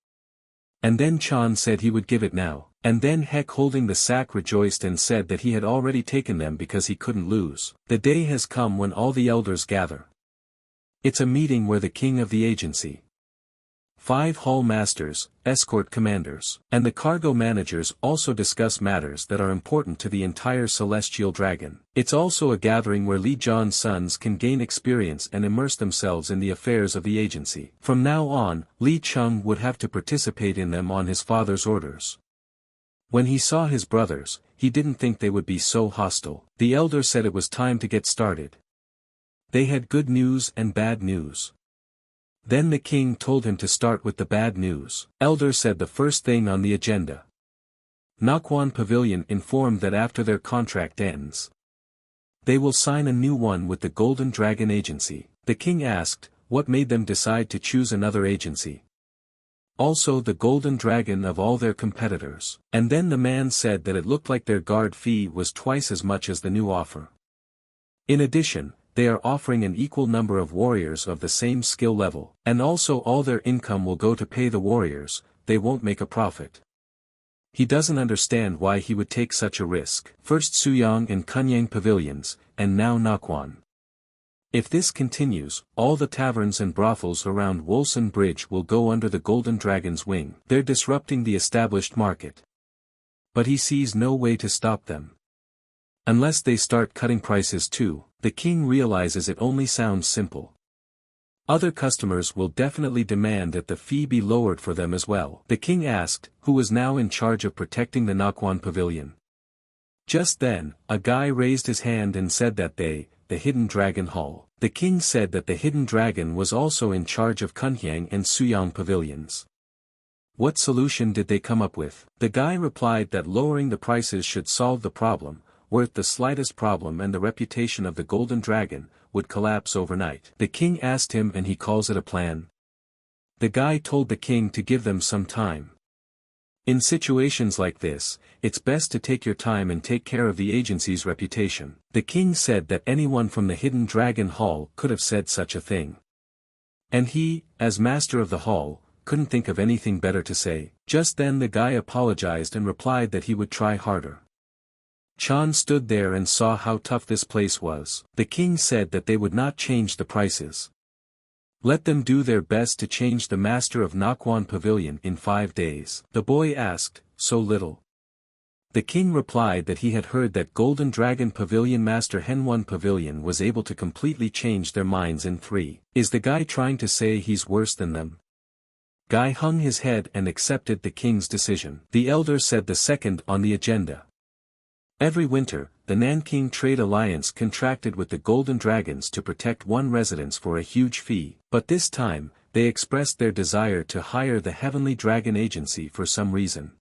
And then Chan said he would give it now, and then Hek holding the sack rejoiced and said that he had already taken them because he couldn't lose. The day has come when all the elders gather. It's a meeting where the king of the agency, 5 hall masters, escort commanders, and the cargo managers also discuss matters that are important to the entire celestial dragon. It's also a gathering where Li Zhan's sons can gain experience and immerse themselves in the affairs of the agency. From now on, Li Chung would have to participate in them on his father's orders. When he saw his brothers, he didn't think they would be so hostile. The elder said it was time to get started. They had good news and bad news. Then the king told him to start with the bad news. Elder said the first thing on the agenda. Naquan Pavilion informed that after their contract ends, they will sign a new one with the Golden Dragon Agency. The king asked, what made them decide to choose another agency? Also the Golden Dragon of all their competitors. And then the man said that it looked like their guard fee was twice as much as the new offer. In addition, they are offering an equal number of warriors of the same skill level, and also all their income will go to pay the warriors, they won't make a profit. He doesn't understand why he would take such a risk. First Suyang and Kunyang pavilions, and now Naquan. If this continues, all the taverns and brothels around Wolson Bridge will go under the Golden Dragon's wing. They're disrupting the established market. But he sees no way to stop them. Unless they start cutting prices too, the king realizes it only sounds simple. Other customers will definitely demand that the fee be lowered for them as well. The king asked, who was now in charge of protecting the Naquan pavilion. Just then, a guy raised his hand and said that the Hidden Dragon Hall. The king said that the Hidden Dragon was also in charge of Kunhyang and Suyang pavilions. What solution did they come up with? The guy replied that lowering the prices should solve the problem, were the slightest problem and the reputation of the Golden Dragon would collapse overnight. The king asked him and he calls it a plan. The guy told the king to give them some time. In situations like this, it's best to take your time and take care of the agency's reputation. The king said that anyone from the Hidden Dragon Hall could have said such a thing. And he, as master of the hall, couldn't think of anything better to say. Just then the guy apologized and replied that he would try harder. Chan stood there and saw how tough this place was. The king said that they would not change the prices. Let them do their best to change the master of Naquan Pavilion in 5 days. The boy asked, so little? The king replied that he had heard that Golden Dragon Pavilion Master Henwan Pavilion was able to completely change their minds in 3. Is the guy trying to say he's worse than them? Guy hung his head and accepted the king's decision. The elder said the second on the agenda. Every winter, the Nanking Trade Alliance contracted with the Golden Dragons to protect one residence for a huge fee, but this time, they expressed their desire to hire the Heavenly Dragon Agency for some reason.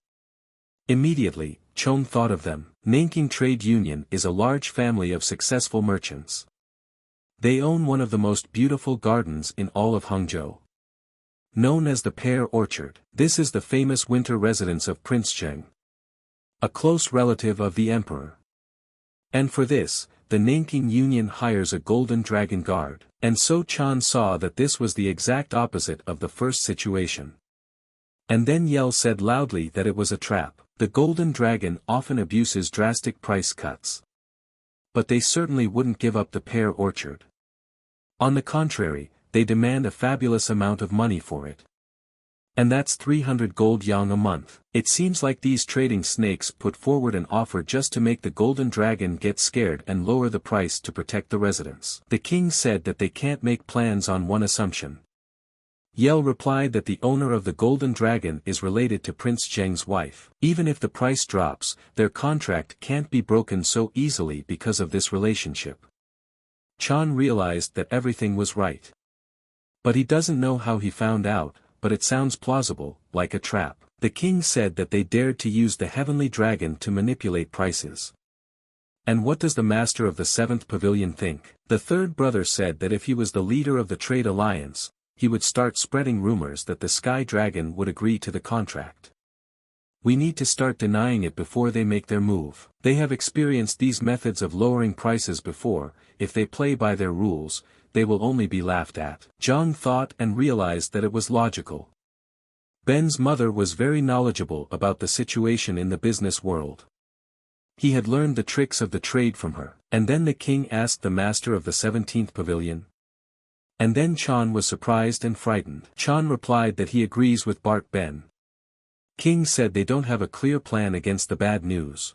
Immediately, Chong thought of them. Nanking Trade Union is a large family of successful merchants. They own one of the most beautiful gardens in all of Hangzhou. known as the Pear Orchard. This is the famous winter residence of Prince Cheng, a close relative of the emperor. And for this, the Nanking Union hires a golden dragon guard, and so Chan saw that this was the exact opposite of the first situation. And then Yell said loudly that it was a trap. The golden dragon often abuses drastic price cuts. But they certainly wouldn't give up the Pear Orchard. On the contrary, they demand a fabulous amount of money for it. And that's 300 gold yang a month. It seems like these trading snakes put forward an offer just to make the golden dragon get scared and lower the price to protect the residents. The king said that they can't make plans on one assumption. Yell replied that the owner of the golden dragon is related to Prince Cheng's wife. Even if the price drops, their contract can't be broken so easily because of this relationship. Chan realized that everything was right. But he doesn't know how he found out, but it sounds plausible, like a trap. The king said that they dared to use the heavenly dragon to manipulate prices. And what does the master of the 7th pavilion think? The third brother said that if he was the leader of the trade alliance, he would start spreading rumors that the sky dragon would agree to the contract. We need to start denying it before they make their move. They have experienced these methods of lowering prices before. If they play by their rules, they will only be laughed at. Zhang thought and realized that it was logical. Ben's mother was very knowledgeable about the situation in the business world. He had learned the tricks of the trade from her. And then the king asked the master of the 17th pavilion. And then Chan was surprised and frightened. Chan replied that he agrees with Bart Ben. King said they don't have a clear plan against the bad news.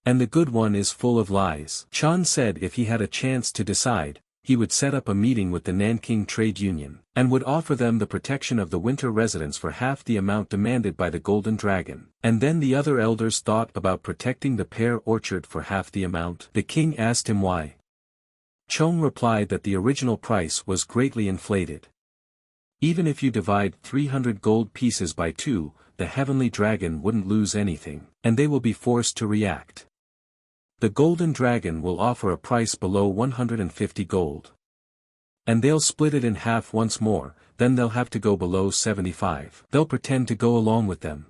And the good one is full of lies. Chan said if he had a chance to decide, he would set up a meeting with the Nanking Trade Union, and would offer them the protection of the winter residents for half the amount demanded by the Golden Dragon. And then the other elders thought about protecting the Pear Orchard for half the amount. The king asked him why. Chong replied that the original price was greatly inflated. Even if you divide 300 gold pieces by 2, the heavenly dragon wouldn't lose anything, and they will be forced to react. The golden dragon will offer a price below 150 gold. And they'll split it in half once more, then they'll have to go below 75. They'll pretend to go along with them.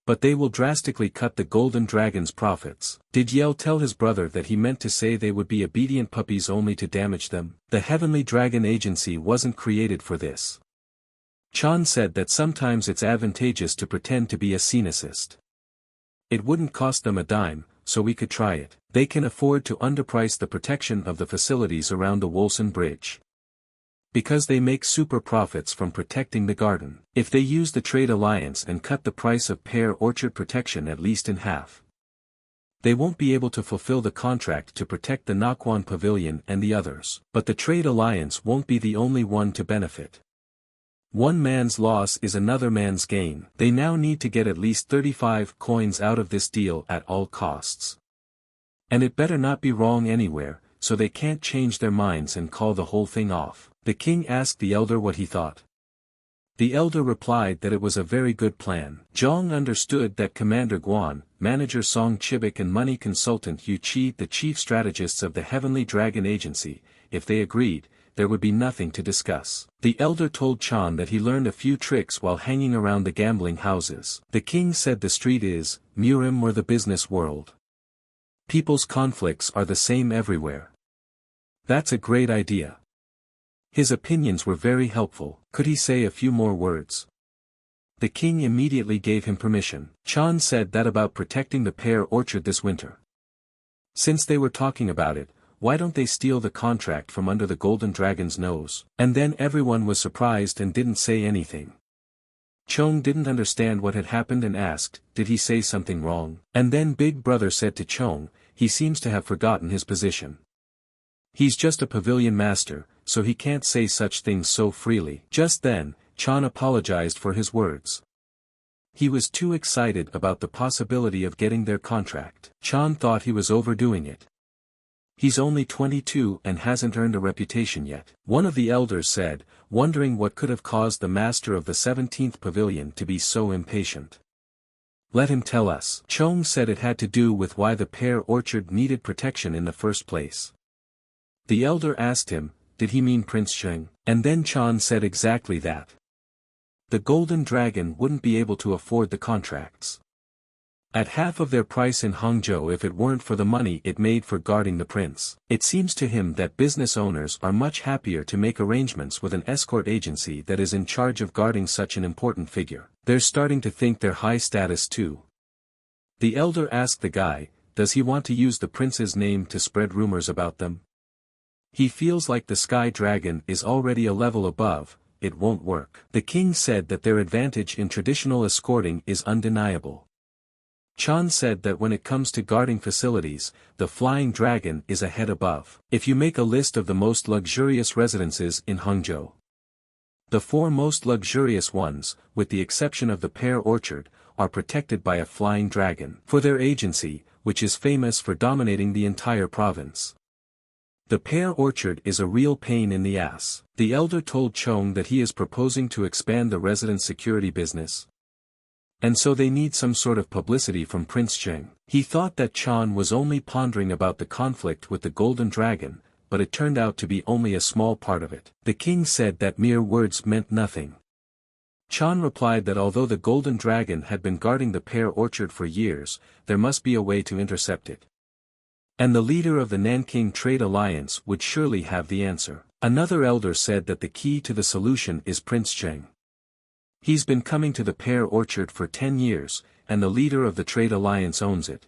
But they will drastically cut the golden dragon's profits. Did Yell tell his brother that he meant to say they would be obedient puppies only to damage them? The heavenly dragon agency wasn't created for this. Chan said that sometimes it's advantageous to pretend to be a cenicist. It wouldn't cost them a dime, so we could try it. They can afford to underprice the protection of the facilities around the Wolson Bridge. Because they make super profits from protecting the garden. If they use the trade alliance and cut the price of Pear Orchard protection at least in half, they won't be able to fulfill the contract to protect the Nakwon Pavilion and the others. But the trade alliance won't be the only one to benefit. One man's loss is another man's gain. They now need to get at least 35 coins out of this deal at all costs. And it better not be wrong anywhere, so they can't change their minds and call the whole thing off. The king asked the elder what he thought. The elder replied that it was a very good plan. Zhang understood that Commander Guan, Manager Song Chibik and money consultant Yu Qi, the chief strategists of the Heavenly Dragon Agency, if they agreed, there would be nothing to discuss. The elder told Chan that he learned a few tricks while hanging around the gambling houses. The king said the street is, Murim or the business world. People's conflicts are the same everywhere. That's a great idea. His opinions were very helpful. Could he say a few more words? The king immediately gave him permission. Chan said that about protecting the Pear Orchard this winter. Since they were talking about it, why don't they steal the contract from under the Golden Dragon's nose? And then everyone was surprised and didn't say anything. Chong didn't understand what had happened and asked, did he say something wrong? And then Big Brother said to Chong, he seems to have forgotten his position. He's just a pavilion master, so he can't say such things so freely. Just then, Chan apologized for his words. He was too excited about the possibility of getting their contract. Chan thought he was overdoing it. He's only 22 and hasn't earned a reputation yet. One of the elders said, wondering what could have caused the master of the 17th pavilion to be so impatient. Let him tell us. Chong said it had to do with why the Pear Orchard needed protection in the first place. The elder asked him, did he mean Prince Cheng? And then Chan said exactly that. The Golden Dragon wouldn't be able to afford the contracts at half of their price in Hangzhou if it weren't for the money it made for guarding the prince. It seems to him that business owners are much happier to make arrangements with an escort agency that is in charge of guarding such an important figure. They're starting to think they're high status too. The elder asked the guy, does he want to use the prince's name to spread rumors about them? He feels like the Sky Dragon is already a level above, it won't work. The king said that their advantage in traditional escorting is undeniable. Chan said that when it comes to guarding facilities, the Flying Dragon is a head above. If you make a list of the most luxurious residences in Hangzhou, the 4 most luxurious ones, with the exception of the Pear Orchard, are protected by a Flying Dragon for their agency, which is famous for dominating the entire province. The Pear Orchard is a real pain in the ass. The elder told Chong that he is proposing to expand the resident security business, and so they need some sort of publicity from Prince Cheng. He thought that Chan was only pondering about the conflict with the Golden Dragon, but it turned out to be only a small part of it. The king said that mere words meant nothing. Chan replied that although the Golden Dragon had been guarding the Pear Orchard for years, there must be a way to intercept it. And the leader of the Nanking Trade Alliance would surely have the answer. Another elder said that the key to the solution is Prince Cheng. He's been coming to the Pear Orchard for 10 years, and the leader of the Trade Alliance owns it.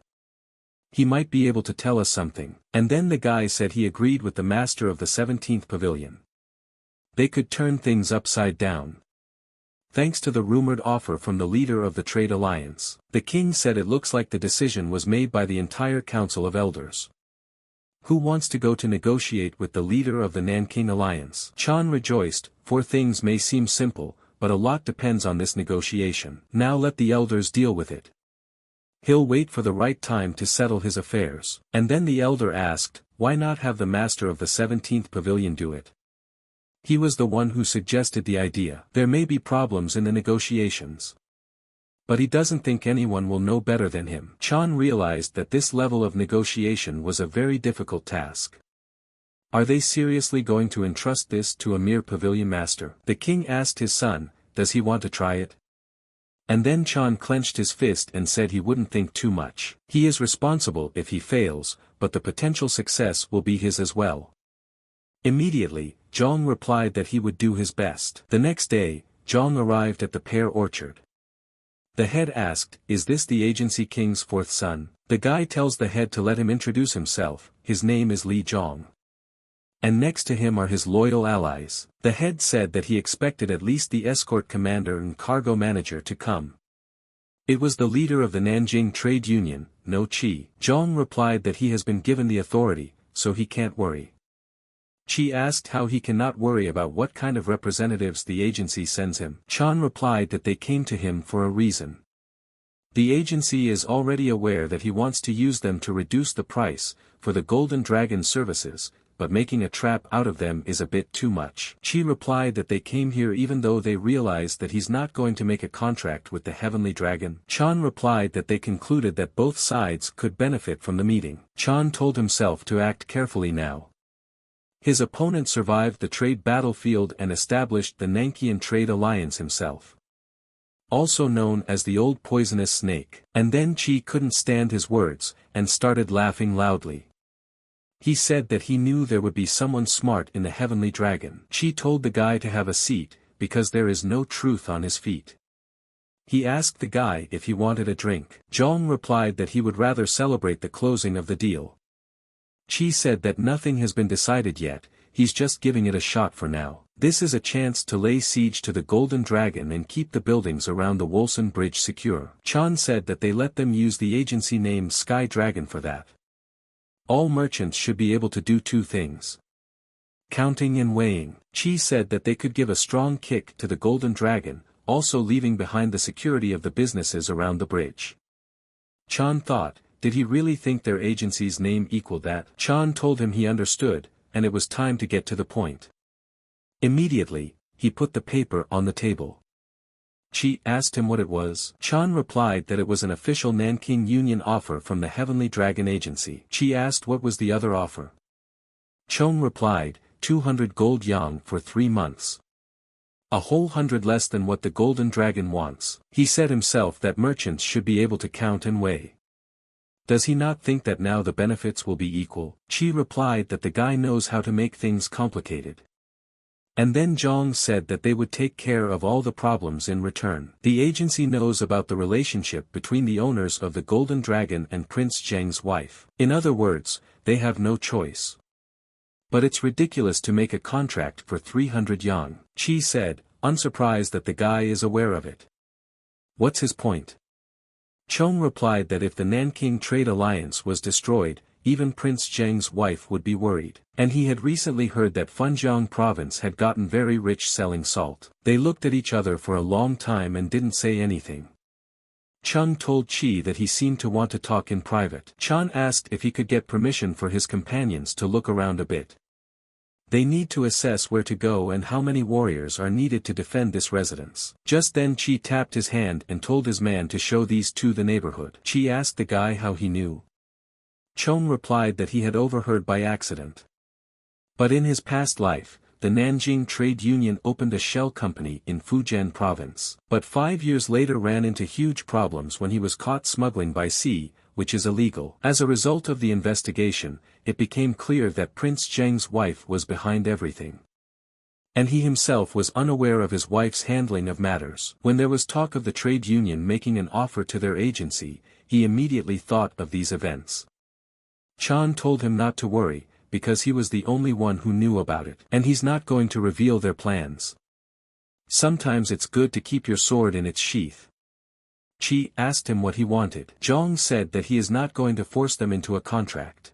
He might be able to tell us something. And then the guy said he agreed with the master of the 17th Pavilion. They could turn things upside down, thanks to the rumored offer from the leader of the Trade Alliance. The king said it looks like the decision was made by the entire Council of Elders. Who wants to go to negotiate with the leader of the Nanking Alliance? Chan rejoiced, for things may seem simple, but a lot depends on this negotiation. Now let the elders deal with it. He'll wait for the right time to settle his affairs. And then the elder asked, why not have the master of the 17th Pavilion do it? He was the one who suggested the idea. There may be problems in the negotiations, but he doesn't think anyone will know better than him. Chan realized that this level of negotiation was a very difficult task. Are they seriously going to entrust this to a mere pavilion master? The king asked his son, does he want to try it? And then Chan clenched his fist and said he wouldn't think too much. He is responsible if he fails, but the potential success will be his as well. Immediately, Zhang replied that he would do his best. The next day, Zhang arrived at the Pear Orchard. The head asked, is this the agency king's 4th son? The guy tells the head to let him introduce himself, his name is Li Zhang. And next to him are his loyal allies. The head said that he expected at least the escort commander and cargo manager to come. It was the leader of the Nanjing Trade Union, No Chi. Zhang replied that he has been given the authority, so he can't worry. Chi asked how he cannot worry about what kind of representatives the agency sends him. Chan replied that they came to him for a reason. The agency is already aware that he wants to use them to reduce the price for the Golden Dragon services, but making a trap out of them is a bit too much. Chi replied that they came here even though they realized that he's not going to make a contract with the Heavenly Dragon. Chan replied that they concluded that both sides could benefit from the meeting. Chan told himself to act carefully now. His opponent survived the trade battlefield and established the Nankian Trade Alliance himself, also known as the Old Poisonous Snake. And then Chi couldn't stand his words, and started laughing loudly. He said that he knew there would be someone smart in the Heavenly Dragon. Chi told the guy to have a seat, because there is no truth on his feet. He asked the guy if he wanted a drink. Zhang replied that he would rather celebrate the closing of the deal. Chi said that nothing has been decided yet, he's just giving it a shot for now. This is a chance to lay siege to the Golden Dragon and keep the buildings around the Wolson Bridge secure. Chan said that they let them use the agency name Sky Dragon for that. All merchants should be able to do 2 things: counting and weighing. Chi said that they could give a strong kick to the Golden Dragon, also leaving behind the security of the businesses around the bridge. Chan thought, did he really think their agency's name equaled that? Chan told him he understood, and it was time to get to the point. Immediately, he put the paper on the table. Chi asked him what it was. Chan replied that it was an official Nanking Union offer from the Heavenly Dragon Agency. Chi asked what was the other offer. Chong replied, 200 gold yang for 3 months. a whole 100 less than what the Golden Dragon wants. He said himself that merchants should be able to count and weigh. Does he not think that now the benefits will be equal? Chi replied that the guy knows how to make things complicated. And then Zhang said that they would take care of all the problems in return. The agency knows about the relationship between the owners of the Golden Dragon and Prince Zheng's wife. In other words, they have no choice. But it's ridiculous to make a contract for 300 yuan, Chi said, unsurprised that the guy is aware of it. What's his point? Chong replied that if the Nanking Trade Alliance was destroyed, even Prince Zheng's wife would be worried. And he had recently heard that Funjiang province had gotten very rich selling salt. They looked at each other for a long time and didn't say anything. Chung told Chi that he seemed to want to talk in private. Chan asked if he could get permission for his companions to look around a bit. They need to assess where to go and how many warriors are needed to defend this residence. Just then Chi tapped his hand and told his man to show these two the neighborhood. Chi asked the guy how he knew. Chong replied that he had overheard by accident. But in his past life, the Nanjing Trade Union opened a shell company in Fujian province. But 5 years later ran into huge problems when he was caught smuggling by sea, which is illegal. As a result of the investigation, it became clear that Prince Zheng's wife was behind everything. And he himself was unaware of his wife's handling of matters. When there was talk of the trade union making an offer to their agency, he immediately thought of these events. Chan told him not to worry, because he was the only one who knew about it. And he's not going to reveal their plans. Sometimes it's good to keep your sword in its sheath. Chi asked him what he wanted. Zhang said that he is not going to force them into a contract.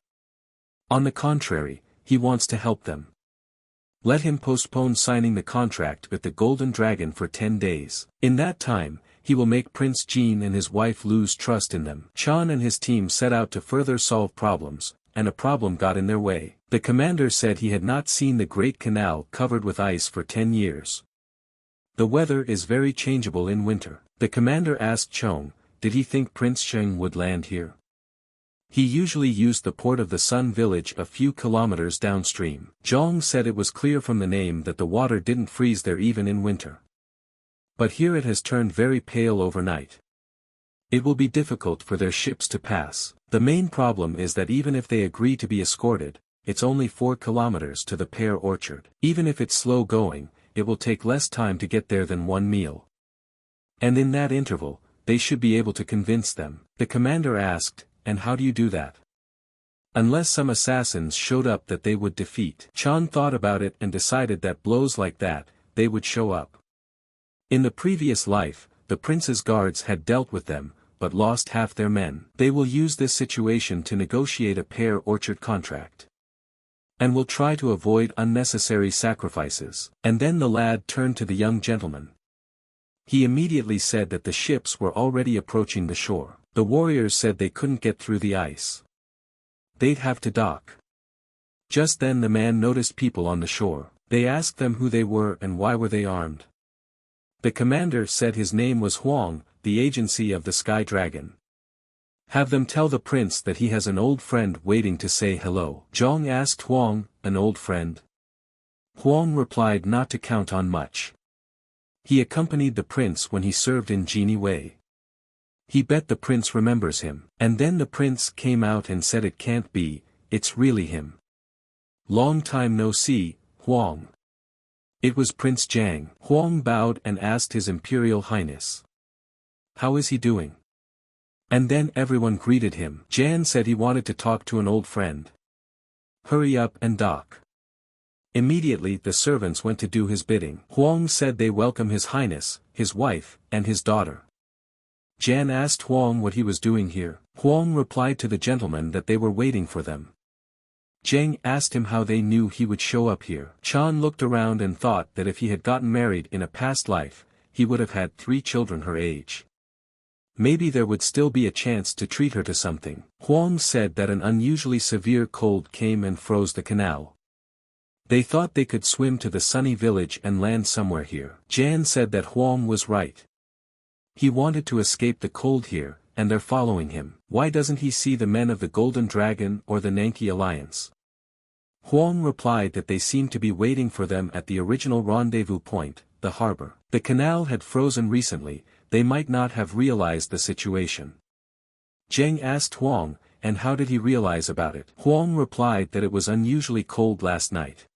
On the contrary, he wants to help them. Let him postpone signing the contract with the Golden Dragon for 10 days. In that time, he will make Prince Jin and his wife lose trust in them. Chan and his team set out to further solve problems, and a problem got in their way. The commander said he had not seen the Great Canal covered with ice for 10 years. The weather is very changeable in winter. The commander asked Chong, did he think Prince Sheng would land here? He usually used the port of the Sun village a few kilometers downstream. Zhang said it was clear from the name that the water didn't freeze there even in winter. But here it has turned very pale overnight. It will be difficult for their ships to pass. The main problem is that even if they agree to be escorted, it's only 4 kilometers to the pear orchard. Even if it's slow going, it will take less time to get there than 1 meal. And in that interval, they should be able to convince them. The commander asked, and how do you do that? Unless some assassins showed up that they would defeat. Chan thought about it and decided that blows like that, they would show up. In the previous life, the prince's guards had dealt with them, but lost half their men. They will use this situation to negotiate a pear orchard contract. And will try to avoid unnecessary sacrifices. And then the lad turned to the young gentleman. He immediately said that the ships were already approaching the shore. The warriors said they couldn't get through the ice. They'd have to dock. Just then the man noticed people on the shore. They asked them who they were and why were they armed. The commander said his name was Huang, the agency of the Sky Dragon. Have them tell the prince that he has an old friend waiting to say hello. Zhang asked Huang, an old friend? Huang replied not to count on much. He accompanied the prince when he served in Genie Wei. He bet the prince remembers him. And then the prince came out and said it can't be, it's really him. Long time no see, Huang. It was Prince Jiang. Huang bowed and asked His Imperial Highness. How is he doing? And then everyone greeted him. Jiang said he wanted to talk to an old friend. Hurry up and dock. Immediately the servants went to do his bidding. Huang said they welcome His Highness, his wife, and his daughter. Jiang asked Huang what he was doing here. Huang replied to the gentleman that they were waiting for them. Jiang asked him how they knew he would show up here. Chan looked around and thought that if he had gotten married in a past life, he would have had 3 children her age. Maybe there would still be a chance to treat her to something. Huang said that an unusually severe cold came and froze the canal. They thought they could swim to the sunny village and land somewhere here. Jiang said that Huang was right. He wanted to escape the cold here, and they're following him. Why doesn't he see the men of the Golden Dragon or the Nanki Alliance? Huang replied that they seemed to be waiting for them at the original rendezvous point, the harbor. The canal had frozen recently, they might not have realized the situation. Zheng asked Huang, and how did he realize about it? Huang replied that it was unusually cold last night.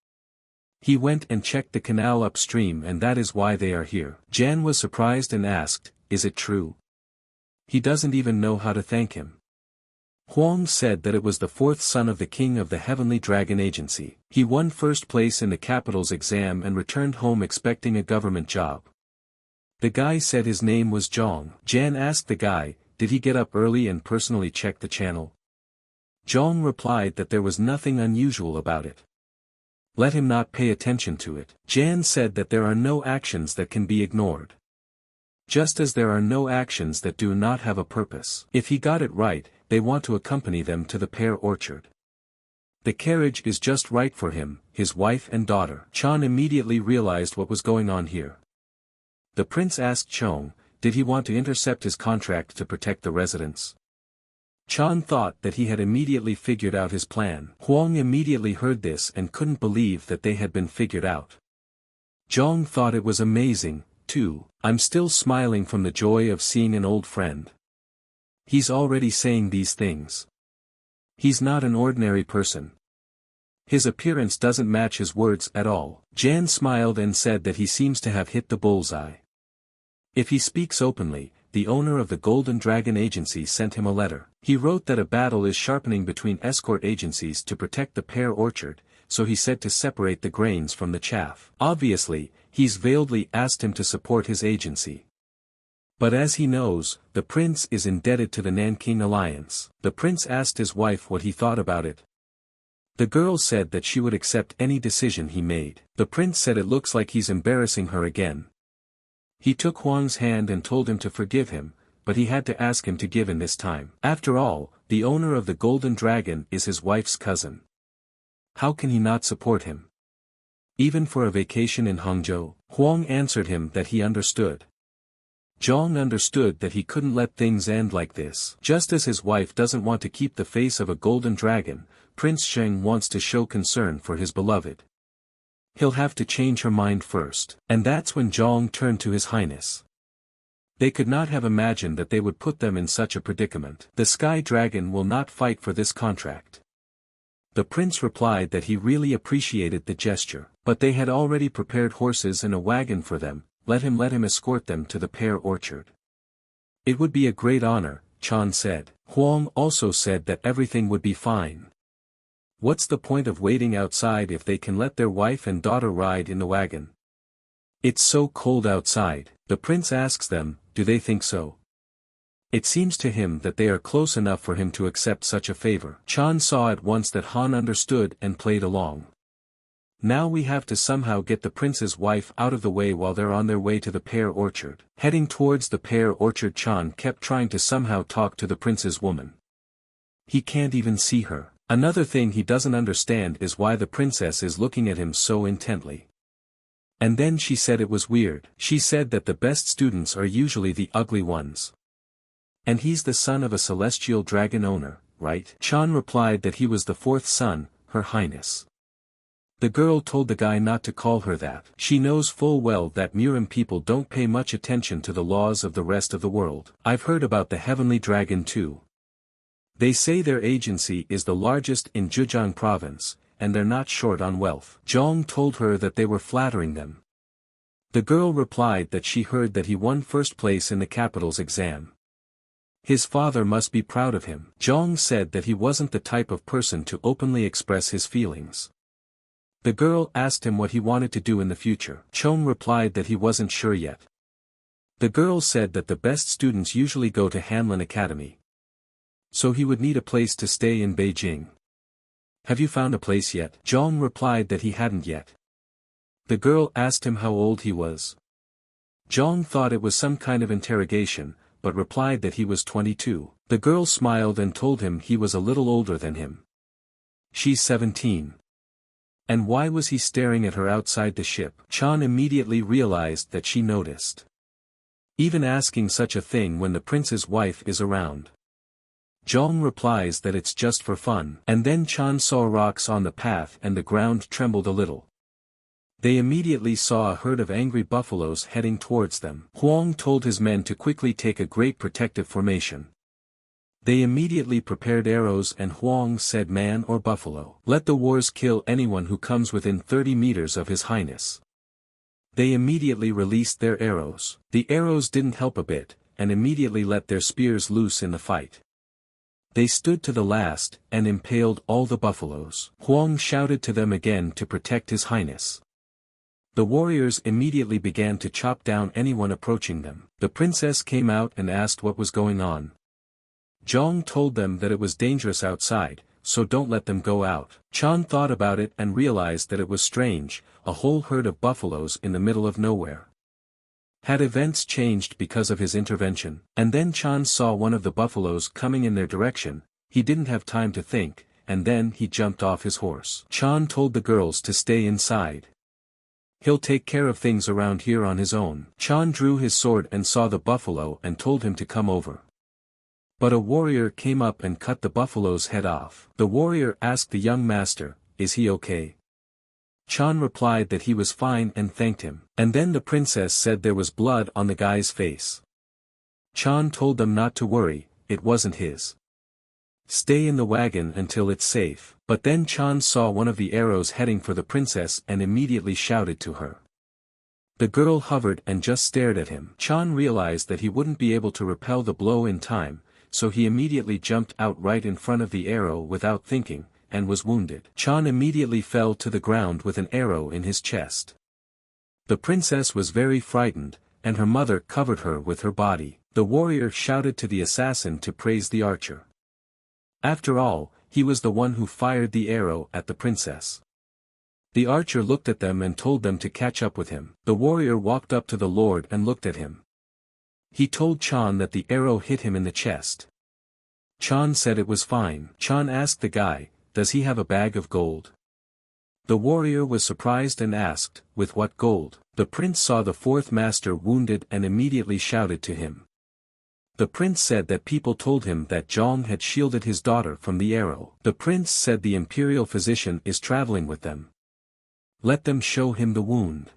He went and checked the canal upstream and that is why they are here. Jan was surprised and asked, is it true? He doesn't even know how to thank him. Huang said that it was the fourth son of the king of the Heavenly Dragon Agency. He won first place in the capital's exam and returned home expecting a government job. The guy said his name was Zhong. Jan asked the guy, did he get up early and personally check the channel? Zhong replied that there was nothing unusual about it. Let him not pay attention to it. Jan said that there are no actions that can be ignored. Just as there are no actions that do not have a purpose. If he got it right, they want to accompany them to the pear orchard. The carriage is just right for him, his wife and daughter. Chan immediately realized what was going on here. The prince asked Chong, did he want to intercept his contract to protect the residents? Chan thought that he had immediately figured out his plan. Huang immediately heard this and couldn't believe that they had been figured out. Zhong thought it was amazing, too. I'm still smiling from the joy of seeing an old friend. He's already saying these things. He's not an ordinary person. His appearance doesn't match his words at all. Jan smiled and said that he seems to have hit the bullseye. If he speaks openly, the owner of the Golden Dragon Agency sent him a letter. He wrote that a battle is sharpening between escort agencies to protect the pear orchard, so he said to separate the grains from the chaff. Obviously, he's veiledly asked him to support his agency. But as he knows, the prince is indebted to the Nanking alliance. The prince asked his wife what he thought about it. The girl said that she would accept any decision he made. The prince said it looks like he's embarrassing her again. He took Huang's hand and told him to forgive him, but he had to ask him to give in this time. After all, the owner of the Golden Dragon is his wife's cousin. How can he not support him? Even for a vacation in Hangzhou? Huang answered him that he understood. Zhong understood that he couldn't let things end like this. Just as his wife doesn't want to keep the face of a golden dragon, Prince Sheng wants to show concern for his beloved. He'll have to change her mind first. And that's when Zhong turned to His Highness. They could not have imagined that they would put them in such a predicament. The Sky Dragon will not fight for this contract. The prince replied that he really appreciated the gesture, but they had already prepared horses and a wagon for them. Let him escort them to the pear orchard. It would be a great honor, Chan said. Huang also said that everything would be fine. What's the point of waiting outside if they can let their wife and daughter ride in the wagon? It's so cold outside. The prince asks them, do they think so? It seems to him that they are close enough for him to accept such a favor. Chan saw at once that Han understood and played along. Now we have to somehow get the prince's wife out of the way while they're on their way to the pear orchard. Heading towards the pear orchard, Chan kept trying to somehow talk to the prince's woman. He can't even see her. Another thing he doesn't understand is why the princess is looking at him so intently. And then she said it was weird. She said that the best students are usually the ugly ones. And he's the son of a celestial dragon owner, right? Chan replied that he was the fourth son, Her Highness. The girl told the guy not to call her that. She knows full well that Murim people don't pay much attention to the laws of the rest of the world. I've heard about the Heavenly Dragon too. They say their agency is the largest in Zhejiang province, and they're not short on wealth. Zhong told her that they were flattering them. The girl replied that she heard that he won first place in the capital's exam. His father must be proud of him. Zhong said that he wasn't the type of person to openly express his feelings. The girl asked him what he wanted to do in the future. Chong replied that he wasn't sure yet. The girl said that the best students usually go to Hanlin Academy. So he would need a place to stay in Beijing. Have you found a place yet? Zhong replied that he hadn't yet. The girl asked him how old he was. Zhong thought it was some kind of interrogation, but replied that he was 22. The girl smiled and told him he was a little older than him. She's 17. And why was he staring at her outside the ship? Chan immediately realized that she noticed. Even asking such a thing when the prince's wife is around. Zhong replies that it's just for fun. And then Chan saw rocks on the path and the ground trembled a little. They immediately saw a herd of angry buffaloes heading towards them. Huang told his men to quickly take a great protective formation. They immediately prepared arrows and Huang said, "Man or buffalo, let the wars kill anyone who comes within 30 meters of His Highness." They immediately released their arrows. The arrows didn't help a bit, and immediately let their spears loose in the fight. They stood to the last, and impaled all the buffaloes. Huang shouted to them again to protect His Highness. The warriors immediately began to chop down anyone approaching them. The princess came out and asked what was going on. Zhang told them that it was dangerous outside, so don't let them go out. Chan thought about it and realized that it was strange, a whole herd of buffaloes in the middle of nowhere. Had events changed because of his intervention? And then Chan saw one of the buffaloes coming in their direction. He didn't have time to think, and then he jumped off his horse. Chan told the girls to stay inside. He'll take care of things around here on his own. Chan drew his sword and saw the buffalo and told him to come over. But a warrior came up and cut the buffalo's head off. The warrior asked the young master, "Is he okay?" Chan replied that he was fine and thanked him. And then the princess said there was blood on the guy's face. Chan told them not to worry, it wasn't his. Stay in the wagon until it's safe. But then Chan saw one of the arrows heading for the princess and immediately shouted to her. The girl hovered and just stared at him. Chan realized that he wouldn't be able to repel the blow in time, so he immediately jumped out right in front of the arrow without thinking, and was wounded. Chan immediately fell to the ground with an arrow in his chest. The princess was very frightened, and her mother covered her with her body. The warrior shouted to the assassin to praise the archer. After all, he was the one who fired the arrow at the princess. The archer looked at them and told them to catch up with him. The warrior walked up to the lord and looked at him. He told Chan that the arrow hit him in the chest. Chan said it was fine. Chan asked the guy, "Does he have a bag of gold?" The warrior was surprised and asked, "With what gold?" The prince saw the fourth master wounded and immediately shouted to him. The prince said that people told him that Zhang had shielded his daughter from the arrow. The prince said the imperial physician is traveling with them. Let them show him the wound.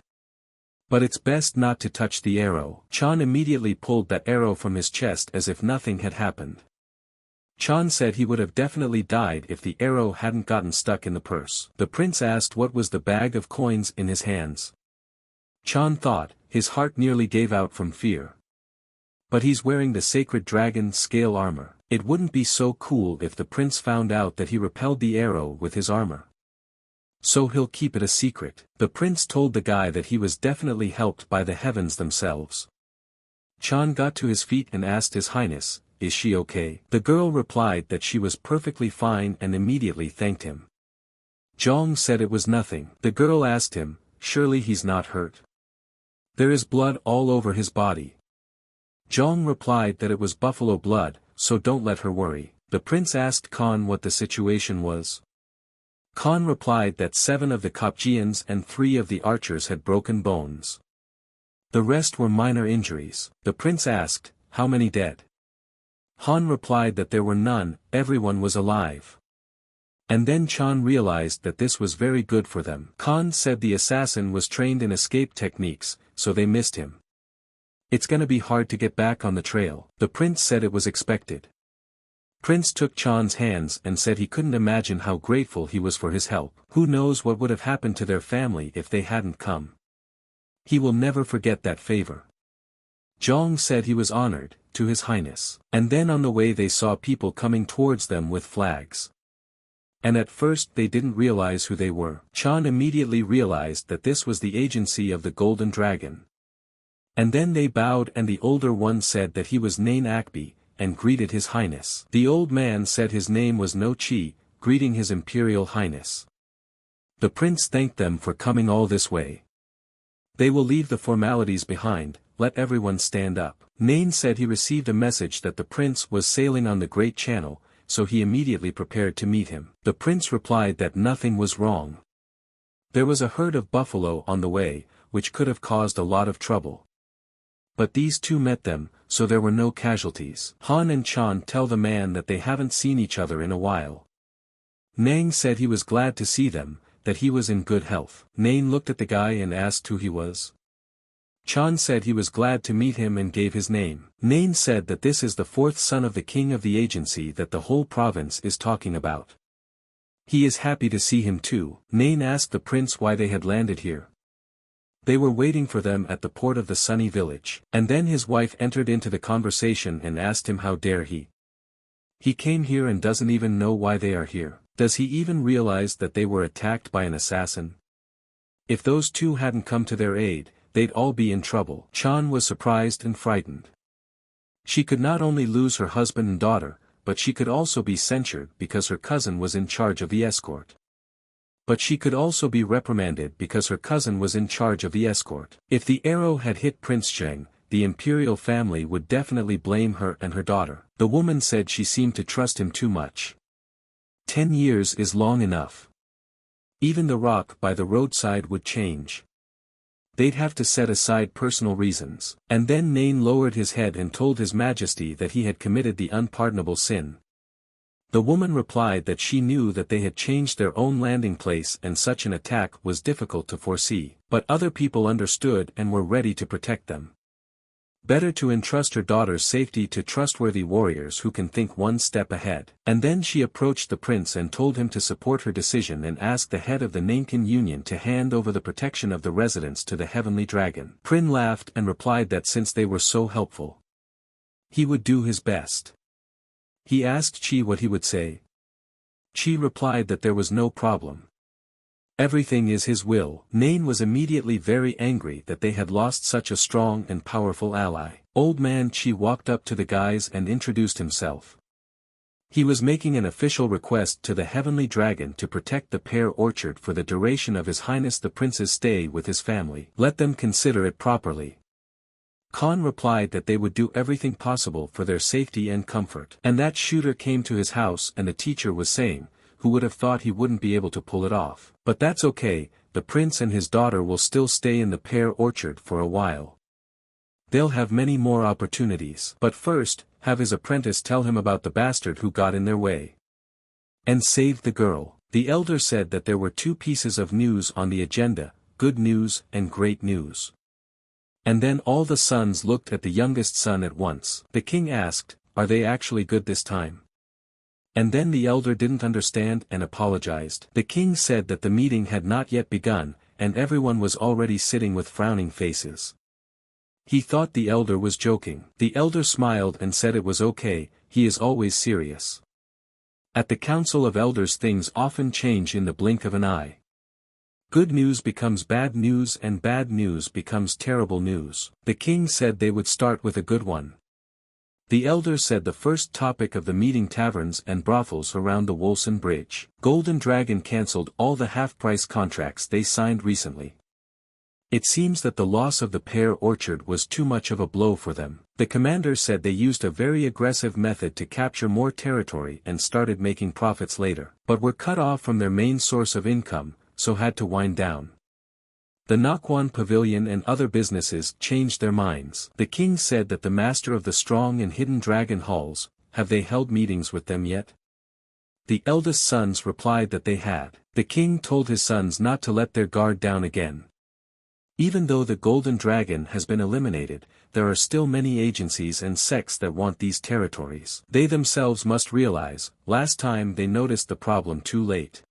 But it's best not to touch the arrow. Chan immediately pulled that arrow from his chest as if nothing had happened. Chan said he would have definitely died if the arrow hadn't gotten stuck in the purse. The prince asked what was the bag of coins in his hands. Chan thought, his heart nearly gave out from fear. But he's wearing the sacred dragon scale armor. It wouldn't be so cool if the prince found out that he repelled the arrow with his armor. So he'll keep it a secret. The prince told the guy that he was definitely helped by the heavens themselves. Chan got to his feet and asked His Highness, "Is she okay?" The girl replied that she was perfectly fine and immediately thanked him. Zhang said it was nothing. The girl asked him, "Surely he's not hurt? There is blood all over his body." Zhang replied that it was buffalo blood, so don't let her worry. The prince asked Khan what the situation was. Khan replied that 7 of the Kopjians and 3 of the archers had broken bones. The rest were minor injuries. The prince asked, "How many dead?" Han replied that there were none, everyone was alive. And then Chan realized that this was very good for them. Khan said the assassin was trained in escape techniques, so they missed him. It's gonna be hard to get back on the trail. The prince said it was expected. Prince took Chan's hands and said he couldn't imagine how grateful he was for his help. Who knows what would have happened to their family if they hadn't come. He will never forget that favor. Zhang said he was honored, to His Highness. And then on the way they saw people coming towards them with flags. And at first they didn't realize who they were. Chan immediately realized that this was the agency of the Golden Dragon. And then they bowed and the older one said that he was Nain Akbi, and greeted His Highness. The old man said his name was No Chi, greeting His Imperial Highness. The prince thanked them for coming all this way. They will leave the formalities behind, let everyone stand up. Nain said he received a message that the prince was sailing on the Great Channel, so he immediately prepared to meet him. The prince replied that nothing was wrong. There was a herd of buffalo on the way, which could have caused a lot of trouble. But these two met them, so there were no casualties. Han and Chan tell the man that they haven't seen each other in a while. Nang said he was glad to see them, that he was in good health. Nain looked at the guy and asked who he was. Chan said he was glad to meet him and gave his name. Nain said that this is the fourth son of the king of the agency that the whole province is talking about. He is happy to see him too. Nain asked the prince why they had landed here. They were waiting for them at the port of the sunny village. And then his wife entered into the conversation and asked him how dare he. He came here and doesn't even know why they are here. Does he even realize that they were attacked by an assassin? If those two hadn't come to their aid, they'd all be in trouble. Chan was surprised and frightened. She could not only lose her husband and daughter, but she could also be censured because her cousin was in charge of the escort. But she could also be reprimanded because her cousin was in charge of the escort. If the arrow had hit Prince Cheng, the Imperial family would definitely blame her and her daughter. The woman said she seemed to trust him too much. 10 years is long enough. Even the rock by the roadside would change. They'd have to set aside personal reasons. And then Nain lowered his head and told His Majesty that he had committed the unpardonable sin. The woman replied that she knew that they had changed their own landing place and such an attack was difficult to foresee, but other people understood and were ready to protect them. Better to entrust her daughter's safety to trustworthy warriors who can think one step ahead. And then she approached the prince and told him to support her decision and ask the head of the Nankin Union to hand over the protection of the residents to the Heavenly Dragon. Prin laughed and replied that since they were so helpful, he would do his best. He asked Chi what he would say. Chi replied that there was no problem. Everything is his will. Nain was immediately very angry that they had lost such a strong and powerful ally. Old man Chi walked up to the guys and introduced himself. He was making an official request to the Heavenly Dragon to protect the pear orchard for the duration of His Highness the Prince's stay with his family. Let them consider it properly. Khan replied that they would do everything possible for their safety and comfort. And that shooter came to his house and the teacher was saying, who would have thought he wouldn't be able to pull it off. But that's okay, the prince and his daughter will still stay in the pear orchard for a while. They'll have many more opportunities. But first, have his apprentice tell him about the bastard who got in their way and saved the girl. The elder said that there were two pieces of news on the agenda, good news and great news. And then all the sons looked at the youngest son at once. The king asked, are they actually good this time? And then the elder didn't understand and apologized. The king said that the meeting had not yet begun, and everyone was already sitting with frowning faces. He thought the elder was joking. The elder smiled and said it was okay, he is always serious. At the council of elders things often change in the blink of an eye. Good news becomes bad news and bad news becomes terrible news. The king said they would start with a good one. The elder said the first topic of the meeting taverns and brothels around the Wolson Bridge. Golden Dragon cancelled all the half-price contracts they signed recently. It seems that the loss of the pear orchard was too much of a blow for them. The commander said they used a very aggressive method to capture more territory and started making profits later, but were cut off from their main source of income, so had to wind down. The Nakwon Pavilion and other businesses changed their minds. The king said that the master of the strong and hidden dragon halls, have they held meetings with them yet? The eldest sons replied that they had. The king told his sons not to let their guard down again. Even though the golden dragon has been eliminated, there are still many agencies and sects that want these territories. They themselves must realize, last time they noticed the problem too late.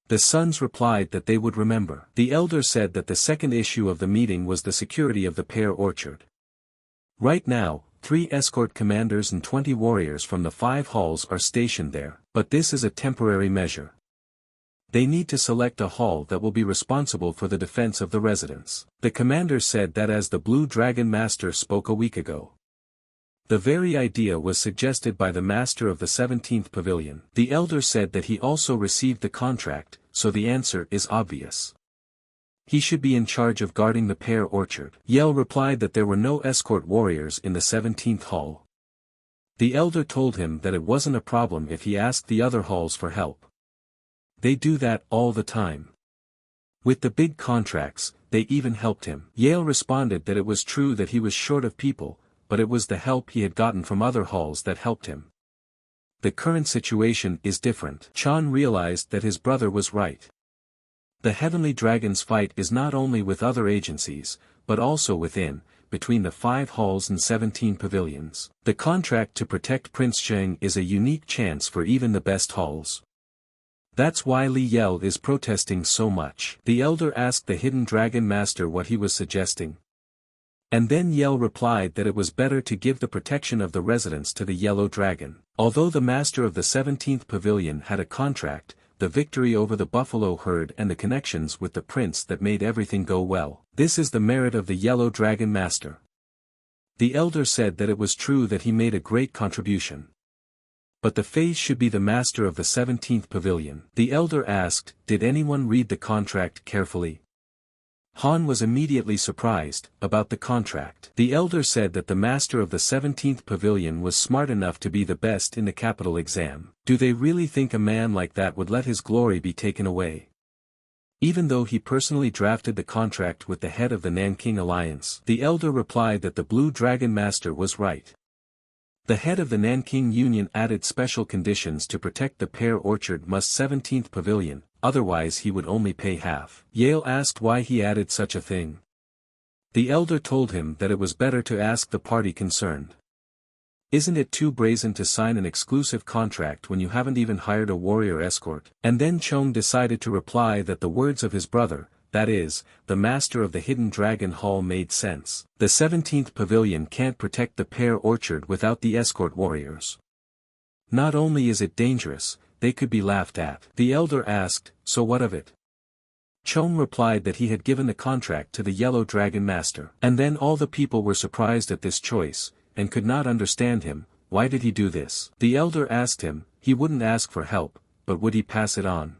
The sons replied that they would remember. The elder said that the second issue of the meeting was the security of the pear orchard. Right now, 3 escort commanders and 20 warriors from the 5 halls are stationed there, but this is a temporary measure. They need to select a hall that will be responsible for the defense of the residents. The commander said that as the Blue Dragon Master spoke a week ago. The very idea was suggested by the master of the 17th Pavilion. The elder said that he also received the contract, so the answer is obvious. He should be in charge of guarding the pear orchard. Yell replied that there were no escort warriors in the 17th hall. The elder told him that it wasn't a problem if he asked the other halls for help. They do that all the time. With the big contracts, they even helped him. Yale responded that it was true that he was short of people, but it was the help he had gotten from other halls that helped him. The current situation is different. Chan realized that his brother was right. The heavenly dragons fight is not only with other agencies, but also within, between the 5 halls and 17 pavilions. The contract to protect Prince Zheng is a unique chance for even the best halls. That's why Li Yel is protesting so much. The elder asked the hidden dragon master what he was suggesting. And then Yel replied that it was better to give the protection of the residents to the yellow dragon. Although the master of the 17th pavilion had a contract, the victory over the buffalo herd and the connections with the prince that made everything go well. This is the merit of the yellow dragon master. The elder said that it was true that he made a great contribution. But the face should be the master of the 17th pavilion. The elder asked, did anyone read the contract carefully? Han was immediately surprised about the contract. The elder said that the master of the 17th pavilion was smart enough to be the best in the capital exam. Do they really think a man like that would let his glory be taken away? Even though he personally drafted the contract with the head of the Nanking Alliance, the elder replied that the Blue Dragon Master was right. The head of the Nanking Union added special conditions to protect the pear orchard must 17th pavilion, otherwise he would only pay half. Yale asked why he added such a thing. The elder told him that it was better to ask the party concerned. Isn't it too brazen to sign an exclusive contract when you haven't even hired a warrior escort? And then Chong decided to reply that the words of his brother, that is, the master of the Hidden Dragon Hall made sense. The 17th pavilion can't protect the pear orchard without the escort warriors. Not only is it dangerous, they could be laughed at. The elder asked, so what of it? Chong replied that he had given the contract to the Yellow Dragon Master. And then all the people were surprised at this choice, and could not understand him. Why did he do this? The elder asked him, he wouldn't ask for help, but would he pass it on?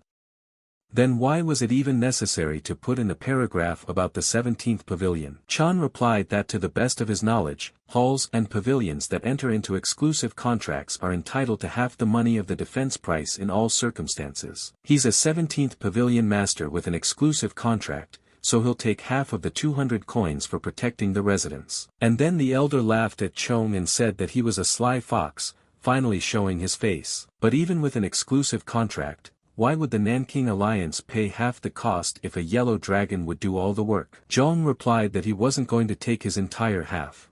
Then why was it even necessary to put in a paragraph about the 17th pavilion? Chan replied that to the best of his knowledge, halls and pavilions that enter into exclusive contracts are entitled to half the money of the defense price in all circumstances. He's a 17th pavilion master with an exclusive contract, so he'll take half of the 200 coins for protecting the residents. And then the elder laughed at Chong and said that he was a sly fox, finally showing his face. But even with an exclusive contract, why would the Nanking Alliance pay half the cost if a yellow dragon would do all the work? Zhong replied that he wasn't going to take his entire half.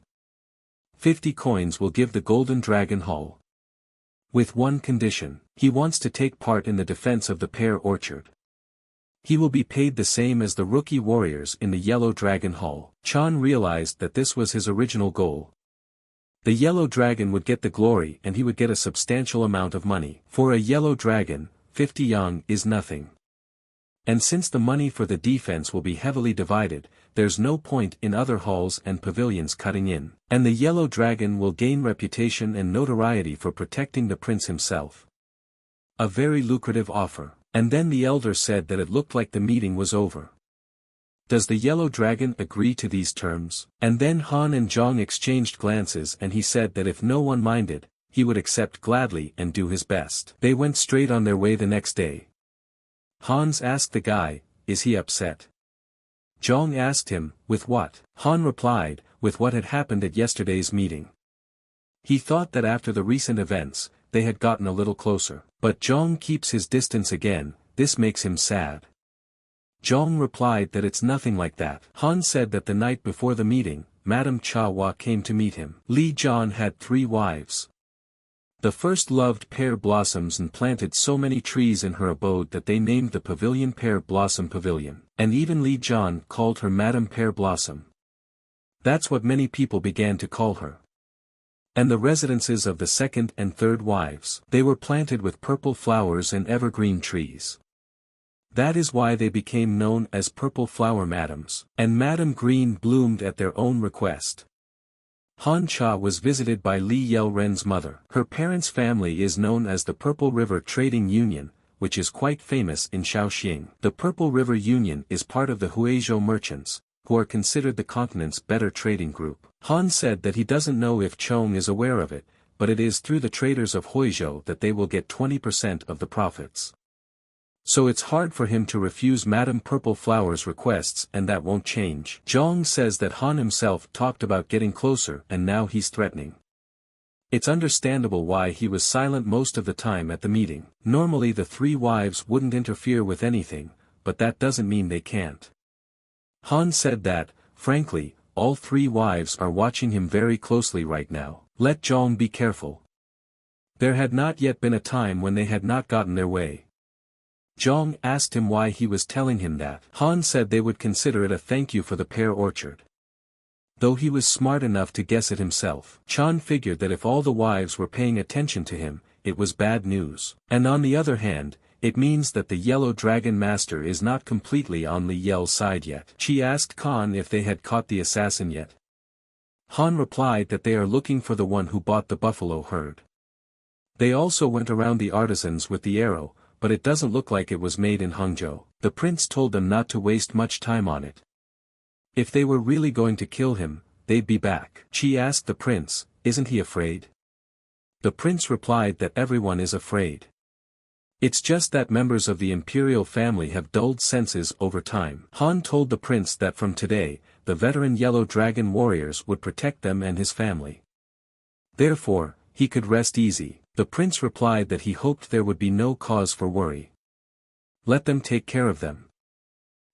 50 coins will give the Golden Dragon Hall. With one condition, he wants to take part in the defense of the pear orchard. He will be paid the same as the rookie warriors in the Yellow Dragon Hall. Chan realized that this was his original goal. The yellow dragon would get the glory and he would get a substantial amount of money. For a yellow dragon, 50 yang is nothing. And since the money for the defense will be heavily divided, there's no point in other halls and pavilions cutting in. And the yellow dragon will gain reputation and notoriety for protecting the prince himself. A very lucrative offer. And then the elder said that it looked like the meeting was over. Does the yellow dragon agree to these terms? And then Han and Zhong exchanged glances and he said that if no one minded, he would accept gladly and do his best. They went straight on their way the next day. Hans asked the guy, is he upset? Zhong asked him, with what? Han replied, with what had happened at yesterday's meeting. He thought that after the recent events, they had gotten a little closer. But Zhong keeps his distance again, this makes him sad. Zhong replied that it's nothing like that. Han said that the night before the meeting, Madame Cha Hua came to meet him. Li Jian had 3 wives. The first loved pear blossoms and planted so many trees in her abode that they named the pavilion Pear Blossom Pavilion, and even Li Jian called her Madame Pear Blossom. That's what many people began to call her. And the residences of the second and third wives, they were planted with purple flowers and evergreen trees. That is why they became known as Purple Flower Madams, and Madame Green bloomed at their own request. Han Cha was visited by Li Yelren's mother. Her parents' family is known as the Purple River Trading Union, which is quite famous in Shaoxing. The Purple River Union is part of the Huizhou merchants, who are considered the continent's better trading group. Han said that he doesn't know if Chong is aware of it, but it is through the traders of Huizhou that they will get 20% of the profits. So it's hard for him to refuse Madame Purple Flower's requests and that won't change. Zhong says that Han himself talked about getting closer and now he's threatening. It's understandable why he was silent most of the time at the meeting. Normally the 3 wives wouldn't interfere with anything, but that doesn't mean they can't. Han said that, frankly, all 3 wives are watching him very closely right now. Let Zhong be careful. There had not yet been a time when they had not gotten their way. Zhong asked him why he was telling him that. Han said they would consider it a thank you for the pear orchard. Though he was smart enough to guess it himself, Chan figured that if all the wives were paying attention to him, it was bad news. And on the other hand, it means that the Yellow Dragon Master is not completely on Li Yel's side yet. She asked Khan if they had caught the assassin yet. Han replied that they are looking for the one who bought the buffalo herd. They also went around the artisans with the arrow, but it doesn't look like it was made in Hangzhou. The prince told them not to waste much time on it. If they were really going to kill him, they'd be back. She asked the prince, isn't he afraid? The prince replied that everyone is afraid. It's just that members of the Imperial family have dulled senses over time. Han told the prince that from today, the veteran Yellow Dragon warriors would protect them and his family. Therefore, he could rest easy. The prince replied that he hoped there would be no cause for worry. Let them take care of them.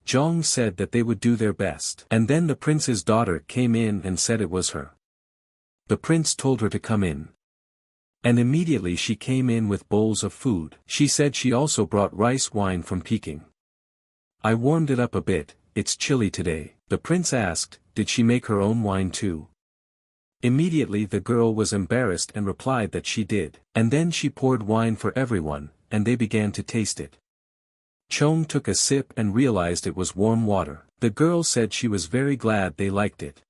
Zhong said that they would do their best. And then the prince's daughter came in and said it was her. The prince told her to come in. And immediately she came in with bowls of food. She said she also brought rice wine from Peking. I warmed it up a bit, it's chilly today. The prince asked, did she make her own wine too? Immediately the girl was embarrassed and replied that she did. And then she poured wine for everyone, and they began to taste it. Chong took a sip and realized it was warm water. The girl said she was very glad they liked it.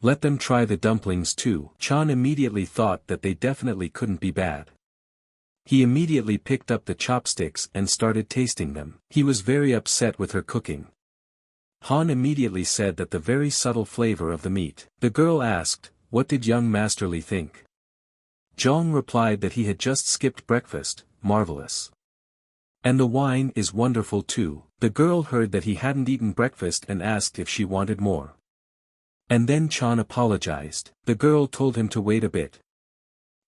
Let them try the dumplings too. Chan immediately thought that they definitely couldn't be bad. He immediately picked up the chopsticks and started tasting them. He was very upset with her cooking. Han immediately said that the very subtle flavor of the meat. The girl asked, what did young Master Li think? Zhong replied that he had just skipped breakfast, marvelous. And the wine is wonderful too. The girl heard that he hadn't eaten breakfast and asked if she wanted more. And then Chan apologized. The girl told him to wait a bit.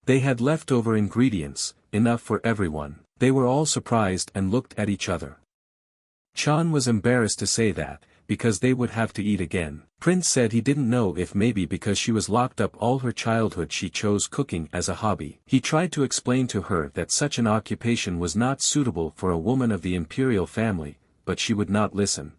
They had leftover ingredients, enough for everyone. They were all surprised and looked at each other. Chan was embarrassed to say that, because they would have to eat again. Prince said he didn't know if maybe because she was locked up all her childhood she chose cooking as a hobby. He tried to explain to her that such an occupation was not suitable for a woman of the Imperial family, but she would not listen.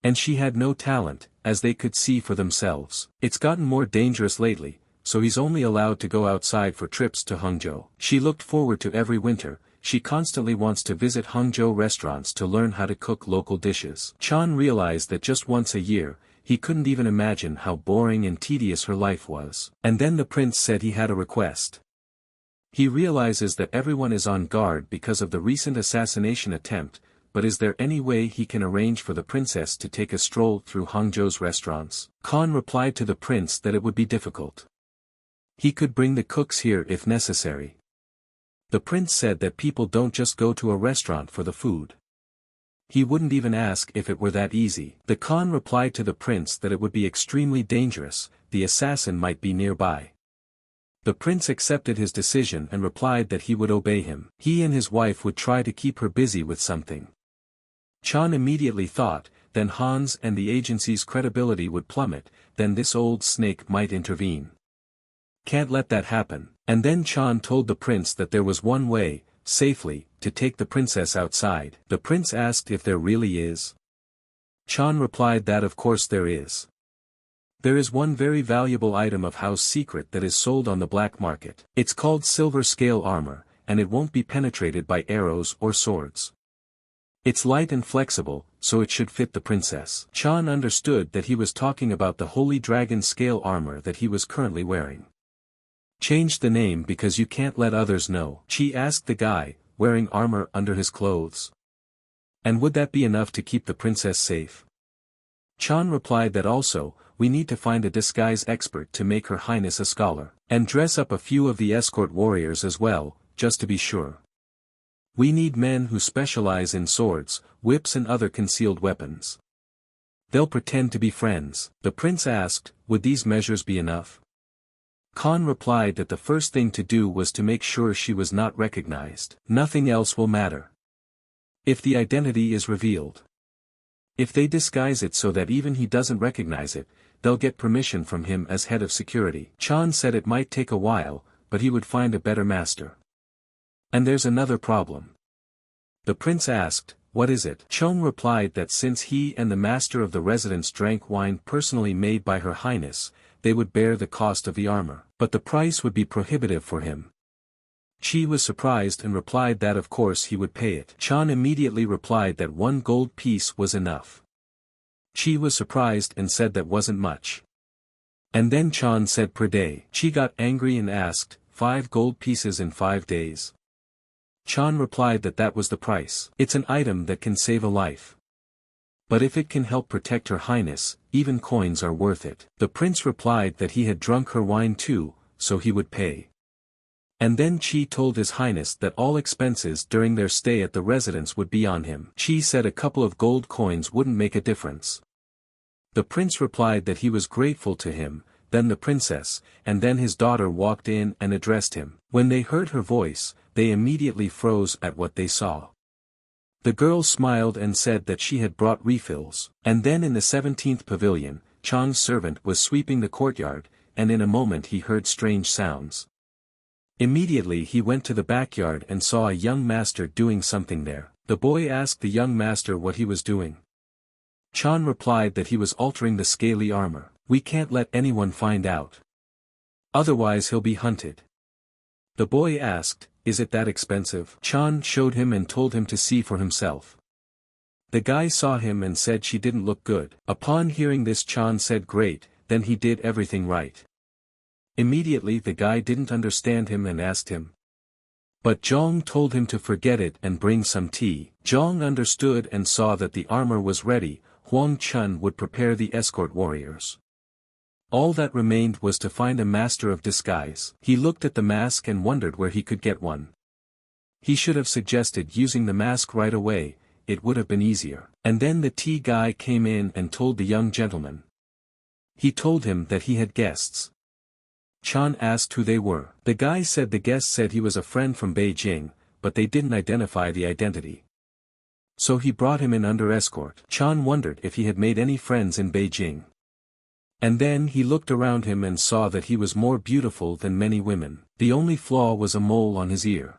And she had no talent, as they could see for themselves. It's gotten more dangerous lately, so he's only allowed to go outside for trips to Hangzhou. She looked forward to every winter. She constantly wants to visit Hangzhou restaurants to learn how to cook local dishes. Chan realized that just once a year, he couldn't even imagine how boring and tedious her life was. And then the prince said he had a request. He realizes that everyone is on guard because of the recent assassination attempt, but is there any way he can arrange for the princess to take a stroll through Hangzhou's restaurants? Khan replied to the prince that it would be difficult. He could bring the cooks here if necessary. The prince said that people don't just go to a restaurant for the food. He wouldn't even ask if it were that easy. The Khan replied to the prince that it would be extremely dangerous, the assassin might be nearby. The prince accepted his decision and replied that he would obey him. He and his wife would try to keep her busy with something. Chan immediately thought, then Han's and the agency's credibility would plummet, then this old snake might intervene. Can't let that happen. And then Chan told the prince that there was one way, safely, to take the princess outside. The prince asked if there really is. Chan replied that of course there is. There is one very valuable item of house secret that is sold on the black market. It's called silver scale armor, and it won't be penetrated by arrows or swords. It's light and flexible, so it should fit the princess. Chan understood that he was talking about the holy dragon scale armor that he was currently wearing. Change the name because you can't let others know. She asked the guy, wearing armor under his clothes. And would that be enough to keep the princess safe? Chan replied that also, we need to find a disguise expert to make Her Highness a scholar, and dress up a few of the escort warriors as well, just to be sure. We need men who specialize in swords, whips and other concealed weapons. They'll pretend to be friends. The prince asked, would these measures be enough? Khan replied that the first thing to do was to make sure she was not recognized. Nothing else will matter. If the identity is revealed. If they disguise it so that even he doesn't recognize it, they'll get permission from him as head of security. Chan said it might take a while, but he would find a better master. And there's another problem. The prince asked, what is it? Chong replied that since he and the master of the residence drank wine personally made by Her Highness, they would bear the cost of the armor, but the price would be prohibitive for him. Chi was surprised and replied that of course he would pay it. Chan immediately replied that 1 gold piece was enough. Chi was surprised and said that wasn't much. And then Chan said per day. Chi got angry and asked, 5 gold pieces in 5 days. Chan replied that that was the price. It's an item that can save a life. But if it can help protect Her Highness, even coins are worth it. The prince replied that he had drunk her wine too, so he would pay. And then Chi told His Highness that all expenses during their stay at the residence would be on him. Chi said a couple of gold coins wouldn't make a difference. The prince replied that he was grateful to him, then the princess, and then his daughter walked in and addressed him. When they heard her voice, they immediately froze at what they saw. The girl smiled and said that she had brought refills. And then in the 17th pavilion, Chang's servant was sweeping the courtyard, and in a moment he heard strange sounds. Immediately he went to the backyard and saw a young master doing something there. The boy asked the young master what he was doing. Chan replied that he was altering the scaly armor. We can't let anyone find out. Otherwise he'll be hunted. The boy asked, is it that expensive? Chan showed him and told him to see for himself. The guy saw him and said she didn't look good. Upon hearing this Chan said great, then he did everything right. Immediately the guy didn't understand him and asked him. But Zhong told him to forget it and bring some tea. Zhong understood and saw that the armor was ready. Huang Chun would prepare the escort warriors. All that remained was to find a master of disguise. He looked at the mask and wondered where he could get one. He should have suggested using the mask right away, it would have been easier. And then the tea guy came in and told the young gentleman. He told him that he had guests. Chan asked who they were. The guy said the guest said he was a friend from Beijing, but they didn't identify the identity. So he brought him in under escort. Chan wondered if he had made any friends in Beijing. And then he looked around him and saw that he was more beautiful than many women. The only flaw was a mole on his ear.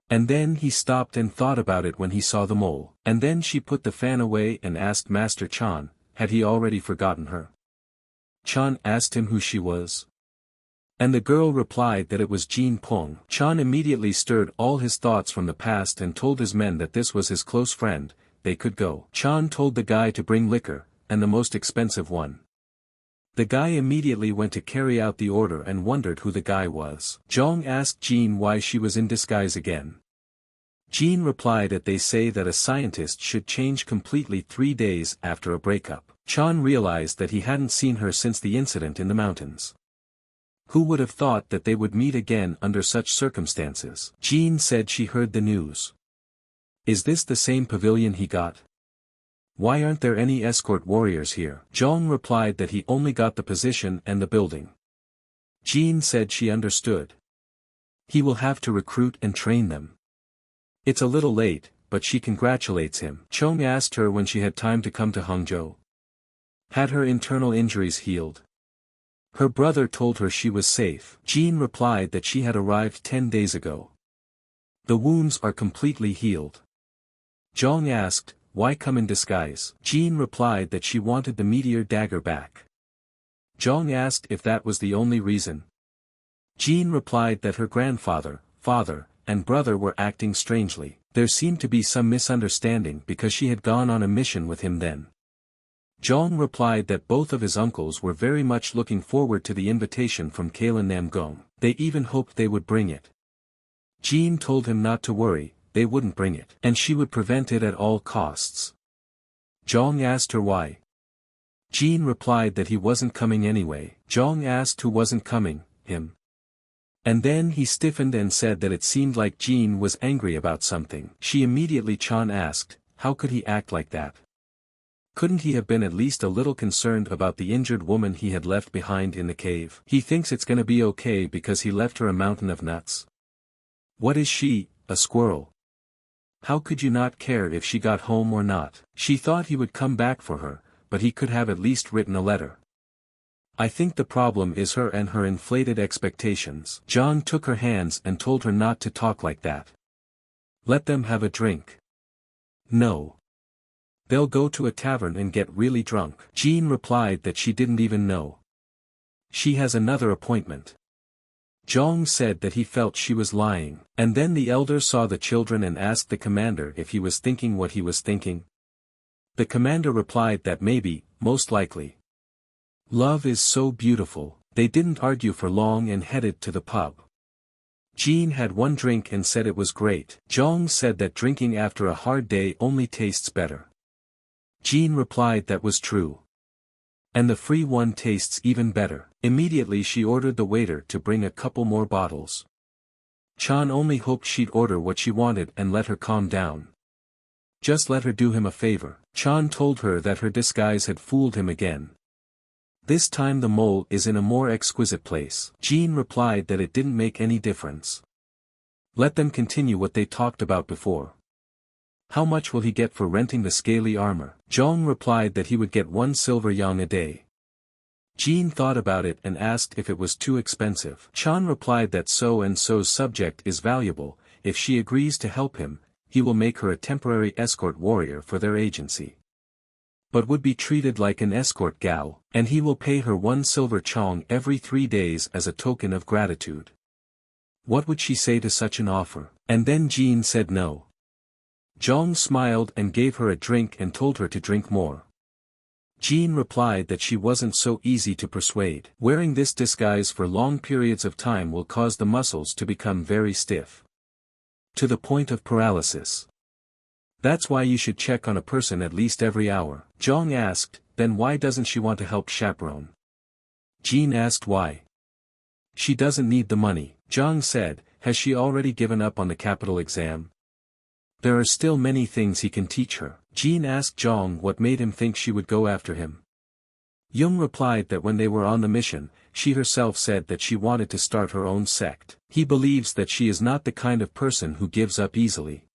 And then he stopped and thought about it when he saw the mole. And then she put the fan away and asked Master Chan, had he already forgotten her? Chan asked him who she was. And the girl replied that it was Jean Peng. Chan immediately stirred all his thoughts from the past and told his men that this was his close friend, they could go. Chan told the guy to bring liquor, and the most expensive one. The guy immediately went to carry out the order and wondered who the guy was. Zhong asked Jean why she was in disguise again. Jean replied that they say that a scientist should change completely 3 days after a breakup. Chan realized that he hadn't seen her since the incident in the mountains. Who would have thought that they would meet again under such circumstances? Jean said she heard the news. Is this the same pavilion he got? Why aren't there any escort warriors here? Zhong replied that he only got the position and the building. Jean said she understood. He will have to recruit and train them. It's a little late, but she congratulates him. Chong asked her when she had time to come to Hangzhou. Had her internal injuries healed? Her brother told her she was safe. Jean replied that she had arrived 10 days ago. The wounds are completely healed. Zhong asked, why come in disguise? Jean replied that she wanted the meteor dagger back. Zhong asked if that was the only reason. Jean replied that her grandfather, father, and brother were acting strangely. There seemed to be some misunderstanding because she had gone on a mission with him then. Zhong replied that both of his uncles were very much looking forward to the invitation from Kalen Namgong. They even hoped they would bring it. Jean told him not to worry, they wouldn't bring it, and she would prevent it at all costs. Zhong asked her why. Jean replied that he wasn't coming anyway. Zhong asked who wasn't coming, him. And then he stiffened and said that it seemed like Jean was angry about something. She immediately Chan asked, how could he act like that? Couldn't he have been at least a little concerned about the injured woman he had left behind in the cave? He thinks it's gonna be okay because he left her a mountain of nuts. What is she, a squirrel? How could you not care if she got home or not? She thought he would come back for her, but he could have at least written a letter. I think the problem is her and her inflated expectations. Jong took her hands and told her not to talk like that. Let them have a drink. No. They'll go to a tavern and get really drunk. Jean replied that she didn't even know. She has another appointment. Jong said that he felt she was lying, and then the elder saw the children and asked the commander if he was thinking what he was thinking. The commander replied that maybe, most likely. Love is so beautiful. They didn't argue for long and headed to the pub. Jean had one drink and said it was great. Jong said that drinking after a hard day only tastes better. Jean replied that was true. And the free one tastes even better. Immediately she ordered the waiter to bring a couple more bottles. Chan only hoped she'd order what she wanted and let her calm down. Just let her do him a favor. Chan told her that her disguise had fooled him again. This time the mole is in a more exquisite place. Jean replied that it didn't make any difference. Let them continue what they talked about before. How much will he get for renting the scaly armor? Jong replied that he would get 1 silver yang a day. Jean thought about it and asked if it was too expensive. Chan replied that So and So's subject is valuable. If she agrees to help him, he will make her a temporary escort warrior for their agency. But would be treated like an escort gal, and he will pay her 1 silver chong every 3 days as a token of gratitude. What would she say to such an offer? And then Jean said no. Jong smiled and gave her a drink and told her to drink more. Jean replied that she wasn't so easy to persuade. Wearing this disguise for long periods of time will cause the muscles to become very stiff. To the point of paralysis. That's why you should check on a person at least every hour. Jong asked, then why doesn't she want to help chaperone? Jean asked why. She doesn't need the money. Jong said, has she already given up on the capital exam? There are still many things he can teach her. Jean asked Jong what made him think she would go after him. Jung replied that when they were on the mission, she herself said that she wanted to start her own sect. He believes that she is not the kind of person who gives up easily.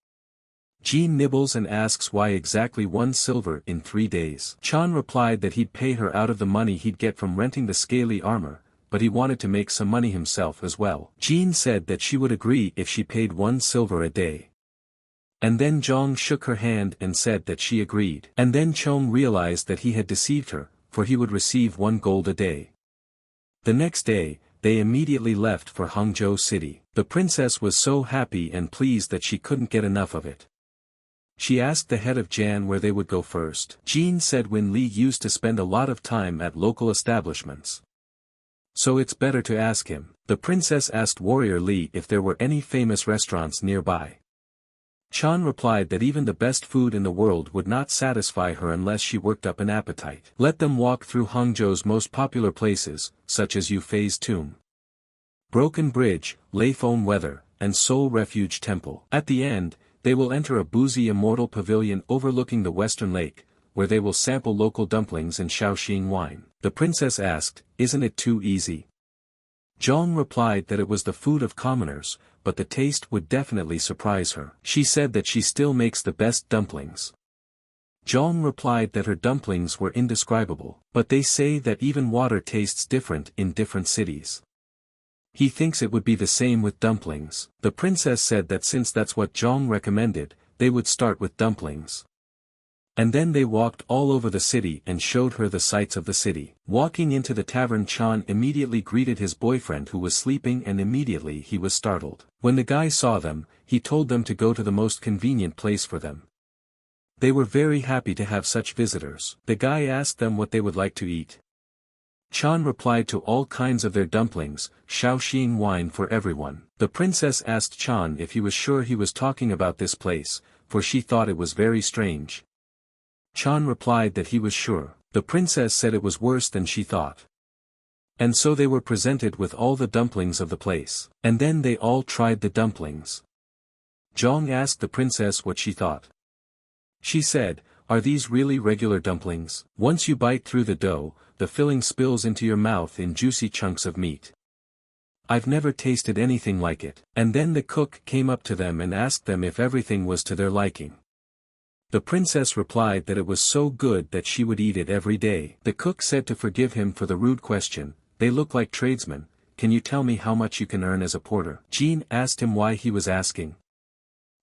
Jean nibbles and asks why exactly 1 silver in 3 days. Chan replied that he'd pay her out of the money he'd get from renting the scaly armor, but he wanted to make some money himself as well. Jean said that she would agree if she paid 1 silver a day. And then Jong shook her hand and said that she agreed. And then Chong realized that he had deceived her, for he would receive 1 gold a day. The next day, they immediately left for Hangzhou City. The princess was so happy and pleased that she couldn't get enough of it. She asked the head of Jan where they would go first. Jean said Win Li used to spend a lot of time at local establishments. So it's better to ask him. The princess asked Warrior Li if there were any famous restaurants nearby. Chan replied that even the best food in the world would not satisfy her unless she worked up an appetite. Let them walk through Hangzhou's most popular places, such as Yufei's tomb, Broken Bridge, Leifone Weather, and Seoul Refuge Temple. At the end, they will enter a boozy immortal pavilion overlooking the Western Lake, where they will sample local dumplings and Shaoxing wine. The princess asked, isn't it too easy? Jong replied that it was the food of commoners, but the taste would definitely surprise her. She said that she still makes the best dumplings. Jong replied that her dumplings were indescribable, but they say that even water tastes different in different cities. He thinks it would be the same with dumplings. The princess said that since that's what Jong recommended, they would start with dumplings. And then they walked all over the city and showed her the sights of the city. Walking into the tavern, Chan immediately greeted his boyfriend who was sleeping, and immediately he was startled. When the guy saw them, he told them to go to the most convenient place for them. They were very happy to have such visitors. The guy asked them what they would like to eat. Chan replied to all kinds of their dumplings, Shaoxing wine for everyone. The princess asked Chan if he was sure he was talking about this place, for she thought it was very strange. Chan replied that he was sure. The princess said it was worse than she thought. And so they were presented with all the dumplings of the place. And then they all tried the dumplings. Jong asked the princess what she thought. She said, are these really regular dumplings? Once you bite through the dough, the filling spills into your mouth in juicy chunks of meat. I've never tasted anything like it. And then the cook came up to them and asked them if everything was to their liking. The princess replied that it was so good that she would eat it every day. The cook said to forgive him for the rude question, "They look like tradesmen, can you tell me how much you can earn as a porter?" Jean asked him why he was asking.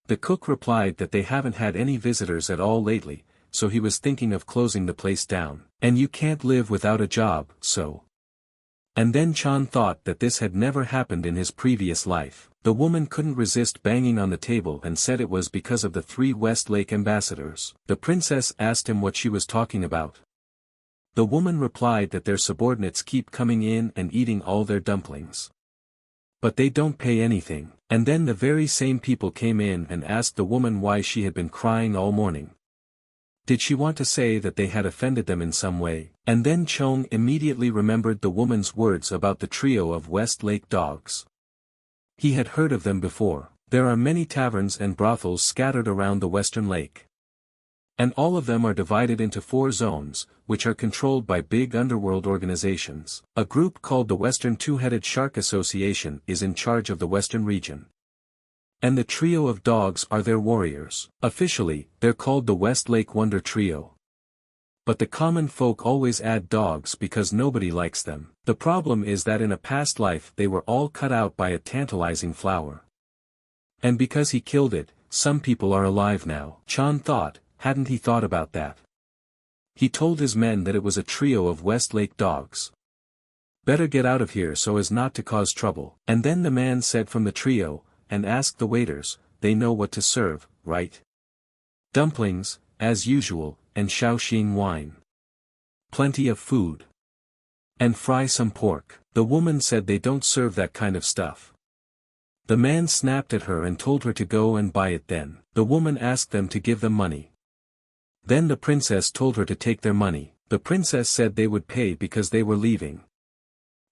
The cook replied that they haven't had any visitors at all lately, so he was thinking of closing the place down. And you can't live without a job, so. And then Chan thought that this had never happened in his previous life. The woman couldn't resist banging on the table and said it was because of the 3 Westlake ambassadors. The princess asked him what she was talking about. The woman replied that their subordinates keep coming in and eating all their dumplings. But they don't pay anything. And then the very same people came in and asked the woman why she had been crying all morning. Did she want to say that they had offended them in some way? And then Chong immediately remembered the woman's words about the trio of Westlake dogs. He had heard of them before. There are many taverns and brothels scattered around the Western Lake. And all of them are divided into 4 zones, which are controlled by big underworld organizations. A group called the Western Two-Headed Shark Association is in charge of the Western region. And the trio of dogs are their warriors. Officially, they're called the Westlake Wonder Trio. But the common folk always add dogs because nobody likes them. The problem is that in a past life they were all cut out by a tantalizing flower. And because he killed it, some people are alive now. Chan thought, hadn't he thought about that? He told his men that it was a trio of Westlake dogs. Better get out of here so as not to cause trouble. And then the man said from the trio, and asked the waiters, they know what to serve, right? Dumplings, as usual, and Shaoxing wine. Plenty of food. And fry some pork. The woman said they don't serve that kind of stuff. The man snapped at her and told her to go and buy it then. The woman asked them to give them money. Then the princess told her to take their money. The princess said they would pay because they were leaving.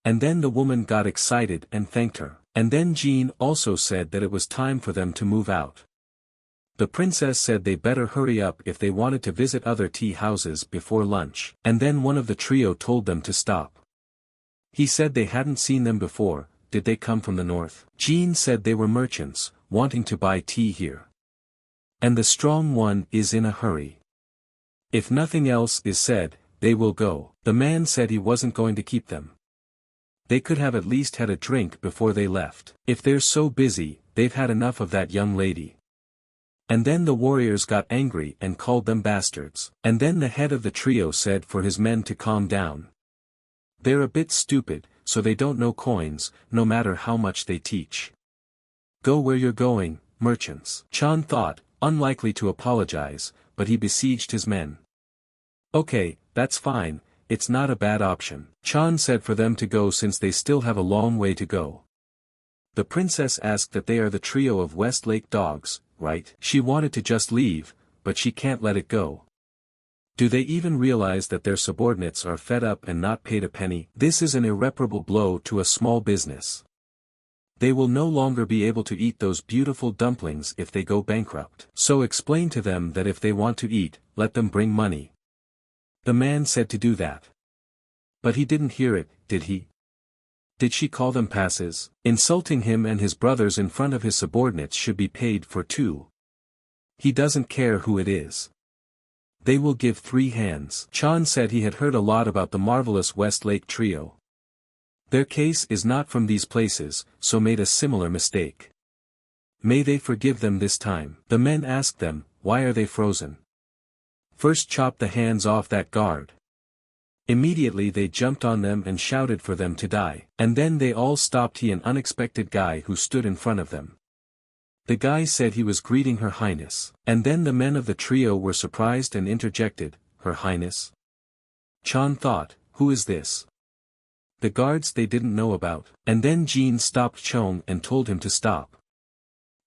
And then the woman got excited and thanked her. And then Jean also said that it was time for them to move out. The princess said they better hurry up if they wanted to visit other tea houses before lunch. And then one of the trio told them to stop. He said they hadn't seen them before. Did they come from the north? Jean said they were merchants, wanting to buy tea here. And the strong one is in a hurry. If nothing else is said, they will go. The man said he wasn't going to keep them. They could have at least had a drink before they left. If they're so busy, they've had enough of that young lady. And then the warriors got angry and called them bastards. And then the head of the trio said for his men to calm down. They're a bit stupid, so they don't know coins, no matter how much they teach. Go where you're going, merchants. Chan thought, unlikely to apologize, but he besieged his men. Okay, that's fine. It's not a bad option. Chan said for them to go since they still have a long way to go. The princess asked that they are the trio of Westlake dogs, right? She wanted to just leave, but she can't let it go. Do they even realize that their subordinates are fed up and not paid a penny? This is an irreparable blow to a small business. They will no longer be able to eat those beautiful dumplings if they go bankrupt. So explain to them that if they want to eat, let them bring money. The man said to do that. But he didn't hear it, did he? Did she call them passes? Insulting him and his brothers in front of his subordinates should be paid for too. He doesn't care who it is. They will give 3 hands. Chan said he had heard a lot about the marvelous Westlake trio. Their case is not from these places, so made a similar mistake. May they forgive them this time. The men asked them, why are they frozen? First chop the hands off that guard. Immediately they jumped on them and shouted for them to die. And then they all stopped an unexpected guy who stood in front of them. The guy said he was greeting Her Highness. And then the men of the trio were surprised and interjected, Her Highness? Chan thought, who is this? The guards they didn't know about. And then Jean stopped Chong and told him to stop.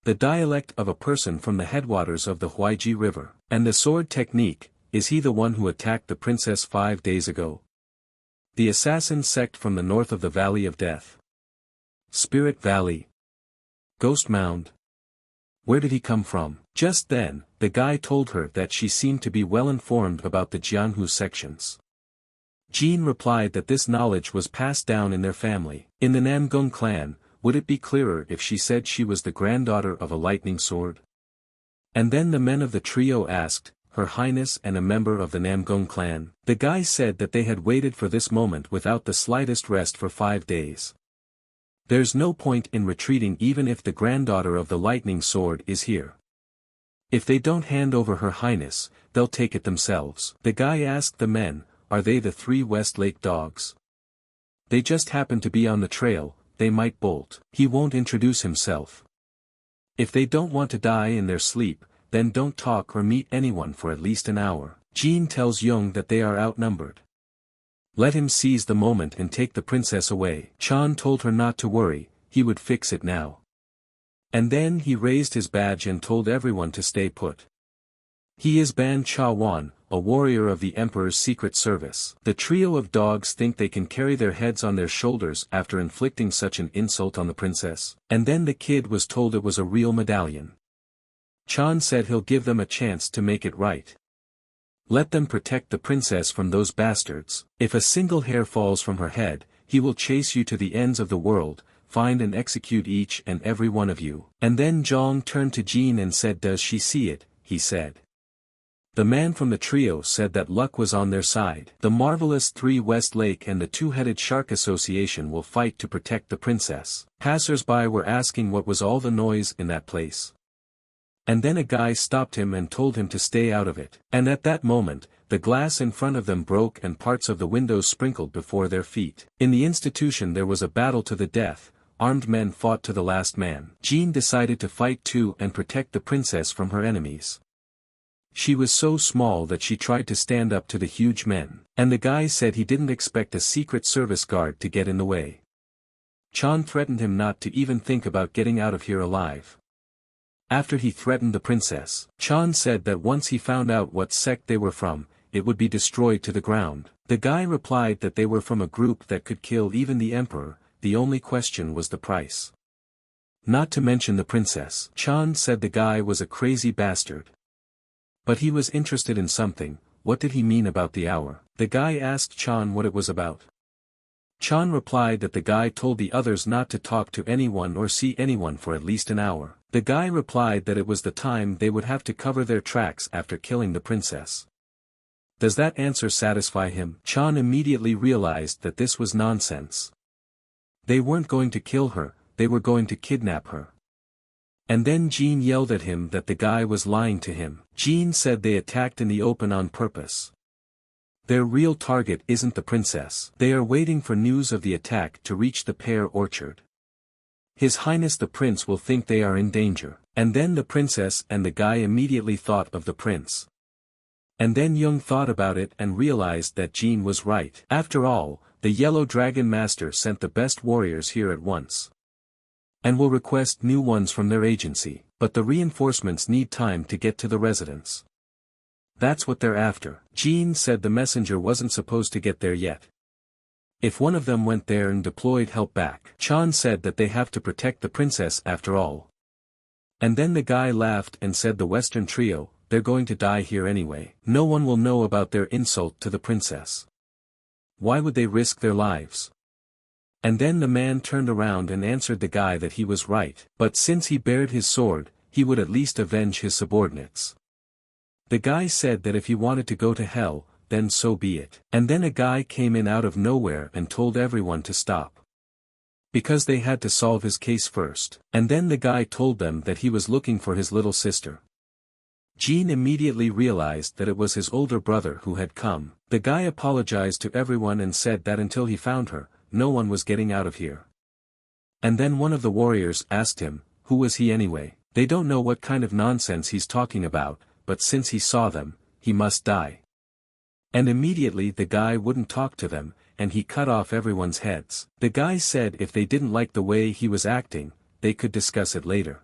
The dialect of a person from the headwaters of the Huaiji River. And the sword technique, is he the one who attacked the princess 5 days ago? The assassin sect from the north of the Valley of Death. Spirit Valley. Ghost Mound. Where did he come from? Just then, the guy told her that she seemed to be well informed about the Jianhu sections. Jean replied that this knowledge was passed down in their family. In the Namgong clan, would it be clearer if she said she was the granddaughter of a lightning sword? And then the men of the trio asked, Her Highness and a member of the Namgong clan. The guy said that they had waited for this moment without the slightest rest for 5 days. There's no point in retreating even if the granddaughter of the lightning sword is here. If they don't hand over Her Highness, they'll take it themselves. The guy asked the men, Are they the 3 Westlake dogs? They just happen to be on the trail, they might bolt. He won't introduce himself. If they don't want to die in their sleep, then don't talk or meet anyone for at least an hour. Jean tells Young that they are outnumbered. Let him seize the moment and take the princess away. Chan told her not to worry, he would fix it now. And then he raised his badge and told everyone to stay put. He is Ban Cha Wan, a warrior of the Emperor's secret service. The trio of dogs think they can carry their heads on their shoulders after inflicting such an insult on the princess. And then the kid was told it was a real medallion. Chan said he'll give them a chance to make it right. Let them protect the princess from those bastards. If a single hair falls from her head, he will chase you to the ends of the world, find and execute each and every one of you. And then Zhang turned to Jean and said, Does she see it? He said. The man from the trio said that luck was on their side. The marvelous 3 Westlake and the Two-Headed Shark Association will fight to protect the princess. Passers-by were asking what was all the noise in that place. And then a guy stopped him and told him to stay out of it. And at that moment, the glass in front of them broke and parts of the windows sprinkled before their feet. In the institution there was a battle to the death, armed men fought to the last man. Jean decided to fight too and protect the princess from her enemies. She was so small that she tried to stand up to the huge men, and the guy said he didn't expect a secret service guard to get in the way. Chan threatened him not to even think about getting out of here alive. After he threatened the princess, Chan said that once he found out what sect they were from, it would be destroyed to the ground. The guy replied that they were from a group that could kill even the emperor, the only question was the price. Not to mention the princess. Chan said the guy was a crazy bastard. But he was interested in something. What did he mean about the hour? The guy asked Chan what it was about. Chan replied that the guy told the others not to talk to anyone or see anyone for at least an hour. The guy replied that it was the time they would have to cover their tracks after killing the princess. Does that answer satisfy him? Chan immediately realized that this was nonsense. They weren't going to kill her, they were going to kidnap her. And then Jean yelled at him that the guy was lying to him. Jean said they attacked in the open on purpose. Their real target isn't the princess. They are waiting for news of the attack to reach the pear orchard. His Highness the Prince will think they are in danger. And then the princess and the guy immediately thought of the prince. And then Young thought about it and realized that Jean was right. After all, the Yellow Dragon Master sent the best warriors here at once. And will request new ones from their agency, but the reinforcements need time to get to the residence. That's what they're after. Jean said the messenger wasn't supposed to get there yet. If one of them went there and deployed help back. Chan said that they have to protect the princess after all. And then the guy laughed and said the Western trio, they're going to die here anyway. No one will know about their insult to the princess. Why would they risk their lives? And then the man turned around and answered the guy that he was right, but since he bared his sword, he would at least avenge his subordinates. The guy said that if he wanted to go to hell, then so be it. And then a guy came in out of nowhere and told everyone to stop. Because they had to solve his case first. And then the guy told them that he was looking for his little sister. Jean immediately realized that it was his older brother who had come. The guy apologized to everyone and said that until he found her, no one was getting out of here. And then one of the warriors asked him, who was he anyway? They don't know what kind of nonsense he's talking about, but since he saw them, he must die. And immediately the guy wouldn't talk to them, and he cut off everyone's heads. The guy said if they didn't like the way he was acting, they could discuss it later.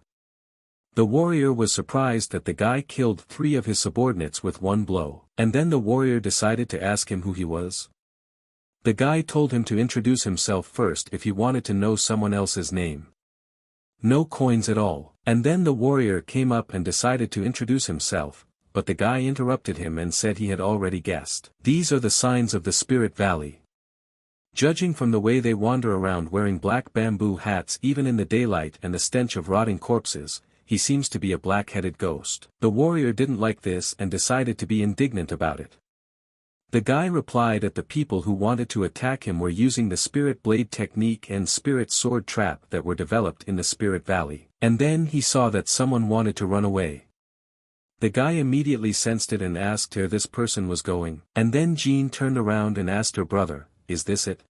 The warrior was surprised that the guy killed 3 of his subordinates with one blow. And then the warrior decided to ask him who he was. The guy told him to introduce himself first if he wanted to know someone else's name. No coins at all. And then the warrior came up and decided to introduce himself, but the guy interrupted him and said he had already guessed. These are the signs of the Spirit Valley. Judging from the way they wander around wearing black bamboo hats even in the daylight and the stench of rotting corpses, he seems to be a black-headed ghost. The warrior didn't like this and decided to be indignant about it. The guy replied that the people who wanted to attack him were using the spirit blade technique and spirit sword trap that were developed in the Spirit Valley. And then he saw that someone wanted to run away. The guy immediately sensed it and asked where this person was going. And then Jean turned around and asked her brother, "Is this it?"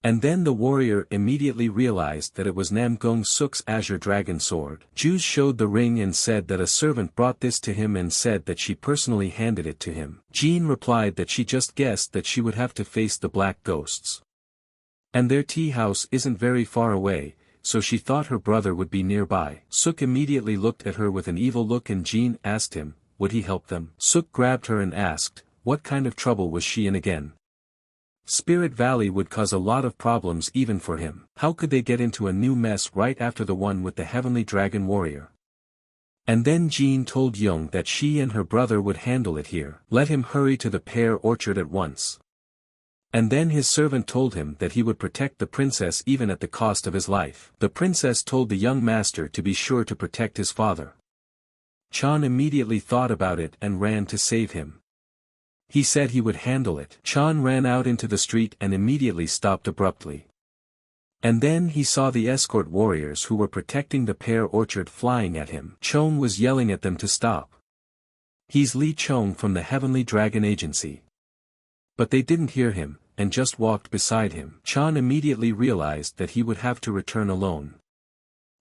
And then the warrior immediately realized that it was Namgong Soo's azure dragon sword. Jews showed the ring and said that a servant brought this to him and said that she personally handed it to him. Jean replied that she just guessed that she would have to face the black ghosts. And their tea house isn't very far away, so she thought her brother would be nearby. Sook immediately looked at her with an evil look and Jean asked him, would he help them? Sook grabbed her and asked, what kind of trouble was she in again? Spirit Valley would cause a lot of problems even for him. How could they get into a new mess right after the one with the heavenly dragon warrior? And then Jean told Young that she and her brother would handle it here. Let him hurry to the pear orchard at once. And then his servant told him that he would protect the princess even at the cost of his life. The princess told the young master to be sure to protect his father. Chan immediately thought about it and ran to save him. He said he would handle it. Chan ran out into the street and immediately stopped abruptly. And then he saw the escort warriors who were protecting the pear orchard flying at him. Chong was yelling at them to stop. He's Li Chong from the Heavenly Dragon Agency. But they didn't hear him, and just walked beside him. Chan immediately realized that he would have to return alone.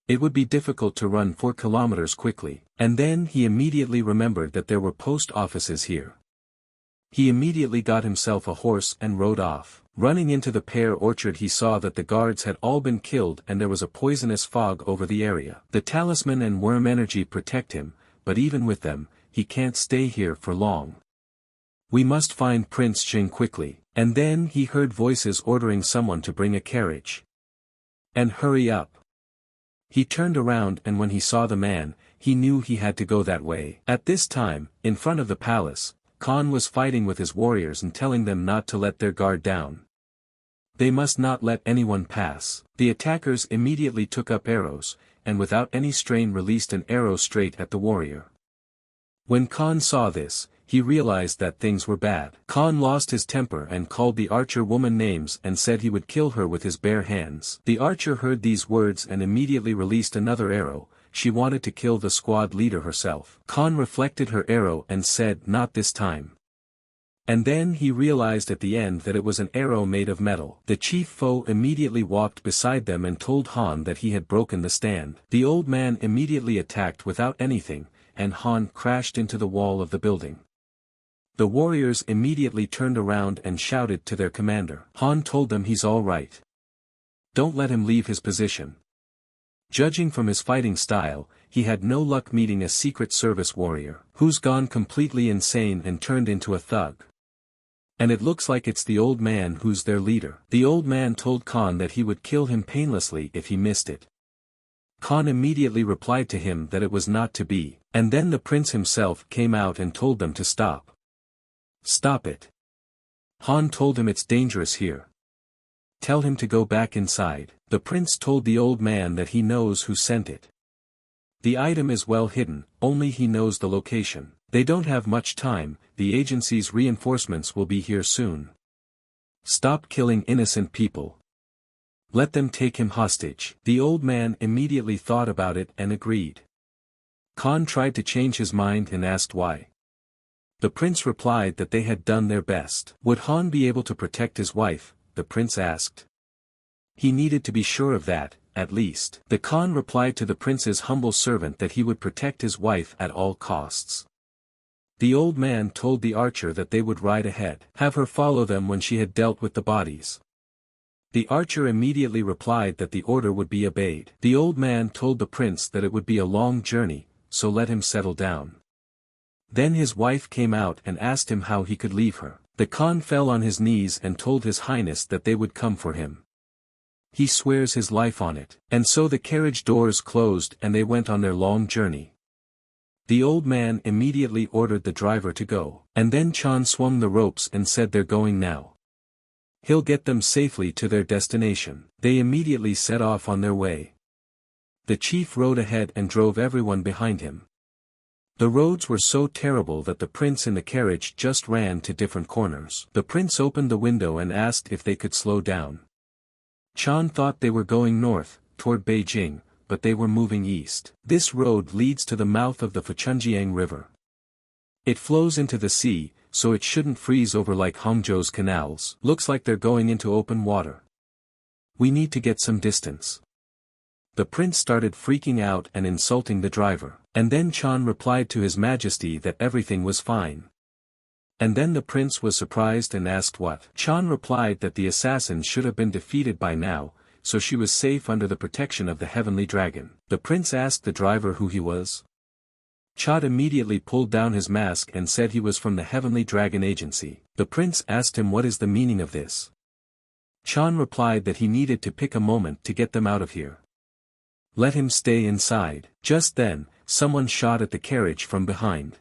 It would be difficult to run 4 kilometers quickly, and then he immediately remembered that there were post offices here. He immediately got himself a horse and rode off. Running into the pear orchard he saw that the guards had all been killed and there was a poisonous fog over the area. The talisman and worm energy protect him, but even with them, he can't stay here for long. We must find Prince Jing quickly. And then he heard voices ordering someone to bring a carriage. And hurry up. He turned around and when he saw the man, he knew he had to go that way. At this time, in front of the palace, Khan was fighting with his warriors and telling them not to let their guard down. They must not let anyone pass. The attackers immediately took up arrows, and without any strain released an arrow straight at the warrior. When Khan saw this, he realized that things were bad. Khan lost his temper and called the archer woman names and said he would kill her with his bare hands. The archer heard these words and immediately released another arrow. She wanted to kill the squad leader herself. Khan reflected her arrow and said, not this time. And then he realized at the end that it was an arrow made of metal. The chief foe immediately walked beside them and told Han that he had broken the stand. The old man immediately attacked without anything, and Han crashed into the wall of the building. The warriors immediately turned around and shouted to their commander. Han told them he's all right. Don't let him leave his position. Judging from his fighting style, he had no luck meeting a Secret Service warrior, who's gone completely insane and turned into a thug. And it looks like it's the old man who's their leader. The old man told Khan that he would kill him painlessly if he missed it. Khan immediately replied to him that it was not to be, and then the prince himself came out and told them to stop. Stop it. Han told him it's dangerous here. Tell him to go back inside. The prince told the old man that he knows who sent it. The item is well hidden, only he knows the location. They don't have much time, the agency's reinforcements will be here soon. Stop killing innocent people. Let them take him hostage. The old man immediately thought about it and agreed. Khan tried to change his mind and asked why. The prince replied that they had done their best. Would Han be able to protect his wife? The prince asked. He needed to be sure of that, at least. The Khan replied to the prince's humble servant that he would protect his wife at all costs. The old man told the archer that they would ride ahead, have her follow them when she had dealt with the bodies. The archer immediately replied that the order would be obeyed. The old man told the prince that it would be a long journey, so let him settle down. Then his wife came out and asked him how he could leave her. The Khan fell on his knees and told his highness that they would come for him. He swears his life on it. And so the carriage doors closed and they went on their long journey. The old man immediately ordered the driver to go, and then Chan swung the ropes and said they're going now. He'll get them safely to their destination. They immediately set off on their way. The chief rode ahead and drove everyone behind him. The roads were so terrible that the prince in the carriage just ran to different corners. The prince opened the window and asked if they could slow down. Chan thought they were going north, toward Beijing, but they were moving east. This road leads to the mouth of the Fuchunjiang River. It flows into the sea, so it shouldn't freeze over like Hangzhou's canals. Looks like they're going into open water. We need to get some distance. The prince started freaking out and insulting the driver, and then Chan replied to His Majesty that everything was fine. And then the prince was surprised and asked what. Chan replied that the assassins should have been defeated by now, so she was safe under the protection of the heavenly dragon. The prince asked the driver who he was. Chan immediately pulled down his mask and said he was from the heavenly dragon agency. The prince asked him what is the meaning of this. Chan replied that he needed to pick a moment to get them out of here. Let him stay inside. Just then, someone shot at the carriage from behind.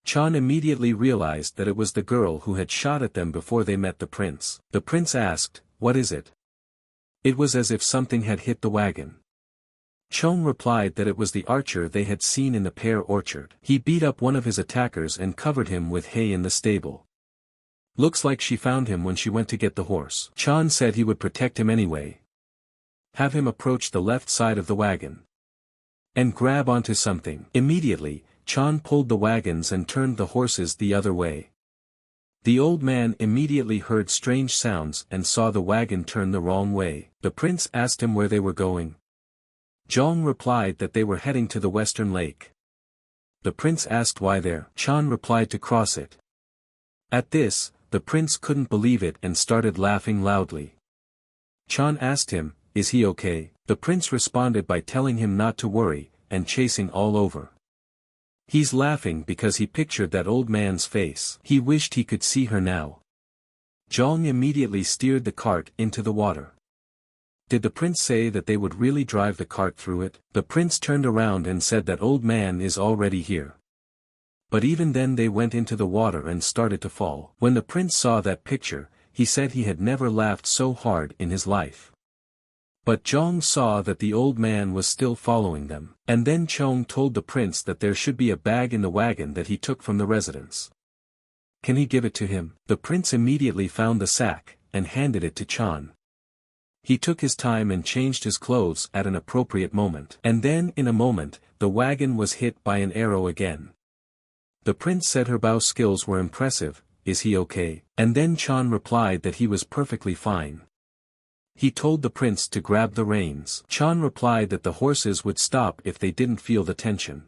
Chan immediately realized that it was the girl who had shot at them before they met the prince. The prince asked, "What is it?" It was as if something had hit the wagon. Chong replied that it was the archer they had seen in the pear orchard. He beat up one of his attackers and covered him with hay in the stable. Looks like she found him when she went to get the horse. Chan said he would protect him anyway. Have him approach the left side of the wagon. And grab onto something. Immediately, Chan pulled the wagons and turned the horses the other way. The old man immediately heard strange sounds and saw the wagon turn the wrong way. The prince asked him where they were going. Zhong replied that they were heading to the western lake. The prince asked why there. Chan replied to cross it. At this, the prince couldn't believe it and started laughing loudly. Chan asked him, "Is he okay?" The prince responded by telling him not to worry, and chasing all over. He's laughing because he pictured that old man's face. He wished he could see her now. Zhong immediately steered the cart into the water. Did the prince say that they would really drive the cart through it? The prince turned around and said that old man is already here. But even then they went into the water and started to fall. When the prince saw that picture, he said he had never laughed so hard in his life. But Zhong saw that the old man was still following them, and then Chong told the prince that there should be a bag in the wagon that he took from the residence. Can he give it to him? The prince immediately found the sack, and handed it to Chan. He took his time and changed his clothes at an appropriate moment. And then in a moment, the wagon was hit by an arrow again. The prince said her bow skills were impressive. Is he okay? And then Chan replied that he was perfectly fine. He told the prince to grab the reins. Chan replied that the horses would stop if they didn't feel the tension.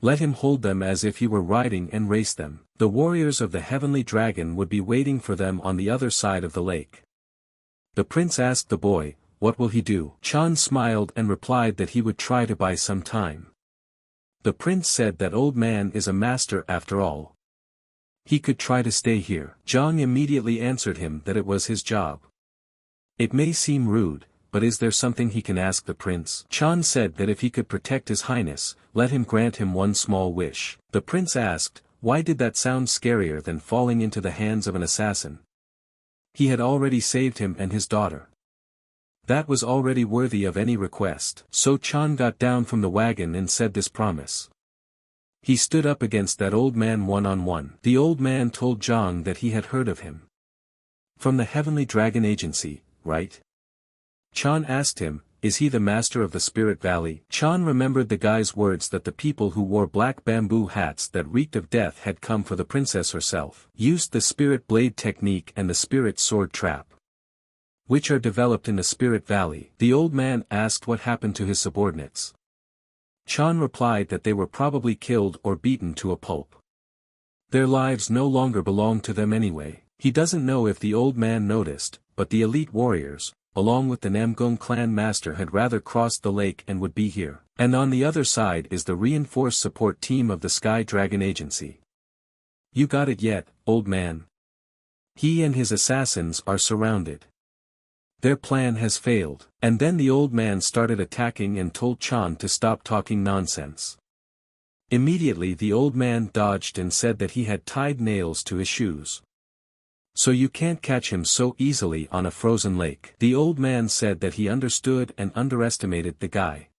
Let him hold them as if he were riding and race them. The warriors of the heavenly dragon would be waiting for them on the other side of the lake. The prince asked the boy, what will he do? Chan smiled and replied that he would try to buy some time. The prince said that old man is a master after all. He could try to stay here. Zhang immediately answered him that it was his job. It may seem rude, but is there something he can ask the prince? Chan said that if he could protect his highness, let him grant him one small wish. The prince asked, why did that sound scarier than falling into the hands of an assassin? He had already saved him and his daughter. That was already worthy of any request. So Chan got down from the wagon and said this promise. He stood up against that old man one-on-one. The old man told Zhang that he had heard of him. From the Heavenly Dragon Agency, right? Chan asked him, is he the master of the Spirit Valley? Chan remembered the guy's words that the people who wore black bamboo hats that reeked of death had come for the princess herself, used the Spirit Blade technique and the Spirit Sword Trap, which are developed in the Spirit Valley. The old man asked what happened to his subordinates. Chan replied that they were probably killed or beaten to a pulp. Their lives no longer belonged to them anyway. He doesn't know if the old man noticed, but the elite warriors, along with the Namgong clan master, had rather crossed the lake and would be here. And on the other side is the reinforced support team of the Sky Dragon Agency. You got it yet, old man? He and his assassins are surrounded. Their plan has failed. And then the old man started attacking and told Chan to stop talking nonsense. Immediately the old man dodged and said that he had tied nails to his shoes. So you can't catch him so easily on a frozen lake. The old man said that he understood and underestimated the guy.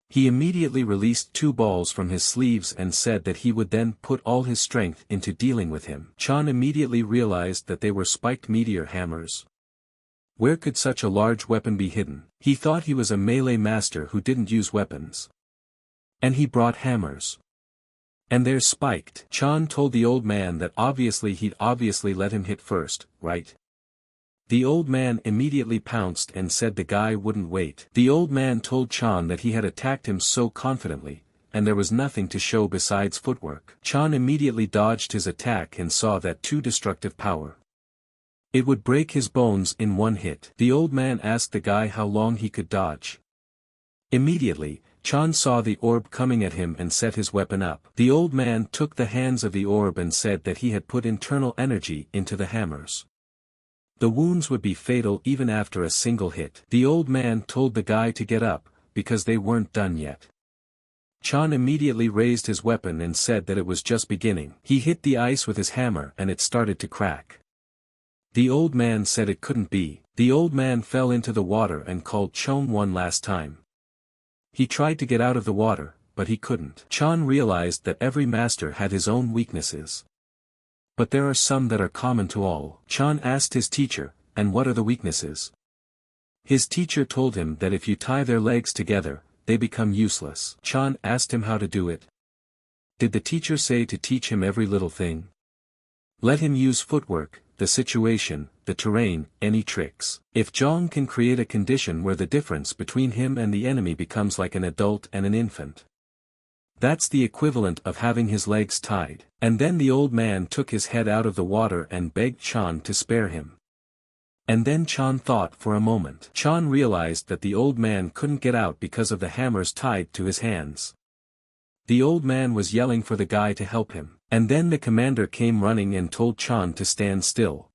He immediately released 2 balls from his sleeves and said that he would then put all his strength into dealing with him. Chan immediately realized that they were spiked meteor hammers. Where could such a large weapon be hidden? He thought he was a melee master who didn't use weapons. And he brought hammers. And they're spiked. Chan told the old man that he'd obviously let him hit first, right? The old man immediately pounced and said the guy wouldn't wait. The old man told Chan that he had attacked him so confidently, and there was nothing to show besides footwork. Chan immediately dodged his attack and saw that too destructive power. It would break his bones in one hit. The old man asked the guy how long he could dodge. Immediately, Chan saw the orb coming at him and set his weapon up. The old man took the hands of the orb and said that he had put internal energy into the hammers. The wounds would be fatal even after a single hit. The old man told the guy to get up, because they weren't done yet. Chan immediately raised his weapon and said that it was just beginning. He hit the ice with his hammer and it started to crack. The old man said it couldn't be. The old man fell into the water and called Chon one last time. He tried to get out of the water, but he couldn't. Chan realized that every master had his own weaknesses. But there are some that are common to all. Chan asked his teacher, and what are the weaknesses? His teacher told him that if you tie their legs together, they become useless. Chan asked him how to do it. Did the teacher say to teach him every little thing? Let him use footwork, the situation, the terrain, any tricks. If Zhang can create a condition where the difference between him and the enemy becomes like an adult and an infant. That's the equivalent of having his legs tied. And then the old man took his head out of the water and begged Chan to spare him. And then Chan thought for a moment. Chan realized that the old man couldn't get out because of the hammers tied to his hands. The old man was yelling for the guy to help him. And then the commander came running and told Chan to stand still.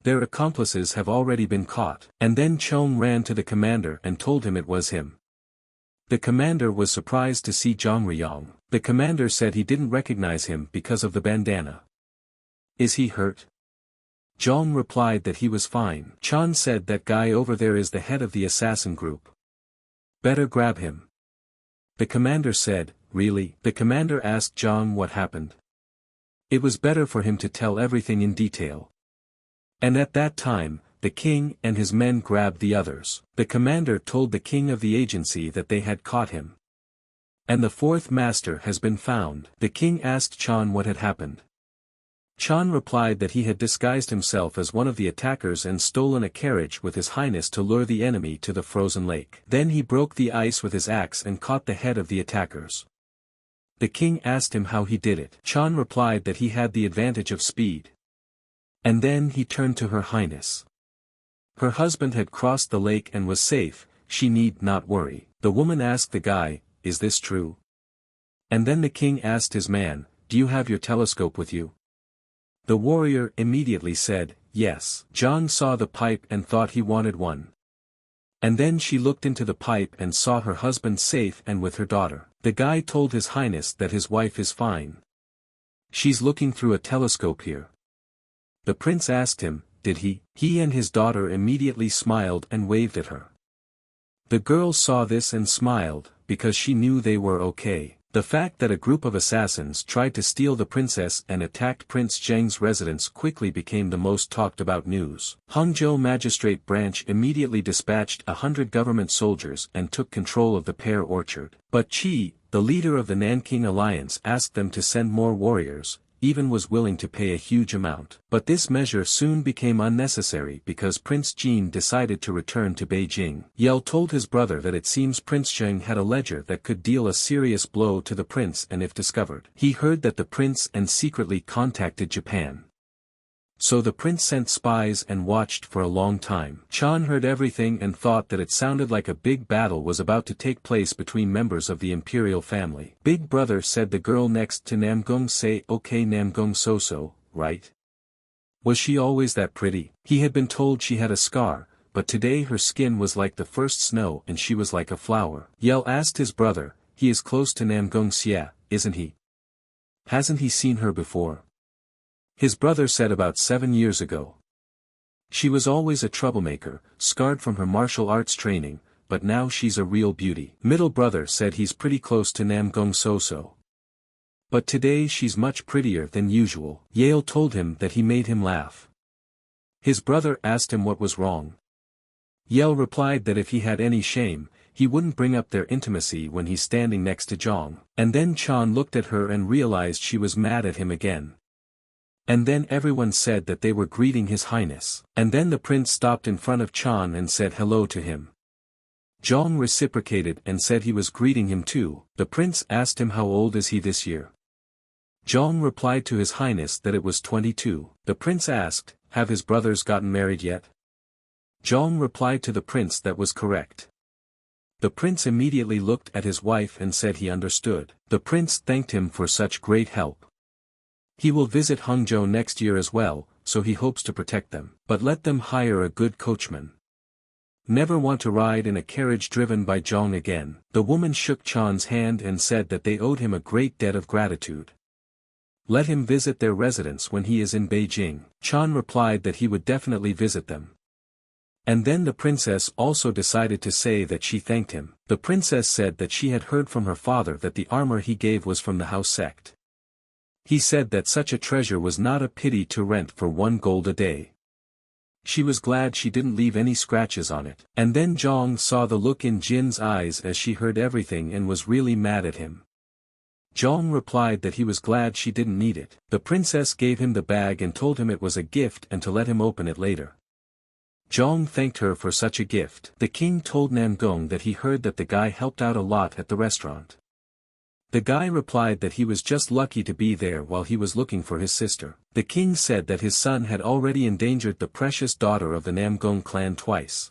Their accomplices have already been caught. And then Chon ran to the commander and told him it was him. The commander was surprised to see Zhang Riyang. The commander said he didn't recognize him because of the bandana. Is he hurt? Zhang replied that he was fine. Chan said that guy over there is the head of the assassin group. Better grab him. The commander said, really? The commander asked Zhang what happened. It was better for him to tell everything in detail. And at that time, the king and his men grabbed the others. The commander told the king of the agency that they had caught him. And the 4th master has been found. The king asked Chan what had happened. Chan replied that he had disguised himself as one of the attackers and stolen a carriage with his highness to lure the enemy to the frozen lake. Then he broke the ice with his axe and caught the head of the attackers. The king asked him how he did it. Chan replied that he had the advantage of speed. And then he turned to her highness. Her husband had crossed the lake and was safe, she need not worry. The woman asked the guy, is this true? And then the king asked his man, do you have your telescope with you? The warrior immediately said, yes. Zhang saw the pipe and thought he wanted one. And then she looked into the pipe and saw her husband safe and with her daughter. The guy told his highness that his wife is fine. She's looking through a telescope here. The prince asked him, did he? He and his daughter immediately smiled and waved at her. The girl saw this and smiled, because she knew they were okay. The fact that a group of assassins tried to steal the princess and attacked Prince Zheng's residence quickly became the most talked about news. Hangzhou Magistrate Branch immediately dispatched 100 government soldiers and took control of the pear orchard. But Qi, the leader of the Nanking Alliance, asked them to send more warriors, even was willing to pay a huge amount. But this measure soon became unnecessary because Prince Jin decided to return to Beijing. Yell told his brother that it seems Prince Zheng had a ledger that could deal a serious blow to the prince and if discovered. He heard that the prince and secretly contacted Japan. So the prince sent spies and watched for a long time. Chan heard everything and thought that it sounded like a big battle was about to take place between members of the Imperial family. Big brother said the girl next to Namgong Soo, okay, Namgong Soo So, right? Was she always that pretty? He had been told she had a scar, but today her skin was like the first snow and she was like a flower. Yell asked his brother, he is close to Namgong Xie, isn't he? Hasn't he seen her before? His brother said about 7 years ago. She was always a troublemaker, scarred from her martial arts training, but now she's a real beauty. Middle brother said he's pretty close to Namgong Soo. But today she's much prettier than usual. Yale told him that he made him laugh. His brother asked him what was wrong. Yale replied that if he had any shame, he wouldn't bring up their intimacy when he's standing next to Jong. And then Chan looked at her and realized she was mad at him again. And then everyone said that they were greeting His Highness. And then the prince stopped in front of Chan and said hello to him. Jong reciprocated and said he was greeting him too. The prince asked him how old is he this year. Jong replied to His Highness that it was 22. The prince asked, have his brothers gotten married yet? Jong replied to the prince that was correct. The prince immediately looked at his wife and said he understood. The prince thanked him for such great help. He will visit Hangzhou next year as well, so he hopes to protect them. But let them hire a good coachman. Never want to ride in a carriage driven by Jong again. The woman shook Chan's hand and said that they owed him a great debt of gratitude. Let him visit their residence when he is in Beijing. Chan replied that he would definitely visit them. And then the princess also decided to say that she thanked him. The princess said that she had heard from her father that the armor he gave was from the house sect. He said that such a treasure was not a pity to rent for 1 gold a day. She was glad she didn't leave any scratches on it. And then Jong saw the look in Jin's eyes as she heard everything and was really mad at him. Jong replied that he was glad she didn't need it. The princess gave him the bag and told him it was a gift and to let him open it later. Jong thanked her for such a gift. The king told Namgong that he heard that the guy helped out a lot at the restaurant. The guy replied that he was just lucky to be there while he was looking for his sister. The king said that his son had already endangered the precious daughter of the Namgong clan twice.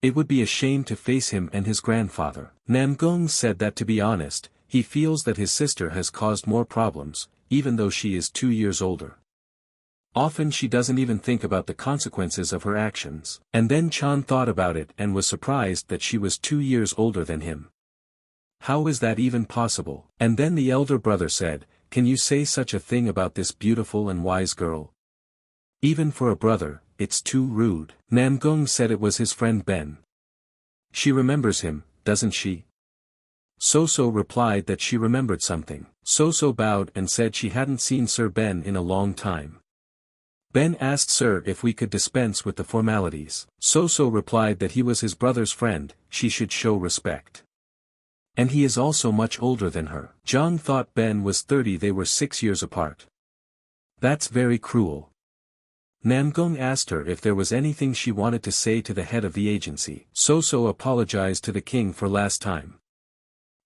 It would be a shame to face him and his grandfather. Namgong said that to be honest, he feels that his sister has caused more problems, even though she is 2 years older. Often she doesn't even think about the consequences of her actions. And then Chan thought about it and was surprised that she was 2 years older than him. How is that even possible? And then the elder brother said, can you say such a thing about this beautiful and wise girl? Even for a brother, it's too rude. Namgong said it was his friend Ben. She remembers him, doesn't she? So So replied that she remembered something. So So bowed and said she hadn't seen Sir Ben in a long time. Ben asked Sir if we could dispense with the formalities. So So replied that he was his brother's friend, she should show respect. And he is also much older than her. Jong thought Ben was 30, they were 6 years apart. That's very cruel. Namgong asked her if there was anything she wanted to say to the head of the agency. So So apologized to the king for last time.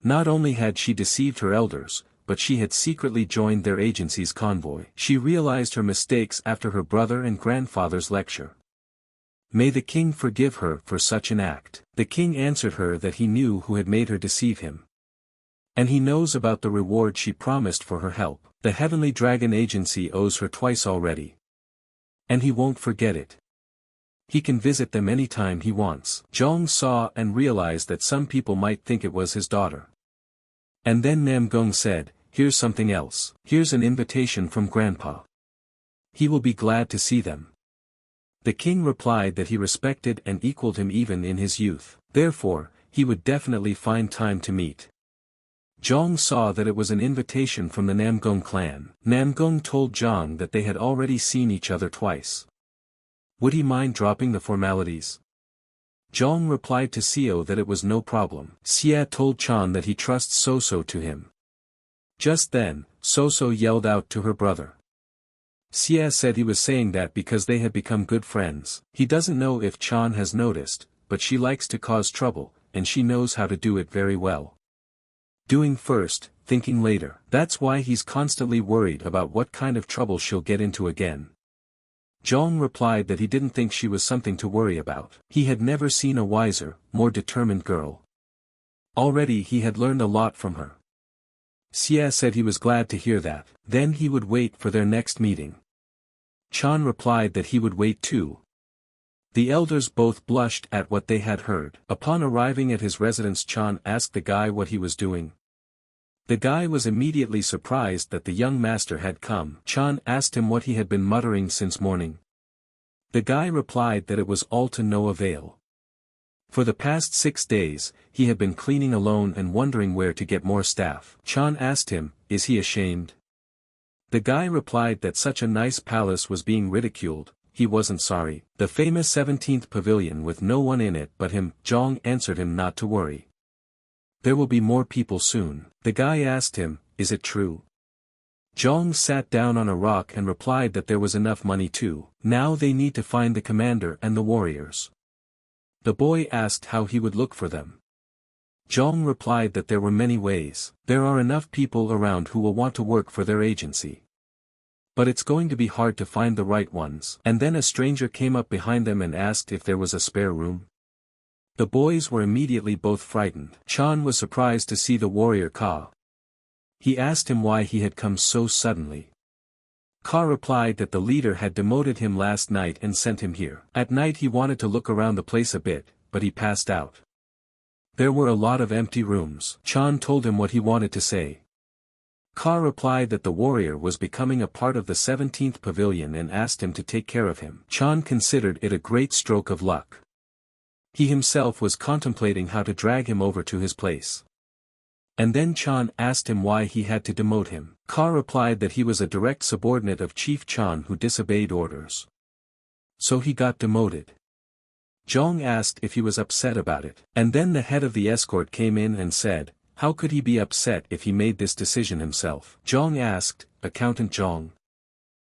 Not only had she deceived her elders, but she had secretly joined their agency's convoy. She realized her mistakes after her brother and grandfather's lecture. May the king forgive her for such an act. The king answered her that he knew who had made her deceive him. And he knows about the reward she promised for her help. The Heavenly Dragon Agency owes her twice already. And he won't forget it. He can visit them anytime he wants. Jong saw and realized that some people might think it was his daughter. And then Namgong said, here's something else. Here's an invitation from Grandpa. He will be glad to see them. The king replied that he respected and equaled him even in his youth. Therefore, he would definitely find time to meet. Jong saw that it was an invitation from the Namgong clan. Namgong told Jong that they had already seen each other twice. Would he mind dropping the formalities? Jong replied to Seo that it was no problem. Xia told Chan that he trusts So So to him. Just then, So So yelled out to her brother. Xia said he was saying that because they had become good friends. He doesn't know if Chan has noticed, but she likes to cause trouble, and she knows how to do it very well. Doing first, thinking later. That's why he's constantly worried about what kind of trouble she'll get into again. Jong replied that he didn't think she was something to worry about. He had never seen a wiser, more determined girl. Already he had learned a lot from her. Xia said he was glad to hear that. Then he would wait for their next meeting. Chan replied that he would wait too. The elders both blushed at what they had heard. Upon arriving at his residence, Chan asked the guy what he was doing. The guy was immediately surprised that the young master had come. Chan asked him what he had been muttering since morning. The guy replied that it was all to no avail. For the past 6 days, he had been cleaning alone and wondering where to get more staff. Chan asked him, is he ashamed? The guy replied that such a nice palace was being ridiculed. He wasn't sorry. The famous 17th pavilion with no one in it but him. Jong answered him not to worry. There will be more people soon. The guy asked him, is it true? Jong sat down on a rock and replied that there was enough money too. Now they need to find the commander and the warriors. The boy asked how he would look for them. Jong replied that there were many ways. There are enough people around who will want to work for their agency. But it's going to be hard to find the right ones. And then a stranger came up behind them and asked if there was a spare room. The boys were immediately both frightened. Chan was surprised to see the warrior Ka. He asked him why he had come so suddenly. Ka replied that the leader had demoted him last night and sent him here. At night he wanted to look around the place a bit, but he passed out. There were a lot of empty rooms. Chan told him what he wanted to say. Ka replied that the warrior was becoming a part of the 17th pavilion and asked him to take care of him. Chan considered it a great stroke of luck. He himself was contemplating how to drag him over to his place. And then Chan asked him why he had to demote him. Ka replied that he was a direct subordinate of Chief Chan who disobeyed orders. So he got demoted. Jong asked if he was upset about it. And then the head of the escort came in and said, how could he be upset if he made this decision himself? Jong asked, Accountant Jong.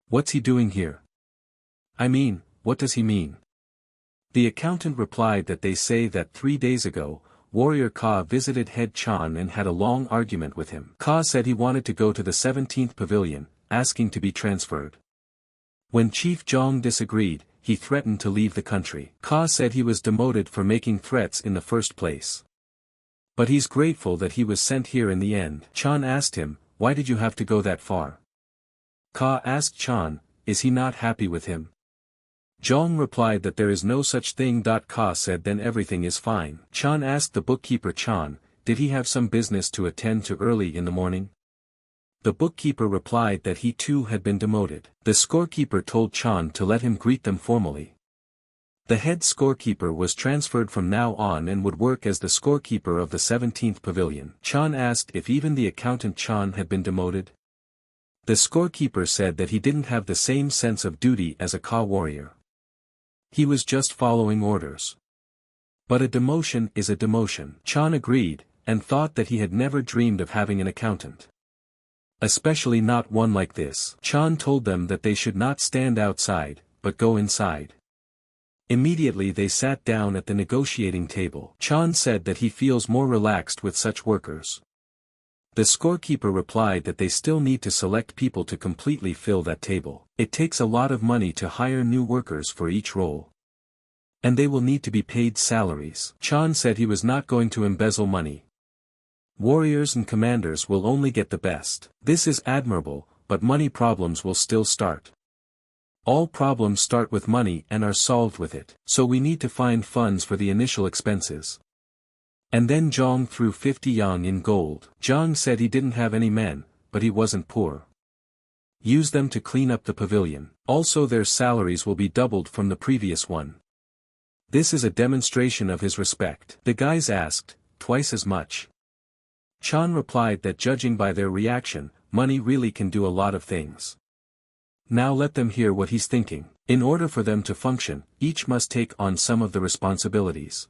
What's he doing here? I mean, what does he mean? The accountant replied that they say that 3 days ago, Warrior Ka visited Head Chan and had a long argument with him. Ka said he wanted to go to the 17th pavilion, asking to be transferred. When Chief Jong disagreed, he threatened to leave the country. Ka said he was demoted for making threats in the first place. But he's grateful that he was sent here in the end. Chan asked him, why did you have to go that far? Ka asked Chan, is he not happy with him? Jong replied that there is no such thing. Ka said then everything is fine. Chan asked the bookkeeper Chan, did he have some business to attend to early in the morning? The bookkeeper replied that he too had been demoted. The scorekeeper told Chan to let him greet them formally. The head scorekeeper was transferred from now on and would work as the scorekeeper of the 17th pavilion. Chan asked if even the accountant Chan had been demoted. The scorekeeper said that he didn't have the same sense of duty as a Ka warrior. He was just following orders. But a demotion is a demotion. Chan agreed, and thought that he had never dreamed of having an accountant. Especially not one like this. Chan told them that they should not stand outside, but go inside. Immediately they sat down at the negotiating table. Chan said that he feels more relaxed with such workers. The scorekeeper replied that they still need to select people to completely fill that table. It takes a lot of money to hire new workers for each role. And they will need to be paid salaries. Chan said he was not going to embezzle money. Warriors and commanders will only get the best. This is admirable, but money problems will still start. All problems start with money and are solved with it. So we need to find funds for the initial expenses. And then Jong threw 50 yang in gold. Jong said he didn't have any men, but he wasn't poor. Use them to clean up the pavilion. Also their salaries will be doubled from the previous one. This is a demonstration of his respect. The guys asked, twice as much. Chan replied that judging by their reaction, money really can do a lot of things. Now let them hear what he's thinking. In order for them to function, each must take on some of the responsibilities.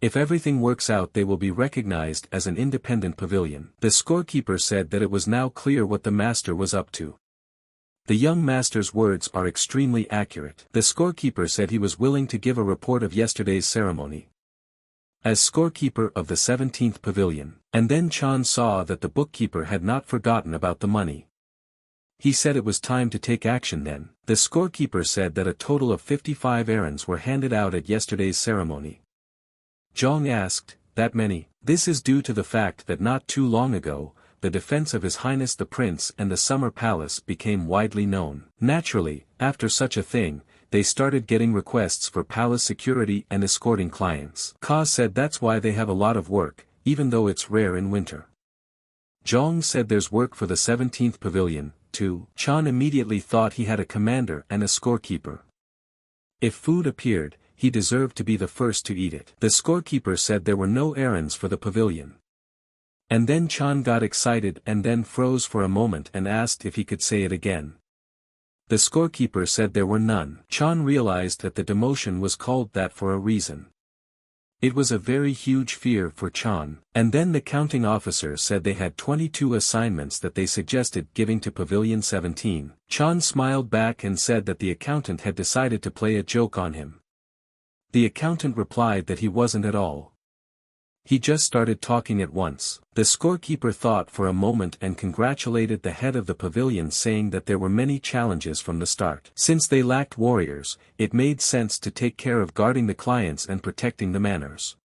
If everything works out they will be recognized as an independent pavilion. The scorekeeper said that it was now clear what the master was up to. The young master's words are extremely accurate. The scorekeeper said he was willing to give a report of yesterday's ceremony. As scorekeeper of the 17th pavilion, and then Chan saw that the bookkeeper had not forgotten about the money. He said it was time to take action then. The scorekeeper said that a total of 55 errands were handed out at yesterday's ceremony. Jong asked, that many? This is due to the fact that not too long ago, the defense of His Highness the Prince and the Summer Palace became widely known. Naturally, after such a thing, they started getting requests for palace security and escorting clients. Ka said that's why they have a lot of work, even though it's rare in winter. Zhang said there's work for the 17th pavilion, too. Chan immediately thought he had a commander and a scorekeeper. If food appeared, he deserved to be the first to eat it. The scorekeeper said there were no errands for the pavilion. And then Chan got excited and then froze for a moment and asked if he could say it again. The scorekeeper said there were none. Chan realized that the demotion was called that for a reason. It was a very huge fear for Chan. And then the counting officer said they had 22 assignments that they suggested giving to Pavilion 17. Chan smiled back and said that the accountant had decided to play a joke on him. The accountant replied that he wasn't at all. He just started talking at once. The scorekeeper thought for a moment and congratulated the head of the pavilion, saying that there were many challenges from the start. Since they lacked warriors, it made sense to take care of guarding the clients and protecting the manors.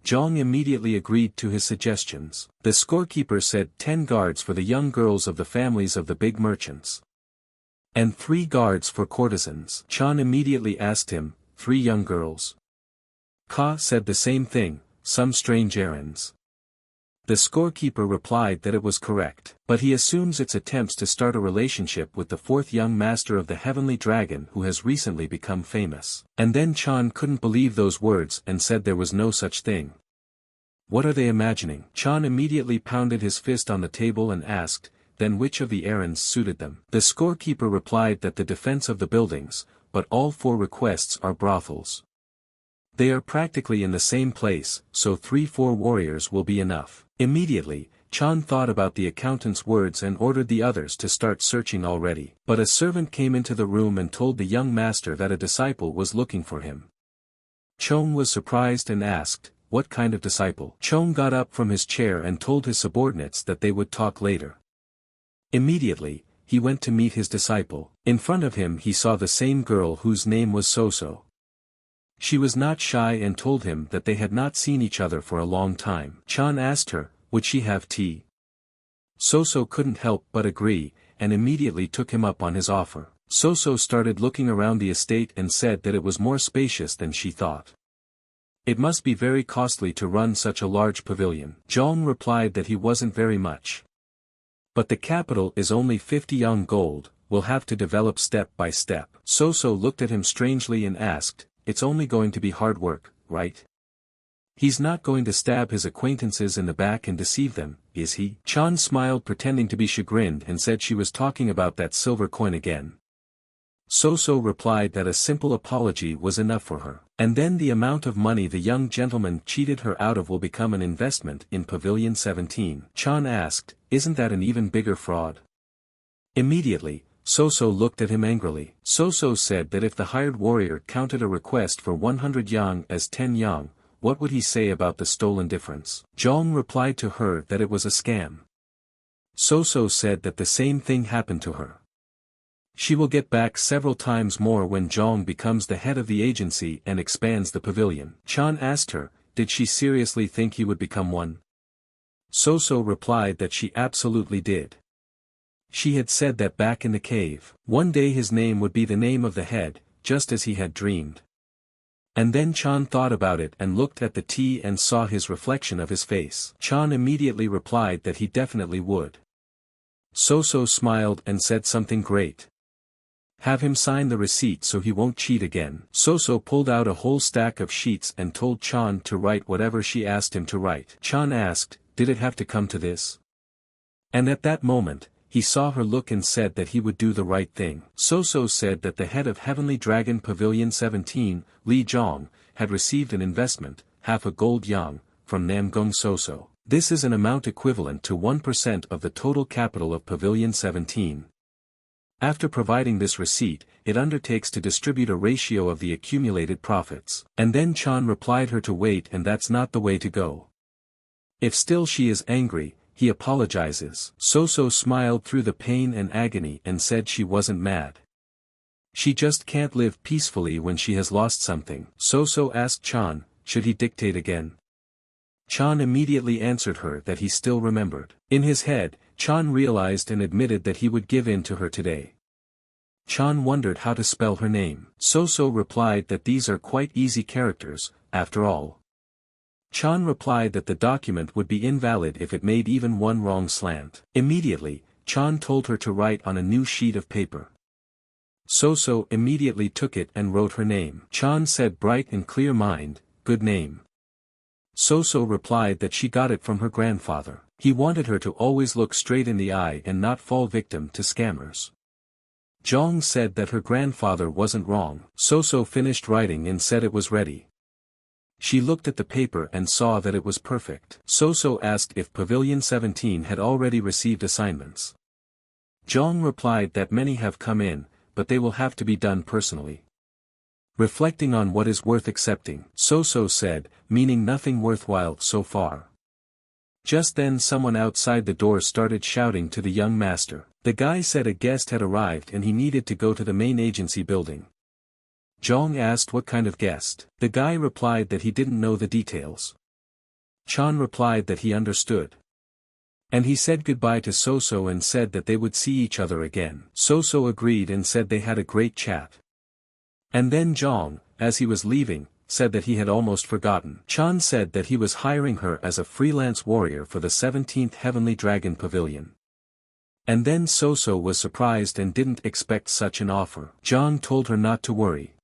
Zhang immediately agreed to his suggestions. The scorekeeper said 10 guards for the young girls of the families of the big merchants. And 3 guards for courtesans. Chan immediately asked him, 3 young girls? Ka said the same thing. Some strange errands. The scorekeeper replied that it was correct, but he assumes it's attempts to start a relationship with the 4th young master of the heavenly dragon who has recently become famous. And then Chan couldn't believe those words and said there was no such thing. What are they imagining? Chan immediately pounded his fist on the table and asked, then which of the errands suited them? The scorekeeper replied that the defense of the buildings, but all 4 requests are brothels. They are practically in the same place, so 3-4 warriors will be enough. Immediately, Chan thought about the accountant's words and ordered the others to start searching already. But a servant came into the room and told the young master that a disciple was looking for him. Chong was surprised and asked, what kind of disciple? Chong got up from his chair and told his subordinates that they would talk later. Immediately, he went to meet his disciple. In front of him he saw the same girl whose name was Soo So. She was not shy and told him that they had not seen each other for a long time. Chan asked her, would she have tea? Soo So couldn't help but agree, and immediately took him up on his offer. Soo So started looking around the estate and said that it was more spacious than she thought. It must be very costly to run such a large pavilion. Zhang replied that he wasn't very much. But the capital is only 50 young gold, we'll have to develop step by step. Soo So looked at him strangely and asked, it's only going to be hard work, right? He's not going to stab his acquaintances in the back and deceive them, is he? Chan smiled pretending to be chagrined and said she was talking about that silver coin again. Soo So replied that a simple apology was enough for her. And then the amount of money the young gentleman cheated her out of will become an investment in Pavilion 17. Chan asked, isn't that an even bigger fraud? Immediately, Soo So looked at him angrily. Soo So said that if the hired warrior counted a request for 100 yang as 10 yang, what would he say about the stolen difference? Zhang replied to her that it was a scam. Soo So said that the same thing happened to her. She will get back several times more when Zhang becomes the head of the agency and expands the pavilion. Chan asked her, did she seriously think he would become one? Soo So replied that she absolutely did. She had said that back in the cave. One day his name would be the name of the head, just as he had dreamed. And then Chan thought about it and looked at the tea and saw his reflection of his face. Chan immediately replied that he definitely would. Soo So smiled and said something great. Have him sign the receipt so he won't cheat again. Soo So pulled out a whole stack of sheets and told Chan to write whatever she asked him to write. Chan asked, did it have to come to this? And at that moment, he saw her look and said that he would do the right thing. Soo So said that the head of Heavenly Dragon Pavilion 17, Li Zhong, had received an investment, half a gold yang, from Namgong Soo. This is an amount equivalent to 1% of the total capital of Pavilion 17. After providing this receipt, it undertakes to distribute a ratio of the accumulated profits. And then Chan replied her to wait, and that's not the way to go. If still she is angry, he apologizes. Soo So smiled through the pain and agony and said she wasn't mad. She just can't live peacefully when she has lost something. Soo So asked Chan, should he dictate again? Chan immediately answered her that he still remembered. In his head, Chan realized and admitted that he would give in to her today. Chan wondered how to spell her name. Soo So replied that these are quite easy characters, after all. Chan replied that the document would be invalid if it made even one wrong slant. Immediately, Chan told her to write on a new sheet of paper. So So immediately took it and wrote her name. Chan said bright and clear mind, good name. So So replied that she got it from her grandfather. He wanted her to always look straight in the eye and not fall victim to scammers. Jong said that her grandfather wasn't wrong. So So finished writing and said it was ready. She looked at the paper and saw that it was perfect. So So asked if Pavilion 17 had already received assignments. Jong replied that many have come in, but they will have to be done personally. Reflecting on what is worth accepting, So So said, meaning nothing worthwhile so far. Just then someone outside the door started shouting to the young master. The guy said a guest had arrived and he needed to go to the main agency building. Jong asked what kind of guest. The guy replied that he didn't know the details. Chan replied that he understood. And he said goodbye to So So and said that they would see each other again. So So agreed and said they had a great chat. And then Jong, as he was leaving, said that he had almost forgotten. Chan said that he was hiring her as a freelance warrior for the 17th Heavenly Dragon Pavilion. And then So So was surprised and didn't expect such an offer. Jong told her not to worry.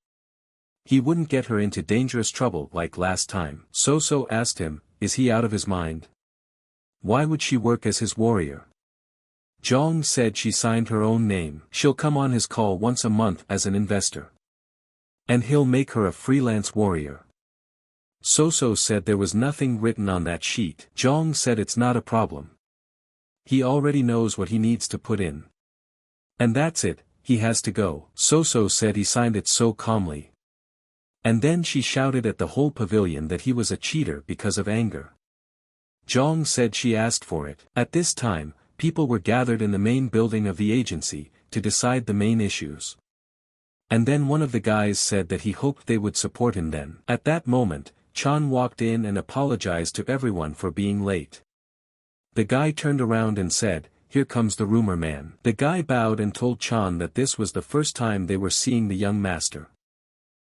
He wouldn't get her into dangerous trouble like last time. So So asked him, is he out of his mind? Why would she work as his warrior? Jong said she signed her own name. She'll come on his call once a month as an investor. And he'll make her a freelance warrior. So So said there was nothing written on that sheet. Jong said it's not a problem. He already knows what he needs to put in. And that's it, he has to go. So So said he signed it so calmly. And then she shouted at the whole pavilion that he was a cheater because of anger. Jong said she asked for it. At this time, people were gathered in the main building of the agency, to decide the main issues. And then one of the guys said that he hoped they would support him then. At that moment, Chan walked in and apologized to everyone for being late. The guy turned around and said, here comes the rumor man. The guy bowed and told Chan that this was the first time they were seeing the young master.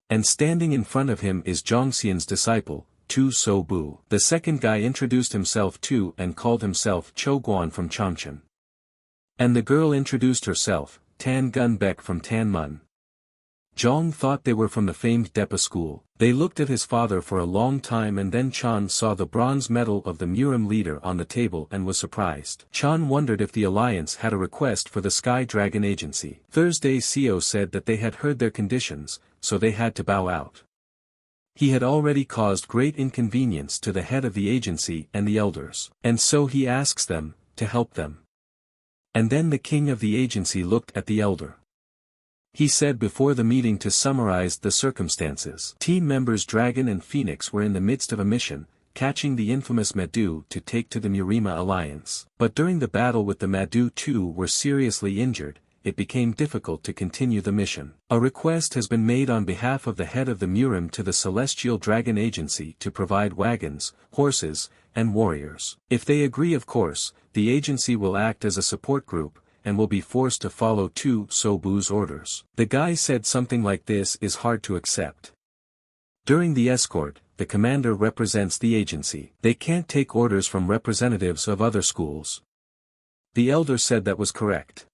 And standing in front of him is Jongxian's disciple, Tu So Bu. The second guy introduced himself too and called himself Cho Guan from Changchun. And the girl introduced herself, Tan Gun Bek from Tanmun. Jong thought they were from the famed Depa school. They looked at his father for a long time and then Chan saw the bronze medal of the Murim leader on the table and was surprised. Chan wondered if the alliance had a request for the Sky Dragon Agency. Thursday Seo said that they had heard their conditions, so they had to bow out. He had already caused great inconvenience to the head of the agency and the elders, and so he asks them, to help them. And then the king of the agency looked at the elder. He said before the meeting to summarize the circumstances. Team members Dragon and Phoenix were in the midst of a mission, catching the infamous Madu to take to the Murima alliance. But during the battle with the Madu two were seriously injured, it became difficult to continue the mission. A request has been made on behalf of the head of the Murim to the Celestial Dragon Agency to provide wagons, horses, and warriors. If they agree of course, the agency will act as a support group, and will be forced to follow Tu So Bu's orders. The guy said something like this is hard to accept. During the escort, the commander represents the agency. They can't take orders from representatives of other schools. The elder said that was correct.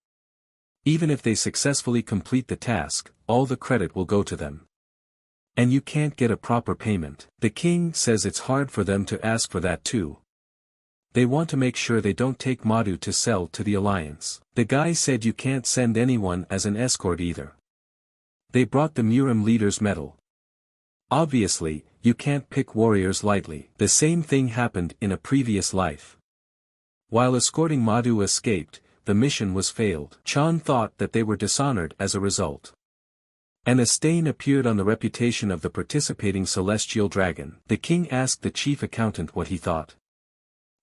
Even if they successfully complete the task, all the credit will go to them. And you can't get a proper payment. The king says it's hard for them to ask for that too. They want to make sure they don't take Madu to sell to the alliance. The guy said you can't send anyone as an escort either. They brought the Murim leader's medal. Obviously, you can't pick warriors lightly. The same thing happened in a previous life. While escorting Madu escaped, the mission was failed. Chan thought that they were dishonored as a result. And a stain appeared on the reputation of the participating celestial dragon. The king asked the chief accountant what he thought.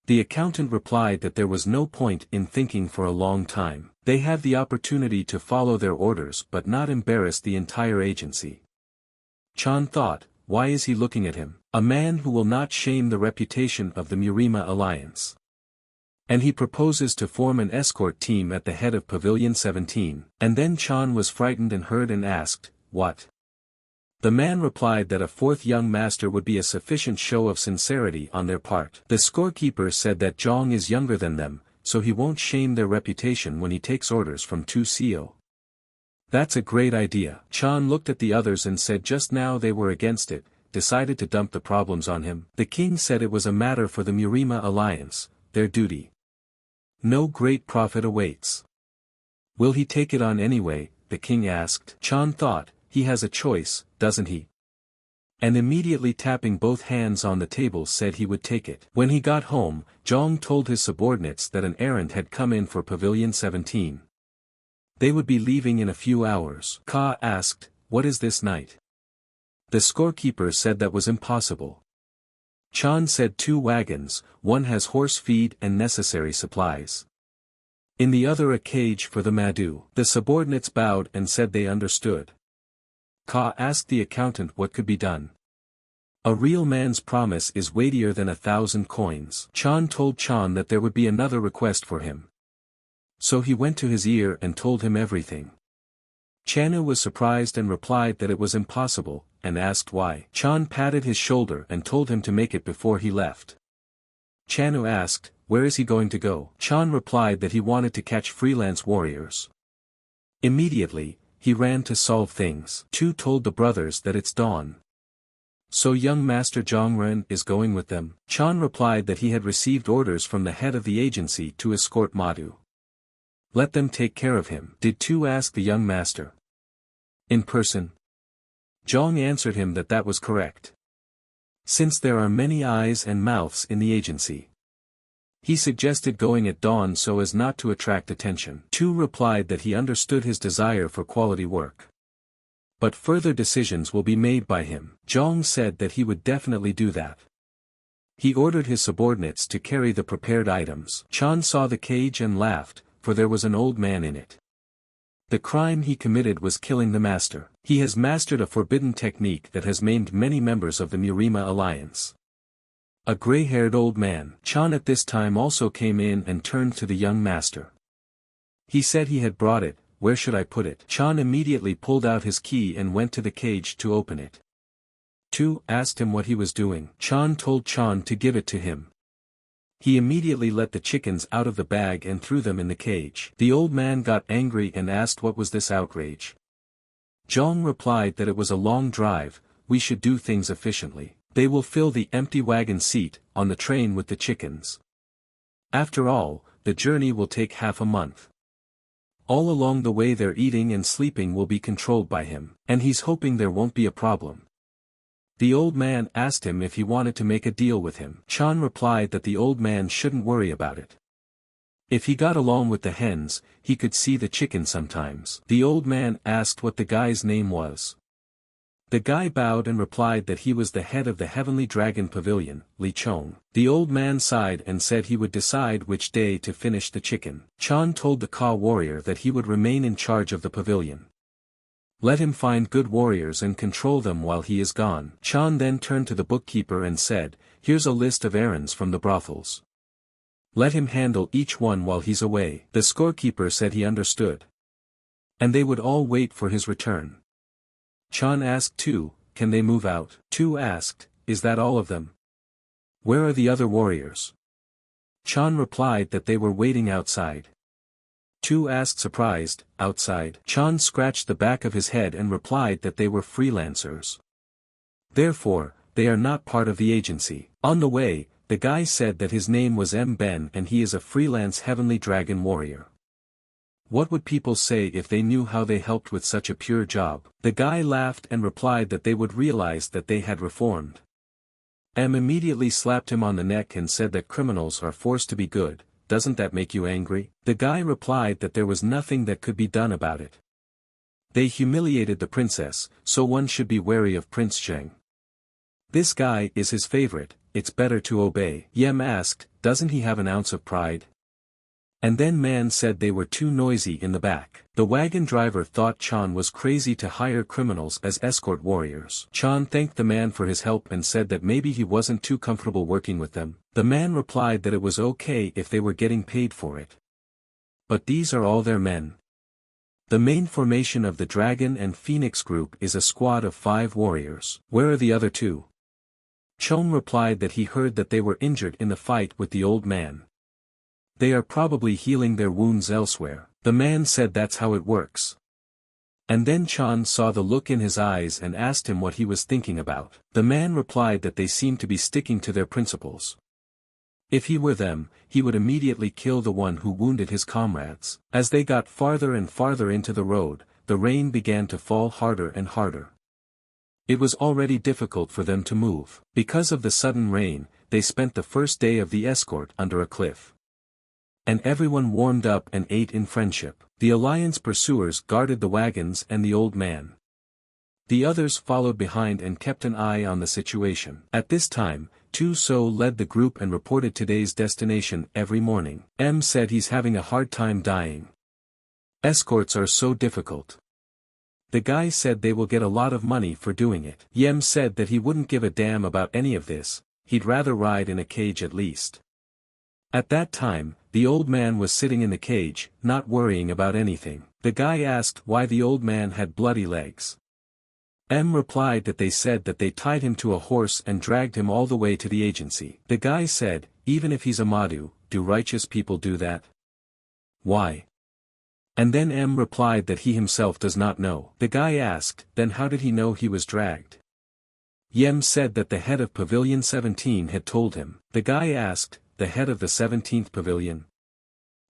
The accountant replied that there was no point in thinking for a long time. They have the opportunity to follow their orders but not embarrass the entire agency. Chan thought, why is he looking at him? A man who will not shame the reputation of the Murima alliance. And he proposes to form an escort team at the head of Pavilion 17. And then Chan was frightened and heard and asked, what? The man replied that a fourth young master would be a sufficient show of sincerity on their part. The scorekeeper said that Zhang is younger than them, so he won't shame their reputation when he takes orders from Soo So. That's a great idea. Chan looked at the others and said just now they were against it, decided to dump the problems on him. The king said it was a matter for the Murima alliance, their duty. No great profit awaits. Will he take it on anyway? The king asked. Chan thought, he has a choice, doesn't he? And immediately tapping both hands on the table said he would take it. When he got home, Zhang told his subordinates that an errand had come in for Pavilion 17. They would be leaving in a few hours. Ka asked, what is this night? The scorekeeper said that was impossible. Chan said 2 wagons, one has horse feed and necessary supplies. In the other a cage for the Madu. The subordinates bowed and said they understood. Ka asked the accountant what could be done. A real man's promise is weightier than 1,000 coins. Chan told Chan that there would be another request for him. So he went to his ear and told him everything. Chanu was surprised and replied that it was impossible, and asked why. Chan patted his shoulder and told him to make it before he left. Chanu asked, where is he going to go? Chan replied that he wanted to catch freelance warriors. Immediately, he ran to solve things. Chu told the brothers that it's dawn. So young Master Zhongren is going with them. Chan replied that he had received orders from the head of the agency to escort Madhu. Let them take care of him. Did Tu ask the young master? In person? Zhong answered him that that was correct. Since there are many eyes and mouths in the agency. He suggested going at dawn so as not to attract attention. Tu replied that he understood his desire for quality work. But further decisions will be made by him. Zhong said that he would definitely do that. He ordered his subordinates to carry the prepared items. Chan saw the cage and laughed, for there was an old man in it. The crime he committed was killing the master. He has mastered a forbidden technique that has maimed many members of the Murima alliance. A gray-haired old man. Chan at this time also came in and turned to the young master. He said he had brought it, where should I put it? Chan immediately pulled out his key and went to the cage to open it. Tu asked him what he was doing. Chan told Chan to give it to him. He immediately let the chickens out of the bag and threw them in the cage. The old man got angry and asked what was this outrage. Zhong replied that it was a long drive, we should do things efficiently. They will fill the empty wagon seat, on the train with the chickens. After all, the journey will take half a month. All along the way their eating and sleeping will be controlled by him, and he's hoping there won't be a problem. The old man asked him if he wanted to make a deal with him. Chan replied that the old man shouldn't worry about it. If he got along with the hens, he could see the chicken sometimes. The old man asked what the guy's name was. The guy bowed and replied that he was the head of the Heavenly Dragon Pavilion, Li Chong. The old man sighed and said he would decide which day to finish the chicken. Chan told the Ka warrior that he would remain in charge of the pavilion. Let him find good warriors and control them while he is gone. Chan then turned to the bookkeeper and said, here's a list of errands from the brothels. Let him handle each one while he's away. The scorekeeper said he understood. And they would all wait for his return. Chan asked Tu, can they move out? Tu asked, is that all of them? Where are the other warriors? Chan replied that they were waiting outside. Tu asked surprised, outside. Chan scratched the back of his head and replied that they were freelancers. Therefore, they are not part of the agency. On the way, the guy said that his name was M. Ben and he is a freelance Heavenly Dragon warrior. What would people say if they knew how they helped with such a pure job? The guy laughed and replied that they would realize that they had reformed. M immediately slapped him on the neck and said that criminals are forced to be good. Doesn't that make you angry? The guy replied that there was nothing that could be done about it. They humiliated the princess, so one should be wary of Prince Zheng. This guy is his favorite, it's better to obey. Yem asked, doesn't he have an ounce of pride? And then man said they were too noisy in the back. The wagon driver thought Chan was crazy to hire criminals as escort warriors. Chan thanked the man for his help and said that maybe he wasn't too comfortable working with them. The man replied that it was okay if they were getting paid for it. But these are all their men. The main formation of the Dragon and Phoenix group is a squad of 5 warriors. Where are the other 2? Chon replied that he heard that they were injured in the fight with the old man. They are probably healing their wounds elsewhere. The man said that's how it works. And then Chan saw the look in his eyes and asked him what he was thinking about. The man replied that they seemed to be sticking to their principles. If he were them, he would immediately kill the one who wounded his comrades. As they got farther and farther into the road, the rain began to fall harder and harder. It was already difficult for them to move. Because of the sudden rain, they spent the first day of the escort under a cliff. And everyone warmed up and ate in friendship. The Alliance pursuers guarded the wagons and the old man. The others followed behind and kept an eye on the situation. At this time, Soo So led the group and reported today's destination every morning. Said he's having a hard time dying. Escorts are so difficult. The guy said they will get a lot of money for doing it. Yem said that he wouldn't give a damn about any of this, he'd rather ride in a cage at least. At that time, the old man was sitting in the cage, not worrying about anything. The guy asked why the old man had bloody legs. Replied that they said that they tied him to a horse and dragged him all the way to the agency. The guy said, even if he's a Madhu, do righteous people do that? Why? And then replied that he himself does not know. The guy asked, then how did he know he was dragged? Yem said that the head of Pavilion 17 had told him. The guy asked, the head of the 17th Pavilion?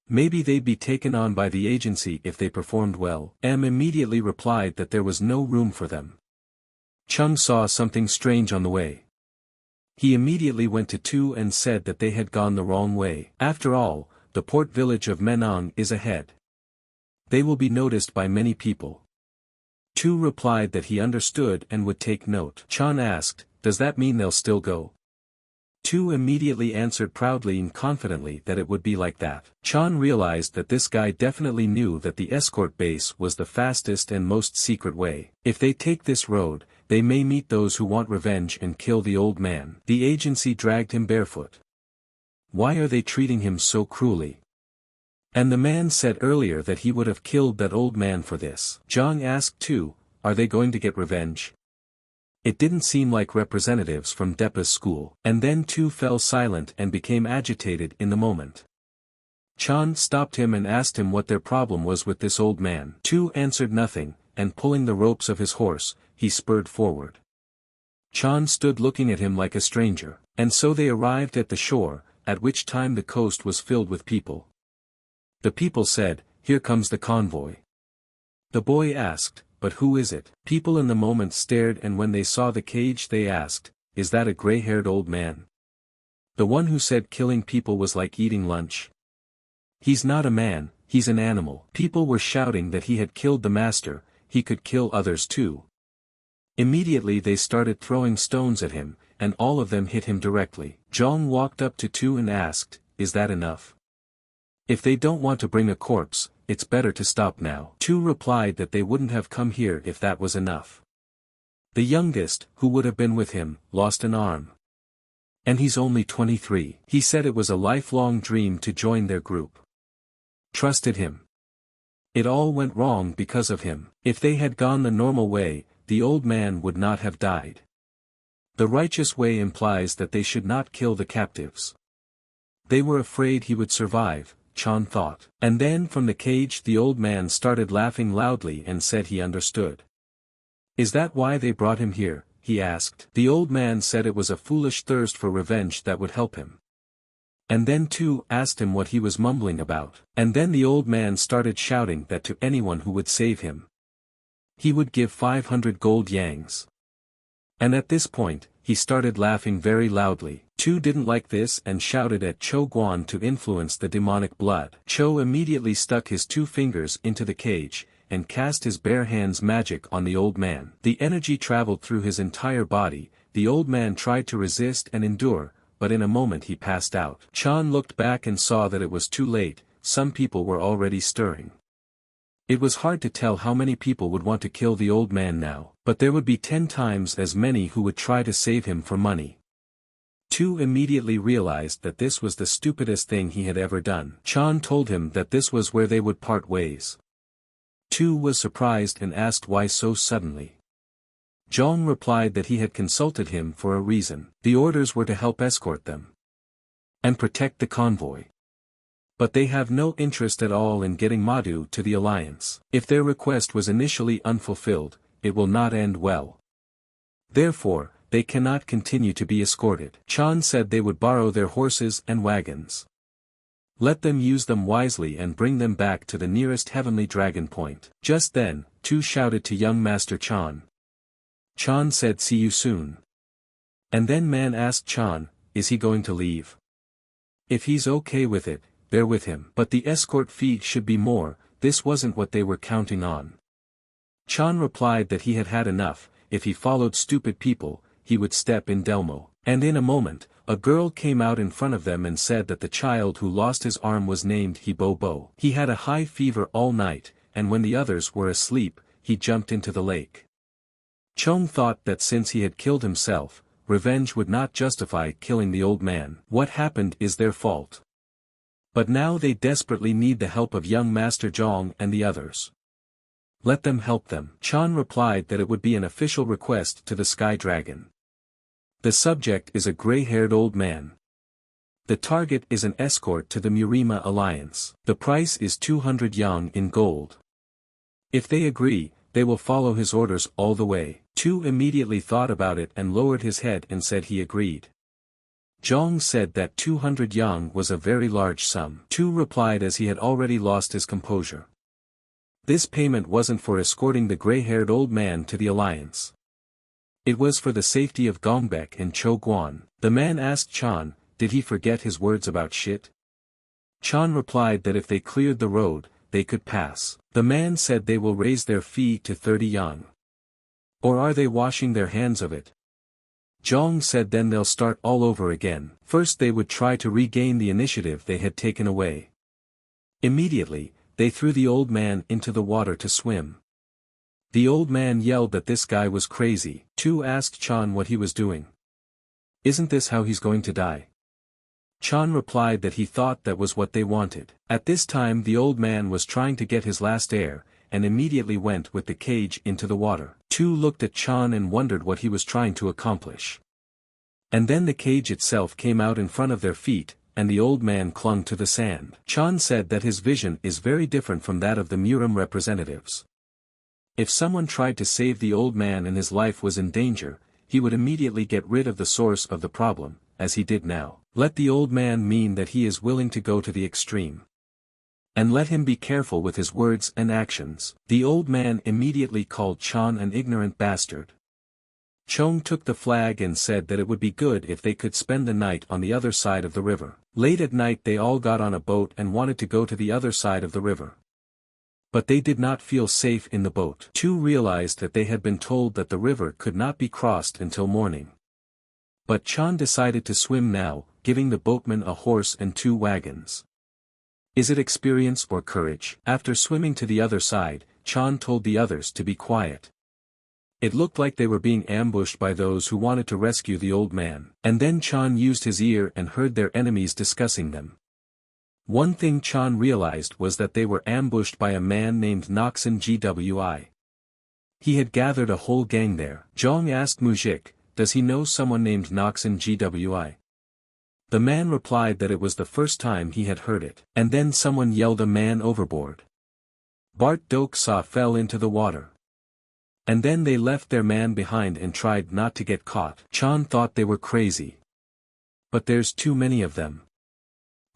Maybe they'd be taken on by the agency if they performed well. Immediately replied that there was no room for them. Chung saw something strange on the way. He immediately went to Tu and said that they had gone the wrong way. After all, the port village of Menong is ahead. They will be noticed by many people. Tu replied that he understood and would take note. Chan asked, does that mean they'll still go? Tu immediately answered proudly and confidently that it would be like that. Chan realized that this guy definitely knew that the escort base was the fastest and most secret way. If they take this road, they may meet those who want revenge and kill the old man. The agency dragged him barefoot. Why are they treating him so cruelly? And the man said earlier that he would have killed that old man for this. Zhang asked too, are they going to get revenge? It didn't seem like representatives from Depa's school. And then Tu fell silent and became agitated in the moment. Chan stopped him and asked him what their problem was with this old man. Tu answered nothing, and pulling the ropes of his horse, he spurred forward. Chan stood looking at him like a stranger, and so they arrived at the shore, at which time the coast was filled with people. The people said, here comes the convoy. The boy asked, but who is it? People in the moment stared, and when they saw the cage they asked, is that a gray-haired old man? The one who said killing people was like eating lunch. He's not a man, he's an animal. People were shouting that he had killed the master, he could kill others too. Immediately they started throwing stones at him, and all of them hit him directly. Zhang walked up to Tu and asked, is that enough? If they don't want to bring a corpse, it's better to stop now. Tu replied that they wouldn't have come here if that was enough. The youngest, who would have been with him, lost an arm. And he's only 23. He said it was a lifelong dream to join their group. Trusted him. It all went wrong because of him. If they had gone the normal way, the old man would not have died. The righteous way implies that they should not kill the captives. They were afraid he would survive, Chan thought. And then from the cage the old man started laughing loudly and said he understood. Is that why they brought him here? He asked. The old man said it was a foolish thirst for revenge that would help him. And then Tu asked him what he was mumbling about. And then the old man started shouting that to anyone who would save him, he would give 500 gold yangs. And at this point, he started laughing very loudly. Tu didn't like this and shouted at Cho Guan to influence the demonic blood. Cho immediately stuck his 2 fingers into the cage, and cast his bare hands magic on the old man. The energy traveled through his entire body. The old man tried to resist and endure, but in a moment he passed out. Chan looked back and saw that it was too late, some people were already stirring. It was hard to tell how many people would want to kill the old man now, but there would be 10 times as many who would try to save him for money. Tu immediately realized that this was the stupidest thing he had ever done. Chan told him that this was where they would part ways. Tu was surprised and asked why so suddenly. Zhang replied that he had consulted him for a reason. The orders were to help escort them and protect the convoy. But they have no interest at all in getting Madu to the alliance. If their request was initially unfulfilled, it will not end well. Therefore, they cannot continue to be escorted. Chan said they would borrow their horses and wagons. Let them use them wisely and bring them back to the nearest heavenly dragon point. Just then, Tu shouted to young Master Chan. Chan said see you soon. And then man asked Chan, is he going to leave? If he's okay with it, bear with him. But the escort fee should be more, this wasn't what they were counting on. Chan replied that he had had enough, if he followed stupid people, he would step in Delmo. And in a moment, a girl came out in front of them and said that the child who lost his arm was named Hibobo. He had a high fever all night, and when the others were asleep, he jumped into the lake. Chong thought that since he had killed himself, revenge would not justify killing the old man. What happened is their fault. But now they desperately need the help of young Master Zhang and the others. Let them help them. Chan replied that it would be an official request to the Sky Dragon. The subject is a gray-haired old man. The target is an escort to the Murima alliance. The price is 200 yang in gold. If they agree, they will follow his orders all the way. Tu immediately thought about it and lowered his head and said he agreed. Zhang said that 200 yang was a very large sum. Tu replied as he had already lost his composure. This payment wasn't for escorting the gray-haired old man to the alliance. It was for the safety of Gongbek and Cho Guan. The man asked Chan, did he forget his words about shit? Chan replied that if they cleared the road, they could pass. The man said they will raise their fee to 30 yang. Or are they washing their hands of it? Zhang said then they'll start all over again. First they would try to regain the initiative they had taken away. Immediately, they threw the old man into the water to swim. The old man yelled that this guy was crazy. Tu asked Chan what he was doing. Isn't this how he's going to die? Chan replied that he thought that was what they wanted. At this time the old man was trying to get his last air, and immediately went with the cage into the water. Tu looked at Chan and wondered what he was trying to accomplish. And then the cage itself came out in front of their feet, and the old man clung to the sand. Chan said that his vision is very different from that of the Murim representatives. If someone tried to save the old man and his life was in danger, he would immediately get rid of the source of the problem, as he did now. Let the old man mean that he is willing to go to the extreme. And let him be careful with his words and actions. The old man immediately called Chan an ignorant bastard. Chong took the flag and said that it would be good if they could spend the night on the other side of the river. Late at night they all got on a boat and wanted to go to the other side of the river. But they did not feel safe in the boat. Tu realized that they had been told that the river could not be crossed until morning. But Chan decided to swim now, giving the boatman a horse and 2 wagons. Is it experience or courage? After swimming to the other side, Chan told the others to be quiet. It looked like they were being ambushed by those who wanted to rescue the old man. And then Chan used his ear and heard their enemies discussing them. One thing Chan realized was that they were ambushed by a man named Noxon Gwi. He had gathered a whole gang there. Zhang asked Mujik, does he know someone named Noxon Gwi? The man replied that it was the first time he had heard it. And then someone yelled a man overboard. Bart Dok Sa fell into the water. And then they left their man behind and tried not to get caught. Chan thought they were crazy. But there's too many of them.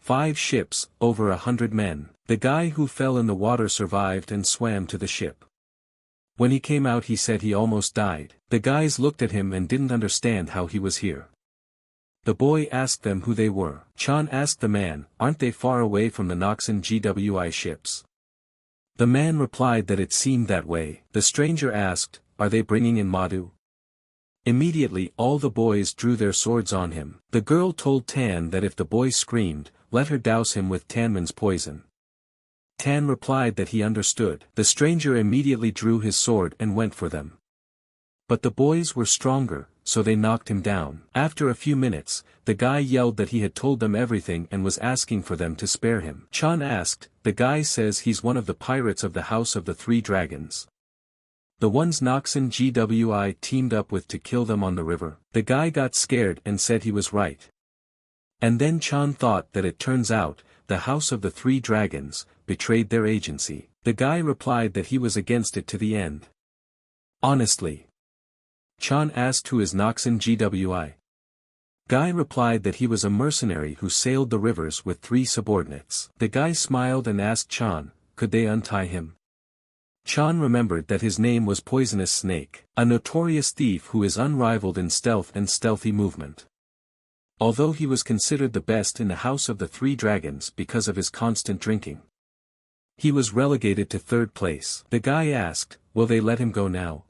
5 ships, over 100 men. The guy who fell in the water survived and swam to the ship. When he came out he said he almost died. The guys looked at him and didn't understand how he was here. The boy asked them who they were. Chan asked the man, aren't they far away from the Noxon Gwi ships? The man replied that it seemed that way. The stranger asked, are they bringing in Madhu? Immediately all the boys drew their swords on him. The girl told Tan that if the boy screamed, let her douse him with Tanman's poison. Tan replied that he understood. The stranger immediately drew his sword and went for them. But the boys were stronger, so they knocked him down. After a few minutes, the guy yelled that he had told them everything and was asking for them to spare him. Chan asked, "The guy says he's one of the pirates of the House of the Three Dragons. The ones Noxon GWI teamed up with to kill them on the river." The guy got scared and said he was right. And then Chan thought that it turns out, the House of the Three Dragons betrayed their agency. The guy replied that he was against it to the end. Honestly. Chan asked who is Noxon GWI. Guy replied that he was a mercenary who sailed the rivers with 3 subordinates. The guy smiled and asked Chan, could they untie him? Chan remembered that his name was Poisonous Snake, a notorious thief who is unrivaled in stealth and stealthy movement. Although he was considered the best in the House of the Three Dragons because of his constant drinking, he was relegated to 3rd place. The guy asked, will they let him go now?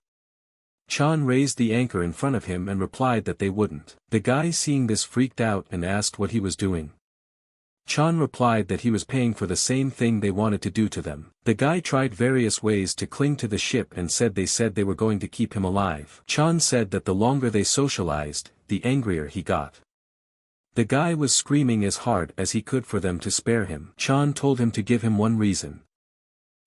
Chan raised the anchor in front of him and replied that they wouldn't. The guy seeing this freaked out and asked what he was doing. Chan replied that he was paying for the same thing they wanted to do to them. The guy tried various ways to cling to the ship and said they were going to keep him alive. Chan said that the longer they socialized, the angrier he got. The guy was screaming as hard as he could for them to spare him. Chan told him to give him one reason.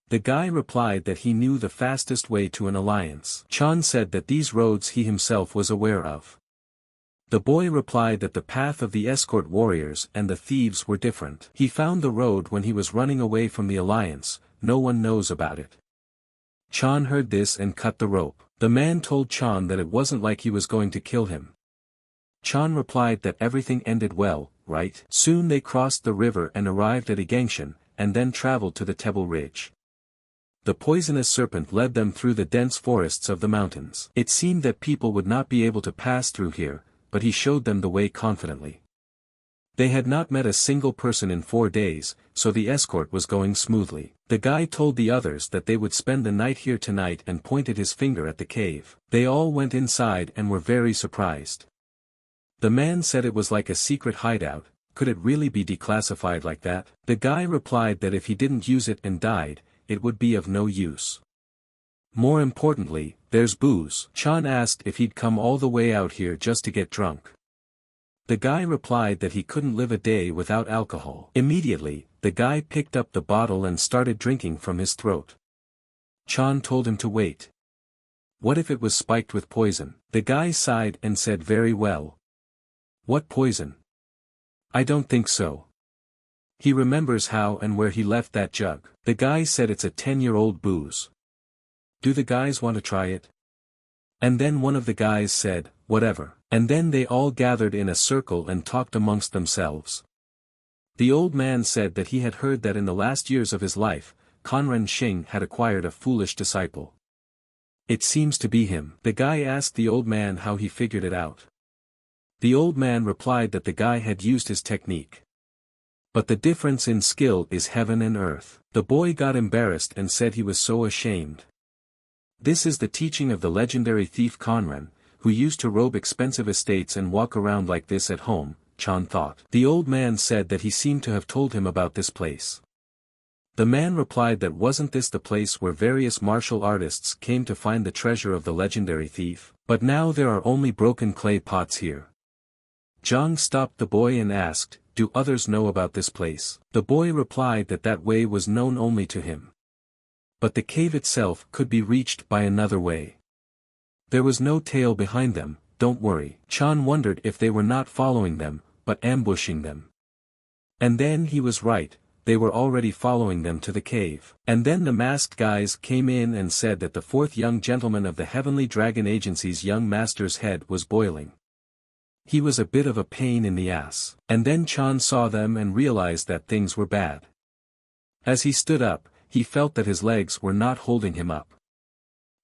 The guy replied that he knew the fastest way to an alliance. Chan said that these roads he himself was aware of. The boy replied that the path of the escort warriors and the thieves were different. He found the road when he was running away from the alliance, no one knows about it. Chan heard this and cut the rope. The man told Chan that it wasn't like he was going to kill him. Chan replied that everything ended well, right? Soon they crossed the river and arrived at Igangshan, and then traveled to the Table Ridge. The poisonous serpent led them through the dense forests of the mountains. It seemed that people would not be able to pass through here, but he showed them the way confidently. They had not met a single person in 4 days, so the escort was going smoothly. The guy told the others that they would spend the night here tonight and pointed his finger at the cave. They all went inside and were very surprised. The man said it was like a secret hideout. Could it really be declassified like that? The guy replied that if he didn't use it and died, it would be of no use. More importantly, there's booze. Chan asked if he'd come all the way out here just to get drunk. The guy replied that he couldn't live a day without alcohol. Immediately, the guy picked up the bottle and started drinking from his throat. Chan told him to wait. What if it was spiked with poison? The guy sighed and said very well. What poison? I don't think so. He remembers how and where he left that jug. The guy said it's a 10-year-old booze. Do the guys want to try it? And then one of the guys said, whatever. And then they all gathered in a circle and talked amongst themselves. The old man said that he had heard that in the last years of his life, Conran Xing had acquired a foolish disciple. It seems to be him. The guy asked the old man how he figured it out. The old man replied that the guy had used his technique. But the difference in skill is heaven and earth. The boy got embarrassed and said he was so ashamed. This is the teaching of the legendary thief Conran, who used to rob expensive estates and walk around like this at home, Chan thought. The old man said that he seemed to have told him about this place. The man replied that wasn't this the place where various martial artists came to find the treasure of the legendary thief? But now there are only broken clay pots here. Zhang stopped the boy and asked, do others know about this place? The boy replied that that way was known only to him. But the cave itself could be reached by another way. There was no tail behind them, don't worry. Chan wondered if they were not following them, but ambushing them. And then he was right, they were already following them to the cave. And then the masked guys came in and said that the 4th young gentleman of the Heavenly Dragon Agency's young master's head was boiling. He was a bit of a pain in the ass. And then Chan saw them and realized that things were bad. As he stood up, he felt that his legs were not holding him up.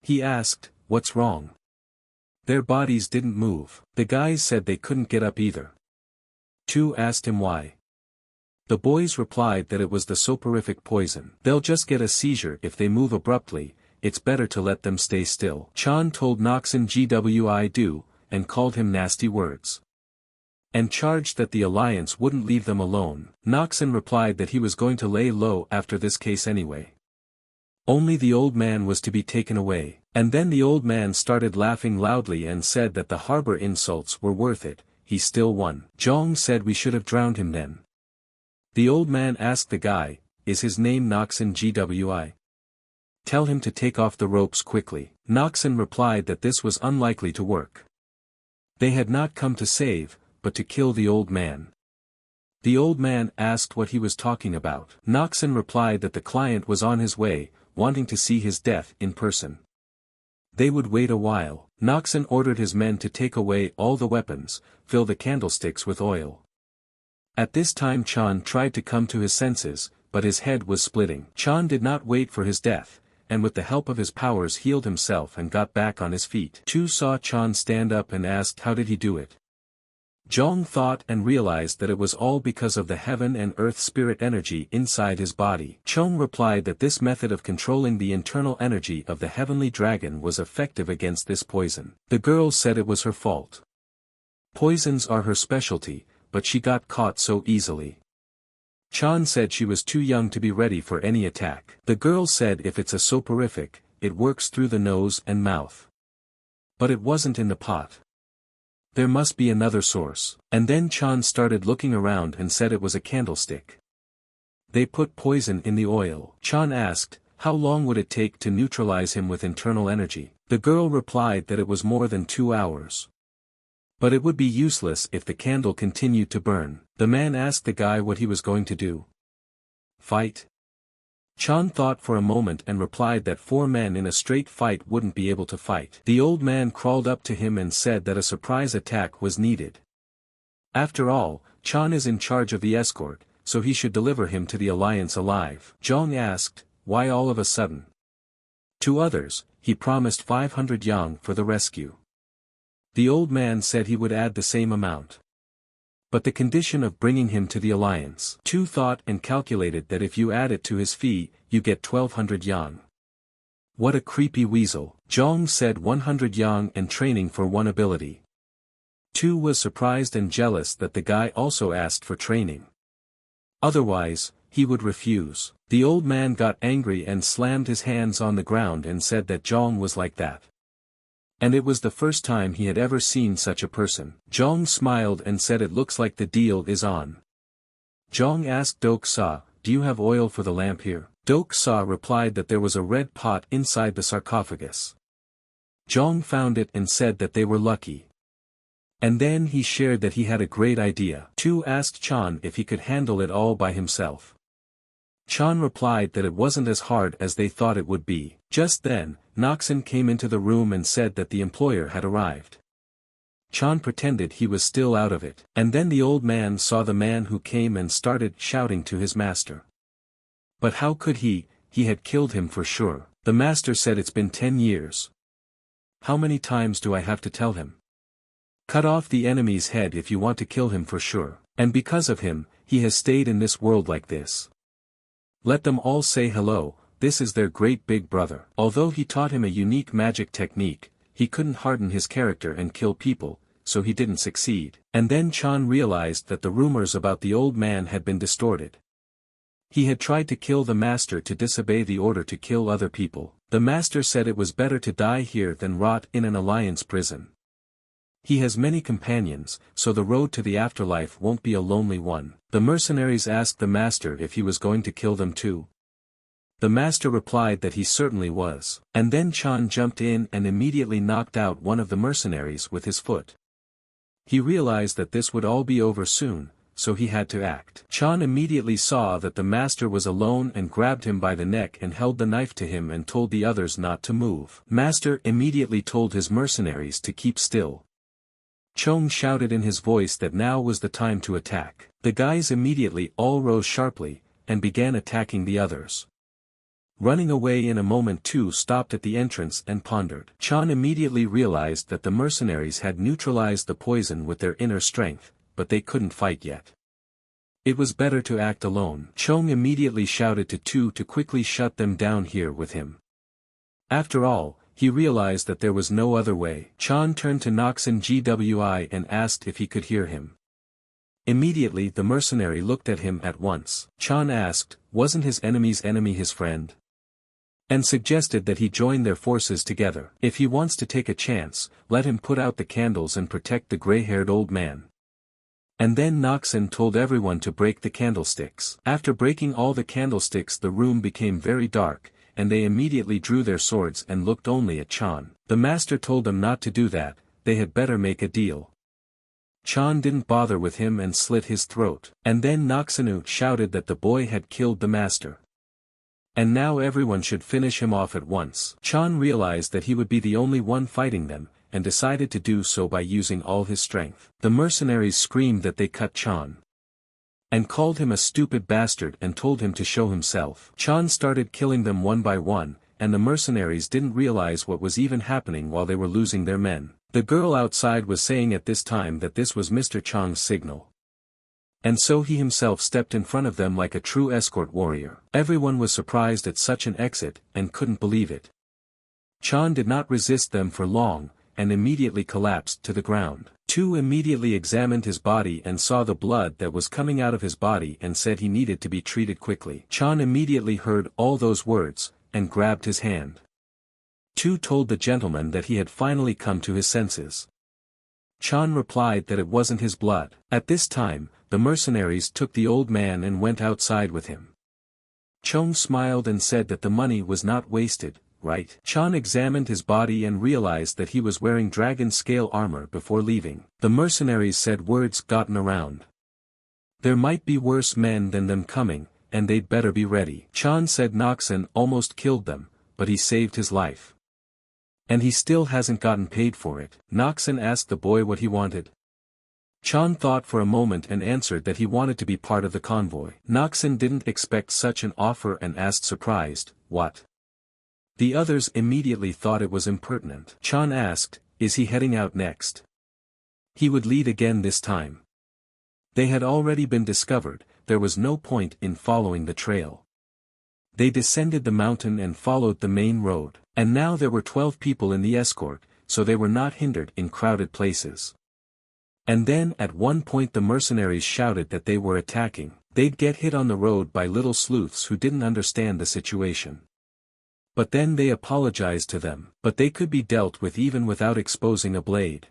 He asked, what's wrong? Their bodies didn't move. The guys said they couldn't get up either. Chu asked him why. The boys replied that it was the soporific poison. They'll just get a seizure if they move abruptly, it's better to let them stay still. Chan told Noxon GWI do, and called him nasty words. And charged that the alliance wouldn't leave them alone. Noxon replied that he was going to lay low after this case anyway. Only the old man was to be taken away. And then the old man started laughing loudly and said that the harbor insults were worth it. He still won. Jong said we should have drowned him then. The old man asked the guy, is his name Noxon Gwi? Tell him to take off the ropes quickly. Noxon replied that this was unlikely to work. They had not come to save, but to kill the old man. The old man asked what he was talking about. Noxon replied that the client was on his way, wanting to see his death in person. They would wait a while. Noxon ordered his men to take away all the weapons, fill the candlesticks with oil. At this time Chan tried to come to his senses, but his head was splitting. Chan did not wait for his death, and with the help of his powers healed himself and got back on his feet. Chu saw Chan stand up and asked how did he do it. Jong thought and realized that it was all because of the heaven and earth spirit energy inside his body. Chong replied that this method of controlling the internal energy of the heavenly dragon was effective against this poison. The girl said it was her fault. Poisons are her specialty, but she got caught so easily. Chan said she was too young to be ready for any attack. The girl said if it's a soporific, it works through the nose and mouth. But it wasn't in the pot. There must be another source. And then Chan started looking around and said it was a candlestick. They put poison in the oil. Chan asked, how long would it take to neutralize him with internal energy? The girl replied that it was more than 2 hours. But it would be useless if the candle continued to burn. The man asked the guy what he was going to do. Fight? Chan thought for a moment and replied that 4 men in a straight fight wouldn't be able to fight. The old man crawled up to him and said that a surprise attack was needed. After all, Chan is in charge of the escort, so he should deliver him to the alliance alive. Jong asked, why all of a sudden? To others, he promised 500 yang for the rescue. The old man said he would add the same amount. But the condition of bringing him to the alliance. Chu thought and calculated that if you add it to his fee, you get 1200 yang. What a creepy weasel. Jong said 100 yang and training for 1 ability. Chu was surprised and jealous that the guy also asked for training. Otherwise, he would refuse. The old man got angry and slammed his hands on the ground and said that Jong was like that. And it was the first time he had ever seen such a person. Jong smiled and said it looks like the deal is on. Jong asked Dok Sa, do you have oil for the lamp here? Dok Sa replied that there was a red pot inside the sarcophagus. Jong found it and said that they were lucky. And then he shared that he had a great idea. Chu asked Chan if he could handle it all by himself. Chan replied that it wasn't as hard as they thought it would be. Just then, Noxon came into the room and said that the employer had arrived. Chan pretended he was still out of it. And then the old man saw the man who came and started shouting to his master. But how could he had killed him for sure. The master said it's been 10 years. How many times do I have to tell him? Cut off the enemy's head if you want to kill him for sure. And because of him, he has stayed in this world like this. Let them all say hello, this is their great big brother. Although he taught him a unique magic technique, he couldn't harden his character and kill people, so he didn't succeed. And then Chan realized that the rumors about the old man had been distorted. He had tried to kill the master to disobey the order to kill other people. The master said it was better to die here than rot in an alliance prison. He has many companions, so the road to the afterlife won't be a lonely one. The mercenaries asked the master if he was going to kill them too. The master replied that he certainly was. And then Chan jumped in and immediately knocked out one of the mercenaries with his foot. He realized that this would all be over soon, so he had to act. Chan immediately saw that the master was alone and grabbed him by the neck and held the knife to him and told the others not to move. Master immediately told his mercenaries to keep still. Chong shouted in his voice that now was the time to attack. The guys immediately all rose sharply, and began attacking the others. Running away in a moment Two stopped at the entrance and pondered. Chan immediately realized that the mercenaries had neutralized the poison with their inner strength, but they couldn't fight yet. It was better to act alone. Chong immediately shouted to Two to quickly shut them down here with him. After all, he realized that there was no other way. Chan turned to Noxon Gwi and asked if he could hear him. Immediately the mercenary looked at him at once. Chan asked, wasn't his enemy's enemy his friend? and suggested that he join their forces together. If he wants to take a chance, let him put out the candles and protect the gray-haired old man. And then Noxon told everyone to break the candlesticks. After breaking all the candlesticks, the room became very dark, and they immediately drew their swords and looked only at Chan. The master told them not to do that, they had better make a deal. Chan didn't bother with him and slit his throat. And then Noxonu shouted that the boy had killed the master. And now everyone should finish him off at once. Chan realized that he would be the only one fighting them, and decided to do so by using all his strength. The mercenaries screamed that they cut Chan, and called him a stupid bastard and told him to show himself. Chan started killing them one by one, and the mercenaries didn't realize what was even happening while they were losing their men. The girl outside was saying at this time that this was Mr. Chang's signal. And so he himself stepped in front of them like a true escort warrior. Everyone was surprised at such an exit, and couldn't believe it. Chan did not resist them for long, and immediately collapsed to the ground. Tu immediately examined his body and saw the blood that was coming out of his body and said he needed to be treated quickly. Chan immediately heard all those words, and grabbed his hand. Tu told the gentleman that he had finally come to his senses. Chan replied that it wasn't his blood. At this time, the mercenaries took the old man and went outside with him. Chong smiled and said that the money was not wasted, right? Chan examined his body and realized that he was wearing dragon scale armor before leaving. The mercenaries said words gotten around. There might be worse men than them coming, and they'd better be ready. Chan said Noxon almost killed them, but he saved his life. And he still hasn't gotten paid for it. Noxon asked the boy what he wanted. Chan thought for a moment and answered that he wanted to be part of the convoy. Noxon didn't expect such an offer and asked surprised, "What?" The others immediately thought it was impertinent. Chan asked, "Is he heading out next?" He would lead again this time. They had already been discovered, there was no point in following the trail. They descended the mountain and followed the main road. And now there were 12 people in the escort, so they were not hindered in crowded places. And then at one point the mercenaries shouted that they were attacking. They'd get hit on the road by little sleuths who didn't understand the situation. But then they apologized to them. But they could be dealt with even without exposing a blade.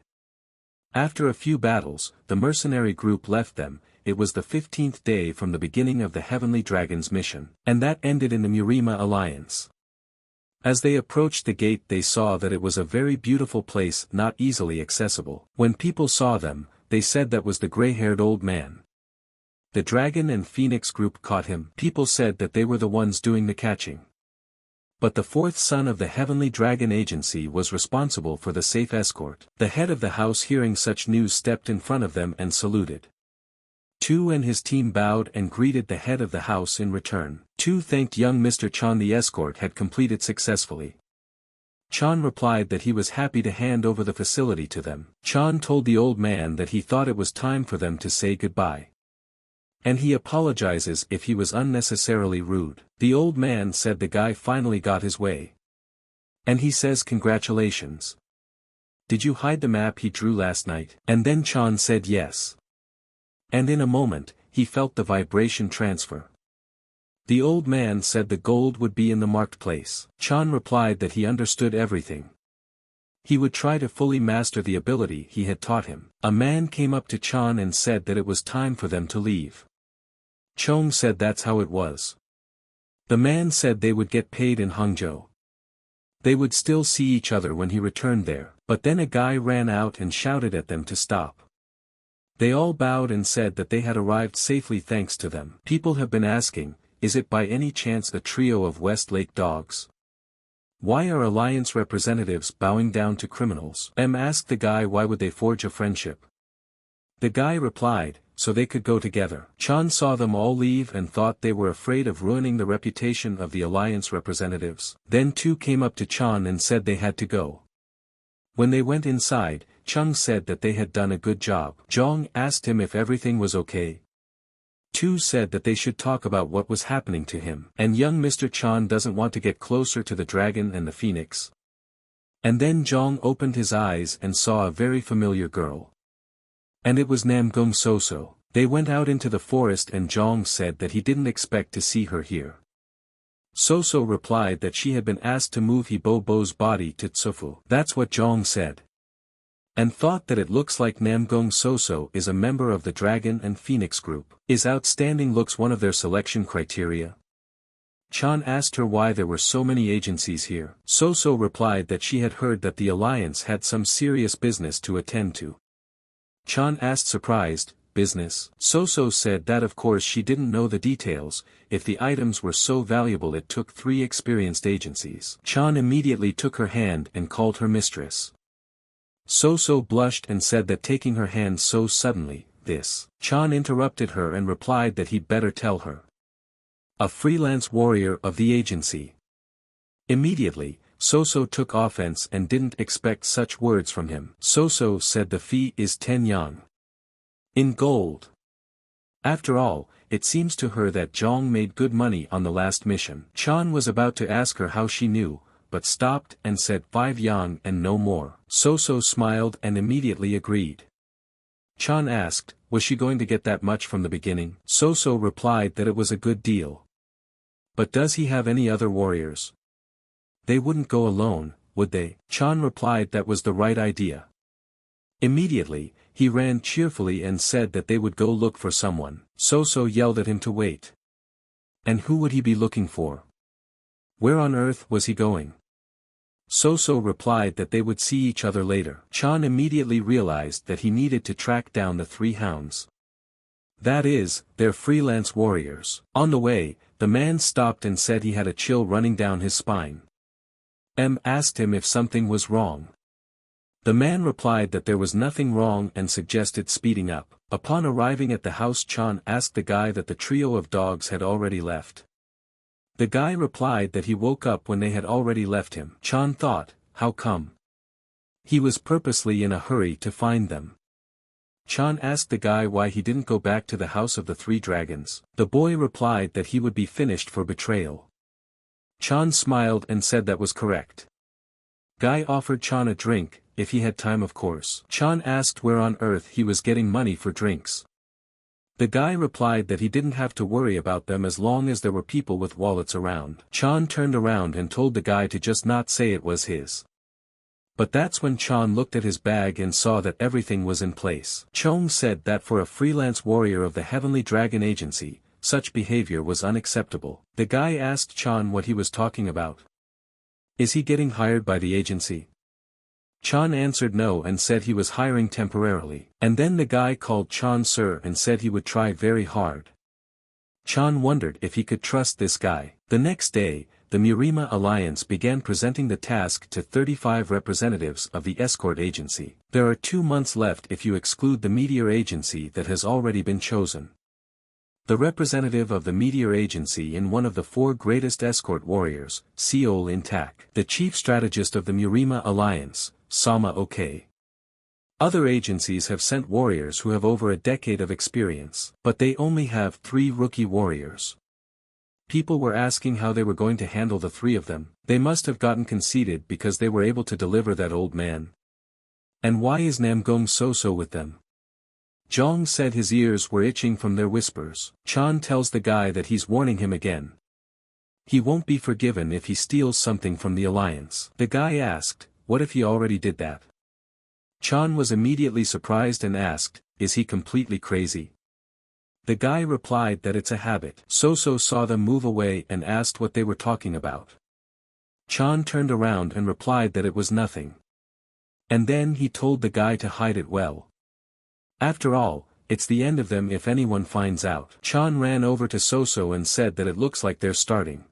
After a few battles, the mercenary group left them. It was the 15th day from the beginning of the Heavenly Dragon's mission. And that ended in the Murima Alliance. As they approached the gate they saw that it was a very beautiful place not easily accessible. When people saw them, they said that was the gray-haired old man. The dragon and phoenix group caught him. People said that they were the ones doing the catching. But the fourth son of the Heavenly Dragon Agency was responsible for the safe escort. The head of the house hearing such news stepped in front of them and saluted. Tu and his team bowed and greeted the head of the house in return. Tu thanked young Mr. Chan the escort had completed successfully. Chan replied that he was happy to hand over the facility to them. Chan told the old man that he thought it was time for them to say goodbye. And he apologizes if he was unnecessarily rude. The old man said the guy finally got his way. And he says congratulations. Did you hide the map he drew last night? And then Chan said yes. And in a moment, he felt the vibration transfer. The old man said the gold would be in the marked place. Chan replied that he understood everything. He would try to fully master the ability he had taught him. A man came up to Chan and said that it was time for them to leave. Chong said that's how it was. The man said they would get paid in Hangzhou. They would still see each other when he returned there, but then a guy ran out and shouted at them to stop. They all bowed and said that they had arrived safely thanks to them. People have been asking, is it by any chance a trio of Westlake dogs? Why are alliance representatives bowing down to criminals? Asked the guy why would they forge a friendship. The guy replied, so they could go together. Chan saw them all leave and thought they were afraid of ruining the reputation of the alliance representatives. Then two came up to Chan and said they had to go. When they went inside, Chung said that they had done a good job. Zhong asked him if everything was okay. Tu said that they should talk about what was happening to him. And young Mr. Chan doesn't want to get closer to the dragon and the phoenix. And then Zhong opened his eyes and saw a very familiar girl. And it was Namgong Soo. They went out into the forest and Zhong said that he didn't expect to see her here. So So replied that she had been asked to move Bo's body to Tsufu. That's what Zhong said. And thought that it looks like Namgong Soo is a member of the Dragon and Phoenix group. Is outstanding looks one of their selection criteria? Chan asked her why there were so many agencies here. So So replied that she had heard that the alliance had some serious business to attend to. Chan asked surprised, business? So So said that of course she didn't know the details, if the items were so valuable it took 3 experienced agencies. Chan immediately took her hand and called her mistress. So So blushed and said that taking her hand so suddenly, this. Chan interrupted her and replied that he'd better tell her. A freelance warrior of the agency. Immediately, So So took offense and didn't expect such words from him. So So said the fee is 10 yang. In gold. After all, it seems to her that Zhong made good money on the last mission. Chan was about to ask her how she knew, but stopped and said 5 yang and no more. So So smiled and immediately agreed. Chan asked, was she going to get that much from the beginning? So So replied that it was a good deal. But does he have any other warriors? They wouldn't go alone, would they? Chan replied that was the right idea. Immediately, he ran cheerfully and said that they would go look for someone. So So yelled at him to wait. And who would he be looking for? Where on earth was he going? So So replied that they would see each other later. Chan immediately realized that he needed to track down the 3 hounds. That is, they're freelance warriors. On the way, the man stopped and said he had a chill running down his spine. Asked him if something was wrong. The man replied that there was nothing wrong and suggested speeding up. Upon arriving at the house, Chan asked the guy that the trio of dogs had already left. The guy replied that he woke up when they had already left him. Chan thought, how come? He was purposely in a hurry to find them. Chan asked the guy why he didn't go back to the house of the 3 dragons. The boy replied that he would be finished for betrayal. Chan smiled and said that was correct. Guy offered Chan a drink, if he had time of course. Chan asked where on earth he was getting money for drinks. The guy replied that he didn't have to worry about them as long as there were people with wallets around. Chan turned around and told the guy to just not say it was his. But that's when Chan looked at his bag and saw that everything was in place. Chong said that for a freelance warrior of the Heavenly Dragon Agency, such behavior was unacceptable. The guy asked Chan what he was talking about. Is he getting hired by the agency? Chan answered no and said he was hiring temporarily. And then the guy called Chan sir and said he would try very hard. Chan wondered if he could trust this guy. The next day, the Murima Alliance began presenting the task to 35 representatives of the escort agency. There are 2 months left if you exclude the meteor agency that has already been chosen. The representative of the meteor agency in one of the 4 greatest escort warriors, Seol Intact. The chief strategist of the Murima Alliance, Sama Ok. Other agencies have sent warriors who have over a decade of experience, but they only have 3 rookie warriors. People were asking how they were going to handle the 3 of them. They must have gotten conceited because they were able to deliver that old man. And why is Namgong Soo with them? Zhong said his ears were itching from their whispers. Chan tells the guy that he's warning him again. He won't be forgiven if he steals something from the alliance. The guy asked, what if he already did that? Chan was immediately surprised and asked, is he completely crazy? The guy replied that it's a habit. So So saw them move away and asked what they were talking about. Chan turned around and replied that it was nothing. And then he told the guy to hide it well. After all, it's the end of them if anyone finds out. Chan ran over to So So and said that it looks like they're starting.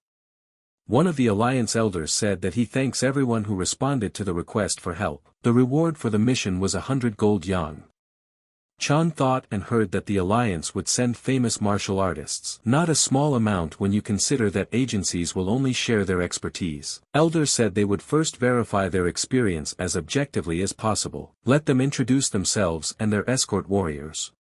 One of the alliance elders said that he thanks everyone who responded to the request for help. The reward for the mission was 100 gold yang. Chan thought and heard that the alliance would send famous martial artists. Not a small amount when you consider that agencies will only share their expertise. Elders said they would first verify their experience as objectively as possible. Let them introduce themselves and their escort warriors.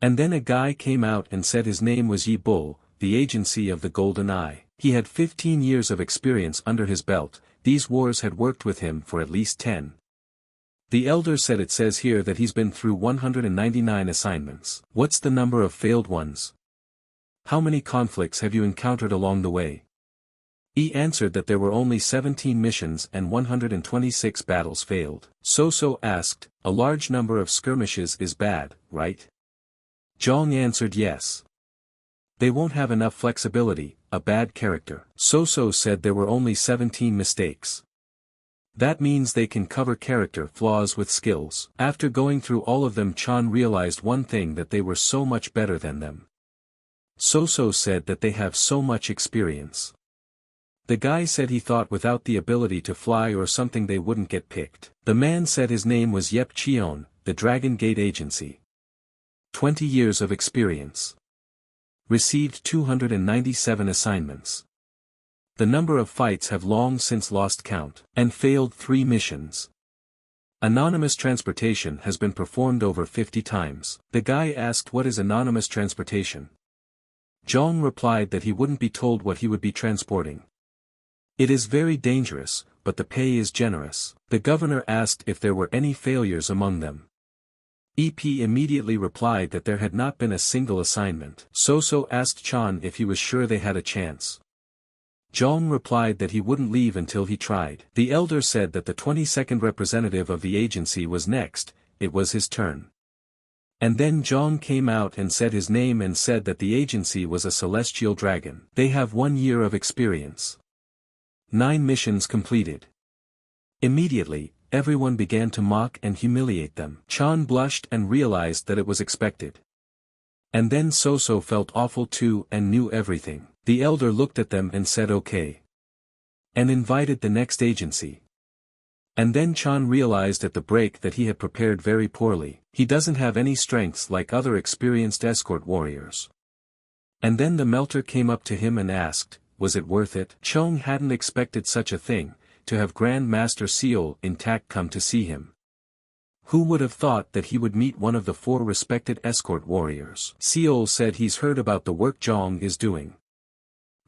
And then a guy came out and said his name was Yi Bull, the agency of the Golden Eye. He had 15 years of experience under his belt. These wars had worked with him for at least 10. The elder said it says here that he's been through 199 assignments. What's the number of failed ones? How many conflicts have you encountered along the way? He answered that there were only 17 missions and 126 battles failed. So So asked, a large number of skirmishes is bad, right? Zhang answered yes. They won't have enough flexibility, a bad character. So So said there were only 17 mistakes. That means they can cover character flaws with skills. After going through all of them, Chan realized one thing, that they were so much better than them. So So said that they have so much experience. The guy said he thought without the ability to fly or something they wouldn't get picked. The man said his name was Yep Cheon, the Dragon Gate Agency. 20 years of experience. Received 297 assignments. The number of fights have long since lost count, and failed 3 missions. Anonymous transportation has been performed over 50 times. The guy asked what is anonymous transportation. Zhang replied that he wouldn't be told what he would be transporting. It is very dangerous, but the pay is generous. The governor asked if there were any failures among them. EP immediately replied that there had not been a single assignment. So So asked Chan if he was sure they had a chance. Zhang replied that he wouldn't leave until he tried. The elder said that the 22nd representative of the agency was next, it was his turn. And then Zhang came out and said his name and said that the agency was a celestial dragon. They have 1 year of experience. 9 missions completed. Immediately, everyone began to mock and humiliate them. Chan blushed and realized that it was expected. And then So So felt awful too and knew everything. The elder looked at them and said okay. And invited the next agency. And then Chan realized at the break that he had prepared very poorly. He doesn't have any strengths like other experienced escort warriors. And then the melter came up to him and asked, was it worth it? Chong hadn't expected such a thing, to have Grand Master Seol intact come to see him. Who would have thought that he would meet one of the 4 respected escort warriors? Seol said he's heard about the work Zhang is doing.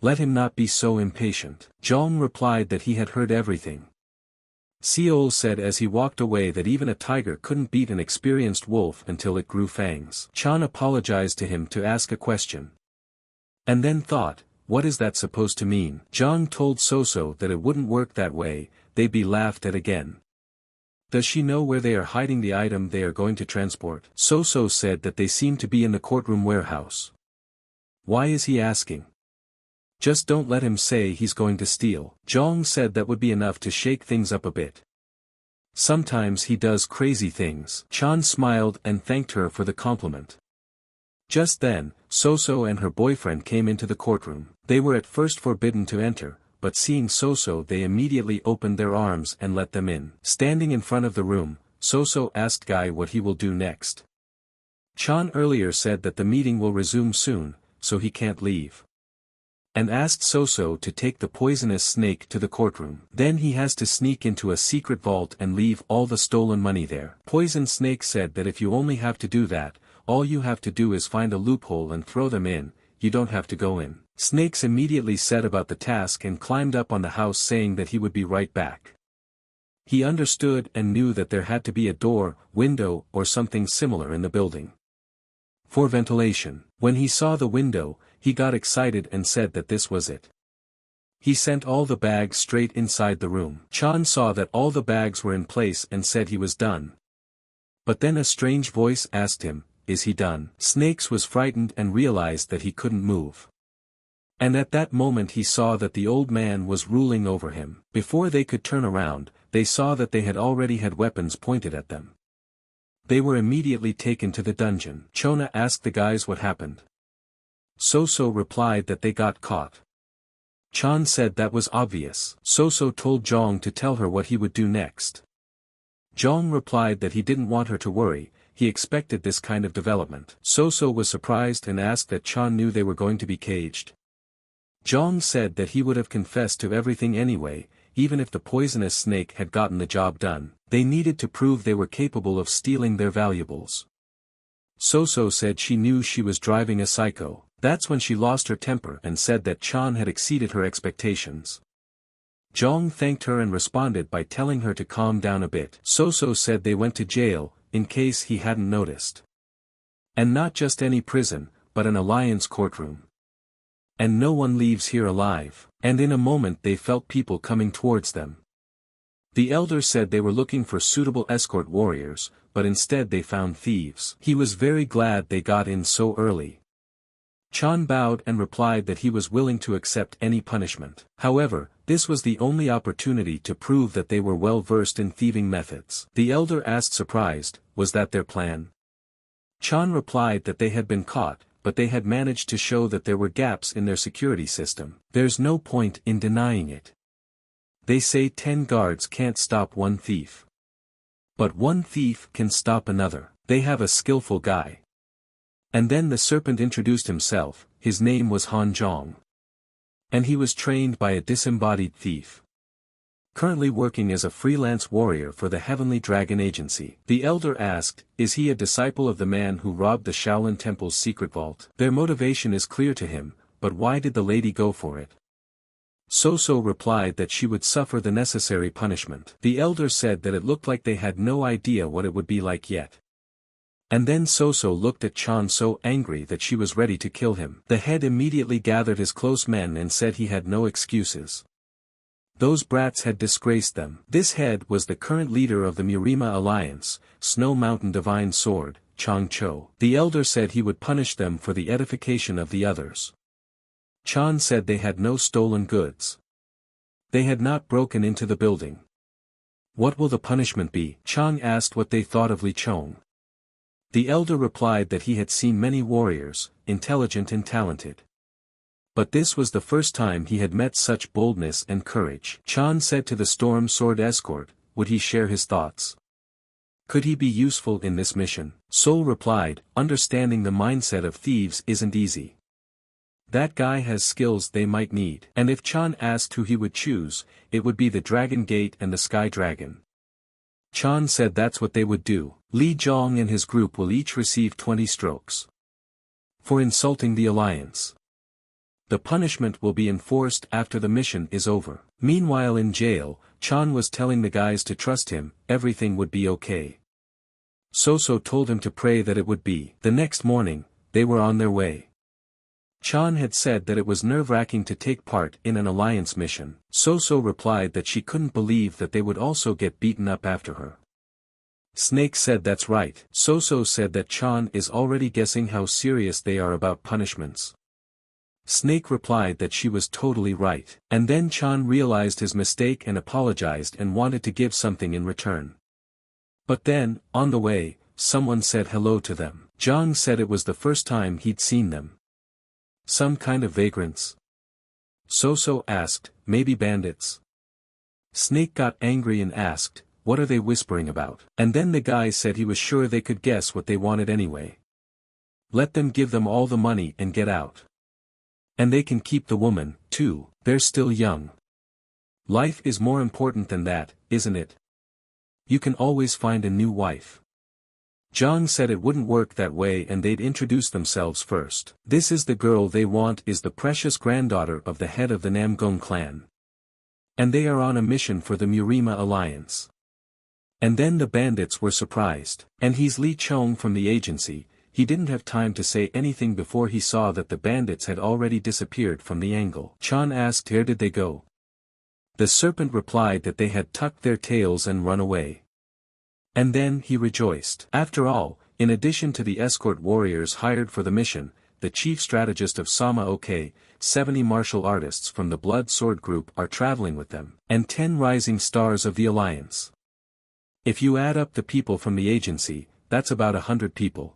Let him not be so impatient. Zhang replied that he had heard everything. Seol said as he walked away that even a tiger couldn't beat an experienced wolf until it grew fangs. Chan apologized to him to ask a question. And then thought, what is that supposed to mean? Zhang told So So that it wouldn't work that way, they'd be laughed at again. Does she know where they are hiding the item they are going to transport? So So said that they seem to be in the courtroom warehouse. Why is he asking? Just don't let him say he's going to steal. Zhang said that would be enough to shake things up a bit. Sometimes he does crazy things. Chan smiled and thanked her for the compliment. Just then, So So and her boyfriend came into the courtroom. They were at first forbidden to enter, but seeing So So they immediately opened their arms and let them in. Standing in front of the room, So So asked Guy what he will do next. Chan earlier said that the meeting will resume soon, so he can't leave. And asked So So to take the poisonous snake to the courtroom. Then he has to sneak into a secret vault and leave all the stolen money there. Poison Snake said that if you only have to do that, all you have to do is find a loophole and throw them in, you don't have to go in. Snakes immediately set about the task and climbed up on the house saying that he would be right back. He understood and knew that there had to be a door, window or something similar in the building. For ventilation. When he saw the window, he got excited and said that this was it. He sent all the bags straight inside the room. Chan saw that all the bags were in place and said he was done. But then a strange voice asked him, is he done? Snakes was frightened and realized that he couldn't move. And at that moment he saw that the old man was ruling over him. Before they could turn around, they saw that they had already had weapons pointed at them. They were immediately taken to the dungeon. Chona asked the guys what happened. So So replied that they got caught. Chan said that was obvious. So So told Zhang to tell her what he would do next. Zhang replied that he didn't want her to worry, he expected this kind of development. So So was surprised and asked that Chan knew they were going to be caged. Zhang said that he would have confessed to everything anyway, even if the poisonous snake had gotten the job done. They needed to prove they were capable of stealing their valuables. So So said she knew she was driving a psycho. That's when she lost her temper and said that Chan had exceeded her expectations. Zhang thanked her and responded by telling her to calm down a bit. So So said they went to jail, in case he hadn't noticed. And not just any prison, but an alliance courtroom. And no one leaves here alive. and in a moment they felt people coming towards them. The elder said they were looking for suitable escort warriors, but instead they found thieves. He was very glad they got in so early. Chan bowed and replied that he was willing to accept any punishment. However, this was the only opportunity to prove that they were well versed in thieving methods. The elder asked surprised, was that their plan? Chan replied that they had been caught, but they had managed to show that there were gaps in their security system. There's no point in denying it. They say 10 guards can't stop one thief. But one thief can stop another. They have a skillful guy. And then the serpent introduced himself, his name was Han Zhong. And he was trained by a disembodied thief. Currently working as a freelance warrior for the Heavenly Dragon Agency. The elder asked, is he a disciple of the man who robbed the Shaolin Temple's secret vault? Their motivation is clear to him, but why did the lady go for it? So So replied that she would suffer the necessary punishment. The elder said that it looked like they had no idea what it would be like yet. And then So So looked at Chan so angry that she was ready to kill him. The head immediately gathered his close men and said he had no excuses. Those brats had disgraced them. This head was the current leader of the Murima Alliance, Snow Mountain Divine Sword, Chang Cho. The elder said he would punish them for the edification of the others. Chan said they had no stolen goods. They had not broken into the building. What will the punishment be? Chang asked what they thought of Li Chong. The elder replied that he had seen many warriors, intelligent and talented. But this was the first time he had met such boldness and courage. Chan said to the Storm Sword escort, would he share his thoughts? Could he be useful in this mission? Sol replied, understanding the mindset of thieves isn't easy. That guy has skills they might need. And if Chan asked who he would choose, it would be the Dragon Gate and the Sky Dragon. Chan said that's what they would do. Li Zhong and his group will each receive 20 strokes. For insulting the alliance. The punishment will be enforced after the mission is over. Meanwhile in jail, Chan was telling the guys to trust him, everything would be okay. So So told him to pray that it would be. The next morning, they were on their way. Chan had said that it was nerve-wracking to take part in an alliance mission. So So replied that she couldn't believe that they would also get beaten up after her. Snake said that's right. So So said that Chan is already guessing how serious they are about punishments. Snake replied that she was totally right. And then Chan realized his mistake and apologized and wanted to give something in return. But then, on the way, someone said hello to them. Zhang said it was the first time he'd seen them. Some kind of vagrants? So So asked, maybe bandits? Snake got angry and asked, what are they whispering about? And then the guy said he was sure they could guess what they wanted anyway. Let them give them all the money and get out. And they can keep the woman, too, they're still young. Life is more important than that, isn't it? You can always find a new wife. Zhang said it wouldn't work that way and they'd introduce themselves first. This is the girl they want is the precious granddaughter of the head of the Namgong clan. And they are on a mission for the Murima Alliance. And then the bandits were surprised. And he's Li Chong from the agency. He didn't have time to say anything before he saw that the bandits had already disappeared from the angle. Chan asked where did they go? The serpent replied that they had tucked their tails and run away. And then he rejoiced. After all, in addition to the escort warriors hired for the mission, the chief strategist of Sama OK, 70 martial artists from the Blood Sword group are traveling with them, and 10 rising stars of the alliance. If you add up the people from the agency, that's about 100 people.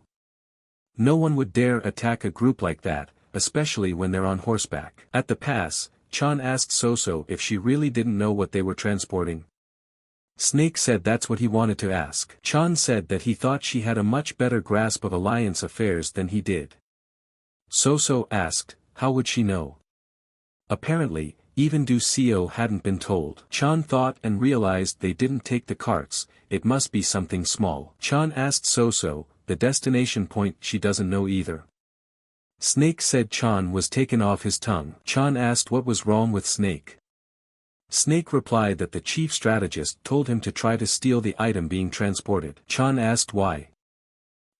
No one would dare attack a group like that, especially when they're on horseback. At the pass, Chan asked So So if she really didn't know what they were transporting. Snake said that's what he wanted to ask. Chan said that he thought she had a much better grasp of alliance affairs than he did. So So asked, how would she know? Apparently, even Du Seo hadn't been told. Chan thought and realized they didn't take the carts, it must be something small. Chan asked So So, the destination point she doesn't know either. Snake said Chan was taken off his tongue. Chan asked what was wrong with Snake. Snake replied that the chief strategist told him to try to steal the item being transported. Chan asked why.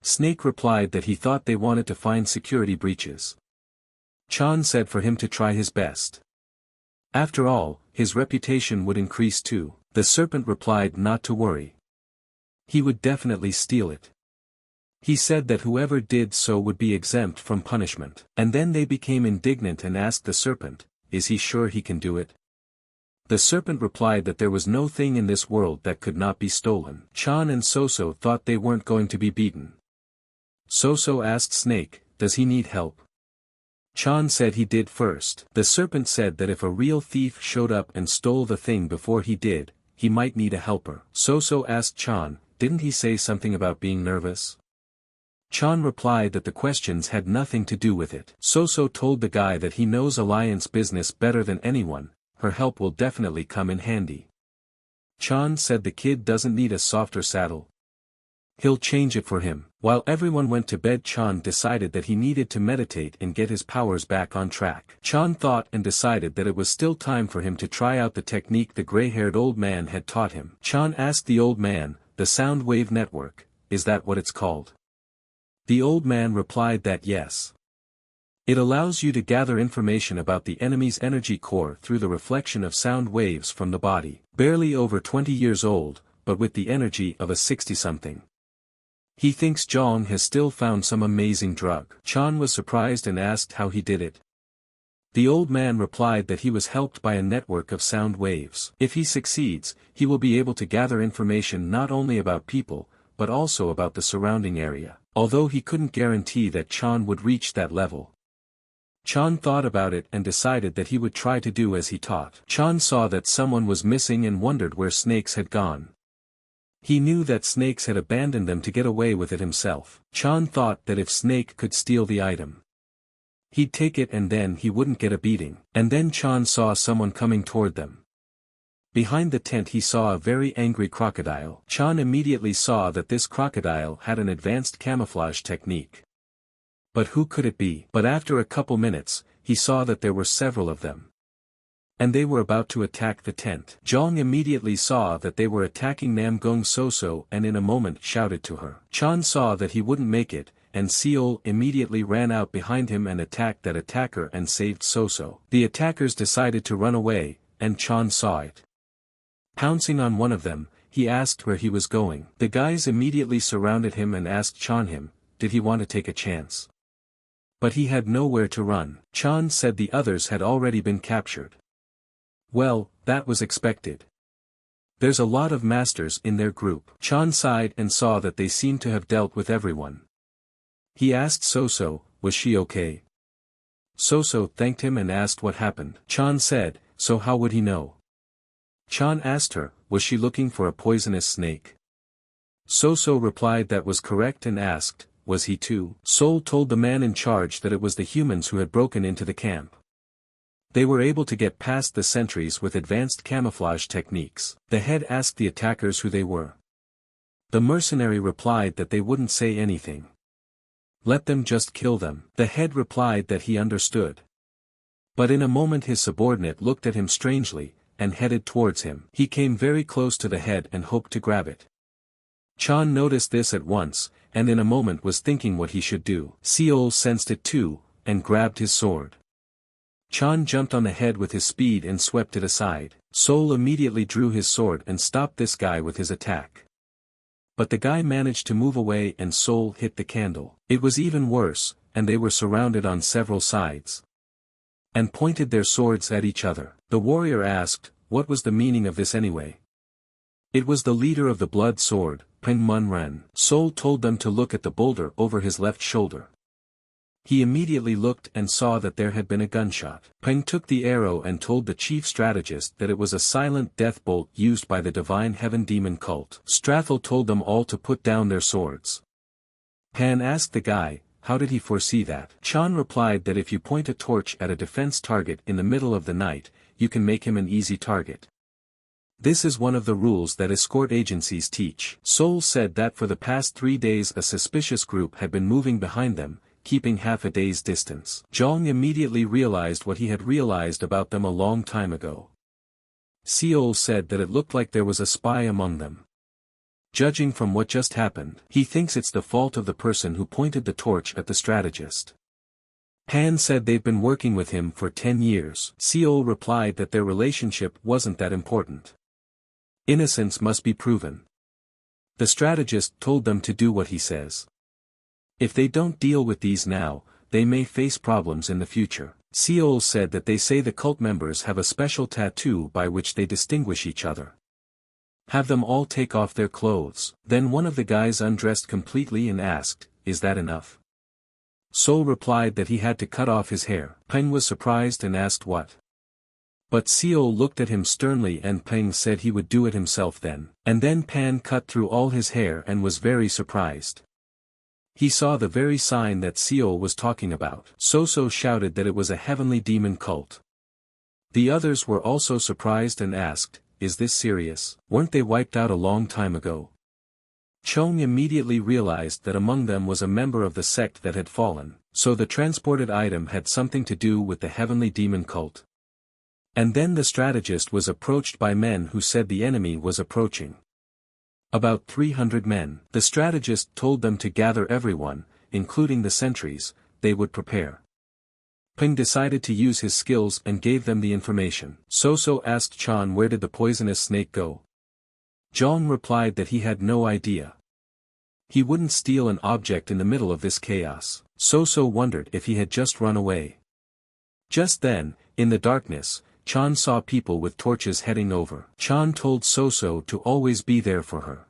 Snake replied that he thought they wanted to find security breaches. Chan said for him to try his best. After all, his reputation would increase too. The serpent replied not to worry. He would definitely steal it. He said that whoever did so would be exempt from punishment. And then they became indignant and asked the serpent, is he sure he can do it? The serpent replied that there was no thing in this world that could not be stolen. Chan and Soo So thought they weren't going to be beaten. Soo So asked Snake, does he need help? Chan said he did first. The serpent said that if a real thief showed up and stole the thing before he did, he might need a helper. Soo So asked Chan, didn't he say something about being nervous? Chan replied that the questions had nothing to do with it. Soo So told the guy that he knows alliance business better than anyone, her help will definitely come in handy. Chan said the kid doesn't need a softer saddle. He'll change it for him. While everyone went to bed, Chan decided that he needed to meditate and get his powers back on track. Chan thought and decided that it was still time for him to try out the technique the gray-haired old man had taught him. Chan asked the old man, the sound wave network, is that what it's called? The old man replied that yes. It allows you to gather information about the enemy's energy core through the reflection of sound waves from the body. Barely over 20 years old, but with the energy of a 60-something. He thinks Zhong has still found some amazing drug. Chan was surprised and asked how he did it. The old man replied that he was helped by a network of sound waves. If he succeeds, he will be able to gather information not only about people, but also about the surrounding area, although he couldn't guarantee that Chan would reach that level. Chan thought about it and decided that he would try to do as he taught. Chan saw that someone was missing and wondered where Snakes had gone. He knew that Snakes had abandoned them to get away with it himself. Chan thought that if Snake could steal the item, he'd take it and then he wouldn't get a beating. And then Chan saw someone coming toward them. Behind the tent he saw a very angry crocodile. Chan immediately saw that this crocodile had an advanced camouflage technique. But who could it be? But after a couple minutes, he saw that there were several of them. And they were about to attack the tent. Zhong immediately saw that they were attacking Namgong Soo and in a moment shouted to her. Chan saw that he wouldn't make it, and Seol immediately ran out behind him and attacked that attacker and saved Soo So. The attackers decided to run away, and Chan saw it. Pouncing on one of them, he asked where he was going. The guys immediately surrounded him and asked Chan did he want to take a chance? But he had nowhere to run. Chan said the others had already been captured. Well, that was expected. There's a lot of masters in their group. Chan sighed and saw that they seemed to have dealt with everyone. He asked Soo So, was she okay? Soo So thanked him and asked what happened. Chan said, so how would he know? Chan asked her, was she looking for a poisonous snake? Soo So replied that was correct and asked, was he too? Sol told the man in charge that it was the humans who had broken into the camp. They were able to get past the sentries with advanced camouflage techniques. The head asked the attackers who they were. The mercenary replied that they wouldn't say anything. Let them just kill them. The head replied that he understood. But in a moment his subordinate looked at him strangely, and headed towards him. He came very close to the head and hoped to grab it. Chan noticed this at once, and in a moment was thinking what he should do. Seol sensed it too, and grabbed his sword. Chan jumped on the head with his speed and swept it aside. Sol immediately drew his sword and stopped this guy with his attack. But the guy managed to move away and Sol hit the candle. It was even worse, and they were surrounded on several sides. And pointed their swords at each other. The warrior asked, what was the meaning of this anyway? It was the leader of the blood sword, Peng Mun Ren. Sol told them to look at the boulder over his left shoulder. He immediately looked and saw that there had been a gunshot. Peng took the arrow and told the chief strategist that it was a silent death bolt used by the divine heaven demon cult. Strathel told them all to put down their swords. Han asked the guy, how did he foresee that? Chan replied that if you point a torch at a defense target in the middle of the night, you can make him an easy target. This is one of the rules that escort agencies teach. Sol said that for the past 3 days a suspicious group had been moving behind them, keeping half a day's distance. Zhong immediately realized what he had realized about them a long time ago. Seol said that it looked like there was a spy among them. Judging from what just happened, he thinks it's the fault of the person who pointed the torch at the strategist. Pan said they've been working with him for 10 years. Seo replied that their relationship wasn't that important. Innocence must be proven. The strategist told them to do what he says. If they don't deal with these now, they may face problems in the future. Seol said that they say the cult members have a special tattoo by which they distinguish each other. Have them all take off their clothes. Then one of the guys undressed completely and asked, "Is that enough?" Sol replied that he had to cut off his hair. Peng was surprised and asked what. But Seol looked at him sternly and Peng said he would do it himself then. And then Pan cut through all his hair and was very surprised. He saw the very sign that Seol was talking about. So So shouted that it was a heavenly demon cult. The others were also surprised and asked, "Is this serious? Weren't they wiped out a long time ago?" Chong immediately realized that among them was a member of the sect that had fallen, so the transported item had something to do with the heavenly demon cult. And then the strategist was approached by men who said the enemy was approaching. About 300 men. The strategist told them to gather everyone, including the sentries, they would prepare. Peng decided to use his skills and gave them the information. So So asked Chan where did the poisonous snake go. Zhang replied that he had no idea. He wouldn't steal an object in the middle of this chaos. So So wondered if he had just run away. Just then, in the darkness, Chan saw people with torches heading over. Chan told So So to always be there for her.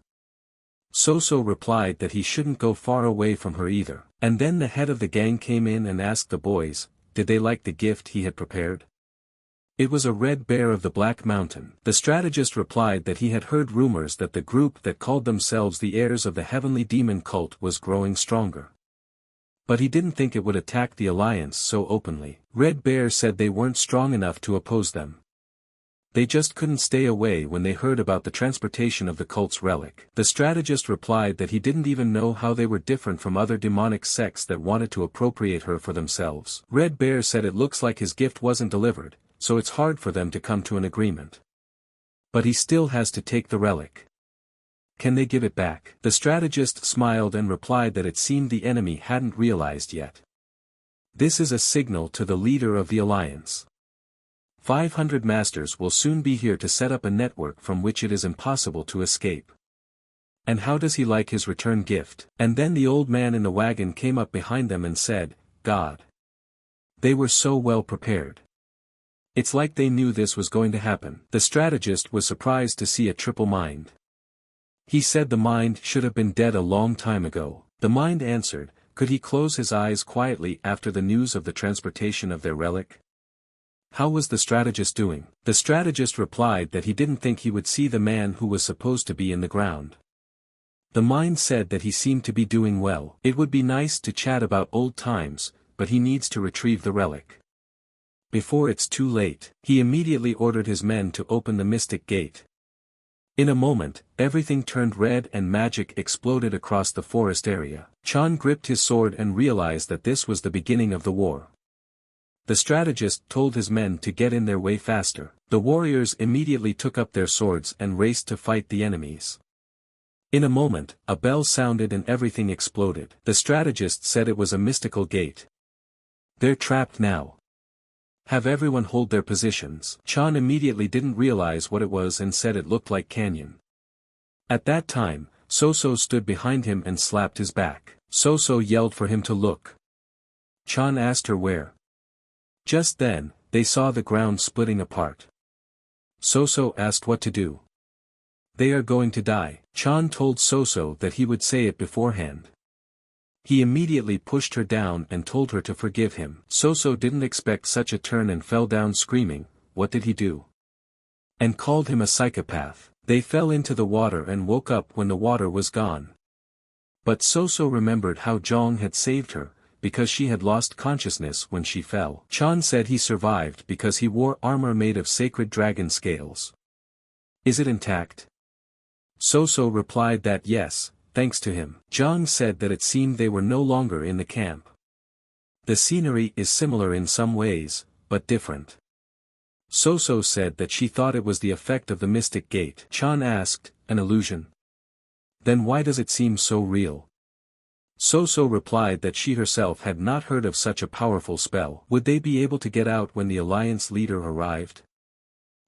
So So replied that he shouldn't go far away from her either. And then the head of the gang came in and asked the boys, did they like the gift he had prepared? It was a red bear of the Black Mountain. The strategist replied that he had heard rumors that the group that called themselves the heirs of the heavenly demon cult was growing stronger. But he didn't think it would attack the alliance so openly. Red Bear said they weren't strong enough to oppose them. They just couldn't stay away when they heard about the transportation of the cult's relic. The strategist replied that he didn't even know how they were different from other demonic sects that wanted to appropriate her for themselves. Red Bear said it looks like his gift wasn't delivered, so it's hard for them to come to an agreement. But he still has to take the relic. Can they give it back? The strategist smiled and replied that it seemed the enemy hadn't realized yet. This is a signal to the leader of the alliance. 500 masters will soon be here to set up a network from which it is impossible to escape. And how does he like his return gift? And then the old man in the wagon came up behind them and said, God. They were so well prepared. It's like they knew this was going to happen. The strategist was surprised to see a triple mind. He said the mind should have been dead a long time ago. The mind answered, could he close his eyes quietly after the news of the transportation of their relic? How was the strategist doing? The strategist replied that he didn't think he would see the man who was supposed to be in the ground. The mind said that he seemed to be doing well. It would be nice to chat about old times, but he needs to retrieve the relic. Before it's too late, he immediately ordered his men to open the mystic gate. In a moment, everything turned red and magic exploded across the forest area. Chan gripped his sword and realized that this was the beginning of the war. The strategist told his men to get in their way faster. The warriors immediately took up their swords and raced to fight the enemies. In a moment, a bell sounded and everything exploded. The strategist said it was a mystical gate. They're trapped now. Have everyone hold their positions. Chan immediately didn't realize what it was and said it looked like canyon. At that time, So So stood behind him and slapped his back. So So yelled for him to look. Chan asked her where. Just then, they saw the ground splitting apart. So So asked what to do. They are going to die. Chan told So So that he would say it beforehand. He immediately pushed her down and told her to forgive him. So So didn't expect such a turn and fell down screaming, what did he do? And called him a psychopath. They fell into the water and woke up when the water was gone. But So So remembered how Zhang had saved her, because she had lost consciousness when she fell. Chan said he survived because he wore armor made of sacred dragon scales. Is it intact? So So replied that yes, thanks to him. Zhang said that it seemed they were no longer in the camp. The scenery is similar in some ways, but different. So So said that she thought it was the effect of the mystic gate. Chan asked, an illusion? Then why does it seem so real? So So replied that she herself had not heard of such a powerful spell. Would they be able to get out when the alliance leader arrived?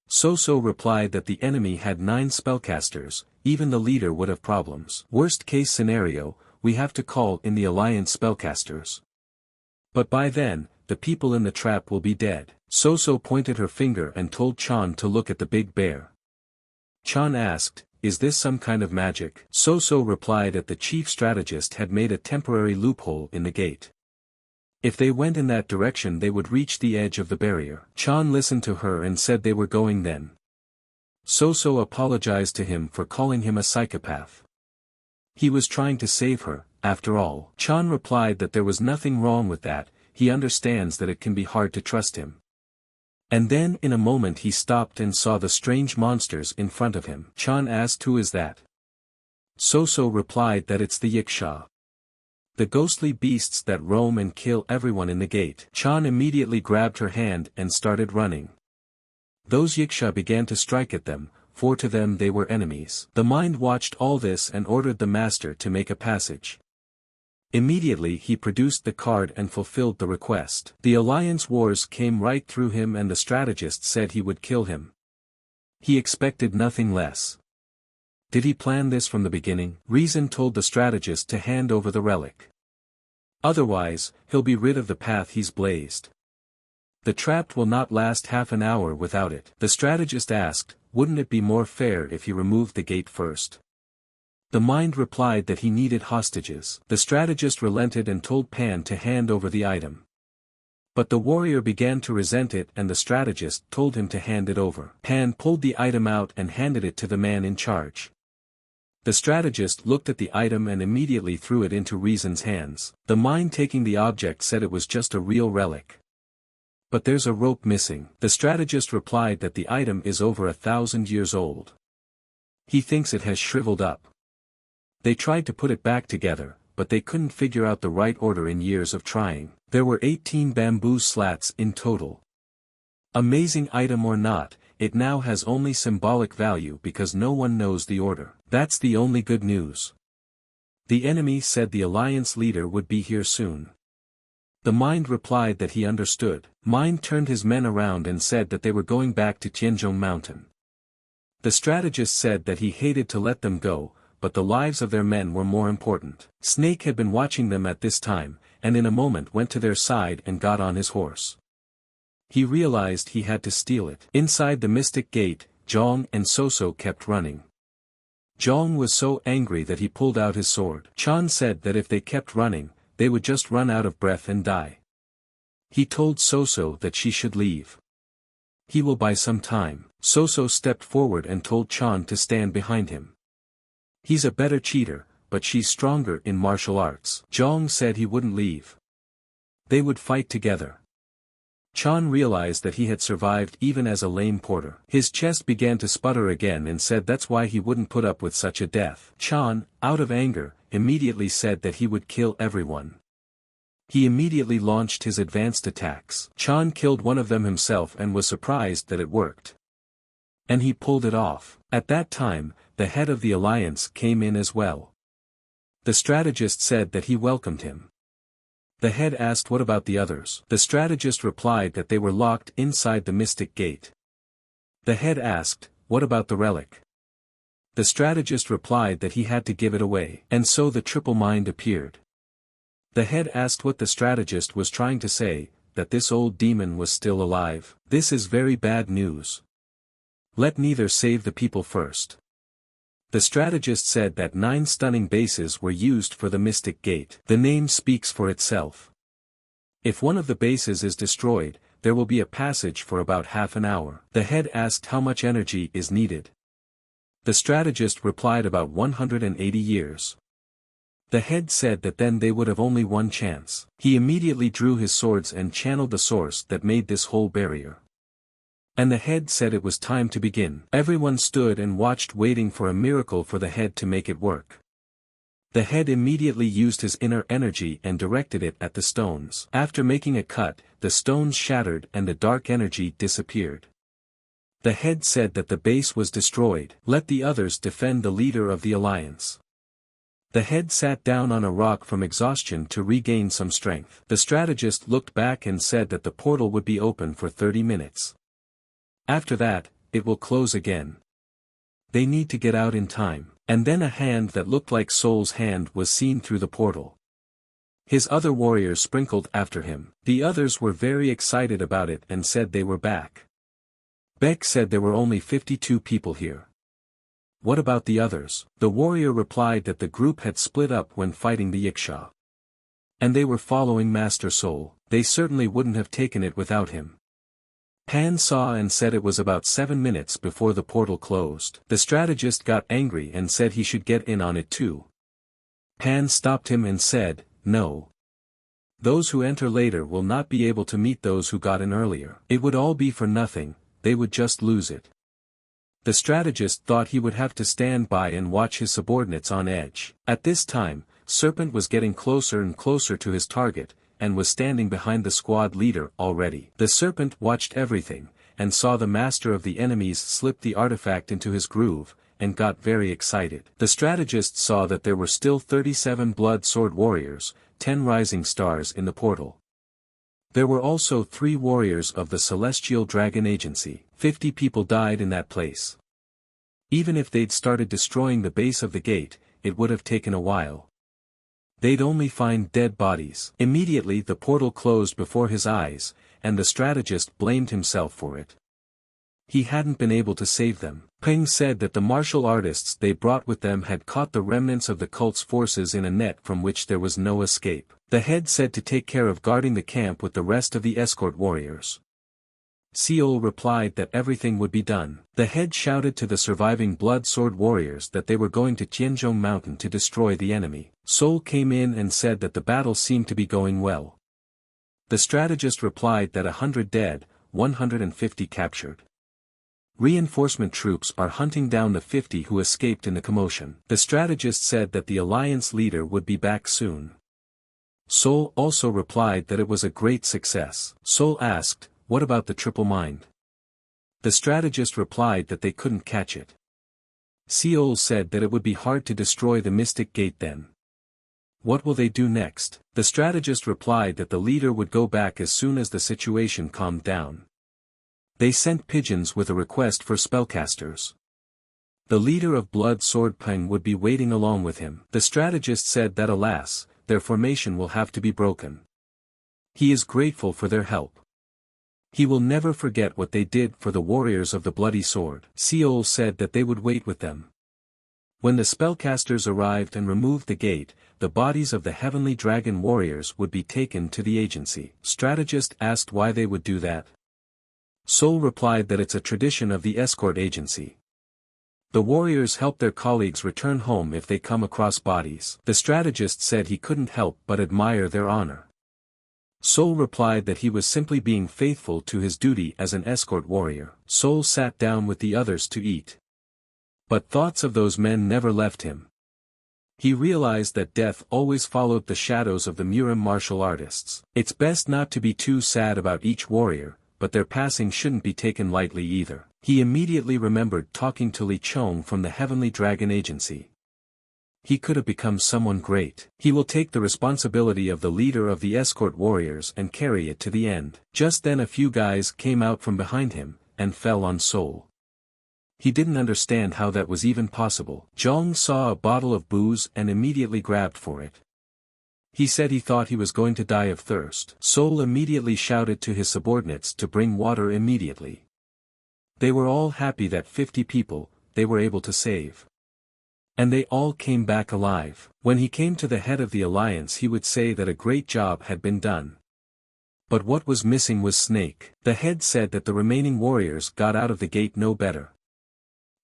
So So replied that the enemy had 9 spellcasters, even the leader would have problems. Worst case scenario, we have to call in the alliance spellcasters. But by then, the people in the trap will be dead. So So pointed her finger and told Chan to look at the big bear. Chan asked, "Is this some kind of magic?" So So replied that the chief strategist had made a temporary loophole in the gate. If they went in that direction they would reach the edge of the barrier. Chan listened to her and said they were going then. So So apologized to him for calling him a psychopath. He was trying to save her, after all. Chan replied that there was nothing wrong with that, he understands that it can be hard to trust him. And then in a moment he stopped and saw the strange monsters in front of him. Chan asked, "Who is that?" So So replied that it's the yika. The ghostly beasts that roam and kill everyone in the gate. Chan immediately grabbed her hand and started running. Those yika began to strike at them, for to them they were enemies. The mind watched all this and ordered the master to make a passage. Immediately he produced the card and fulfilled the request. The alliance wars came right through him and the strategist said he would kill him. He expected nothing less. Did he plan this from the beginning? Reason told the strategist to hand over the relic. Otherwise, he'll be rid of the path he's blazed. The trap will not last half an hour without it. The strategist asked, wouldn't it be more fair if he removed the gate first? The mind replied that he needed hostages. The strategist relented and told Pan to hand over the item. But the warrior began to resent it and the strategist told him to hand it over. Pan pulled the item out and handed it to the man in charge. The strategist looked at the item and immediately threw it into Reason's hands. The mind taking the object said it was just a real relic. But there's a rope missing. The strategist replied that the item is over 1,000 years old. He thinks it has shriveled up. They tried to put it back together, but they couldn't figure out the right order in years of trying. There were 18 bamboo slats in total. Amazing item or not, it now has only symbolic value because no one knows the order. That's the only good news. The enemy said the alliance leader would be here soon. The mind replied that he understood. Mind turned his men around and said that they were going back to Tianzhong Mountain. The strategist said that he hated to let them go, but the lives of their men were more important. Snake had been watching them at this time, and in a moment went to their side and got on his horse. He realized he had to steal it. Inside the mystic gate, Zhong and So So kept running. Zhong was so angry that he pulled out his sword. Chan said that if they kept running, they would just run out of breath and die. He told So So that she should leave. He will buy some time. So So stepped forward and told Chan to stand behind him. He's a better cheater, but she's stronger in martial arts. Zhong said he wouldn't leave. They would fight together. Chan realized that he had survived even as a lame porter. His chest began to sputter again and said that's why he wouldn't put up with such a death. Chan, out of anger, immediately said that he would kill everyone. He immediately launched his advanced attacks. Chan killed one of them himself and was surprised that it worked. And he pulled it off. At that time, the head of the alliance came in as well. The strategist said that he welcomed him. The head asked what about the others. The strategist replied that they were locked inside the mystic gate. The head asked, what about the relic? The strategist replied that he had to give it away. And so the triple mind appeared. The head asked what the strategist was trying to say, that this old demon was still alive. This is very bad news. Let neither save the people first. The strategist said that 9 stunning bases were used for the mystic gate. The name speaks for itself. If one of the bases is destroyed, there will be a passage for about half an hour. The head asked how much energy is needed. The strategist replied about 180 years. The head said that then they would have only one chance. He immediately drew his swords and channeled the source that made this whole barrier. And the head said it was time to begin. Everyone stood and watched waiting for a miracle for the head to make it work. The head immediately used his inner energy and directed it at the stones. After making a cut, the stones shattered and the dark energy disappeared. The head said that the base was destroyed. Let the others defend the leader of the alliance. The head sat down on a rock from exhaustion to regain some strength. The strategist looked back and said that the portal would be open for 30 minutes. After that, it will close again. They need to get out in time. And then a hand that looked like Soul's hand was seen through the portal. His other warriors sprinkled after him. The others were very excited about it and said they were back. Beck said there were only 52 people here. What about the others? The warrior replied that the group had split up when fighting the Yiksha. And they were following Master Soul. They certainly wouldn't have taken it without him. Pan saw and said it was about 7 minutes before the portal closed. The strategist got angry and said he should get in on it too. Pan stopped him and said, "No. Those who enter later will not be able to meet those who got in earlier. It would all be for nothing, they would just lose it." The strategist thought he would have to stand by and watch his subordinates on edge. At this time, Serpent was getting closer and closer to his target, and was standing behind the squad leader already. The Serpent watched everything, and saw the master of the enemies slip the artifact into his groove, and got very excited. The strategist saw that there were still 37 blood sword warriors, 10 rising stars in the portal. There were also 3 warriors of the Celestial Dragon Agency. 50 people died in that place. Even if they'd started destroying the base of the gate, it would have taken a while. They'd only find dead bodies. Immediately the portal closed before his eyes, and the strategist blamed himself for it. He hadn't been able to save them. Peng said that the martial artists they brought with them had caught the remnants of the cult's forces in a net from which there was no escape. The head said to take care of guarding the camp with the rest of the escort warriors. Seol replied that everything would be done. The head shouted to the surviving blood sword warriors that they were going to Tianzhong Mountain to destroy the enemy. Sol came in and said that the battle seemed to be going well. The strategist replied that 100 dead, 150 captured. Reinforcement troops are hunting down the 50 who escaped in the commotion. The strategist said that the alliance leader would be back soon. Sol also replied that it was a great success. Sol asked, "What about the triple mind?" The strategist replied that they couldn't catch it. Seol said that it would be hard to destroy the Mystic Gate then. What will they do next? The strategist replied that the leader would go back as soon as the situation calmed down. They sent pigeons with a request for spellcasters. The leader of Blood Sword Peng would be waiting along with him. The strategist said that alas, their formation will have to be broken. He is grateful for their help. He will never forget what they did for the warriors of the Bloody Sword. Seol said that they would wait with them. When the spellcasters arrived and removed the gate, the bodies of the heavenly dragon warriors would be taken to the agency. Strategist asked why they would do that. Sol replied that it's a tradition of the escort agency. The warriors help their colleagues return home if they come across bodies. The strategist said he couldn't help but admire their honor. Sol replied that he was simply being faithful to his duty as an escort warrior. Sol sat down with the others to eat. But thoughts of those men never left him. He realized that death always followed the shadows of the Murim martial artists. It's best not to be too sad about each warrior, but their passing shouldn't be taken lightly either. He immediately remembered talking to Li Chong from the Heavenly Dragon Agency. He could have become someone great. He will take the responsibility of the leader of the escort warriors and carry it to the end. Just then a few guys came out from behind him, and fell on Sol. He didn't understand how that was even possible. Zhang saw a bottle of booze and immediately grabbed for it. He said he thought he was going to die of thirst. Sol immediately shouted to his subordinates to bring water immediately. They were all happy that 50 people, they were able to save. And they all came back alive. When he came to the head of the alliance he would say that a great job had been done. But what was missing was Snake. The head said that the remaining warriors got out of the gate no better.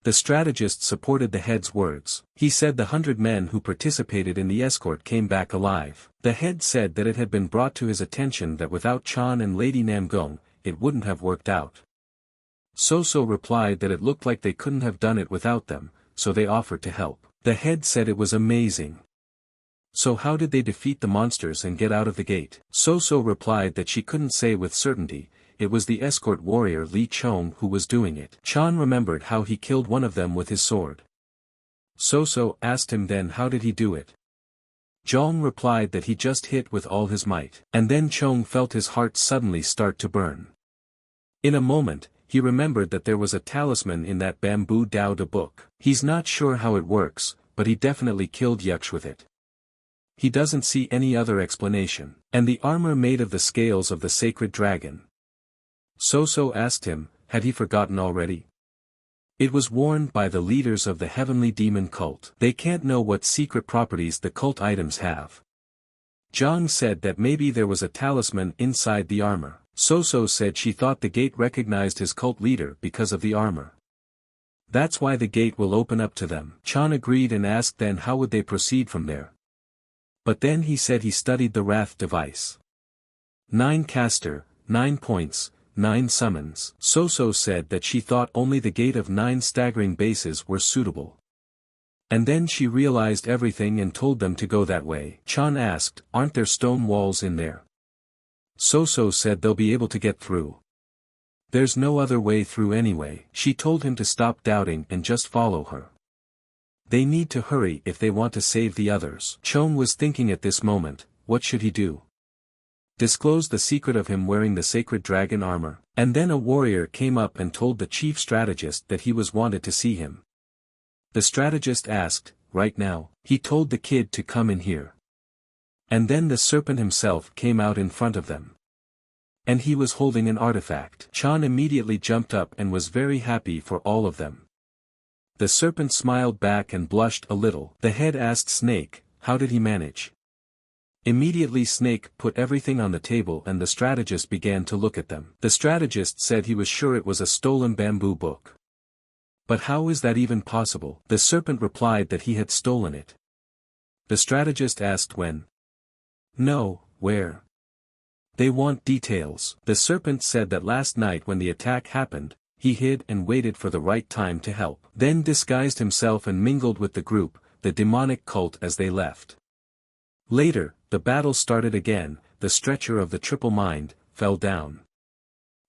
The strategist supported the head's words. He said the 100 men who participated in the escort came back alive. The head said that it had been brought to his attention that without Chan and Lady Namgong, it wouldn't have worked out. So So replied that it looked like they couldn't have done it without them, so they offered to help. The head said it was amazing. So how did they defeat the monsters and get out of the gate? So So replied that she couldn't say with certainty. It was the escort warrior Li Chong who was doing it. Chan remembered how he killed one of them with his sword. So So asked him then how did he do it. Zhong replied that he just hit with all his might. And then Chong felt his heart suddenly start to burn. In a moment, he remembered that there was a talisman in that bamboo Dao De book. He's not sure how it works, but he definitely killed Yaksh with it. He doesn't see any other explanation. And the armor made of the scales of the sacred dragon. So So asked him, had he forgotten already? It was worn by the leaders of the heavenly demon cult. They can't know what secret properties the cult items have. Zhang said that maybe there was a talisman inside the armor. So So said she thought the gate recognized his cult leader because of the armor. That's why the gate will open up to them. Chan agreed and asked then how would they proceed from there. But then he said he studied the Wrath device. 9 caster, 9 points, 9 summons. So So said that she thought only the gate of 9 staggering bases were suitable. And then she realized everything and told them to go that way. Chan asked, aren't there stone walls in there? So So said they'll be able to get through. There's no other way through anyway. She told him to stop doubting and just follow her. They need to hurry if they want to save the others. Chong was thinking at this moment, what should he do? Disclose the secret of him wearing the sacred dragon armor. And then a warrior came up and told the chief strategist that he was wanted to see him. The strategist asked, right now? He told the kid to come in here. And then the serpent himself came out in front of them. And he was holding an artifact. Chan immediately jumped up and was very happy for all of them. The serpent smiled back and blushed a little. The head asked Snake, how did he manage? Immediately Snake put everything on the table and the strategist began to look at them. The strategist said he was sure it was a stolen bamboo book. But how is that even possible? The serpent replied that he had stolen it. The strategist asked when. No, where? They want details. The serpent said that last night when the attack happened, he hid and waited for the right time to help. Then disguised himself and mingled with the group, the demonic cult as they left. Later, the battle started again, the stretcher of the triple mind, fell down.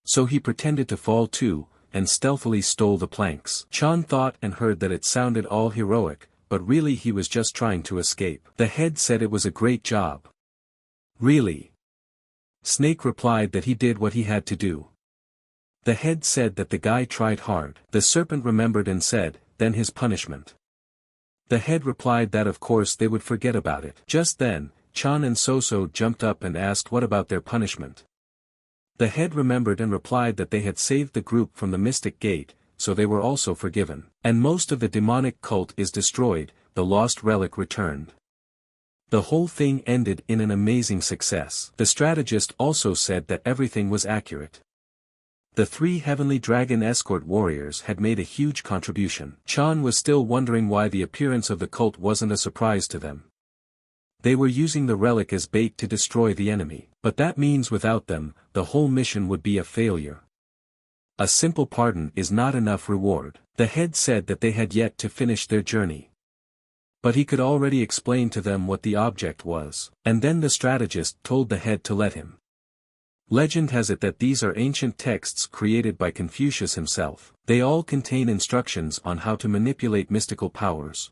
So he pretended to fall too, and stealthily stole the planks. Chan thought and heard that it sounded all heroic, but really he was just trying to escape. The head said it was a great job. Really? Snake replied that he did what he had to do. The head said that the guy tried hard. The serpent remembered and said, then his punishment. The head replied that of course they would forget about it. Just then, Chan and So So jumped up and asked what about their punishment. The head remembered and replied that they had saved the group from the mystic gate, so they were also forgiven. And most of the demonic cult is destroyed, the lost relic returned. The whole thing ended in an amazing success. The strategist also said that everything was accurate. The 3 heavenly dragon escort warriors had made a huge contribution. Chan was still wondering why the appearance of the cult wasn't a surprise to them. They were using the relic as bait to destroy the enemy, but that means without them, the whole mission would be a failure. A simple pardon is not enough reward. The head said that they had yet to finish their journey. But he could already explain to them what the object was, and then the strategist told the head to let him. Legend has it that these are ancient texts created by Confucius himself. They all contain instructions on how to manipulate mystical powers.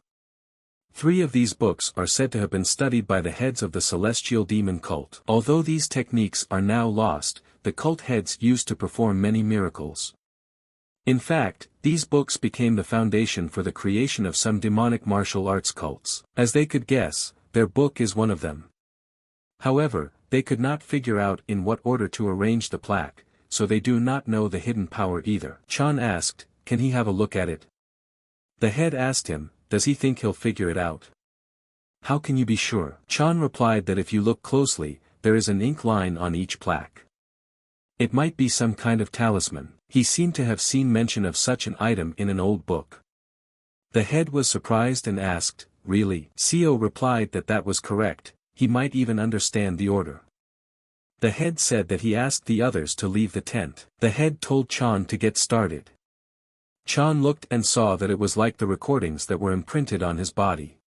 3 of these books are said to have been studied by the heads of the celestial demon cult. Although these techniques are now lost, the cult heads used to perform many miracles. In fact, these books became the foundation for the creation of some demonic martial arts cults. As they could guess, their book is one of them. However, they could not figure out in what order to arrange the plaque, so they do not know the hidden power either. Chan asked, can he have a look at it? The head asked him, does he think he'll figure it out? How can you be sure? Chan replied that if you look closely, there is an ink line on each plaque. It might be some kind of talisman. He seemed to have seen mention of such an item in an old book. The head was surprised and asked, really? Seo replied that that was correct, he might even understand the order. The head said that he asked the others to leave the tent. The head told Chan to get started. Chan looked and saw that it was like the recordings that were imprinted on his body.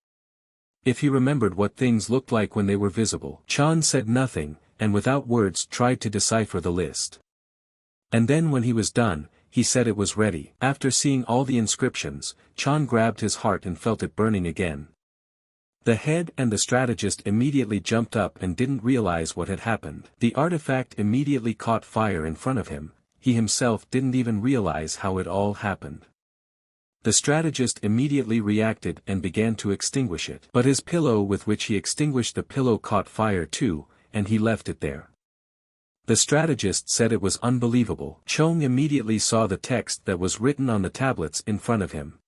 If he remembered what things looked like when they were visible. Chan said nothing, and without words tried to decipher the list. And then when he was done, he said it was ready. After seeing all the inscriptions, Chan grabbed his heart and felt it burning again. The head and the strategist immediately jumped up and didn't realize what had happened. The artifact immediately caught fire in front of him, he himself didn't even realize how it all happened. The strategist immediately reacted and began to extinguish it. But his pillow with which he extinguished the pillow caught fire too, and he left it there. The strategist said it was unbelievable. Chong immediately saw the text that was written on the tablets in front of him.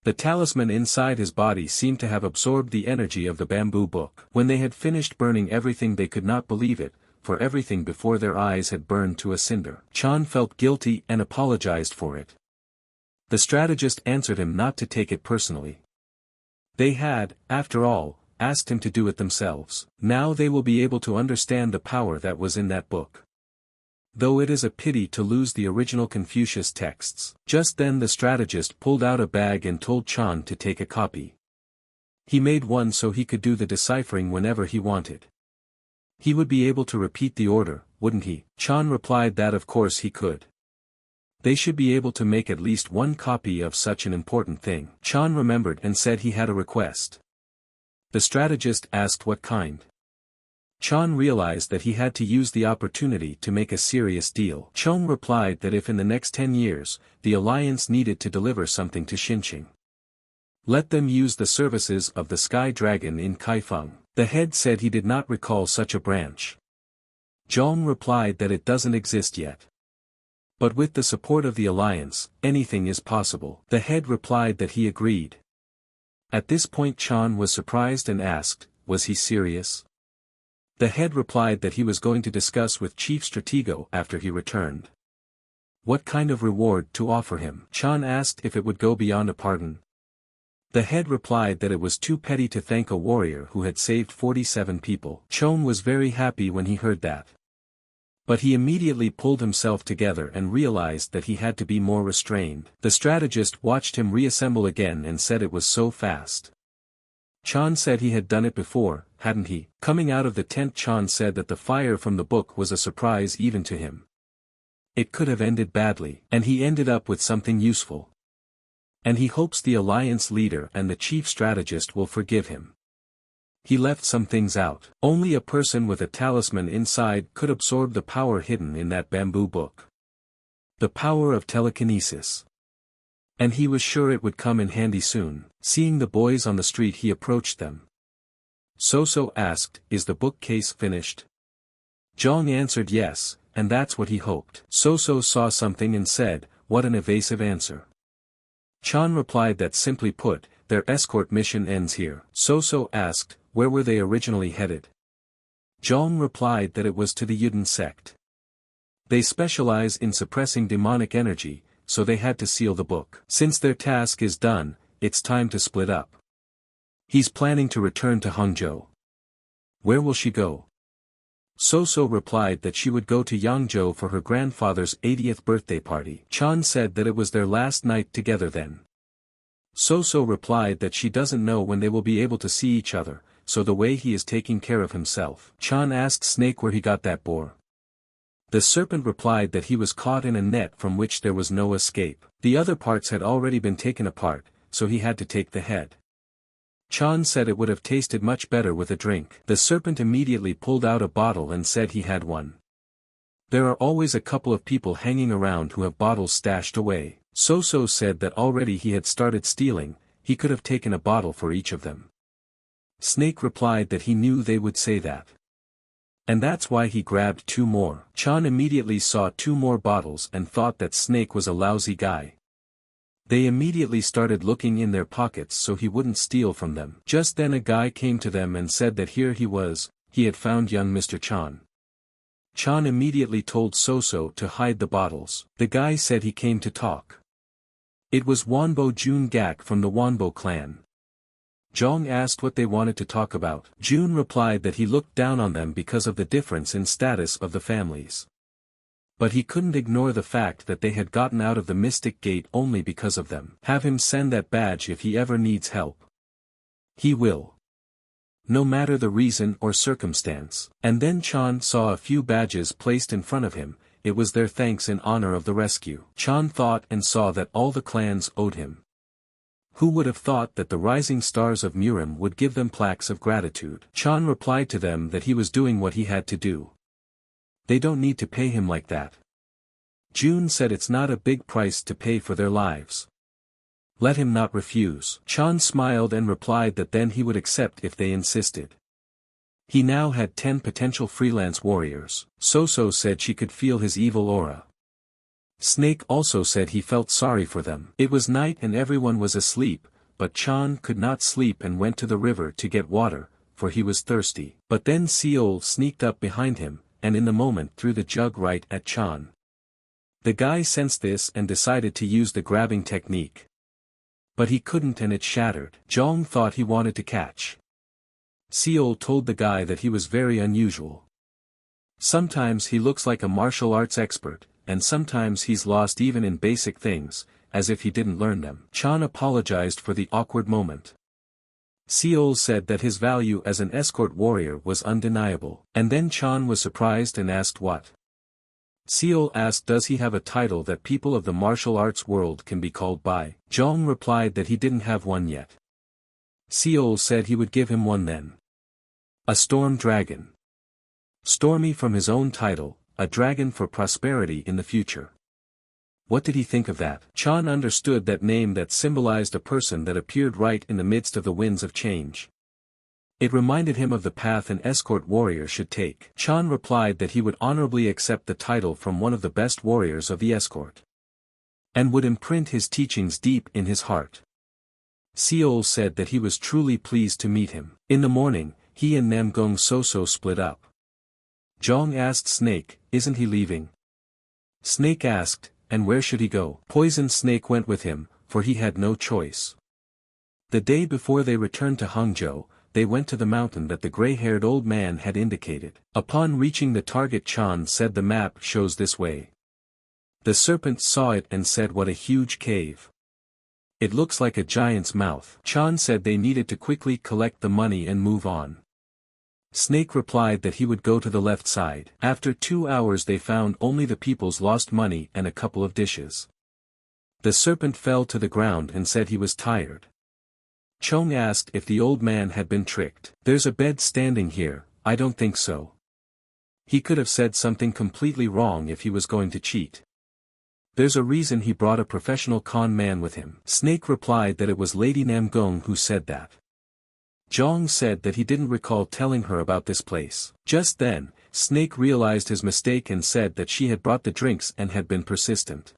The talisman inside his body seemed to have absorbed the energy of the bamboo book. When they had finished burning everything they could not believe it, for everything before their eyes had burned to a cinder. Chan felt guilty and apologized for it. The strategist answered him not to take it personally. They had, after all, asked him to do it themselves. Now they will be able to understand the power that was in that book. Though it is a pity to lose the original Confucius texts. Just then the strategist pulled out a bag and told Chan to take a copy. He made one so he could do the deciphering whenever he wanted. He would be able to repeat the order, wouldn't he? Chan replied that of course he could. They should be able to make at least one copy of such an important thing. Chan remembered and said he had a request. The strategist asked what kind. Chan realized that he had to use the opportunity to make a serious deal. Chong replied that if in the next 10 years, the alliance needed to deliver something to Xinqiang, let them use the services of the Sky Dragon in Kaifeng. The head said he did not recall such a branch. Zhong replied that it doesn't exist yet. But with the support of the alliance, anything is possible. The head replied that he agreed. At this point Chan was surprised and asked, was he serious? The head replied that he was going to discuss with Chief Stratego after he returned. What kind of reward to offer him? Chan asked if it would go beyond a pardon. The head replied that it was too petty to thank a warrior who had saved 47 people. Chong was very happy when he heard that. But he immediately pulled himself together and realized that he had to be more restrained. The strategist watched him reassemble again and said it was so fast. Chan said he had done it before, hadn't he? Coming out of the tent Chan said that the fire from the book was a surprise even to him. It could have ended badly, and he ended up with something useful. And he hopes the alliance leader and the chief strategist will forgive him. He left some things out. Only a person with a talisman inside could absorb the power hidden in that bamboo book. The power of telekinesis. And he was sure it would come in handy soon. Seeing the boys on the street he approached them. So So asked, is the bookcase finished? Zhong answered yes, and that's what he hoped. So So saw something and said, what an evasive answer. Chan replied that simply put, their escort mission ends here. So So asked, where were they originally headed? Zhong replied that it was to the Yuden sect. They specialize in suppressing demonic energy, so they had to seal the book. Since their task is done, it's time to split up. He's planning to return to Hangzhou. Where will she go? So So replied that she would go to Yangzhou for her grandfather's 80th birthday party. Chan said that it was their last night together then. So So replied that she doesn't know when they will be able to see each other, so the way he is taking care of himself. Chan asked Snake where he got that boar. The serpent replied that he was caught in a net from which there was no escape. The other parts had already been taken apart, so he had to take the head. Chan said it would have tasted much better with a drink. The serpent immediately pulled out a bottle and said he had one. There are always a couple of people hanging around who have bottles stashed away. So So said that already he had started stealing, he could have taken a bottle for each of them. Snake replied that he knew they would say that. And that's why he grabbed 2 more. Chan immediately saw 2 more bottles and thought that Snake was a lousy guy. They immediately started looking in their pockets so he wouldn't steal from them. Just then a guy came to them and said that here he was, he had found young Mr. Chan. Chan immediately told So So to hide the bottles. The guy said he came to talk. It was Wanbo Jun Gak from the Wanbo clan. Zhong asked what they wanted to talk about. Jun replied that he looked down on them because of the difference in status of the families. But he couldn't ignore the fact that they had gotten out of the Mystic Gate only because of them. Have him send that badge if he ever needs help. He will. No matter the reason or circumstance. And then Chan saw a few badges placed in front of him, it was their thanks in honor of the rescue. Chan thought and saw that all the clans owed him. Who would have thought that the rising stars of Murim would give them plaques of gratitude? Chan replied to them that he was doing what he had to do. They don't need to pay him like that. June said it's not a big price to pay for their lives. Let him not refuse. Chan smiled and replied that then he would accept if they insisted. He now had 10 potential freelance warriors. So So said she could feel his evil aura. Snake also said he felt sorry for them. It was night and everyone was asleep, but Chan could not sleep and went to the river to get water, for he was thirsty. But then Seol sneaked up behind him, and in the moment threw the jug right at Chan. The guy sensed this and decided to use the grabbing technique. But he couldn't and it shattered. Jong thought he wanted to catch. Seol told the guy that he was very unusual. Sometimes he looks like a martial arts expert, and sometimes he's lost even in basic things, as if he didn't learn them. Chan apologized for the awkward moment. Seol said that his value as an escort warrior was undeniable, and then Chan was surprised and asked what. Seol asked does he have a title that people of the martial arts world can be called by. Jong replied that he didn't have one yet. Seol said he would give him one then. A storm dragon. Stormy from his own title, a dragon for prosperity in the future. What did he think of that? Chan understood that name that symbolized a person that appeared right in the midst of the winds of change. It reminded him of the path an escort warrior should take. Chan replied that he would honorably accept the title from one of the best warriors of the escort. And would imprint his teachings deep in his heart. Seol said that he was truly pleased to meet him. In the morning, he and Namgong Soo split up. Jong asked Snake, isn't he leaving? Snake asked, and where should he go? Poison Snake went with him, for he had no choice. The day before they returned to Hangzhou, they went to the mountain that the gray-haired old man had indicated. Upon reaching the target, Chan said the map shows this way. The serpent saw it and said what a huge cave. It looks like a giant's mouth. Chan said they needed to quickly collect the money and move on. Snake replied that he would go to the left side. After 2 hours they found only the people's lost money and a couple of dishes. The serpent fell to the ground and said he was tired. Chong asked if the old man had been tricked. There's a bed standing here, I don't think so. He could have said something completely wrong if he was going to cheat. There's a reason he brought a professional con man with him. Snake replied that it was Lady Namgong who said that. Jong said that he didn't recall telling her about this place. Just then, Snake realized his mistake and said that she had brought the drinks and had been persistent.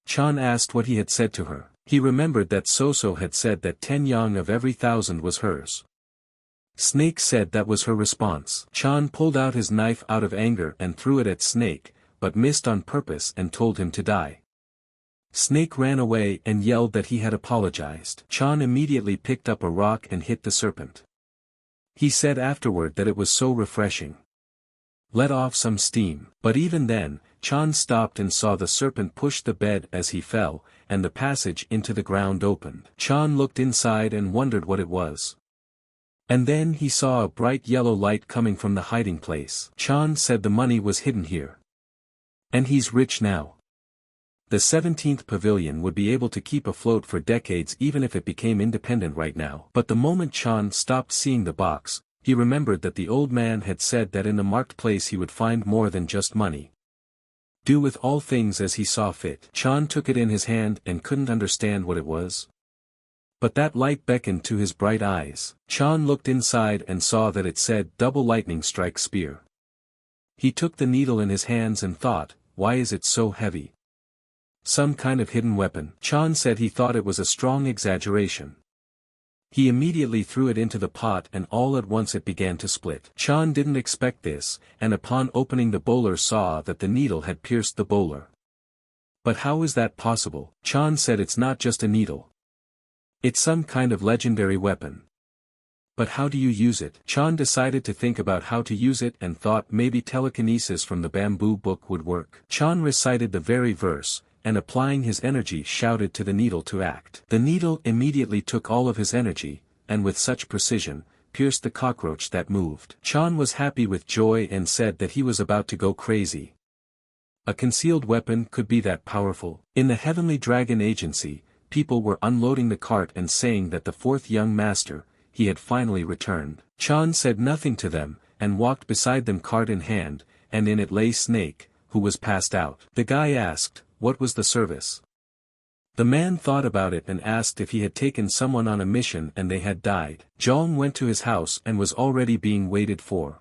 Chan asked what he had said to her. He remembered that So So had said that 10 yang of every 1,000 was hers. Snake said that was her response. Chan pulled out his knife out of anger and threw it at Snake, but missed on purpose and told him to die. Snake ran away and yelled that he had apologized. Chan immediately picked up a rock and hit the serpent. He said afterward that it was so refreshing. Let off some steam. But even then, Chan stopped and saw the serpent push the bed as he fell, and the passage into the ground opened. Chan looked inside and wondered what it was. And then he saw a bright yellow light coming from the hiding place. Chan said the money was hidden here. And he's rich now. The 17th pavilion would be able to keep afloat for decades even if it became independent right now. But the moment Chan stopped seeing the box, he remembered that the old man had said that in the marked place he would find more than just money. Do with all things as he saw fit. Chan took it in his hand and couldn't understand what it was. But that light beckoned to his bright eyes. Chan looked inside and saw that it said double lightning strike spear. He took the needle in his hands and thought, why is it so heavy? Some kind of hidden weapon. Chan said he thought it was a strong exaggeration. He immediately threw it into the pot and all at once it began to split. Chan didn't expect this, and upon opening the bowler saw that the needle had pierced the bowler. But how is that possible? Chan said it's not just a needle. It's some kind of legendary weapon. But how do you use it? Chan decided to think about how to use it and thought maybe telekinesis from the bamboo book would work. Chan recited the very verse, and applying his energy shouted to the needle to act. The needle immediately took all of his energy, and with such precision, pierced the cockroach that moved. Chan was happy with joy and said that he was about to go crazy. A concealed weapon could be that powerful. In the Heavenly Dragon Agency, people were unloading the cart and saying that the fourth young master, he had finally returned. Chan said nothing to them, and walked beside them cart in hand, and in it lay Snake, who was passed out. The guy asked, what was the service? The man thought about it and asked if he had taken someone on a mission and they had died. Jong went to his house and was already being waited for.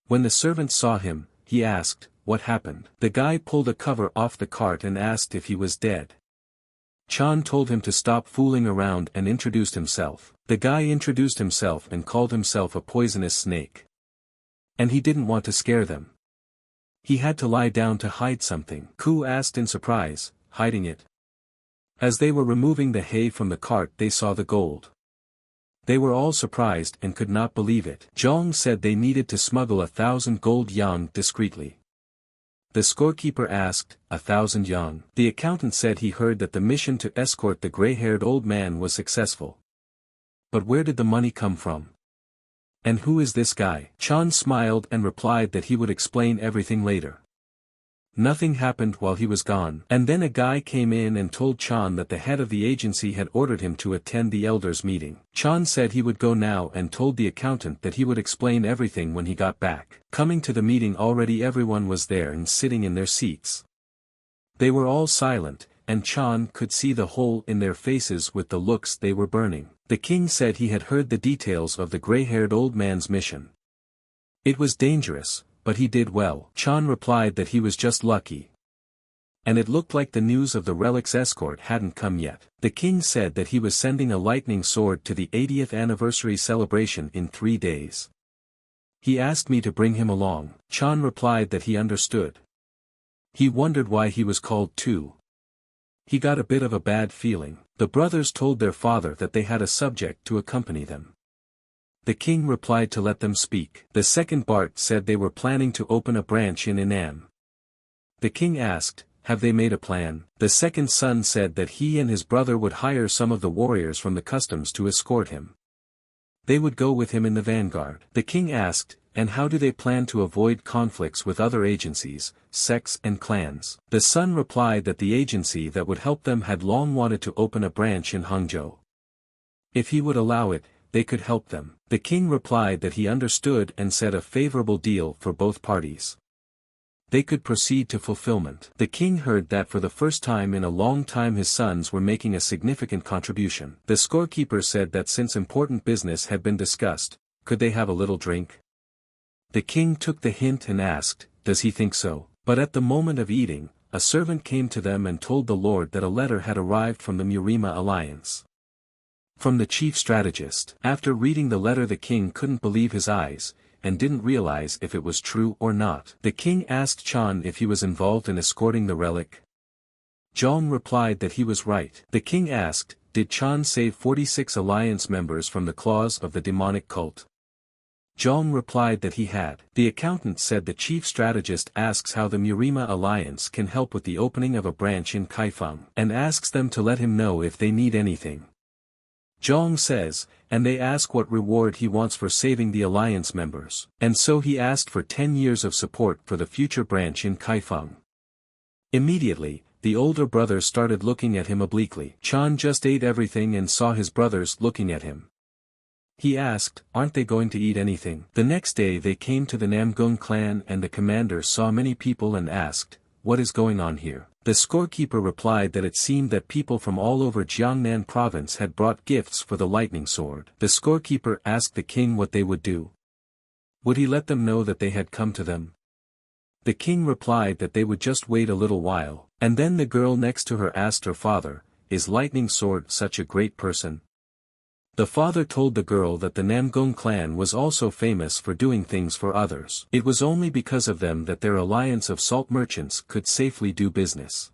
When the servant saw him, he asked, what happened? The guy pulled a cover off the cart and asked if he was dead. Chan told him to stop fooling around and introduced himself. The guy introduced himself and called himself a poisonous snake. And he didn't want to scare them. He had to lie down to hide something. Ku asked in surprise, hiding it? As they were removing the hay from the cart they saw the gold. They were all surprised and could not believe it. Jong said they needed to smuggle 1,000 gold yang discreetly. The scorekeeper asked, 1,000 yang. The accountant said he heard that the mission to escort the gray-haired old man was successful. But where did the money come from? And who is this guy? Chan smiled and replied that he would explain everything later. Nothing happened while he was gone. And then a guy came in and told Chan that the head of the agency had ordered him to attend the elders' meeting. Chan said he would go now and told the accountant that he would explain everything when he got back. Coming to the meeting already everyone was there and sitting in their seats. They were all silent, and Chan could see the hole in their faces with the looks they were burning. The king said he had heard the details of the gray-haired old man's mission. It was dangerous, but he did well. Chan replied that he was just lucky. And it looked like the news of the Relic's escort hadn't come yet. The king said that he was sending a lightning sword to the 80th anniversary celebration in 3 days. He asked me to bring him along. Chan replied that he understood. He wondered why he was called too. He got a bit of a bad feeling. The brothers told their father that they had a subject to accompany them. The king replied to let them speak. The second Bart said they were planning to open a branch in Inam. The king asked, have they made a plan? The second son said that he and his brother would hire some of the warriors from the customs to escort him. They would go with him in the vanguard. The king asked, and how do they plan to avoid conflicts with other agencies, sects and clans? The son replied that the agency that would help them had long wanted to open a branch in Hangzhou. If he would allow it, they could help them. The king replied that he understood and said a favorable deal for both parties. They could proceed to fulfillment. The king heard that for the first time in a long time his sons were making a significant contribution. The scorekeeper said that since important business had been discussed, could they have a little drink? The king took the hint and asked, does he think so? But at the moment of eating, a servant came to them and told the lord that a letter had arrived from the Murima alliance. From the chief strategist. After reading the letter the king couldn't believe his eyes, and didn't realize if it was true or not. The king asked Chan if he was involved in escorting the relic. Zhong replied that he was right. The king asked, did Chan save 46 alliance members from the claws of the demonic cult? Zhong replied that he had. The accountant said the chief strategist asks how the Murima alliance can help with the opening of a branch in Kaifeng, and asks them to let him know if they need anything. Zhong says, and they ask what reward he wants for saving the alliance members, and so he asked for 10 years of support for the future branch in Kaifeng. Immediately, the older brother started looking at him obliquely. Chan just ate everything and saw his brothers looking at him. He asked, aren't they going to eat anything? The next day they came to the Namgong clan and the commander saw many people and asked, what is going on here? The scorekeeper replied that it seemed that people from all over Jiangnan province had brought gifts for the lightning sword. The scorekeeper asked the king what they would do. Would he let them know that they had come to them? The king replied that they would just wait a little while, and then the girl next to her asked her father, is Lightning Sword such a great person? The father told the girl that the Namgong clan was also famous for doing things for others. It was only because of them that their alliance of salt merchants could safely do business.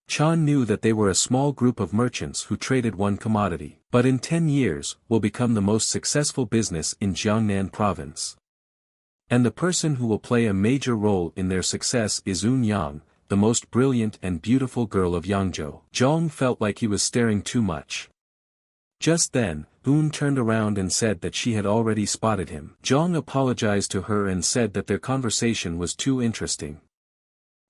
Chan knew that they were a small group of merchants who traded one commodity, but in 10 years, will become the most successful business in Jiangnan province. And the person who will play a major role in their success is Un Yang, the most brilliant and beautiful girl of Yangzhou. Zhong felt like he was staring too much. Just then, Un turned around and said that she had already spotted him. Zhong apologized to her and said that their conversation was too interesting.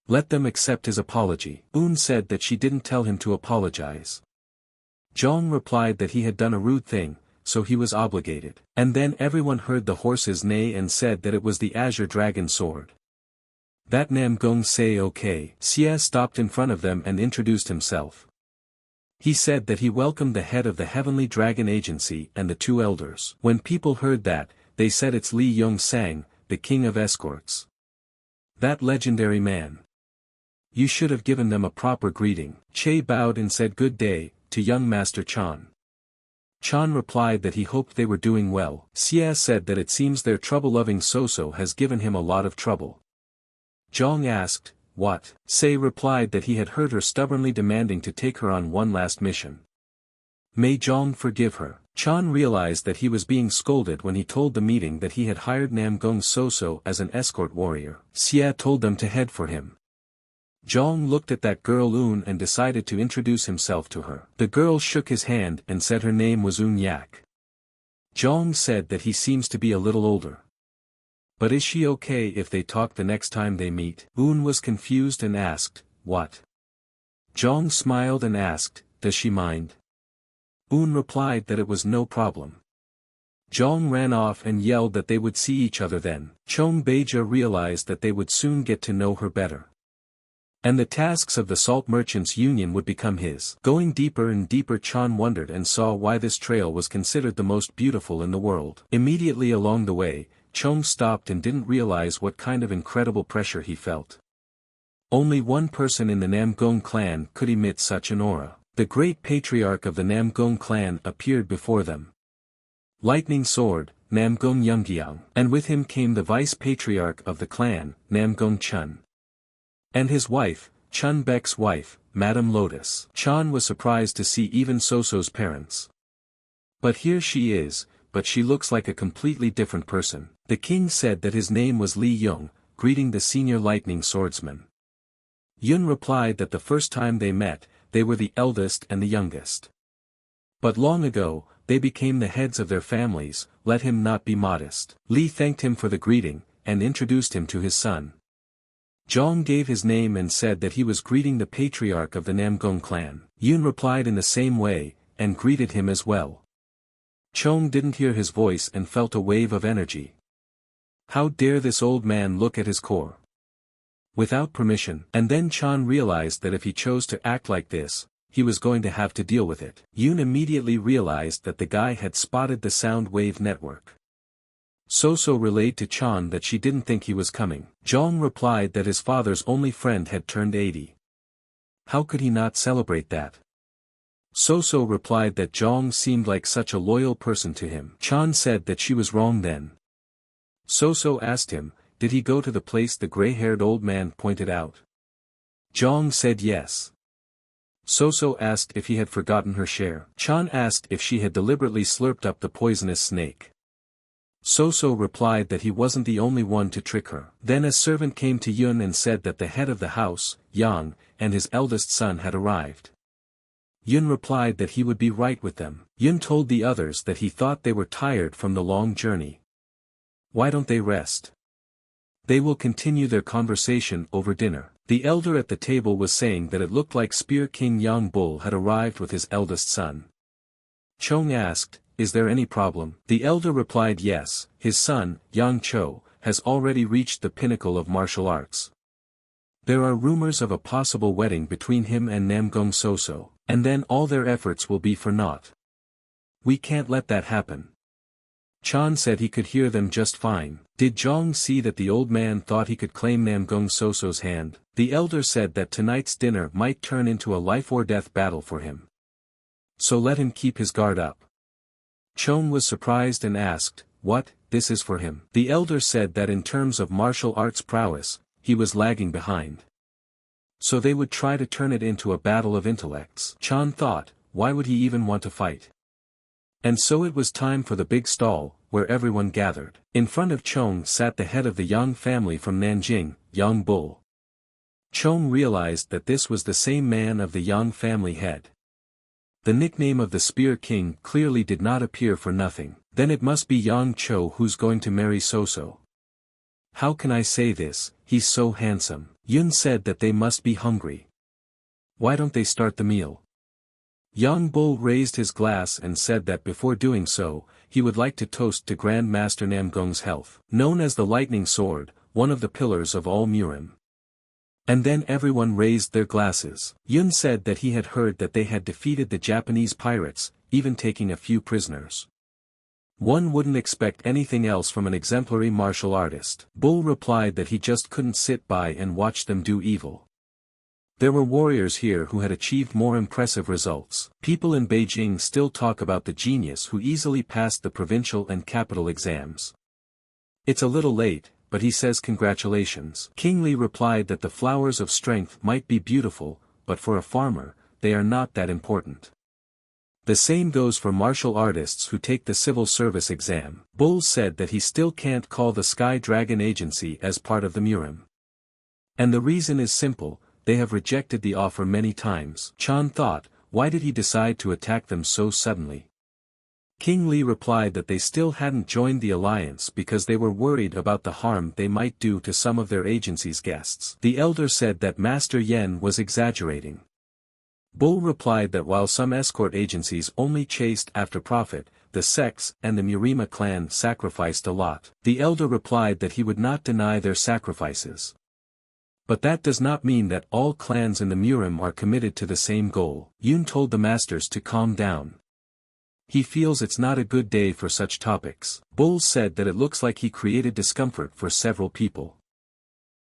Let them accept his apology. Un said that she didn't tell him to apologize. Zhang replied that he had done a rude thing, so he was obligated. And then everyone heard the horses neigh and said that it was the Azure Dragon sword. That Namgong say okay. Xie stopped in front of them and introduced himself. He said that he welcomed the head of the Heavenly Dragon Agency and the two elders. When people heard that, they said it's Li Yong-sang, the king of escorts. That legendary man. You should have given them a proper greeting. Che bowed and said good day, to young Master Chan. Chan replied that he hoped they were doing well. Xie said that it seems their trouble-loving Soo So has given him a lot of trouble. Zhang asked, what? Sei replied that he had heard her stubbornly demanding to take her on one last mission. May Zhang forgive her. Chan realized that he was being scolded when he told the meeting that he had hired Namgong Soo as an escort warrior. Xie told them to head for him. Zhang looked at that girl Un and decided to introduce himself to her. The girl shook his hand and said her name was Un Yak. Zhang said that he seems to be a little older. But is she okay if they talk the next time they meet? Un was confused and asked, what? Zhang smiled and asked, does she mind? Un replied that it was no problem. Zhang ran off and yelled that they would see each other then. Chong Beija realized that they would soon get to know her better. And the tasks of the Salt Merchants Union would become his. Going deeper and deeper, Chan wondered and saw why this trail was considered the most beautiful in the world. Immediately along the way, Chong stopped and didn't realize what kind of incredible pressure he felt. Only one person in the Namgong clan could emit such an aura. The great patriarch of the Namgong clan appeared before them. Lightning Sword, Namgong Yonggyang, and with him came the vice patriarch of the clan, Namgong Chun. And his wife, Chun Bek's wife, Madame Lotus. Chan was surprised to see even Soo So's parents. But here she is, but she looks like a completely different person. The king said that his name was Li Yong, greeting the senior lightning swordsman. Yun replied that the first time they met, they were the eldest and the youngest. But long ago, they became the heads of their families, let him not be modest. Li thanked him for the greeting, and introduced him to his son. Zhang gave his name and said that he was greeting the patriarch of the Namgong clan. Yun replied in the same way, and greeted him as well. Chong didn't hear his voice and felt a wave of energy. How dare this old man look at his core? Without permission. And then Chan realized that if he chose to act like this, he was going to have to deal with it. Yun immediately realized that the guy had spotted the sound wave network. Soo So relayed to Chan that she didn't think he was coming. Zhang replied that his father's only friend had turned 80. How could he not celebrate that? Soo So replied that Zhang seemed like such a loyal person to him. Chan said that she was wrong then. Soo So asked him, did he go to the place the gray-haired old man pointed out? Zhang said yes. Soo So asked if he had forgotten her share. Chan asked if she had deliberately slurped up the poisonous snake. Soo So replied that he wasn't the only one to trick her. Then a servant came to Yun and said that the head of the house, Yang, and his eldest son had arrived. Yun replied that he would be right with them. Yun told the others that he thought they were tired from the long journey. Why don't they rest? They will continue their conversation over dinner. The elder at the table was saying that it looked like Spear King Yang Bull had arrived with his eldest son. Chong asked, is there any problem? The elder replied yes, his son, Yang Cho, has already reached the pinnacle of martial arts. There are rumors of a possible wedding between him and Namgong Soo, and then all their efforts will be for naught. We can't let that happen. Chan said he could hear them just fine. Did Zhang see that the old man thought he could claim Namgong Soo's hand? The elder said that tonight's dinner might turn into a life-or-death battle for him. So let him keep his guard up. Chon was surprised and asked, what, this is for him? The elder said that in terms of martial arts prowess, he was lagging behind. So they would try to turn it into a battle of intellects. Chan thought, why would he even want to fight? And so it was time for the big stall, where everyone gathered. In front of Chong sat the head of the Yang family from Nanjing, Yang Bull. Chong realized that this was the same man of the Yang family head. The nickname of the Spear King clearly did not appear for nothing. Then it must be Yang Cho who's going to marry Soo So. How can I say this, he's so handsome. Yun said that they must be hungry. Why don't they start the meal? Young Bull raised his glass and said that before doing so, he would like to toast to Grand Master Namgong's health, known as the Lightning Sword, one of the pillars of all Murim. And then everyone raised their glasses. Yun said that he had heard that they had defeated the Japanese pirates, even taking a few prisoners. One wouldn't expect anything else from an exemplary martial artist. Bull replied that he just couldn't sit by and watch them do evil. There were warriors here who had achieved more impressive results. People in Beijing still talk about the genius who easily passed the provincial and capital exams. It's a little late, but he says congratulations. King Li replied that the flowers of strength might be beautiful, but for a farmer, they are not that important. The same goes for martial artists who take the civil service exam. Bull said that he still can't call the Sky Dragon Agency as part of the Murim. And the reason is simple, they have rejected the offer many times. Chan thought, why did he decide to attack them so suddenly? King Li replied that they still hadn't joined the alliance because they were worried about the harm they might do to some of their agency's guests. The elder said that Master Yen was exaggerating. Bull replied that while some escort agencies only chased after profit, the Sex and the Murima clan sacrificed a lot. The elder replied that he would not deny their sacrifices. But that does not mean that all clans in the Murim are committed to the same goal. Yun told the masters to calm down. He feels it's not a good day for such topics. Bull said that it looks like he created discomfort for several people.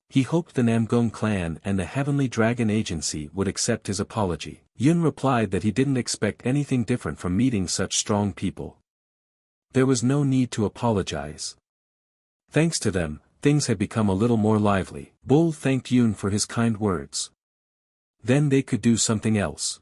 He hoped the Namgong clan and the Heavenly Dragon Agency would accept his apology. Yun replied that he didn't expect anything different from meeting such strong people. There was no need to apologize. Thanks to them, things had become a little more lively. Bull thanked Yun for his kind words. Then they could do something else.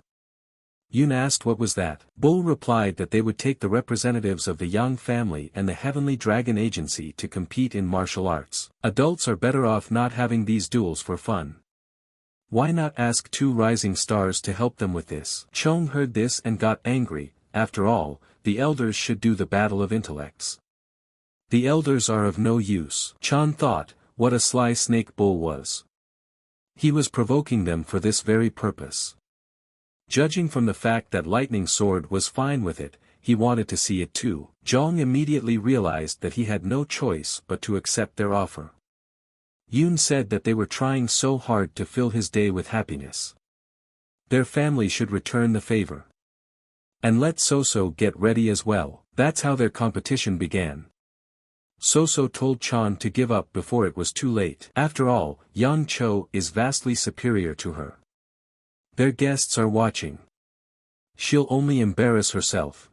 Yun asked what was that. Bull replied that they would take the representatives of the Yang family and the Heavenly Dragon Agency to compete in martial arts. Adults are better off not having these duels for fun. Why not ask two rising stars to help them with this? Chong heard this and got angry. After all, the elders should do the battle of intellects. The elders are of no use. Chan thought, what a sly snake Bull was. He was provoking them for this very purpose. Judging from the fact that Lightning Sword was fine with it, he wanted to see it too. Zhang immediately realized that he had no choice but to accept their offer. Yun said that they were trying so hard to fill his day with happiness. Their family should return the favor. And let So So get ready as well. That's how their competition began. So So told Chan to give up before it was too late. After all, Yang Cho is vastly superior to her. Their guests are watching. She'll only embarrass herself.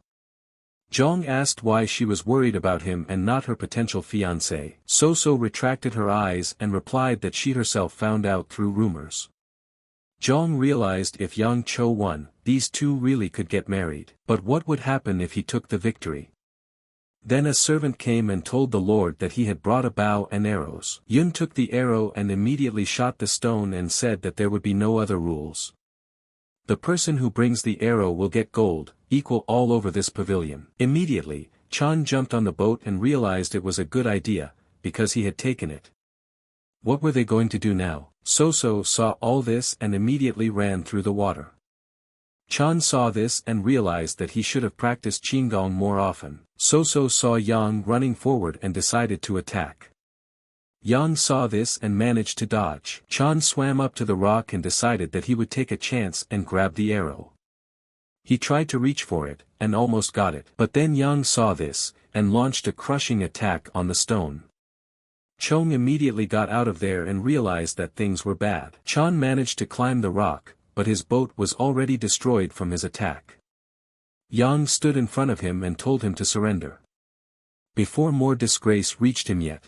Zhang asked why she was worried about him and not her potential fiancé. So So retracted her eyes and replied that she herself found out through rumors. Zhang realized if Yang Cho won, these two really could get married. But what would happen if he took the victory? Then a servant came and told the Lord that he had brought a bow and arrows. Yun took the arrow and immediately shot the stone and said that there would be no other rules. The person who brings the arrow will get gold, equal all over this pavilion. Immediately, Chan jumped on the boat and realized it was a good idea, because he had taken it. What were they going to do now? So So saw all this and immediately ran through the water. Chan saw this and realized that he should have practiced Qigong more often. So So saw Yang running forward and decided to attack. Yang saw this and managed to dodge. Chan swam up to the rock and decided that he would take a chance and grab the arrow. He tried to reach for it, and almost got it. But then Yang saw this, and launched a crushing attack on the stone. Chong immediately got out of there and realized that things were bad. Chan managed to climb the rock, but his boat was already destroyed from his attack. Yang stood in front of him and told him to surrender. Before more disgrace reached him yet,